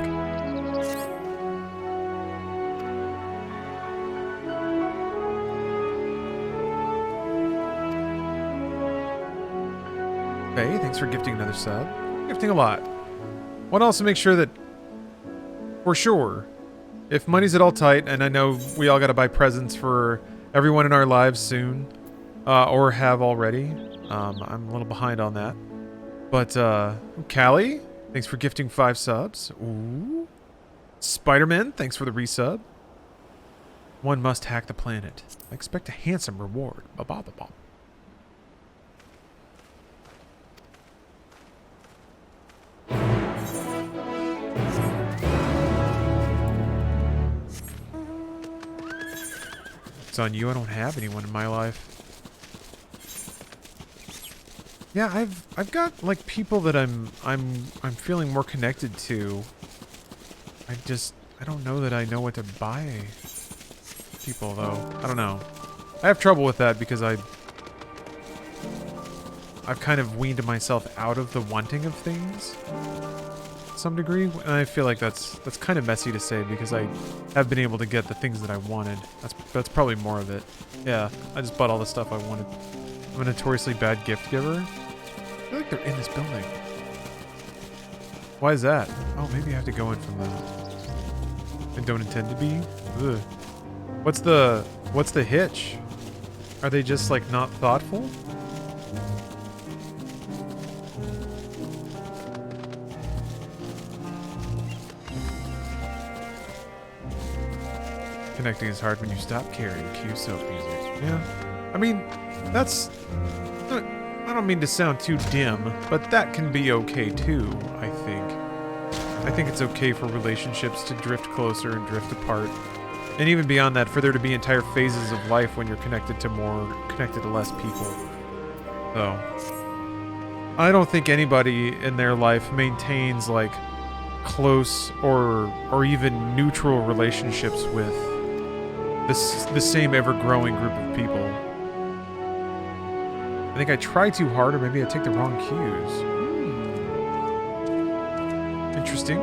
Hey, thanks for gifting another sub. Gifting a lot. Want to also make sure that, for sure, if money's at all tight, and I know we all got to buy presents for everyone in our lives soon, or have already. I'm a little behind on that. But, Callie, thanks for gifting 5 subs. Ooh. Spider-Man, thanks for the resub. One must hack the planet. I expect a handsome reward. Ba-ba-ba-ba. It's on you. I don't have anyone in my life. Yeah, I've got like people that I'm feeling more connected to. I don't know that I know what to buy people though. I don't know. I have trouble with that because I've kind of weaned myself out of the wanting of things to some degree, and I feel like that's kind of messy to say because I have been able to get the things that I wanted. That's probably more of it. Yeah, I just bought all the stuff I wanted. I'm a notoriously bad gift giver. I feel like they're in this building. Why is that? Oh, maybe I have to go in from the... I don't intend to be? Ugh. What's the hitch? Are they just like not thoughtful? Connecting is hard when you stop caring. Cue soap music. Yeah. I mean, that's... I don't mean to sound too dim, but that can be okay too, I think. I think it's okay for relationships to drift closer and drift apart. And even beyond that, for there to be entire phases of life when you're connected to less people. So, I don't think anybody in their life maintains like close or even neutral relationships with the same ever-growing group of people. I think I try too hard, or maybe I take the wrong cues. Interesting.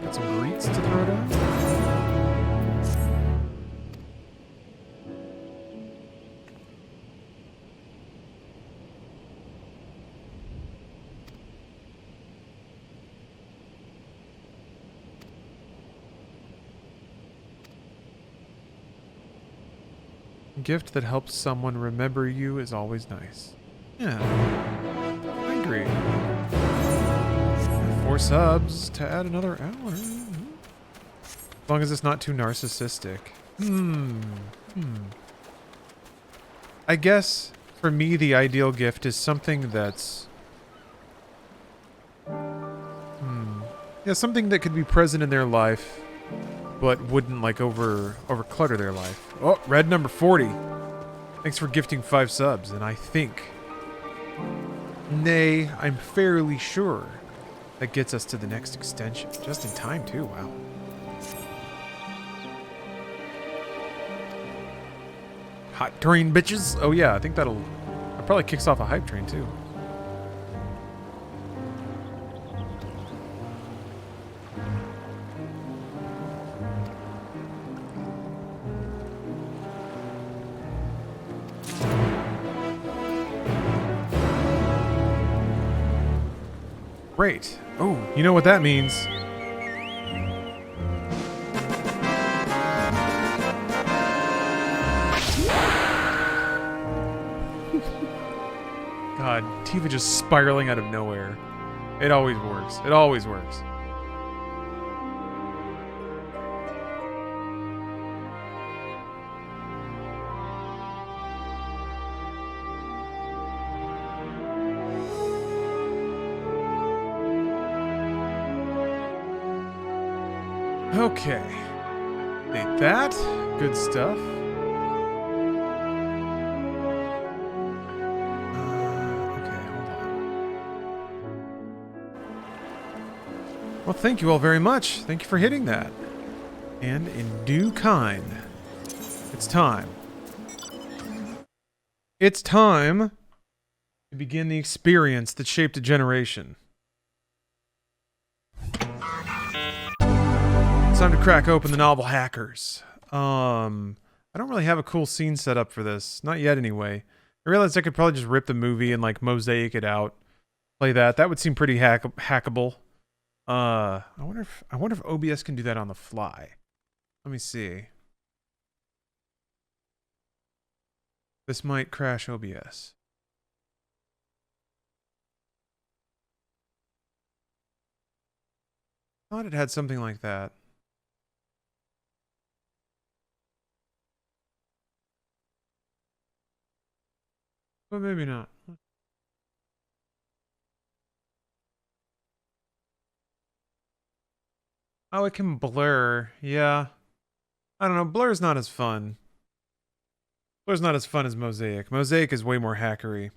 Got some greets to throw down. A gift that helps someone remember you is always nice. Yeah, I agree. 4 subs to add another hour. As long as it's not too narcissistic. I guess, for me, the ideal gift is something that's... Yeah, something that could be present in their life, but wouldn't, like, over-clutter their life. Oh, red number 40. Thanks for gifting 5 subs, and I think... Nay, I'm fairly sure that gets us to the next extension. Just in time, too. Wow. Hot train, bitches. Oh, yeah. I think that probably kicks off a hype train, too. Great. Oh, you know what that means. God, Tifa just spiraling out of nowhere. It always works. It always works. Okay. Ate that. Good stuff. Okay, hold on. Well, thank you all very much. Thank you for hitting that. And in due kind, it's time. It's time to begin the experience that shaped a generation. It's time to crack open the novel Hackers. I don't really have a cool scene set up for this. Not yet, anyway. I realized I could probably just rip the movie and, like, mosaic it out. Play that. That would seem pretty hackable. I wonder if OBS can do that on the fly. Let me see. This might crash OBS. I thought it had something like that. But maybe not. Oh, it can blur. Yeah. I don't know. Blur's not as fun. Blur's not as fun as Mosaic. Mosaic is way more hackery.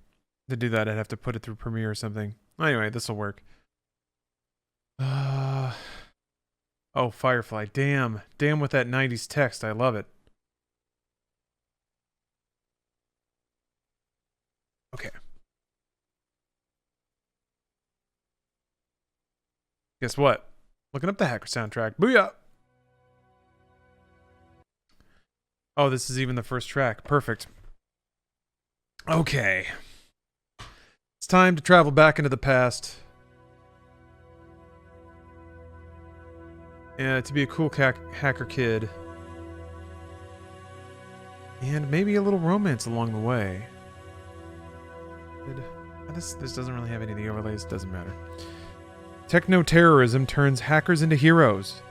To do that, I'd have to put it through Premiere or something. Anyway, this'll work. Oh, Firefly. Damn. Damn with that 90s text. I love it. Okay. Guess what? Looking up the Hacker soundtrack. Booyah! Oh, this is even the first track. Perfect. Okay. It's time to travel back into the past. Yeah, to be a cool hacker kid. And maybe a little romance along the way. This doesn't really have any of the overlays. Doesn't matter. Techno-terrorism turns hackers into heroes.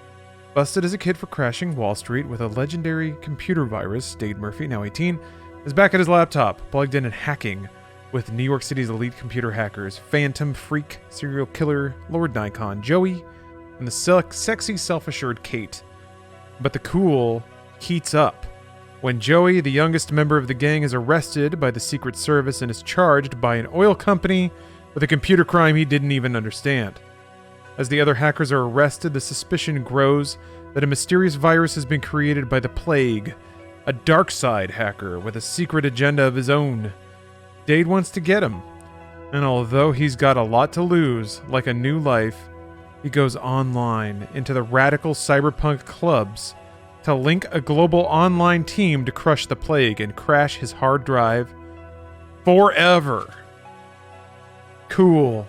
Busted as a kid for crashing Wall Street with a legendary computer virus, Dade Murphy, now 18, is back at his laptop, plugged in and hacking with New York City's elite computer hackers, Phantom, Freak, Serial Killer, Lord Nikon, Joey, and the sexy, self-assured Kate. But the cool heats up when Joey, the youngest member of the gang, is arrested by the Secret Service and is charged by an oil company with a computer crime he didn't even understand. As the other hackers are arrested, the suspicion grows that a mysterious virus has been created by the Plague, a dark side hacker with a secret agenda of his own. Dade wants to get him, and although he's got a lot to lose, like a new life, he goes online into the radical cyberpunk clubs to link a global online team to crush the Plague and crash his hard drive forever. Cool.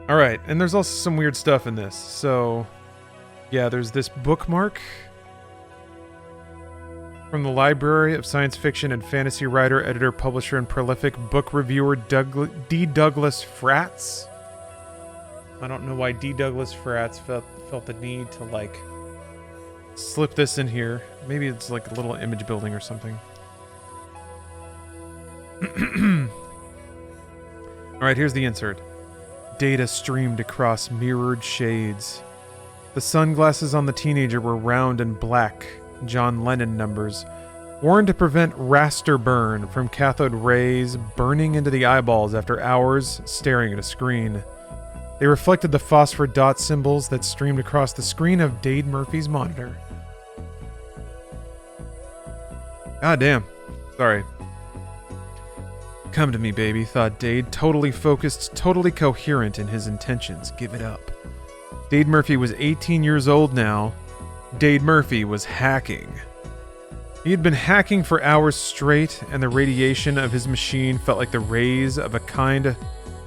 Alright, and there's also some weird stuff in this. So, yeah, there's this bookmark from the Library of Science Fiction and Fantasy writer, editor, publisher, and prolific book reviewer D. Douglas Fratz. I don't know why D. Douglas Fratz felt the need to, like, slip this in here. Maybe it's like a little image building or something. Alright, here's the insert. Data streamed across mirrored shades. The sunglasses on the teenager were round and black, John Lennon numbers, worn to prevent raster burn from cathode rays burning into the eyeballs after hours staring at a screen. They reflected the phosphor dot symbols that streamed across the screen of Dade Murphy's monitor. God damn. Sorry. Come to me, baby, thought Dade, totally focused, totally coherent in his intentions. Give it up. Dade Murphy was 18 years old now. Dade Murphy was hacking. He had been hacking for hours straight, and the radiation of his machine felt like the rays of a kind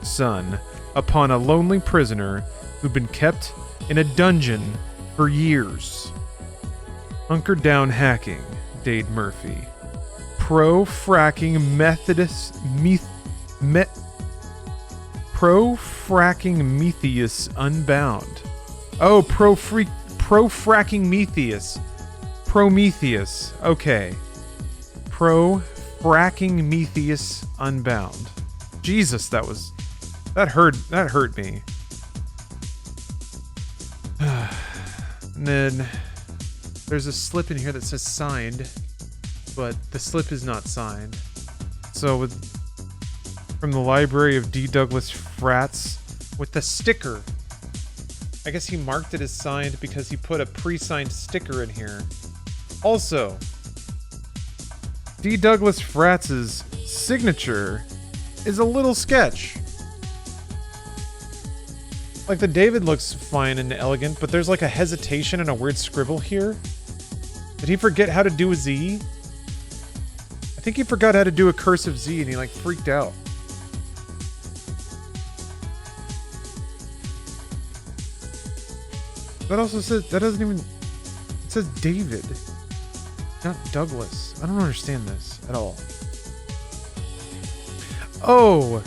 sun upon a lonely prisoner who'd been kept in a dungeon for years. Hunkered down hacking, Dade Murphy. Pro-fracking Prophraking Unbound. Oh, Prophraking Metheus. Prometheus. Okay. Prophraking Metheus Unbound. Jesus, that hurt me. And then there's a slip in here that says signed, but the slip is not signed. So from the library of D. Douglas Frats with the sticker. I guess he marked it as signed because he put a pre-signed sticker in here. Also, D. Douglas Frats's signature is a little sketch. Like, the David looks fine and elegant, but there's like a hesitation and a weird scribble here. Did he forget how to do a Z? I think he forgot how to do a cursive Z and he like freaked out. That also says, that doesn't even, it says David, not Douglas. I don't understand this at all. Oh,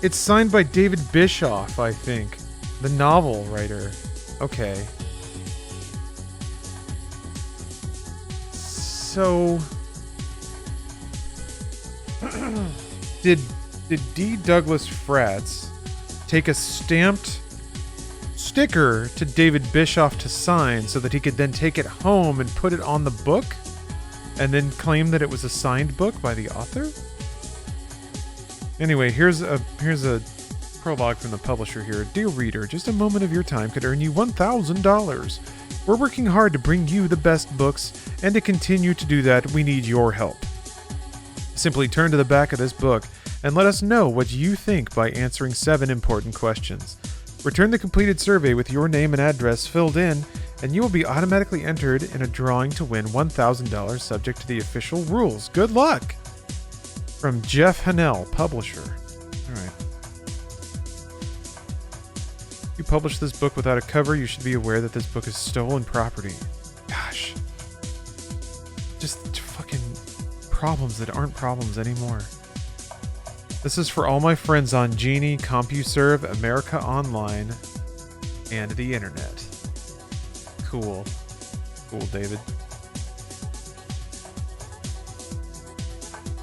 it's signed by David Bischoff, I think. The novel writer. Okay. So, did D. Douglas Frats take a stamped sticker to David Bischoff to sign so that he could then take it home and put it on the book and then claim that it was a signed book by the author? Anyway, here's a prologue from the publisher here. Dear reader, just a moment of your time could earn you $1,000. We're working hard to bring you the best books, and to continue to do that, we need your help. Simply turn to the back of this book and let us know what you think by answering 7 important questions. Return the completed survey with your name and address filled in, and you will be automatically entered in a drawing to win $1,000 subject to the official rules. Good luck! From Jeff Hanel, publisher. Alright. If you publish this book without a cover, you should be aware that this book is stolen property. Gosh. Just fucking problems that aren't problems anymore. This is for all my friends on Genie, CompuServe, America Online, and the internet. Cool. Cool, David.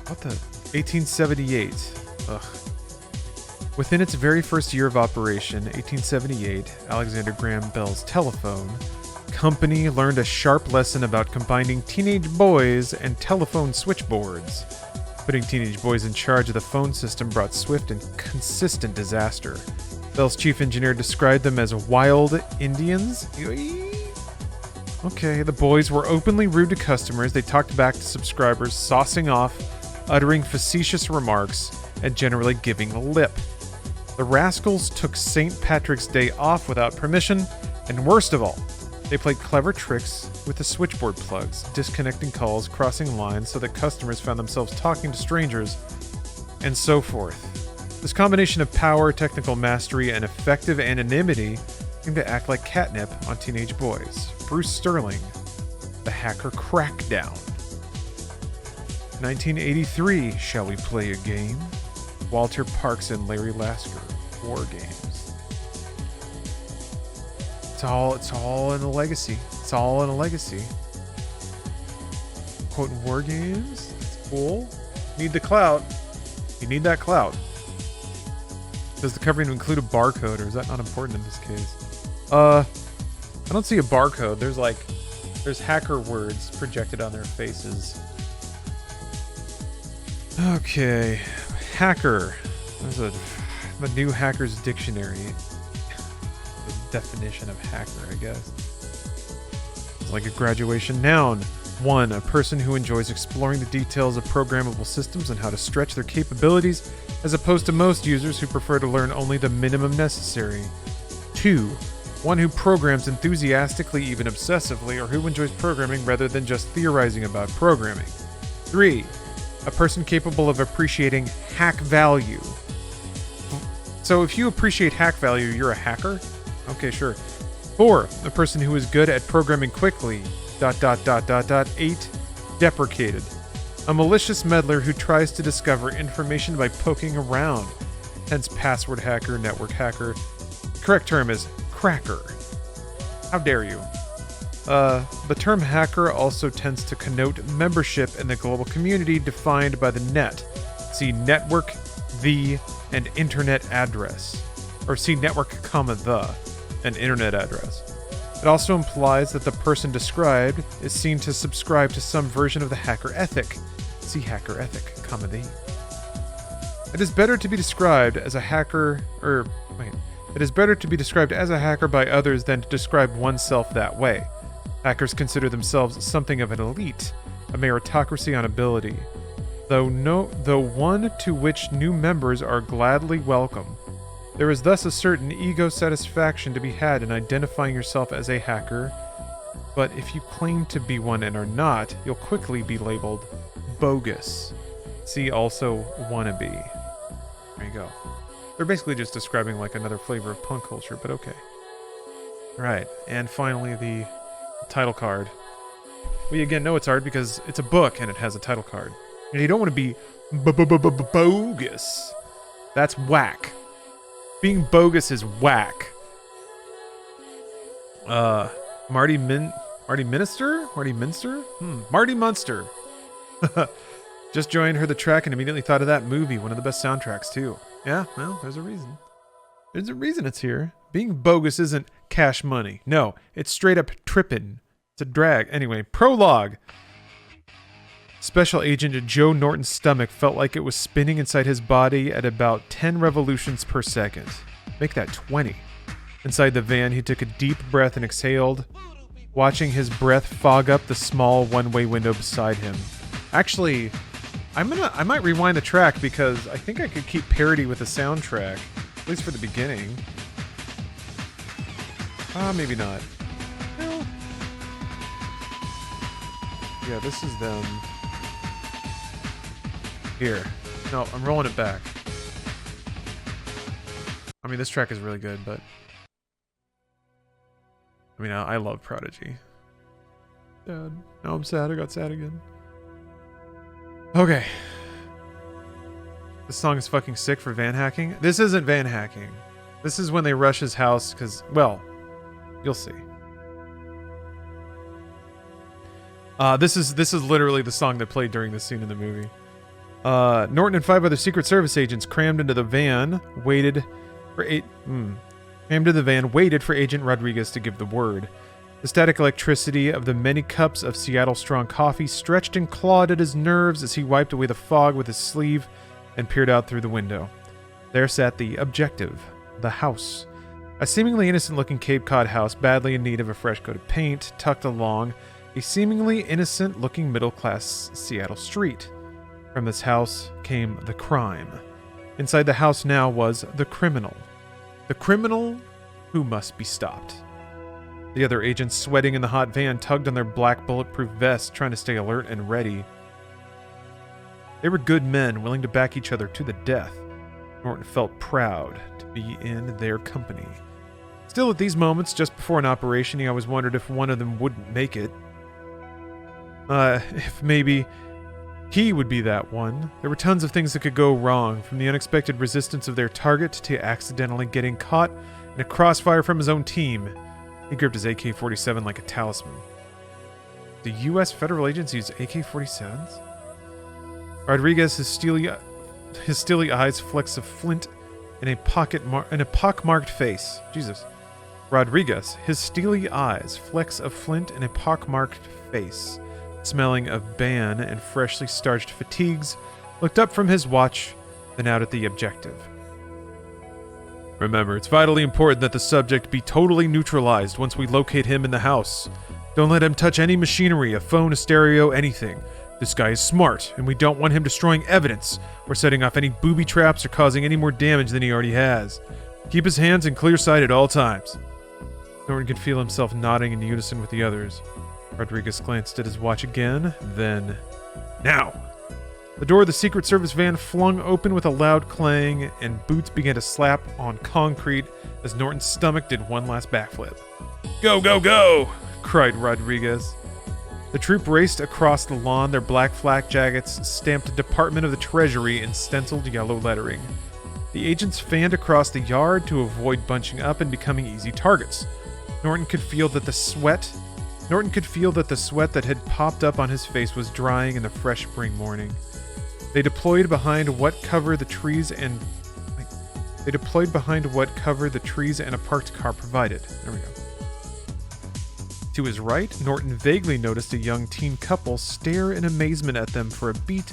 What the? 1878. Ugh. Within its very first year of operation, 1878, Alexander Graham Bell's telephone company learned a sharp lesson about combining teenage boys and telephone switchboards. Putting teenage boys in charge of the phone system brought swift and consistent disaster. Bell's chief engineer described them as wild Indians. Okay, the boys were openly rude to customers. They talked back to subscribers, saucing off, uttering facetious remarks, and generally giving the lip. The rascals took St. Patrick's Day off without permission, and worst of all, they played clever tricks with the switchboard plugs, disconnecting calls, crossing lines so that customers found themselves talking to strangers, and so forth. This combination of power, technical mastery, and effective anonymity seemed to act like catnip on teenage boys. Bruce Sterling, The Hacker Crackdown. 1983, Shall We Play a Game? Walter Parks and Larry Lasker, War Games. It's all in the legacy. It's all in a legacy. Quoting War Games? That's cool. Need the clout. You need that clout. Does the cover even include a barcode, or is that not important in this case? I don't see a barcode. There's hacker words projected on their faces. Okay. Hacker. There's the new Hacker's Dictionary. The definition of hacker, I guess. It's like a graduation noun. 1. A person who enjoys exploring the details of programmable systems and how to stretch their capabilities, as opposed to most users who prefer to learn only the minimum necessary. 2. One who programs enthusiastically, even obsessively, or who enjoys programming rather than just theorizing about programming. 3. A person capable of appreciating hack value. So if you appreciate hack value, you're a hacker? Okay, sure. 4. A person who is good at programming quickly. ... 8. Deprecated. A malicious meddler who tries to discover information by poking around. Hence password hacker, network hacker. The correct term is cracker. How dare you? The term hacker also tends to connote membership in the global community defined by the net. See network, the, and internet address. Or see network, comma, the, and internet address. It also implies that the person described is seen to subscribe to some version of the hacker ethic. See hacker ethic, comma D. It is better to be described as a hacker, It is better to be described as a hacker by others than to describe oneself that way. Hackers consider themselves something of an elite, a meritocracy on ability, though one to which new members are gladly welcome. There is thus a certain ego satisfaction to be had in identifying yourself as a hacker, but if you claim to be one and are not, you'll quickly be labeled bogus. See also wannabe. There you go. They're basically just describing like another flavor of punk culture, but okay. Alright, and finally the title card. We again know it's hard because it's a book and it has a title card. And you don't want to be bogus. That's whack. Being bogus is whack. Marty Minster? Marty Munster. Just joined, heard the track, and immediately thought of that movie. One of the best soundtracks, too. Yeah, well, there's a reason. There's a reason it's here. Being bogus isn't cash money. No, it's straight up trippin'. It's a drag. Anyway, prologue. Special Agent Joe Norton's stomach felt like it was spinning inside his body at about 10 revolutions per second. Make that 20. Inside the van, he took a deep breath and exhaled, watching his breath fog up the small one-way window beside him. Actually, I might rewind the track because I think I could keep parody with the soundtrack, at least for the beginning. Maybe not. Well, yeah, this is them. Here. No, I'm rolling it back. I mean, this track is really good, but... I mean, I love Prodigy. Sad. Now I'm sad. I got sad again. Okay. This song is fucking sick for van hacking. This isn't van hacking. This is when they rush his house because, well, you'll see. This is literally the song that played during this scene in the movie. Norton and 5 other Secret Service agents crammed into the van, waited for Agent Rodriguez to give the word. The static electricity of the many cups of Seattle Strong coffee stretched and clawed at his nerves as he wiped away the fog with his sleeve and peered out through the window. There sat the objective, the house. A seemingly innocent-looking Cape Cod house badly in need of a fresh coat of paint, tucked along a seemingly innocent-looking middle-class Seattle street. From this house came the crime. Inside the house now was the criminal. The criminal who must be stopped. The other agents, sweating in the hot van, tugged on their black bulletproof vests, trying to stay alert and ready. They were good men, willing to back each other to the death. Norton felt proud to be in their company. Still, at these moments, just before an operation, he always wondered if one of them wouldn't make it. If maybe he would be that one. There were tons of things that could go wrong, from the unexpected resistance of their target to accidentally getting caught in a crossfire from his own team. He gripped his AK-47 like a talisman. Do U.S. federal agents use AK-47s? Rodriguez, his steely eyes flecks of flint in a pockmarked face. Jesus. Rodriguez, his steely eyes flecks of flint in a pockmarked face, smelling of ban and freshly starched fatigues, looked up from his watch, then out at the objective. Remember, it's vitally important that the subject be totally neutralized once we locate him in the house. Don't let him touch any machinery, a phone, a stereo, anything. This guy is smart, and we don't want him destroying evidence, or setting off any booby traps or causing any more damage than he already has. Keep his hands in clear sight at all times. Norton could feel himself nodding in unison with the others. Rodriguez glanced at his watch again, then... Now! The door of the Secret Service van flung open with a loud clang, and boots began to slap on concrete as Norton's stomach did one last backflip. Go, go, go! Cried Rodriguez. The troop raced across the lawn, their black flak jackets stamped Department of the Treasury in stenciled yellow lettering. The agents fanned across the yard to avoid bunching up and becoming easy targets. Norton could feel that the sweat that had popped up on his face was drying in the fresh spring morning. They deployed behind what cover the trees and a parked car provided. There we go. To his right, Norton vaguely noticed a young teen couple stare in amazement at them for a beat,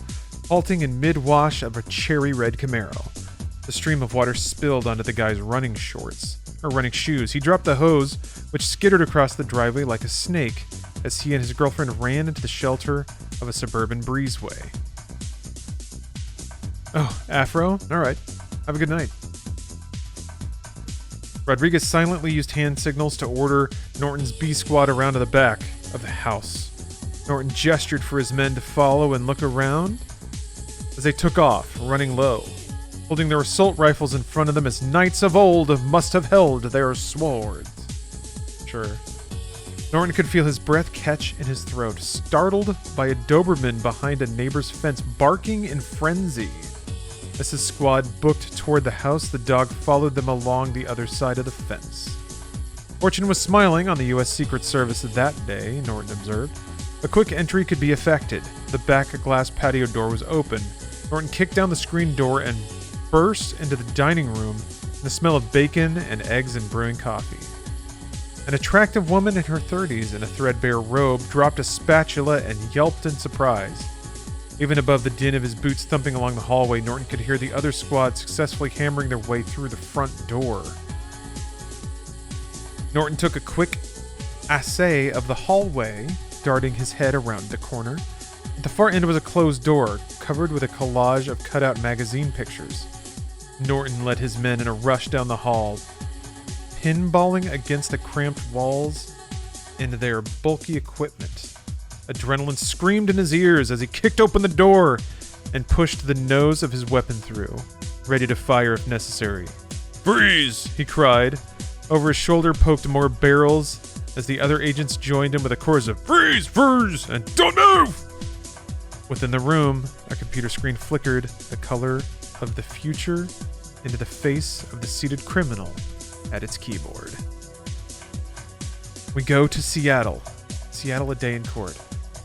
halting in mid-wash of a cherry-red Camaro. The stream of water spilled onto the guy's running shoes. He dropped the hose, which skittered across the driveway like a snake as he and his girlfriend ran into the shelter of a suburban breezeway. Oh, Afro? Alright. Have a good night. Rodriguez silently used hand signals to order Norton's B squad around to the back of the house. Norton gestured for his men to follow and look around as they took off, running low, holding their assault rifles in front of them as knights of old must have held their swords. Sure. Norton could feel his breath catch in his throat, startled by a Doberman behind a neighbor's fence barking in frenzy. As his squad booked toward the house, the dog followed them along the other side of the fence. Fortune was smiling on the U.S. Secret Service that day, Norton observed. A quick entry could be effected. The back glass patio door was open. Norton kicked down the screen door and burst into the dining room in the smell of bacon and eggs and brewing coffee. An attractive woman in her 30s in a threadbare robe dropped a spatula and yelped in surprise. Even above the din of his boots thumping along the hallway, Norton could hear the other squad successfully hammering their way through the front door. Norton took a quick assay of the hallway, darting his head around the corner. At the far end was a closed door, covered with a collage of cutout magazine pictures. Norton led his men in a rush down the hall, pinballing against the cramped walls in their bulky equipment. Adrenaline screamed in his ears as he kicked open the door and pushed the nose of his weapon through, ready to fire if necessary. "Freeze!" he cried. Over his shoulder poked more barrels as the other agents joined him with a chorus of "Freeze! Freeze!" and "Don't move!" Within the room, a computer screen flickered the color of the future into the face of the seated criminal at its keyboard. We go to Seattle. Seattle, a day in court.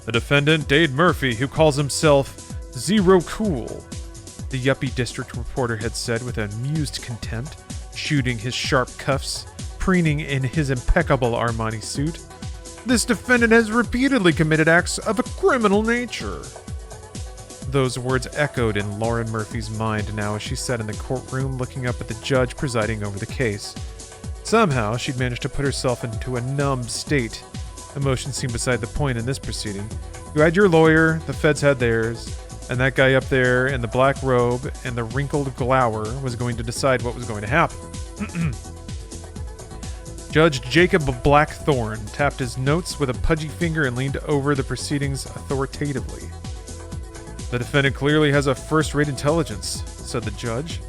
The defendant, Dade Murphy, who calls himself Zero Cool, the yuppie district reporter had said with amused contempt, shooting his sharp cuffs, preening in his impeccable Armani suit. This defendant has repeatedly committed acts of a criminal nature. Those words echoed in Lauren Murphy's mind now as she sat in the courtroom looking up at the judge presiding over the case. Somehow, she'd managed to put herself into a numb state. Emotion seemed beside the point in this proceeding. You had your lawyer, the feds had theirs, and that guy up there in the black robe and the wrinkled glower was going to decide what was going to happen. Judge Jacob Blackthorne tapped his notes with a pudgy finger and leaned over the proceedings authoritatively. The defendant clearly has a first-rate intelligence, said the judge.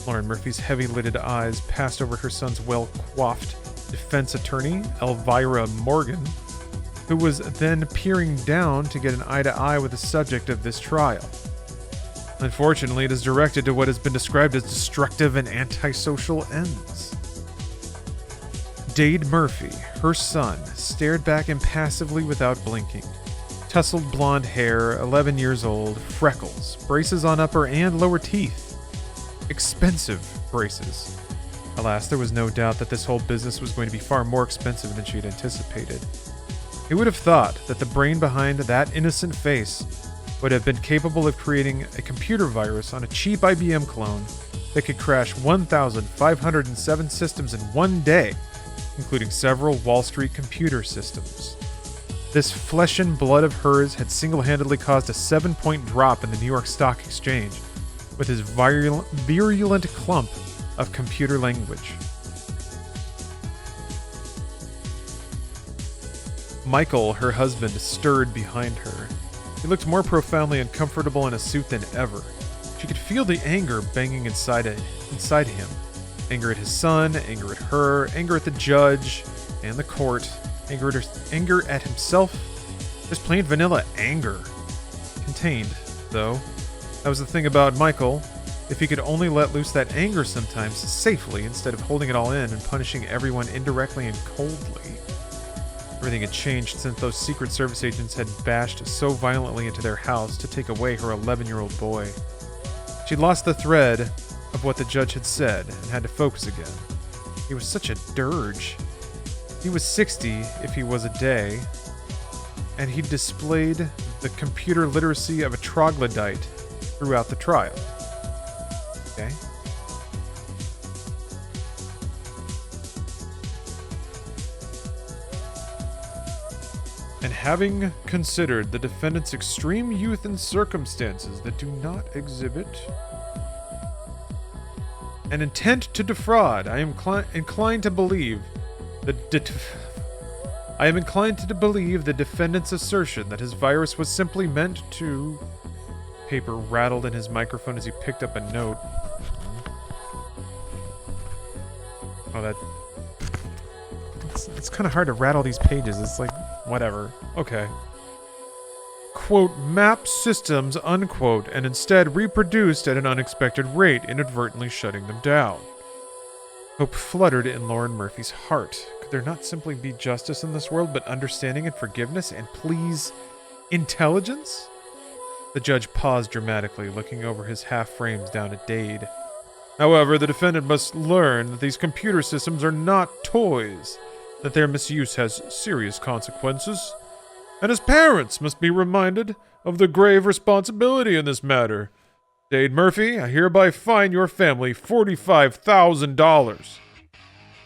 Lauren Murphy's heavy-lidded eyes passed over her son's well-coiffed defense attorney, Elvira Morgan, who was then peering down to get an eye-to-eye with the subject of this trial. Unfortunately, it is directed to what has been described as destructive and antisocial ends. Dade Murphy, her son, stared back impassively without blinking. Tousled blonde hair, 11 years old, freckles, braces on upper and lower teeth. Expensive braces. Alas, there was no doubt that this whole business was going to be far more expensive than she had anticipated. Who would have thought that the brain behind that innocent face would have been capable of creating a computer virus on a cheap IBM clone that could crash 1,507 systems in one day, including several Wall Street computer systems. This flesh and blood of hers had single-handedly caused a 7-point drop in the New York Stock Exchange with his virulent clump of computer language. Michael, her husband, stirred behind her. He looked more profoundly uncomfortable in a suit than ever. She could feel the anger banging inside him. Anger at his son, anger at her, anger at the judge and the court, anger at himself. Just plain vanilla anger. Contained, though. That was the thing about Michael. If he could only let loose that anger sometimes safely instead of holding it all in and punishing everyone indirectly and coldly. Everything had changed since those Secret Service agents had bashed so violently into their house to take away her 11-year-old boy. She'd lost the thread of what the judge had said and had to focus again. He was such a dirge. He was 60 if he was a day, and he displayed the computer literacy of a troglodyte throughout the trial. Okay. And having considered the defendant's extreme youth and circumstances that do not exhibit an intent to defraud, I am inclined to believe the defendant's assertion that his virus was simply meant to... Paper rattled in his microphone as he picked up a note. Oh, it's kind of hard to rattle these pages. It's like, whatever. Okay. Quote, map systems, unquote, and instead reproduced at an unexpected rate, inadvertently shutting them down. Hope fluttered in Lauren Murphy's heart. Could there not simply be justice in this world, but understanding and forgiveness and, please, intelligence? The judge paused dramatically, looking over his half-frames down at Dade. However, the defendant must learn that these computer systems are not toys, that their misuse has serious consequences, and his parents must be reminded of the grave responsibility in this matter. Dade Murphy, I hereby fine your family $45,000.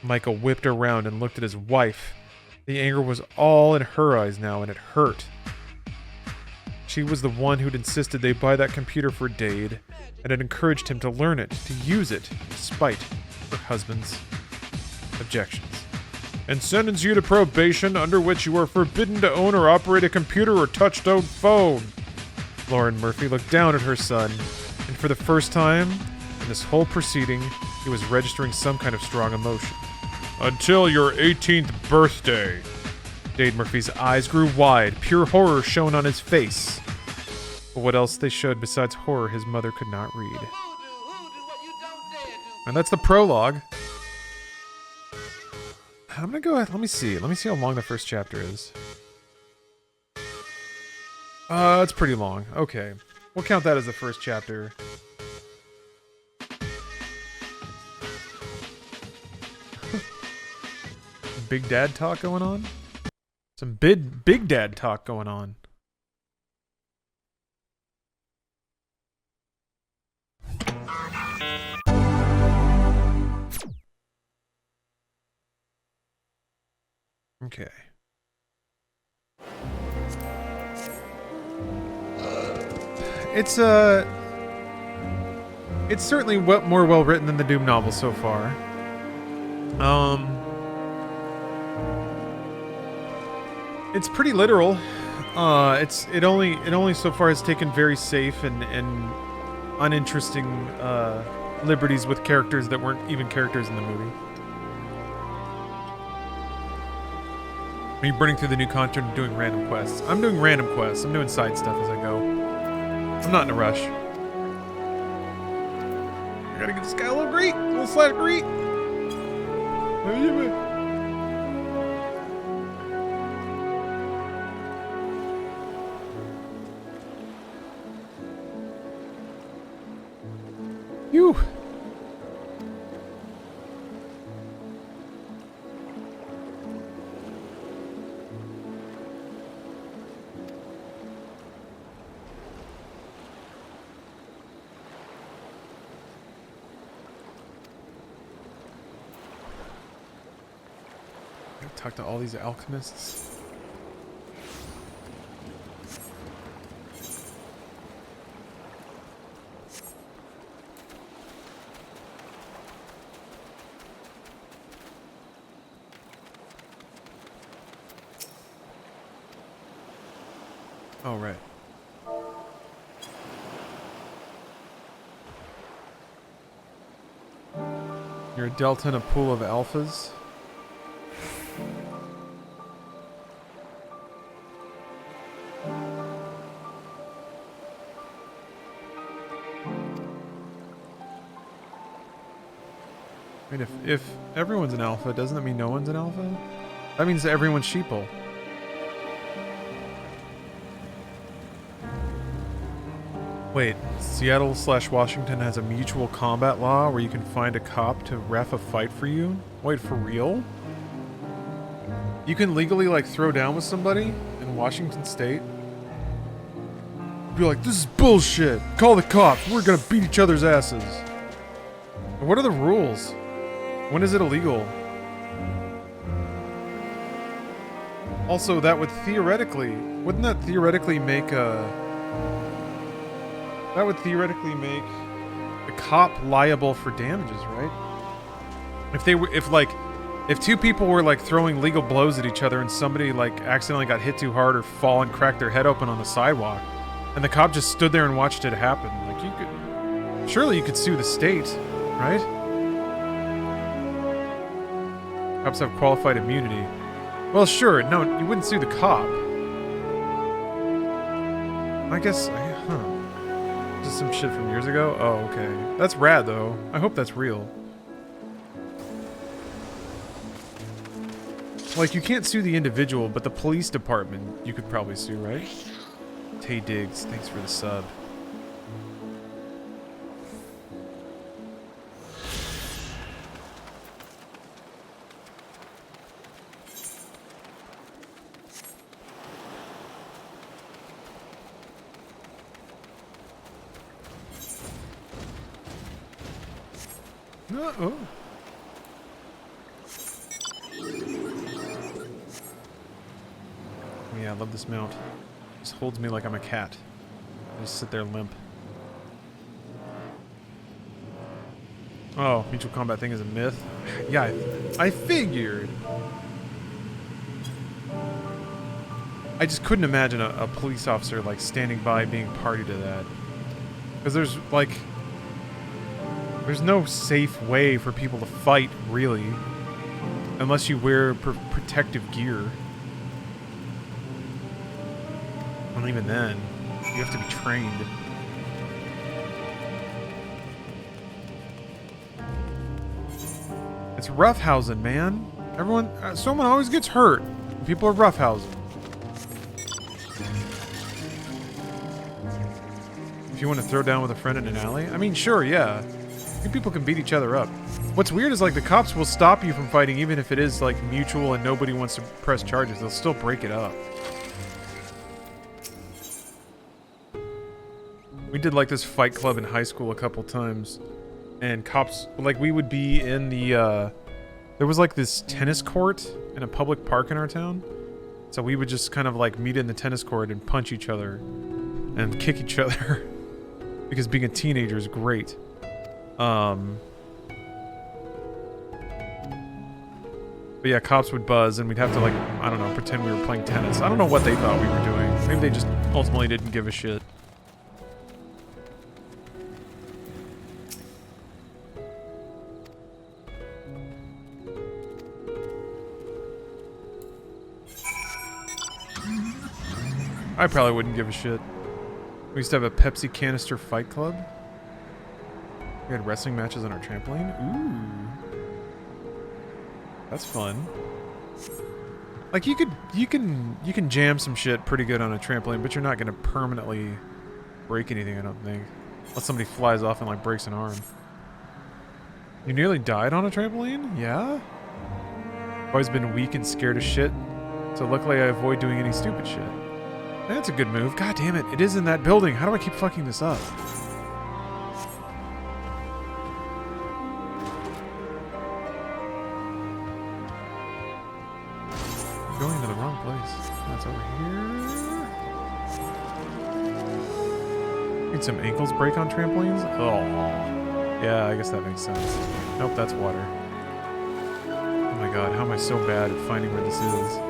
Michael whipped around and looked at his wife. The anger was all in her eyes now, and it hurt. She was the one who'd insisted they buy that computer for Dade, and had encouraged him to learn it, to use it, despite her husband's objections. And sentence you to probation, under which you are forbidden to own or operate a computer or touch-tone phone. Lauren Murphy looked down at her son, and for the first time in this whole proceeding, he was registering some kind of strong emotion. Until your 18th birthday. Dade Murphy's eyes grew wide, pure horror shone on his face. But what else they showed besides horror his mother could not read. And that's the prologue. I'm gonna go ahead, let me see how long the first chapter is. It's pretty long. Okay. We'll count that as the first chapter. Big dad talk going on? Some big dad talk going on. Okay. It's certainly more well written than the Doom novel so far. It's pretty literal. It only so far has taken very safe and uninteresting liberties with characters that weren't even characters in the movie. Are you burning through the new content or doing random quests? I'm doing random quests. I'm doing side stuff as I go. I'm not in a rush. I gotta give this guy a little greet. A little slash greet. You. Talk to all these alchemists. Oh, right. You're a delta in a pool of alphas. I mean, if everyone's an alpha, doesn't that mean no one's an alpha? That means that everyone's sheeple. Wait, Seattle/Washington has a mutual combat law where you can find a cop to ref a fight for you? Wait, for real? You can legally, like, throw down with somebody in Washington State. Be like, this is bullshit. Call the cops. We're gonna beat each other's asses. What are the rules? When is it illegal? Also, that would theoretically... Wouldn't that theoretically make a... That would theoretically make the cop liable for damages, right? If they were... If two people were, like, throwing legal blows at each other and somebody, like, accidentally got hit too hard or fall and cracked their head open on the sidewalk, and the cop just stood there and watched it happen, like, you could... Surely you could sue the state, right? Cops have qualified immunity. Well, sure, no, you wouldn't sue the cop. I guess, This is some shit from years ago? Oh, okay. That's rad, though. I hope that's real. Like, you can't sue the individual, but the police department you could probably sue, right? Tay Diggs, thanks for the sub. Uh-oh. Yeah, I love this mount. Just holds me like I'm a cat. I just sit there limp. Oh, mutual combat thing is a myth? Yeah, I figured. I just couldn't imagine a police officer, like, standing by being party to that. Because there's, like... There's no safe way for people to fight, really. Unless you wear protective gear. And even then, you have to be trained. It's roughhousing, man. Everyone, someone always gets hurt. People are roughhousing. If you want to throw down with a friend in an alley, I mean, sure, yeah. People can beat each other up. What's weird is, like, the cops will stop you from fighting even if it is, like, mutual and nobody wants to press charges. They'll still break it up. We did, like, this fight club in high school a couple times. And cops, like, we would be in the, there was, like, this tennis court in a public park in our town. So we would just kind of, like, meet in the tennis court and punch each other. And kick each other. Because being a teenager is great. But yeah, cops would buzz and we'd have to, like, I don't know, pretend we were playing tennis. I don't know what they thought we were doing. Maybe they just ultimately didn't give a shit. I probably wouldn't give a shit. We used to have a Pepsi canister fight club. We had wrestling matches on our trampoline. Ooh. That's fun. Like, you can jam some shit pretty good on a trampoline, but you're not gonna permanently break anything, I don't think. Unless somebody flies off and, like, breaks an arm. You nearly died on a trampoline? Yeah? I've always been weak and scared of shit, so luckily I avoid doing any stupid shit. That's a good move. God damn it, it is in that building. How do I keep fucking this up? Going to the wrong place. That's over here. Need some ankles break on trampolines? Oh. Yeah, I guess that makes sense. Nope, that's water. Oh my god, how am I so bad at finding where this is?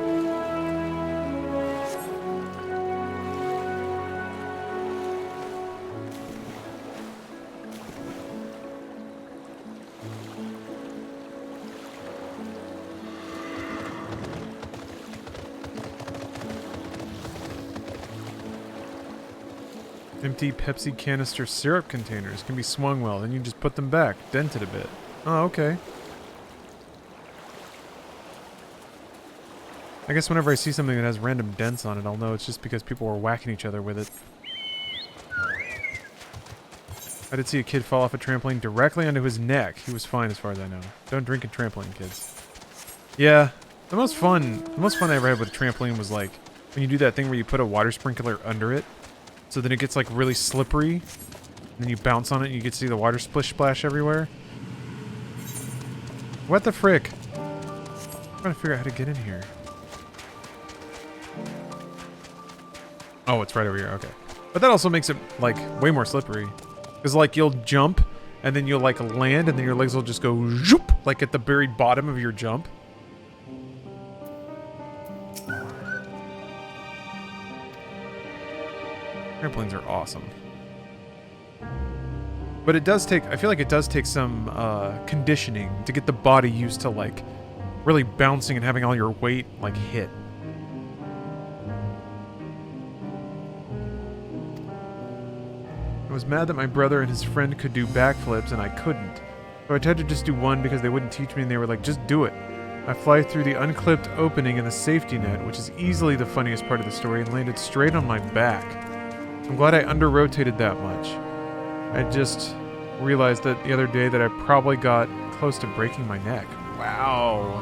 Empty Pepsi canister syrup containers can be swung well, then you just put them back, dented a bit. Oh, okay. I guess whenever I see something that has random dents on it, I'll know it's just because people were whacking each other with it. I did see a kid fall off a trampoline directly onto his neck. He was fine as far as I know. Don't drink in trampoline, kids. Yeah, The most fun I ever had with a trampoline was like when you do that thing where you put a water sprinkler under it, so then it gets like really slippery, and then you bounce on it and you get to see the water splish splash everywhere. What the frick? I'm trying to figure out how to get in here. Oh, it's right over here. Okay. But that also makes it like way more slippery. Because like you'll jump and then you'll like land and then your legs will just go zoop, like at the very bottom of your jump. Trampolines are awesome. But it does take, I feel like it does take some conditioning to get the body used to like really bouncing and having all your weight like hit. I was mad that my brother and his friend could do backflips and I couldn't. So I tried to just do one because they wouldn't teach me and they were like, just do it. I fly through the unclipped opening in the safety net, which is easily the funniest part of the story, and landed straight on my back. I'm glad I under-rotated that much. I just realized that the other day that I probably got close to breaking my neck. Wow.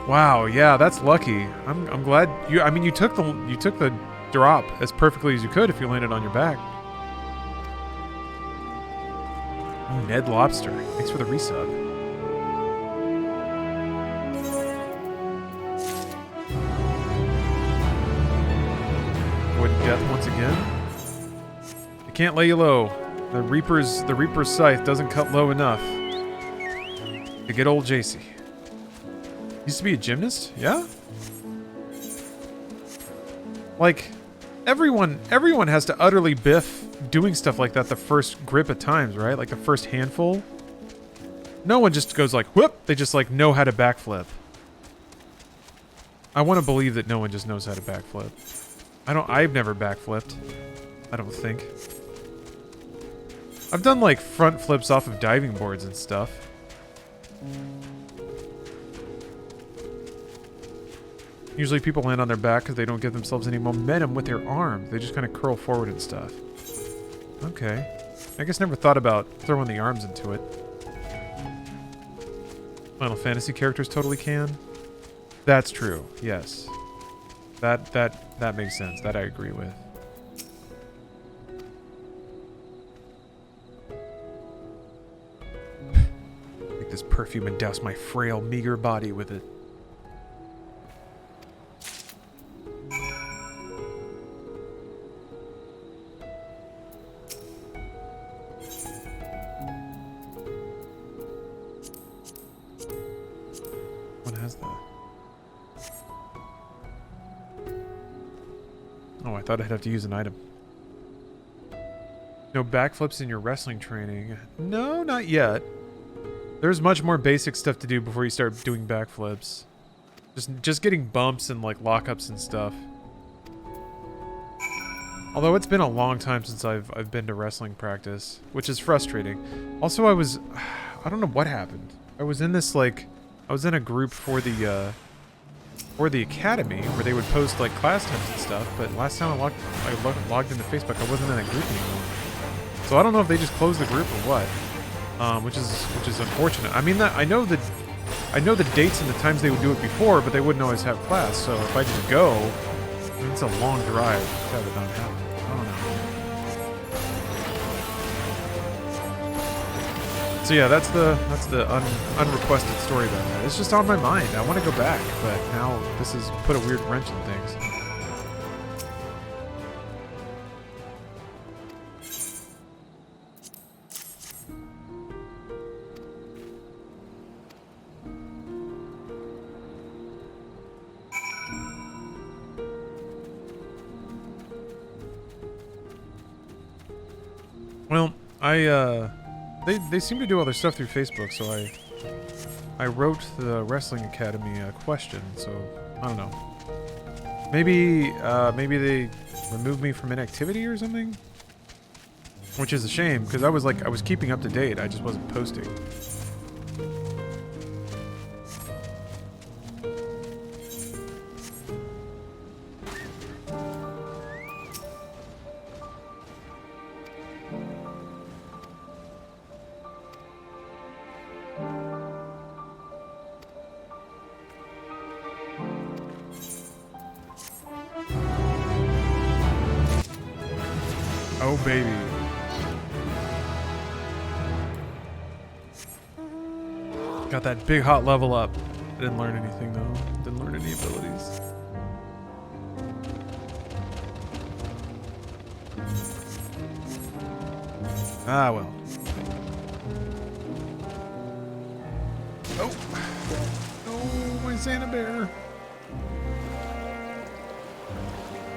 Wow, yeah, that's lucky. I'm glad you, I mean, you took the drop as perfectly as you could if you landed on your back. Oh, Ned Lobster. Thanks for the resub. Avoid death once again. I can't lay you low. The Reaper's scythe doesn't cut low enough to get old JC. Used to be a gymnast? Yeah? Like, everyone has to utterly biff doing stuff like that the first grip at times, right? Like the first handful. No one just goes like, whoop! They just like know how to backflip. I want to believe that no one just knows how to backflip. I've never backflipped. I don't think. I've done like front flips off of diving boards and stuff. Usually people land on their back because they don't give themselves any momentum with their arms. They just kind of curl forward and stuff. Okay. I guess never thought about throwing the arms into it. Final Fantasy characters totally can. That's true. Yes. That makes sense. That I agree with. Take this perfume and douse my frail, meager body with it. What has that? Oh, I thought I'd have to use an item. No backflips in your wrestling training. No, not yet. There's much more basic stuff to do before you start doing backflips. Just getting bumps and like lockups and stuff. Although it's been a long time since I've been to wrestling practice, which is frustrating. Also, I don't know what happened. I was in this like, I was in a group for the academy where they would post like class times and stuff. But last time I logged into Facebook, I wasn't in that group anymore. So I don't know if they just closed the group or what, which is unfortunate. I mean, I know the dates and the times they would do it before, but they wouldn't always have class. So if I just go, I mean, it's a long drive to have it not happen. I don't know. So yeah, that's the unrequested story about that. It's just on my mind. I want to go back, but now this has put a weird wrench in things. Well, they seem to do other stuff through Facebook, so I wrote the Wrestling Academy a question, so I don't know. Maybe they removed me from inactivity or something? Which is a shame, because I was keeping up to date, I just wasn't posting. Oh, baby. Got that big hot level up. I didn't learn anything though. Didn't learn any abilities. Ah, well. Oh. Oh, my Santa bear.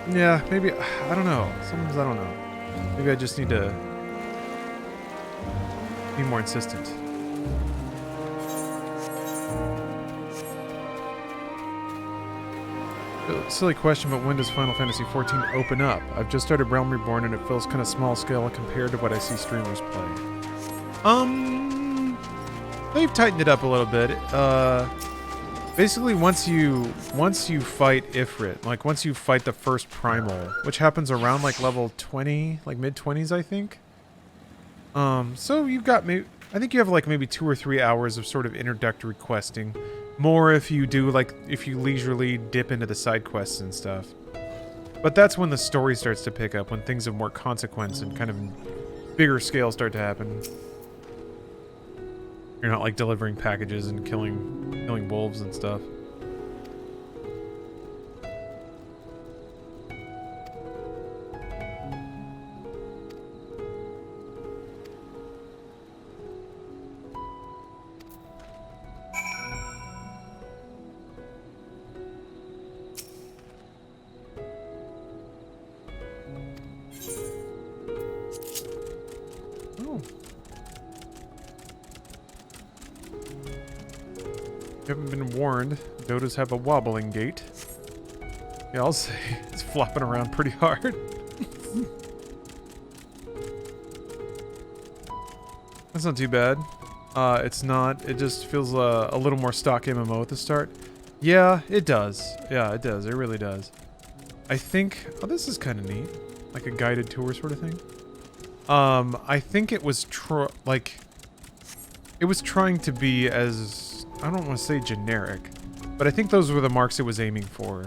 Yeah, maybe, I don't know. Sometimes I don't know. Maybe I just need to be more insistent. Silly question, but when does Final Fantasy XIV open up? I've just started Realm Reborn and it feels kind of small scale compared to what I see streamers play. They've tightened it up a little bit. Basically, once you fight Ifrit, like once you fight the first primal, which happens around like level 20, like mid-20s, I think. So you've got I think you have like maybe 2 or 3 hours of sort of introductory questing. More if you do like if you leisurely dip into the side quests and stuff. But that's when the story starts to pick up, when things of more consequence and kind of bigger scale start to happen. You're not like delivering packages and killing wolves and stuff. You haven't been warned. Dodos have a wobbling gait. Yeah, I'll say it's flopping around pretty hard. That's not too bad. It's not. It just feels a little more stock MMO at the start. Yeah, it does. Yeah, it does. It really does. I think... Oh, this is kind of neat. Like a guided tour sort of thing. I think it was it was trying to be as... I don't want to say generic, but I think those were the marks it was aiming for.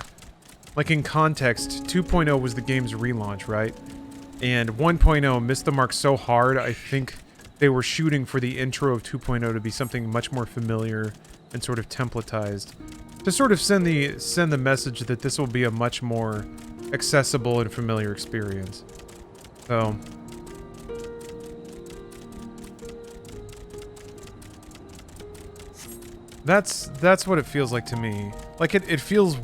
Like in context, 2.0 was the game's relaunch, right? And 1.0 missed the mark so hard, I think they were shooting for the intro of 2.0 to be something much more familiar and sort of templatized. To sort of send the message that this will be a much more accessible and familiar experience. So... That's what it feels like to me. Like it feels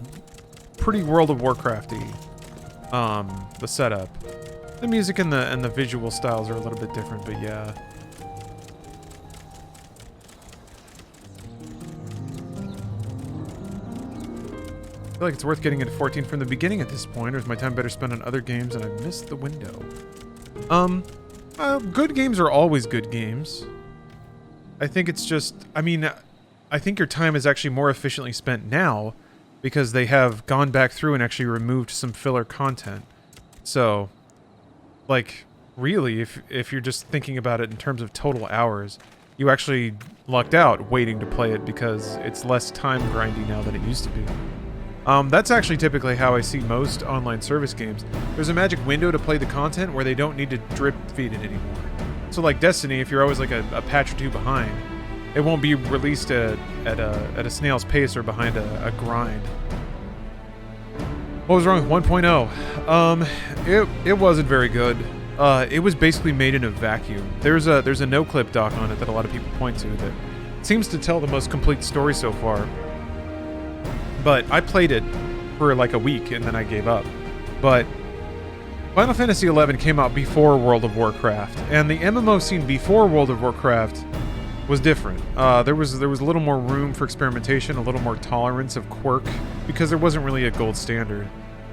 pretty World of Warcrafty. The setup. The music and the visual styles are a little bit different, but yeah. I feel like it's worth getting into 14 from the beginning at this point, or is my time better spent on other games and I missed the window? Good games are always good games. I think it's just, I think your time is actually more efficiently spent now because they have gone back through and actually removed some filler content. So, like, really, if you're just thinking about it in terms of total hours, you actually lucked out waiting to play it because it's less time grindy now than it used to be. That's actually typically how I see most online service games. There's a magic window to play the content where they don't need to drip feed it anymore. So like Destiny, if you're always like a patch or two behind, it won't be released at a snail's pace or behind a grind. What was wrong with 1.0? It wasn't very good. It was basically made in a vacuum. There's a no-clip doc on it that a lot of people point to that seems to tell the most complete story so far. But I played it for like a week and then I gave up. But Final Fantasy XI came out before World of Warcraft, and the MMO scene before World of Warcraft was different. There was a little more room for experimentation, a little more tolerance of quirk, because there wasn't really a gold standard.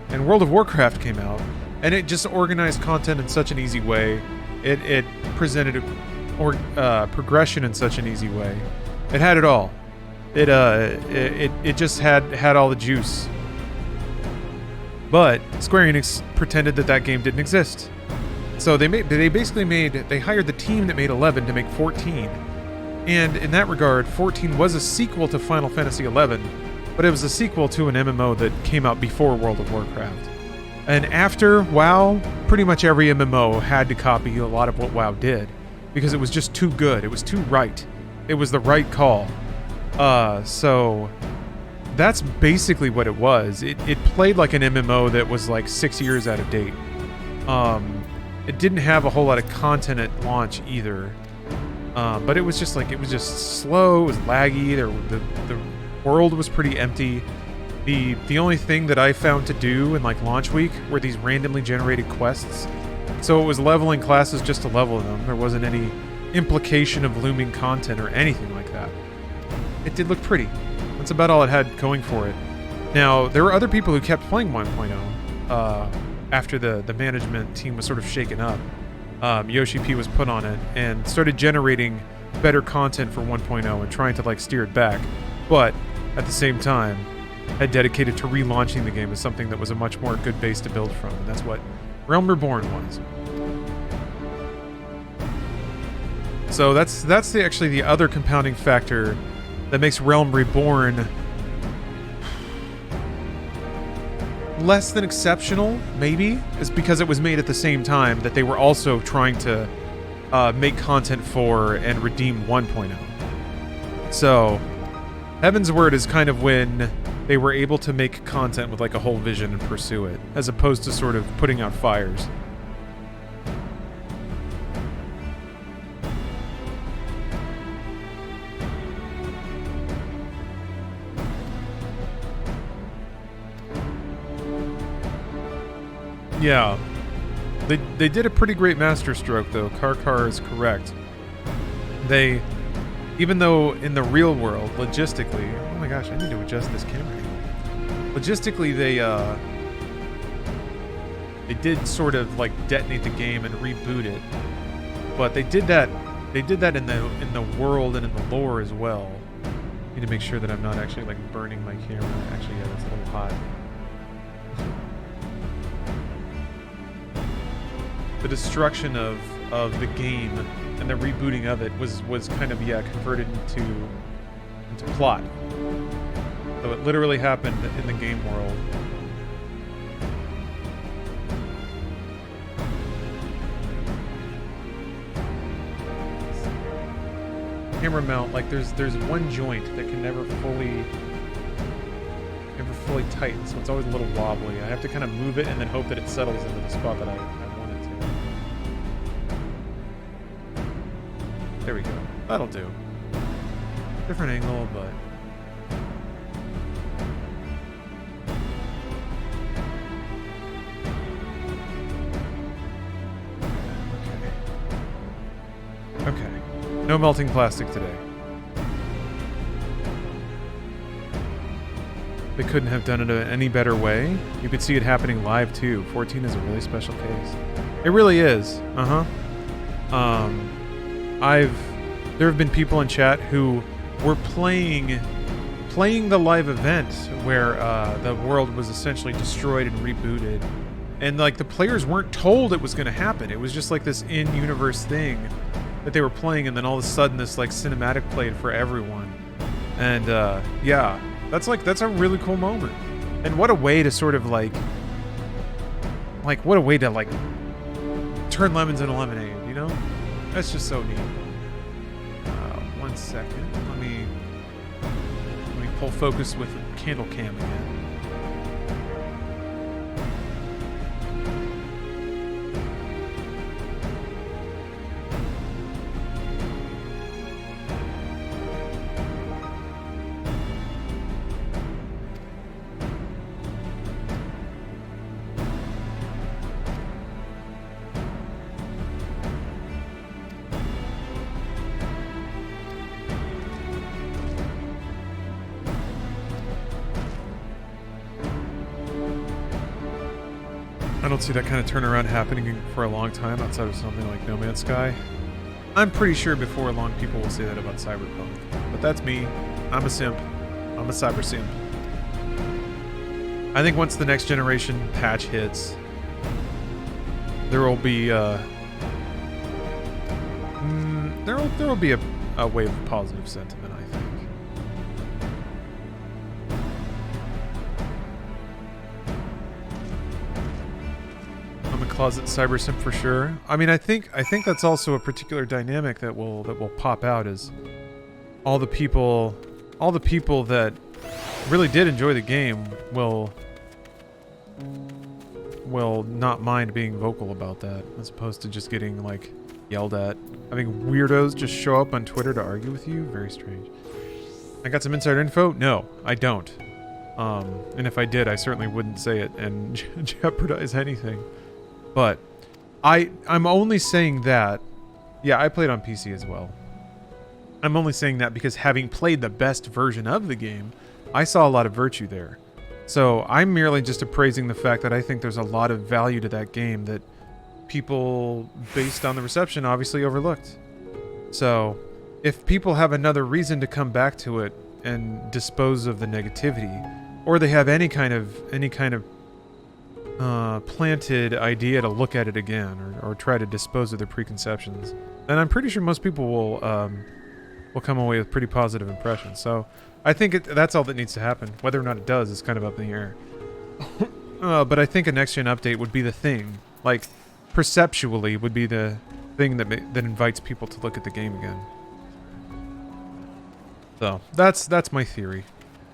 And World of Warcraft came out, and it just organized content in such an easy way. It presented progression in such an easy way. It had it all. It just had all the juice. But Square Enix pretended that game didn't exist. So they hired the team that made 11 to make 14. And in that regard, 14 was a sequel to Final Fantasy XI, but it was a sequel to an MMO that came out before World of Warcraft. And after WoW, pretty much every MMO had to copy a lot of what WoW did because it was just too good. It was too right. It was the right call. So that's basically what it was. It played like an MMO that was like 6 years out of date. It didn't have a whole lot of content at launch either. But it was just slow, it was laggy, the world was pretty empty. The only thing that I found to do in like launch week were these randomly generated quests. So it was leveling classes just to level them. There wasn't any implication of looming content or anything like that. It did look pretty. That's about all it had going for it. Now, there were other people who kept playing 1.0 after the management team was sort of shaken up. Yoshi P was put on it and started generating better content for 1.0 and trying to like steer it back. But at the same time, had dedicated to relaunching the game as something that was a much more good base to build from, and that's what Realm Reborn was. So that's actually the other compounding factor that makes Realm Reborn less than exceptional, maybe, is because it was made at the same time that they were also trying to make content for and redeem 1.0. So Heaven's Word is kind of when they were able to make content with like a whole vision and pursue it, as opposed to sort of putting out fires. Yeah. They did a pretty great masterstroke though. Karkar is correct. They, even though in the real world, logistically, oh my gosh, I need to adjust this camera angle. Logistically, they did sort of like detonate the game and reboot it, but they did that in the world and in the lore as well. Need to make sure that I'm not actually like burning my camera. Actually, yeah, that's a little hot. The destruction of the game and the rebooting of it was kind of converted into plot. So it literally happened in the game world. Camera mount, like there's one joint that can never fully tighten, so it's always a little wobbly. I have to kind of move it and then hope that it settles into the spot that I want it to. There we go. That'll do. Different angle, but okay. No melting plastic today. They couldn't have done it any better way. You could see it happening live too. 14 is a really special case. It really is. There have been people in chat who were playing the live event where the world was essentially destroyed and rebooted, and like the players weren't told it was going to happen. It was just like this in-universe thing that they were playing, and then all of a sudden this like cinematic played for everyone. And yeah, that's a really cool moment. And what a way to sort of like what a way to like turn lemons into lemonade, you know? That's just so neat. 1 second. Let me pull focus with candle cam again. I don't see that kind of turnaround happening for a long time outside of something like No Man's Sky. I'm pretty sure before long people will say that about Cyberpunk. But that's me. I'm a simp. I'm a cyber simp. I think once the next generation patch hits, there will be there will be a wave of positive sentiment, I think. closet cybersimp for sure. I mean, I think that's also a particular dynamic that will pop out is all the people that really did enjoy the game will not mind being vocal about that, as opposed to just getting like yelled at. Having weirdos just show up on Twitter to argue with you, very strange. I got some insider info? No, I don't. And if I did, I certainly wouldn't say it and jeopardize anything. But I'm only saying that. Yeah, I played on PC as well. I'm only saying that because having played the best version of the game, I saw a lot of virtue there. So I'm merely just appraising the fact that I think there's a lot of value to that game that people, based on the reception, obviously overlooked. So if people have another reason to come back to it and dispose of the negativity, or they have any kind of planted idea to look at it again, or try to dispose of their preconceptions, then I'm pretty sure most people will come away with pretty positive impressions. So I think that's all that needs to happen. Whether or not it does is kind of up in the air. But I think a next-gen update would be the thing. Like, perceptually would be the thing that invites people to look at the game again. So that's my theory.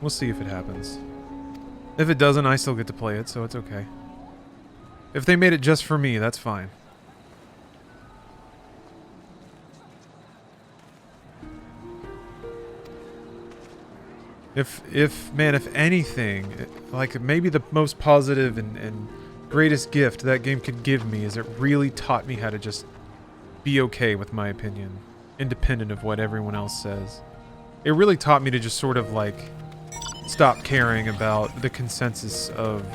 We'll see if it happens. If it doesn't, I still get to play it, so it's okay. If they made it just for me, that's fine. If anything, like maybe the most positive and greatest gift that game could give me is it really taught me how to just be okay with my opinion, independent of what everyone else says. It really taught me to just sort of like stop caring about the consensus of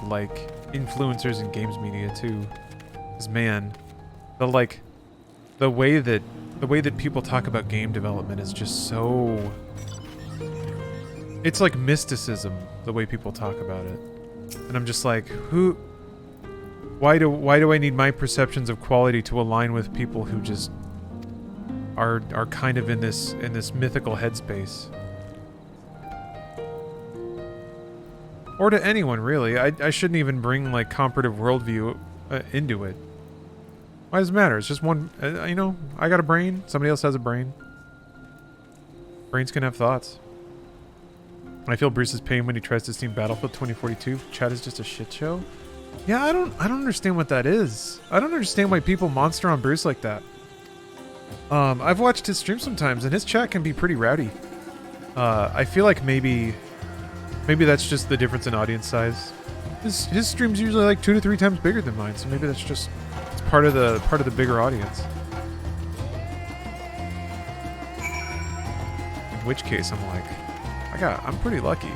like influencers in games media too. 'Cause man, the way that people talk about game development is just so, it's like mysticism, the way people talk about it. And I'm just like, why do I need my perceptions of quality to align with people who just are kind of in this mythical headspace? Or to anyone, really. I shouldn't even bring like comparative worldview into it. Why does it matter? It's just one, you know, I got a brain, somebody else has a brain. Brains can have thoughts. I feel Bruce's pain when he tries to steam Battlefield 2042. Chat is just a shit show. Yeah, I don't understand what that is. I don't understand why people monster on Bruce like that. I've watched his stream sometimes, and his chat can be pretty rowdy. I feel like maybe that's just the difference in audience size. His stream's usually like 2 to 3 times bigger than mine, so maybe that's just it's part of the bigger audience. In which case, I'm like, I'm pretty lucky.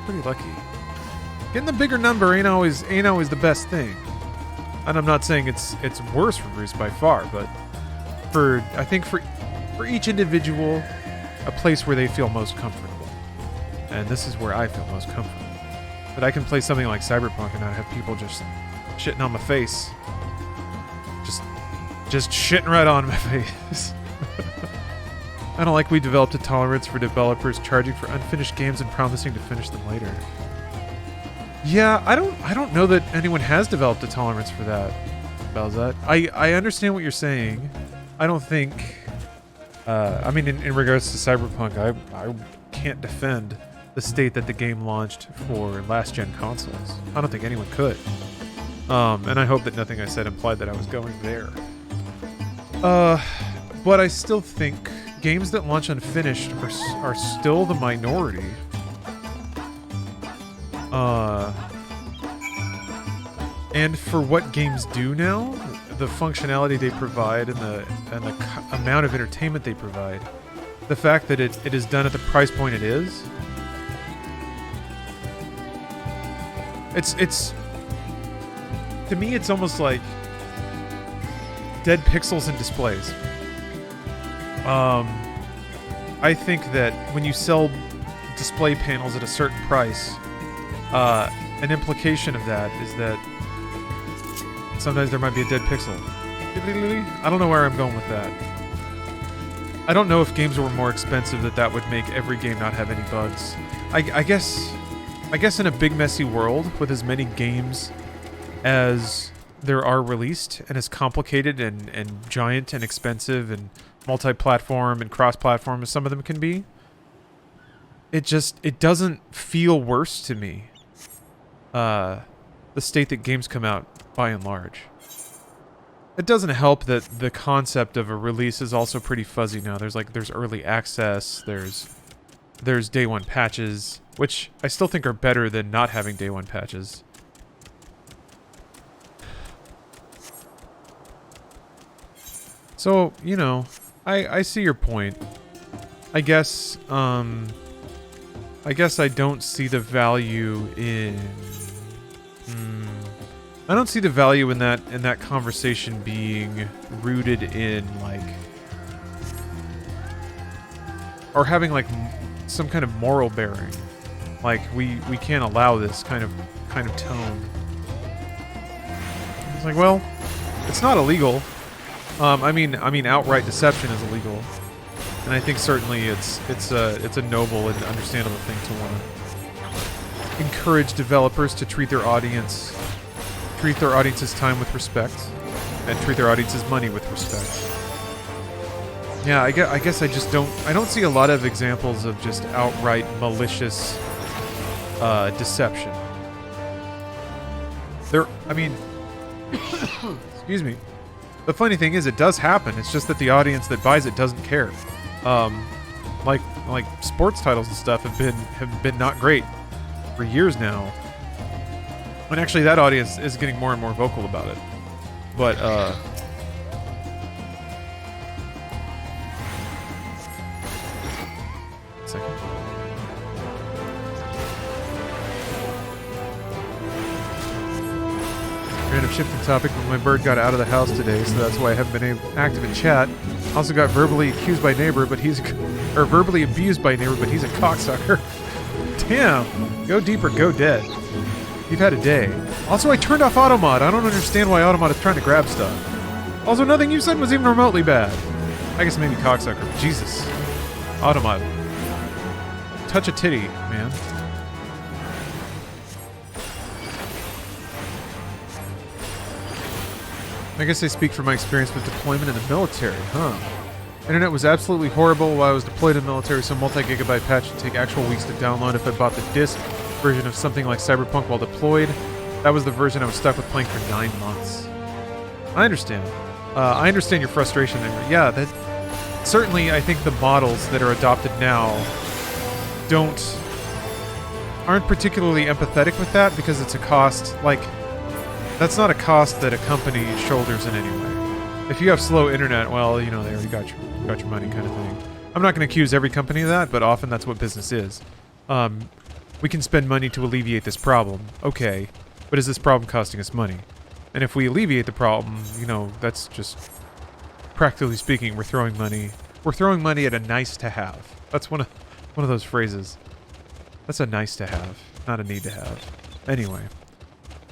Pretty lucky. Getting the bigger number ain't always the best thing. And I'm not saying it's worse for Bruce by far, but I think for each individual, a place where they feel most comfortable. And this is where I feel most comfortable. But I can play something like Cyberpunk and not have people just shitting on my face. Just shitting right on my face. I don't like we developed a tolerance for developers charging for unfinished games and promising to finish them later. Yeah, I don't know that anyone has developed a tolerance for that, Belzat. I understand what you're saying. I don't think... I mean, in regards to Cyberpunk, I can't defend the state that the game launched for last-gen consoles. I don't think anyone could. And I hope that nothing I said implied that I was going there. But I still think games that launch unfinished are still the minority. And for what games do now, the functionality they provide and the amount of entertainment they provide, the fact that it is done at the price point it is, it's to me it's almost like dead pixels in displays. I think that when you sell display panels at a certain price, an implication of that is that sometimes there might be a dead pixel. I don't know where I'm going with that. I don't know if games were more expensive that would make every game not have any bugs. I guess in a big messy world with as many games as there are released, and as complicated and giant and expensive and multi-platform and cross-platform as some of them can be, it doesn't feel worse to me. The state that games come out by and large. It doesn't help that the concept of a release is also pretty fuzzy now. There's early access, there's day one patches, which I still think are better than not having day one patches. So, you know, I see your point. I guess I don't see the value in I don't see the value in that conversation being rooted in like, or having like some kind of moral bearing. Like we can't allow this kind of tone. It's like, well, it's not illegal. I mean outright deception is illegal. And I think certainly it's a noble and understandable thing to want to encourage developers to treat their audience's time with respect, and treat their audience's money with respect. Yeah, I guess I don't see a lot of examples of just outright malicious deception. Excuse me. The funny thing is, it does happen. It's just that the audience that buys it doesn't care. Like sports titles and stuff have been not great for years now. And actually, that audience is getting more and more vocal about it. But second. Random shifting topic, but my bird got out of the house today, so that's why I haven't been active in chat. Also got verbally abused by neighbor, but he's a cocksucker. Damn. Go deep or go dead. You've had a day. Also, I turned off Automod. I don't understand why Automod is trying to grab stuff. Also, nothing you said was even remotely bad. I guess maybe cocksucker. Jesus. Automod. Touch a titty, man. I guess I speak from my experience with deployment in the military, huh? Internet was absolutely horrible while I was deployed in the military, so multi-gigabyte patch would take actual weeks to download if I bought the disc version of something like Cyberpunk while deployed. That was the version I was stuck with playing for 9 months. I understand. I understand your frustration there. Yeah, that certainly I think the models that are adopted now aren't particularly empathetic with that, because it's a cost, like, that's not a cost that a company shoulders in any way. If you have slow internet, well, you know, they already got your money kind of thing. I'm not going to accuse every company of that, but often that's what business is. We can spend money to alleviate this problem. Okay, but is this problem costing us money? And if we alleviate the problem, you know, that's just, practically speaking, we're throwing money at a nice to have. That's one of those phrases. That's a nice to have, not a need to have. Anyway.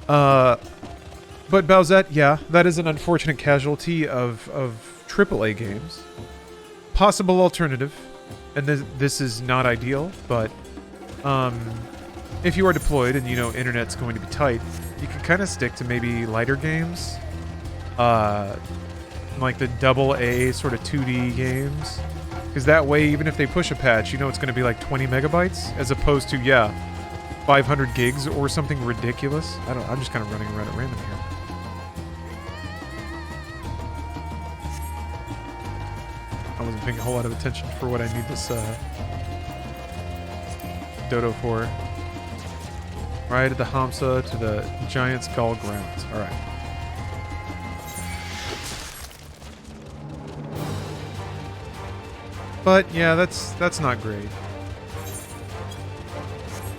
But Bowsette, yeah, that is an unfortunate casualty of AAA games. Possible alternative, and this is not ideal, but if you are deployed and you know internet's going to be tight, you can kind of stick to maybe lighter games, like the AA sort of 2D games, because that way, even if they push a patch, you know it's going to be like 20 megabytes, as opposed to 500 gigs or something ridiculous. I'm just kind of running around at random here. I wasn't paying a whole lot of attention for what I need this dodo for. Right at the Hamsa to the Giant Skull grounds. Alright. But yeah, that's not great.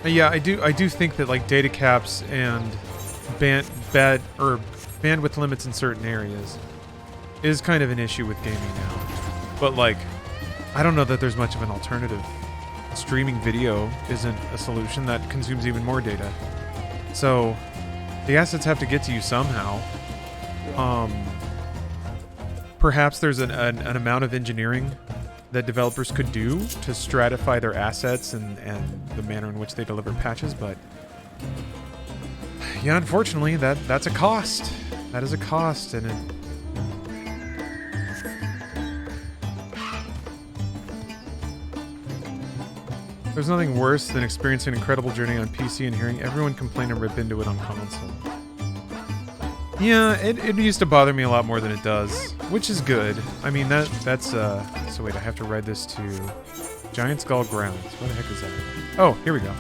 Yeah, I do think that like data caps and bandwidth limits in certain areas is kind of an issue with gaming now. But like, I don't know that there's much of an alternative. Streaming video isn't a solution. That consumes even more data. So the assets have to get to you somehow. Perhaps there's an amount of engineering that developers could do to stratify their assets and the manner in which they deliver patches, but yeah, unfortunately, that's a cost. That is a cost, and it... There's nothing worse than experiencing an incredible journey on PC and hearing everyone complain and rip into it on console. Yeah, it used to bother me a lot more than it does, which is good. I mean, that's so wait, I have to ride this to Giant Skull Grounds. Where the heck is that? Oh, here we go.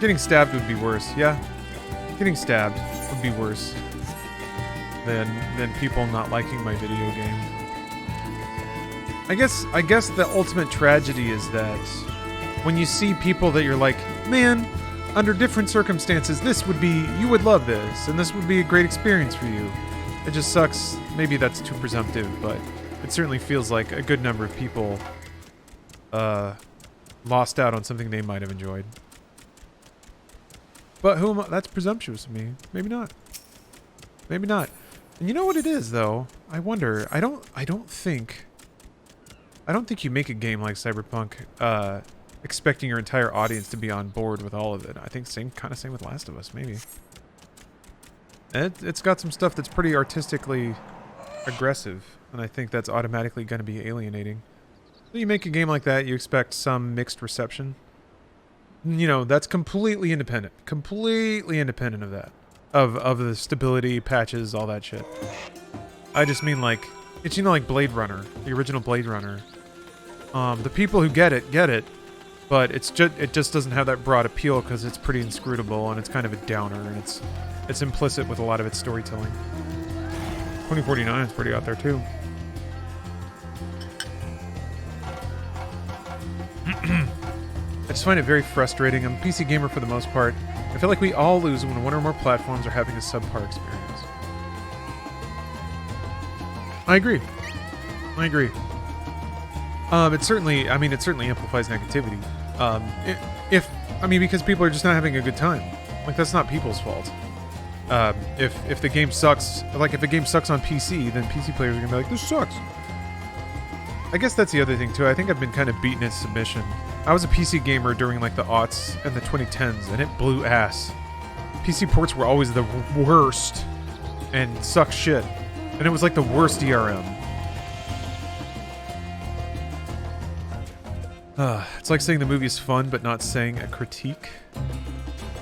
Getting stabbed would be worse, yeah. Getting stabbed would be worse than people not liking my video game. I guess the ultimate tragedy is that when you see people that you're like, man, under different circumstances, you would love this, and this would be a great experience for you. It just sucks. Maybe that's too presumptive, but it certainly feels like a good number of people lost out on something they might have enjoyed. But that's presumptuous of me. Maybe not. Maybe not. And you know what it is, though? I wonder. I don't think you make a game like Cyberpunk expecting your entire audience to be on board with all of it. I think same with Last of Us, maybe. It's got some stuff that's pretty artistically aggressive, and I think that's automatically going to be alienating. So you make a game like that, you expect some mixed reception. You know, that's completely independent of that, of the stability, patches, all that shit. I just mean like, it's, you know, like Blade Runner, the original Blade Runner. The people who get it, but it just doesn't have that broad appeal because it's pretty inscrutable and it's kind of a downer, and it's implicit with a lot of its storytelling. 2049 is pretty out there too. I just find it very frustrating. I'm a PC gamer for the most part. I feel like we all lose when one or more platforms are having a subpar experience. I agree. It certainly amplifies negativity. Because people are just not having a good time. Like, that's not people's fault. If the game sucks, like if a game sucks on PC, then PC players are gonna be like, this sucks. I guess that's the other thing too. I think I've been kind of beaten in submission. I was a PC gamer during like the aughts and the 2010s, and it blew ass. PC ports were always the worst and suck shit. And it was like the worst DRM. It's like saying the movie is fun, but not saying a critique.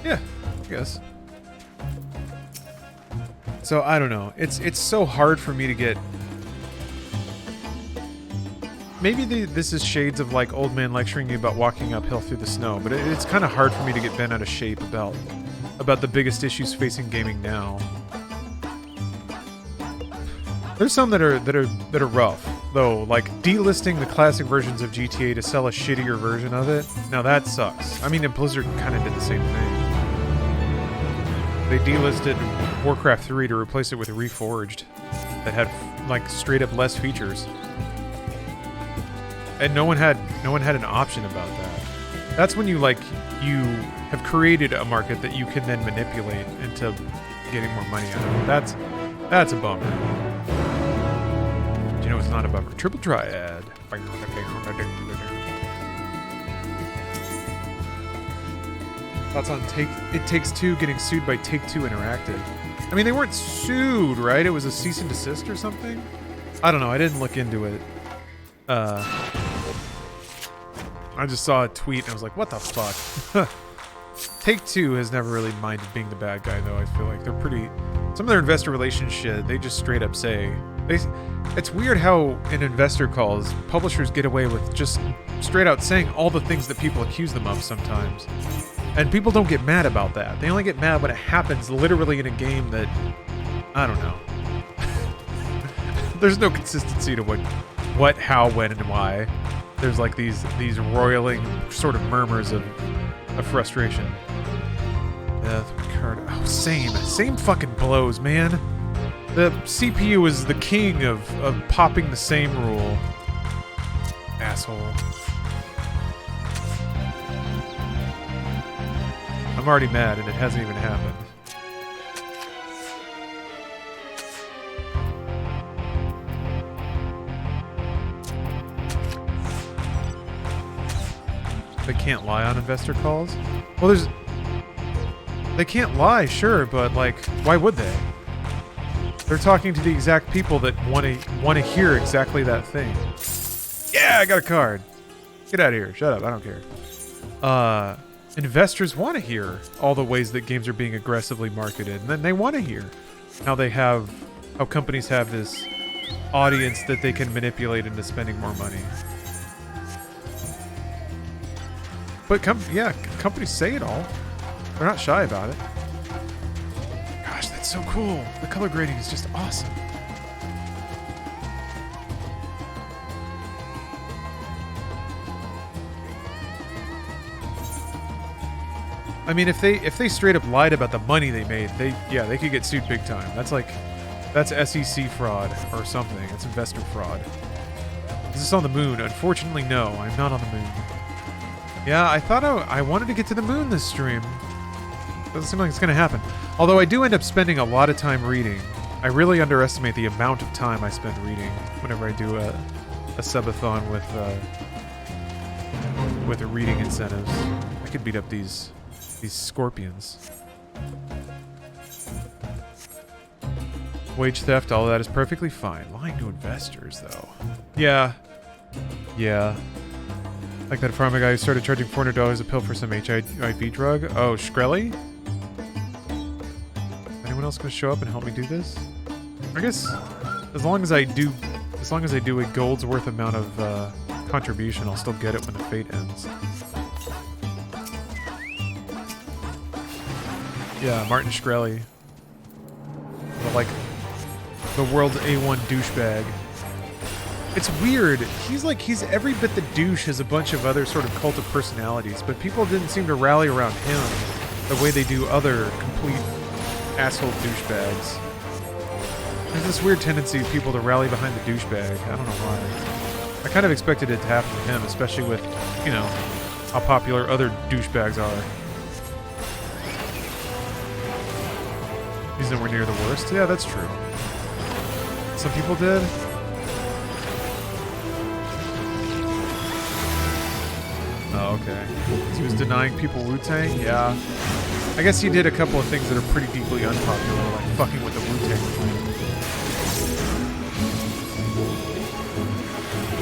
Yeah, I guess. So, I don't know. It's so hard for me to get... Maybe this is shades of like old man lecturing you about walking uphill through the snow, but it's kind of hard for me to get bent out of shape about the biggest issues facing gaming now. There's some that are rough, though, like delisting the classic versions of GTA to sell a shittier version of it. Now that sucks. I mean, and Blizzard kind of did the same thing. They delisted Warcraft 3 to replace it with Reforged that had like straight up less features. And no one had an option about that. That's when you have created a market that you can then manipulate into getting more money out of it. That's a bummer. But you know it's not a bummer. Triple Triad. Thoughts on It Takes Two getting sued by Take-Two Interactive. I mean, they weren't sued, right? It was a cease and desist or something? I don't know. I didn't look into it. I just saw a tweet and I was like, what the fuck? Take-Two has never really minded being the bad guy, though. I feel like they're pretty... Some of their investor relations shit, they just straight up say... It's weird how in investor calls, publishers get away with just straight out saying all the things that people accuse them of sometimes. And people don't get mad about that. They only get mad when it happens literally in a game that... I don't know. There's no consistency to what, how, when, and why. There's like these roiling sort of murmurs of frustration. Oh, same fucking blows, man. The CPU is the king of popping the same rule. Asshole. I'm already mad and it hasn't even happened. They can't lie on investor calls? Well, they can't lie, sure, but like, why would they? They're talking to the exact people that want to hear exactly that thing. Yeah, I got a card. Get out of here. Shut up. I don't care. Investors want to hear all the ways that games are being aggressively marketed, and then they want to hear how companies have this audience that they can manipulate into spending more money. But companies say it all. They're not shy about it. Gosh, that's so cool. The color grading is just awesome. I mean, if they straight up lied about the money they made, they could get sued big time. That's SEC fraud or something. It's investor fraud. Is this on the moon? Unfortunately, no. I'm not on the moon. Yeah, I thought I wanted to get to the moon this stream. Doesn't seem like it's going to happen. Although I do end up spending a lot of time reading. I really underestimate the amount of time I spend reading whenever I do a subathon with reading incentives. I could beat up these scorpions. Wage theft, all of that is perfectly fine. Lying to investors, though. Yeah. Like that pharma guy who started charging $400 a pill for some HIV drug. Oh, Shkreli? Anyone else gonna show up and help me do this? I guess as long as I do a gold's worth amount of contribution, I'll still get it when the fate ends. Yeah, Martin Shkreli. The world's A1 douchebag. It's weird. He's every bit the douche as a bunch of other sort of cult of personalities, but people didn't seem to rally around him the way they do other complete asshole douchebags. There's this weird tendency of people to rally behind the douchebag. I don't know why. I kind of expected it to happen to him, especially with, how popular other douchebags are. He's nowhere near the worst. Yeah, that's true. Some people did. Oh, okay. He was denying people Wu-Tang? Yeah. I guess he did a couple of things that are pretty deeply unpopular, like fucking with the Wu-Tang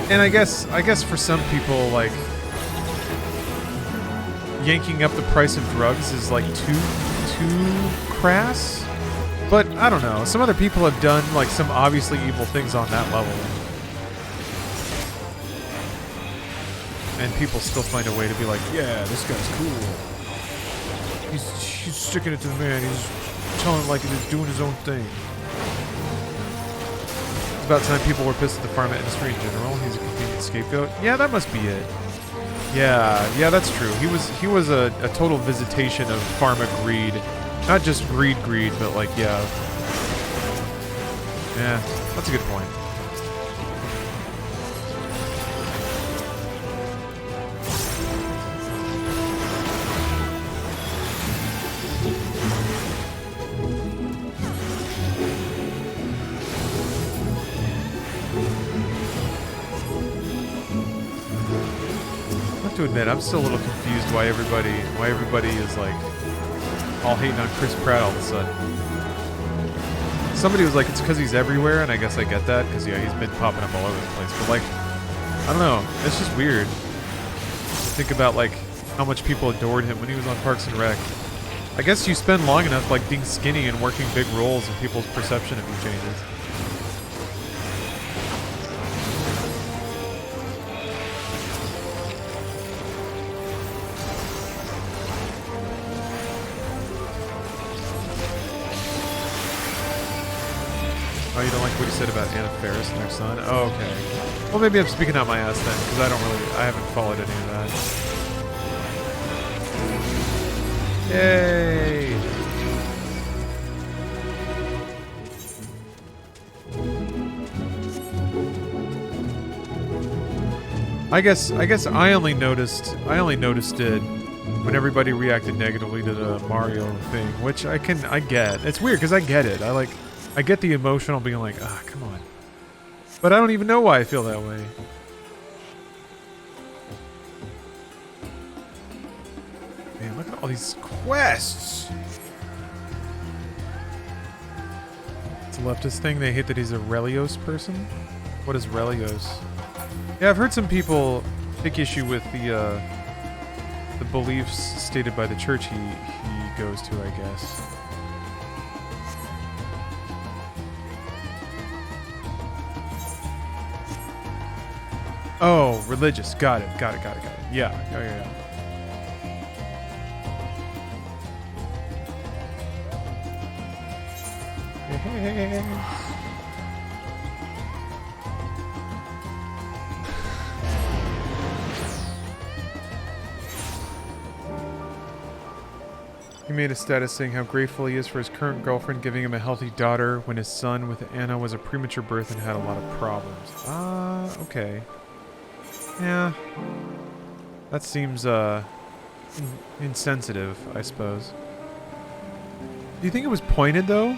clan. And I guess for some people, like, yanking up the price of drugs is like too crass. But I don't know. Some other people have done like some obviously evil things on that level. And people still find a way to be like, yeah, this guy's cool. He's sticking it to the man. He's telling it like he's doing his own thing. It's about time people were pissed at the pharma industry in general. He's a convenient scapegoat. Yeah, that must be it. Yeah, that's true. He was a total visitation of pharma greed. Not just greed, but like, yeah. Yeah, that's a good point. I have to admit, I'm still a little confused why everybody is like all hating on Chris Pratt all of a sudden. Somebody was like, it's because he's everywhere, and I guess I get that, because yeah, he's been popping up all over the place. But like, I don't know, it's just weird to think about like how much people adored him when he was on Parks and Rec. I guess you spend long enough like being skinny and working big roles, and people's perception of you changes. Oh, you don't like what he said about Anna Faris and her son? Oh, okay. Well, maybe I'm speaking out my ass then, because I haven't followed any of that. Yay! I guess I only noticed it when everybody reacted negatively to the Mario thing, which I get. It's weird because I get it. I get the emotional being like, ah, come on. But I don't even know why I feel that way. all these quests. It's a leftist thing. They hate that he's a Relios person. What is Relios? Yeah, I've heard some people take issue with the beliefs stated by the church he goes to, I guess. Oh, religious. Got it. Yeah. He made a status saying how grateful he is for his current girlfriend giving him a healthy daughter when his son with Anna was a premature birth and had a lot of problems. Okay. Yeah. That seems, insensitive, I suppose. Do you think it was pointed, though?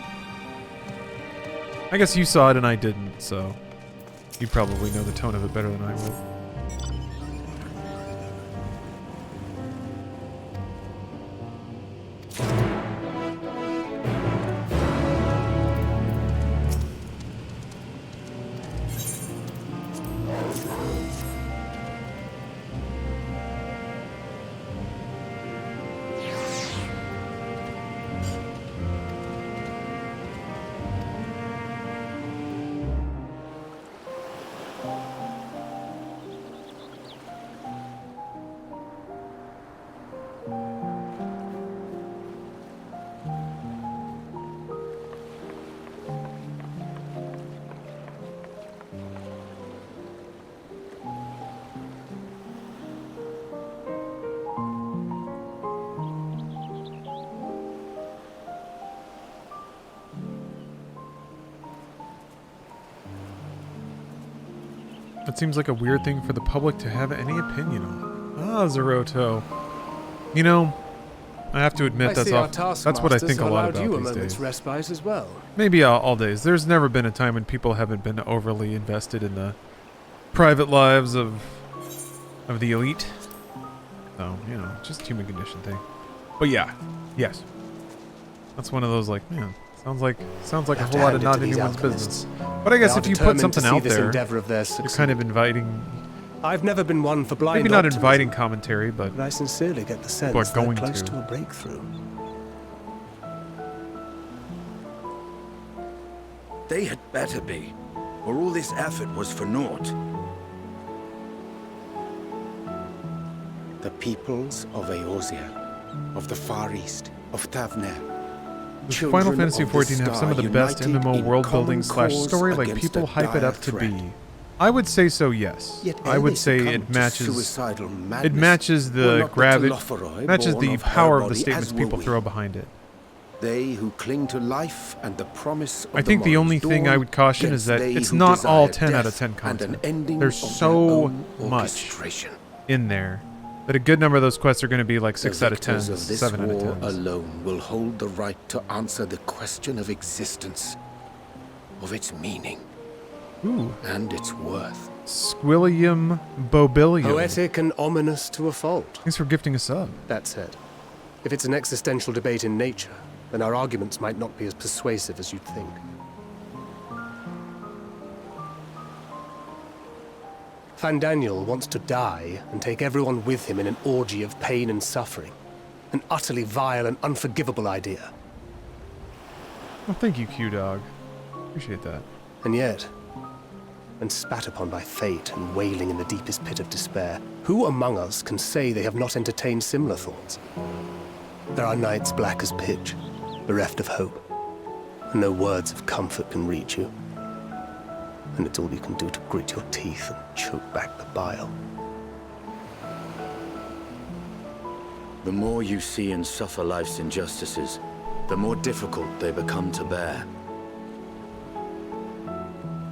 I guess you saw it and I didn't, so you probably know the tone of it better than I would. That seems like a weird thing for the public to have any opinion on. Ah, Zeroto. You know, I have to admit that's what I think a lot about these days. Respite as well. Maybe all days. There's never been a time when people haven't been overly invested in the private lives of the elite. So, you know, just human condition thing. But yeah, yes. That's one of those like, man, sounds like a whole lot of not anyone's business. But I guess if you put something out there, you're kind of inviting. I've never been one for blind. Maybe not inviting commentary, but I sincerely get the sense they're going close to a breakthrough. They had better be, or all this effort was for naught. The peoples of Eorzea, of the Far East, of Thavner. Does Final Fantasy XIV have some of the best MMO world building / story like people hype it up to be? I would say so, yes. I would say it matches the gravity, matches the power of the statements people throw behind it. They who cling to life and the promise of I think the only thing I would caution is that it's not all 10 out of 10 content. There's so much in there that a good number of those quests are going to be like 6 out of 10, 7 out of 10. Alone will hold the right to answer the question of existence, of its meaning, and its worth. Squillium Bobilium. Poetic and ominous to a fault. Thanks for gifting a sub. That said, if it's an existential debate in nature, then our arguments might not be as persuasive as you'd think. Fandaniel wants to die and take everyone with him in an orgy of pain and suffering. An utterly vile and unforgivable idea. Well, thank you, Q-Dog. Appreciate that. And yet, when spat upon by fate and wailing in the deepest pit of despair, who among us can say they have not entertained similar thoughts? There are nights black as pitch, bereft of hope, and no words of comfort can reach you. And it's all you can do to grit your teeth and choke back the bile. The more you see and suffer life's injustices, the more difficult they become to bear.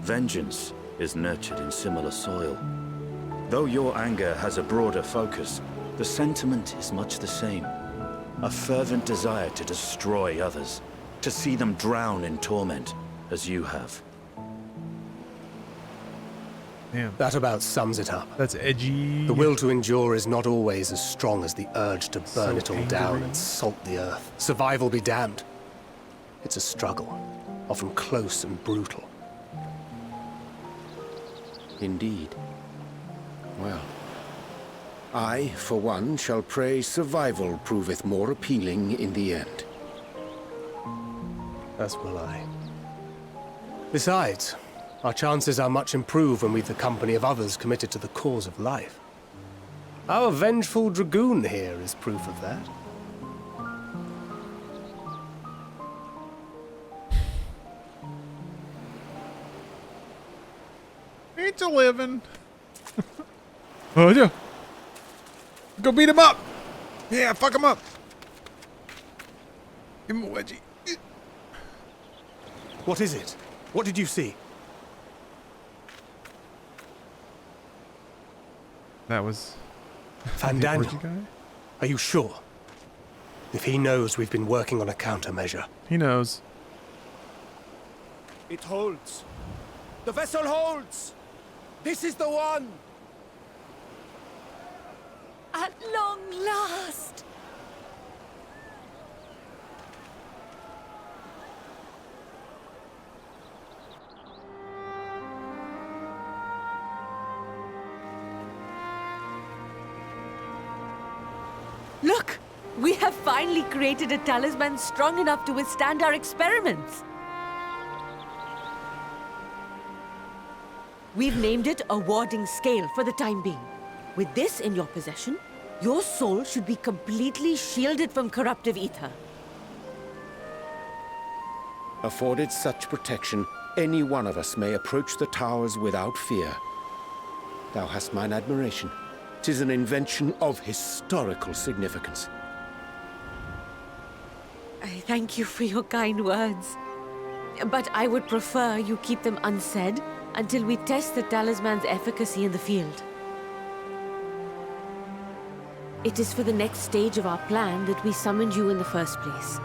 Vengeance is nurtured in similar soil. Though your anger has a broader focus, the sentiment is much the same. A fervent desire to destroy others, to see them drown in torment, as you have. Damn. That about sums it up. That's edgy. The will to endure is not always as strong as the urge to burn it all angry. down and salt the earth. Survival be damned. It's a struggle, often close and brutal. Indeed. Well, I, for one, shall pray survival proveth more appealing in the end. As will I. Besides, our chances are much improved when we've the company of others committed to the cause of life. Our vengeful dragoon here is proof of that. Ain't you living? Oh yeah. Go beat him up. Yeah, fuck him up. Give him a wedgie. What is it? What did you see? That was Fandaniel. Are you sure? If he knows we've been working on a countermeasure. He knows. It holds. The vessel holds. This is the one. At long last! Look! We have finally created a talisman strong enough to withstand our experiments! We've named it a warding scale for the time being. With this in your possession, your soul should be completely shielded from corruptive ether. Afforded such protection, any one of us may approach the towers without fear. Thou hast mine admiration. 'Tis an invention of historical significance. I thank you for your kind words. But I would prefer you keep them unsaid until we test the talisman's efficacy in the field. It is for the next stage of our plan that we summoned you in the first place,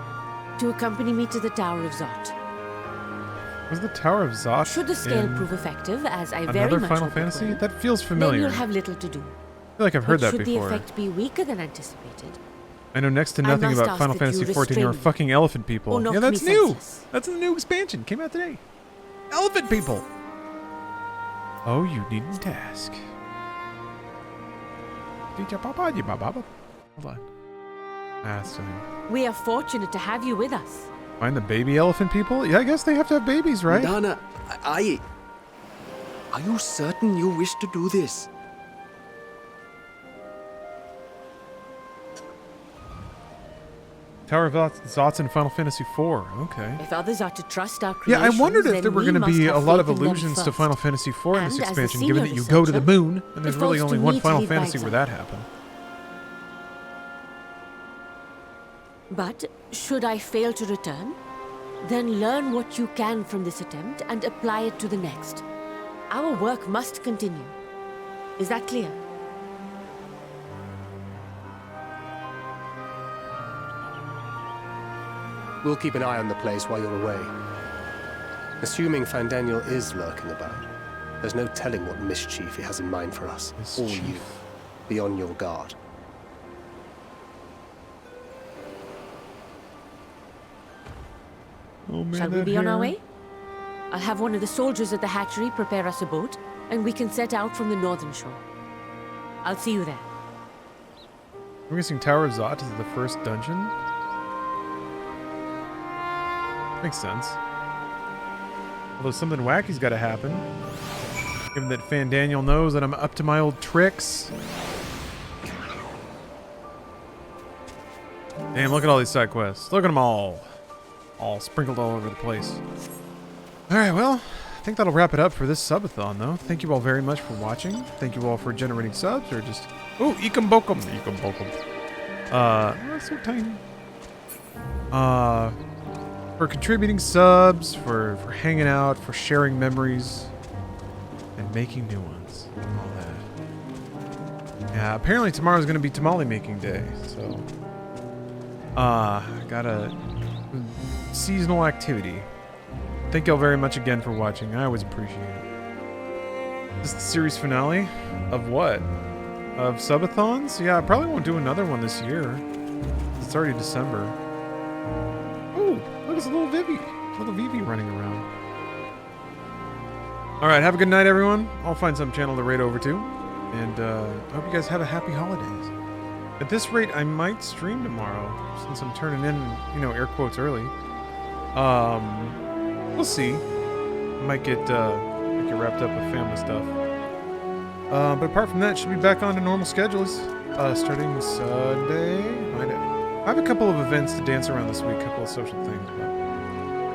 to accompany me to the Tower of Zot. Was the Tower of Zot Should the scale in prove effective, as I very another much Final hope it Fantasy? will, That feels then familiar. you'll have little to do. I feel like I've heard But that should before. the effect be weaker than anticipated, I know next to I nothing must about ask Final that you Fantasy 14 or restrain fucking elephant people. or knock Yeah, that's me new. senseless. That's in the new expansion. Came out today. Elephant people. Oh, you needn't ask. Hold on. That's we are fortunate to have you with us. Find the baby elephant people? Yeah, I guess they have to have babies, right? Madana, are you certain you wish to do this? Tower of Zot's in Final Fantasy IV. Okay. If others are to trust our Yeah, I creations, wondered if then there were we going to must be have a lot of faith in them allusions to first. Final Fantasy IV in this And as the expansion, senior given that you go to the researcher, moon, and there's it really falls only to one me to Final lead by Fantasy where example. that happened. But should I fail to return, then learn what you can from this attempt and apply it to the next. Our work must continue. Is that clear? We'll keep an eye on the place while you're away. Assuming Fandaniel is lurking about, there's no telling what mischief he has in mind for us. Or you. Be on your guard. Oh man, Shall we be on our way? I'll have one of the soldiers at the hatchery prepare us a boat, and we can set out from the northern shore. I'll see you there. I'm guessing Tower of Zot is the first dungeon. Makes sense. Although something wacky's got to happen. Given that Fandaniel knows that I'm up to my old tricks. Damn, look at all these side quests. Look at them all. All sprinkled all over the place. Alright, well, I think that'll wrap it up for this subathon, though. Thank you all very much for watching. Thank you all for generating subs, or just... Oh, Ekum Bokum. Ekum Bokum. That's so tiny. For contributing subs, for hanging out, for sharing memories, and making new ones. And all that. Yeah, apparently tomorrow's going to be tamale making day, so... got a seasonal activity. Thank y'all very much again for watching. I always appreciate it. This is the series finale of what? Of subathons? Yeah, I probably won't do another one this year. It's already December. Oh, look, it's a little Vivi running around. Alright, have a good night, everyone. I'll find some channel to raid over to. And I hope you guys have a happy holidays. At this rate, I might stream tomorrow, since I'm turning in, you know, air quotes early. We'll see. Might get wrapped up with family stuff. But apart from that, should be back on to normal schedules. Starting Sunday. I have a couple of events to dance around this week, a couple of social things, but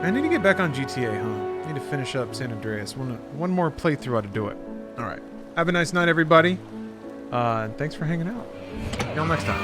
I need to get back on GTA, huh? I need to finish up San Andreas. One more playthrough ought to do it. Alright. Have a nice night, everybody. And thanks for hanging out. See y'all next time.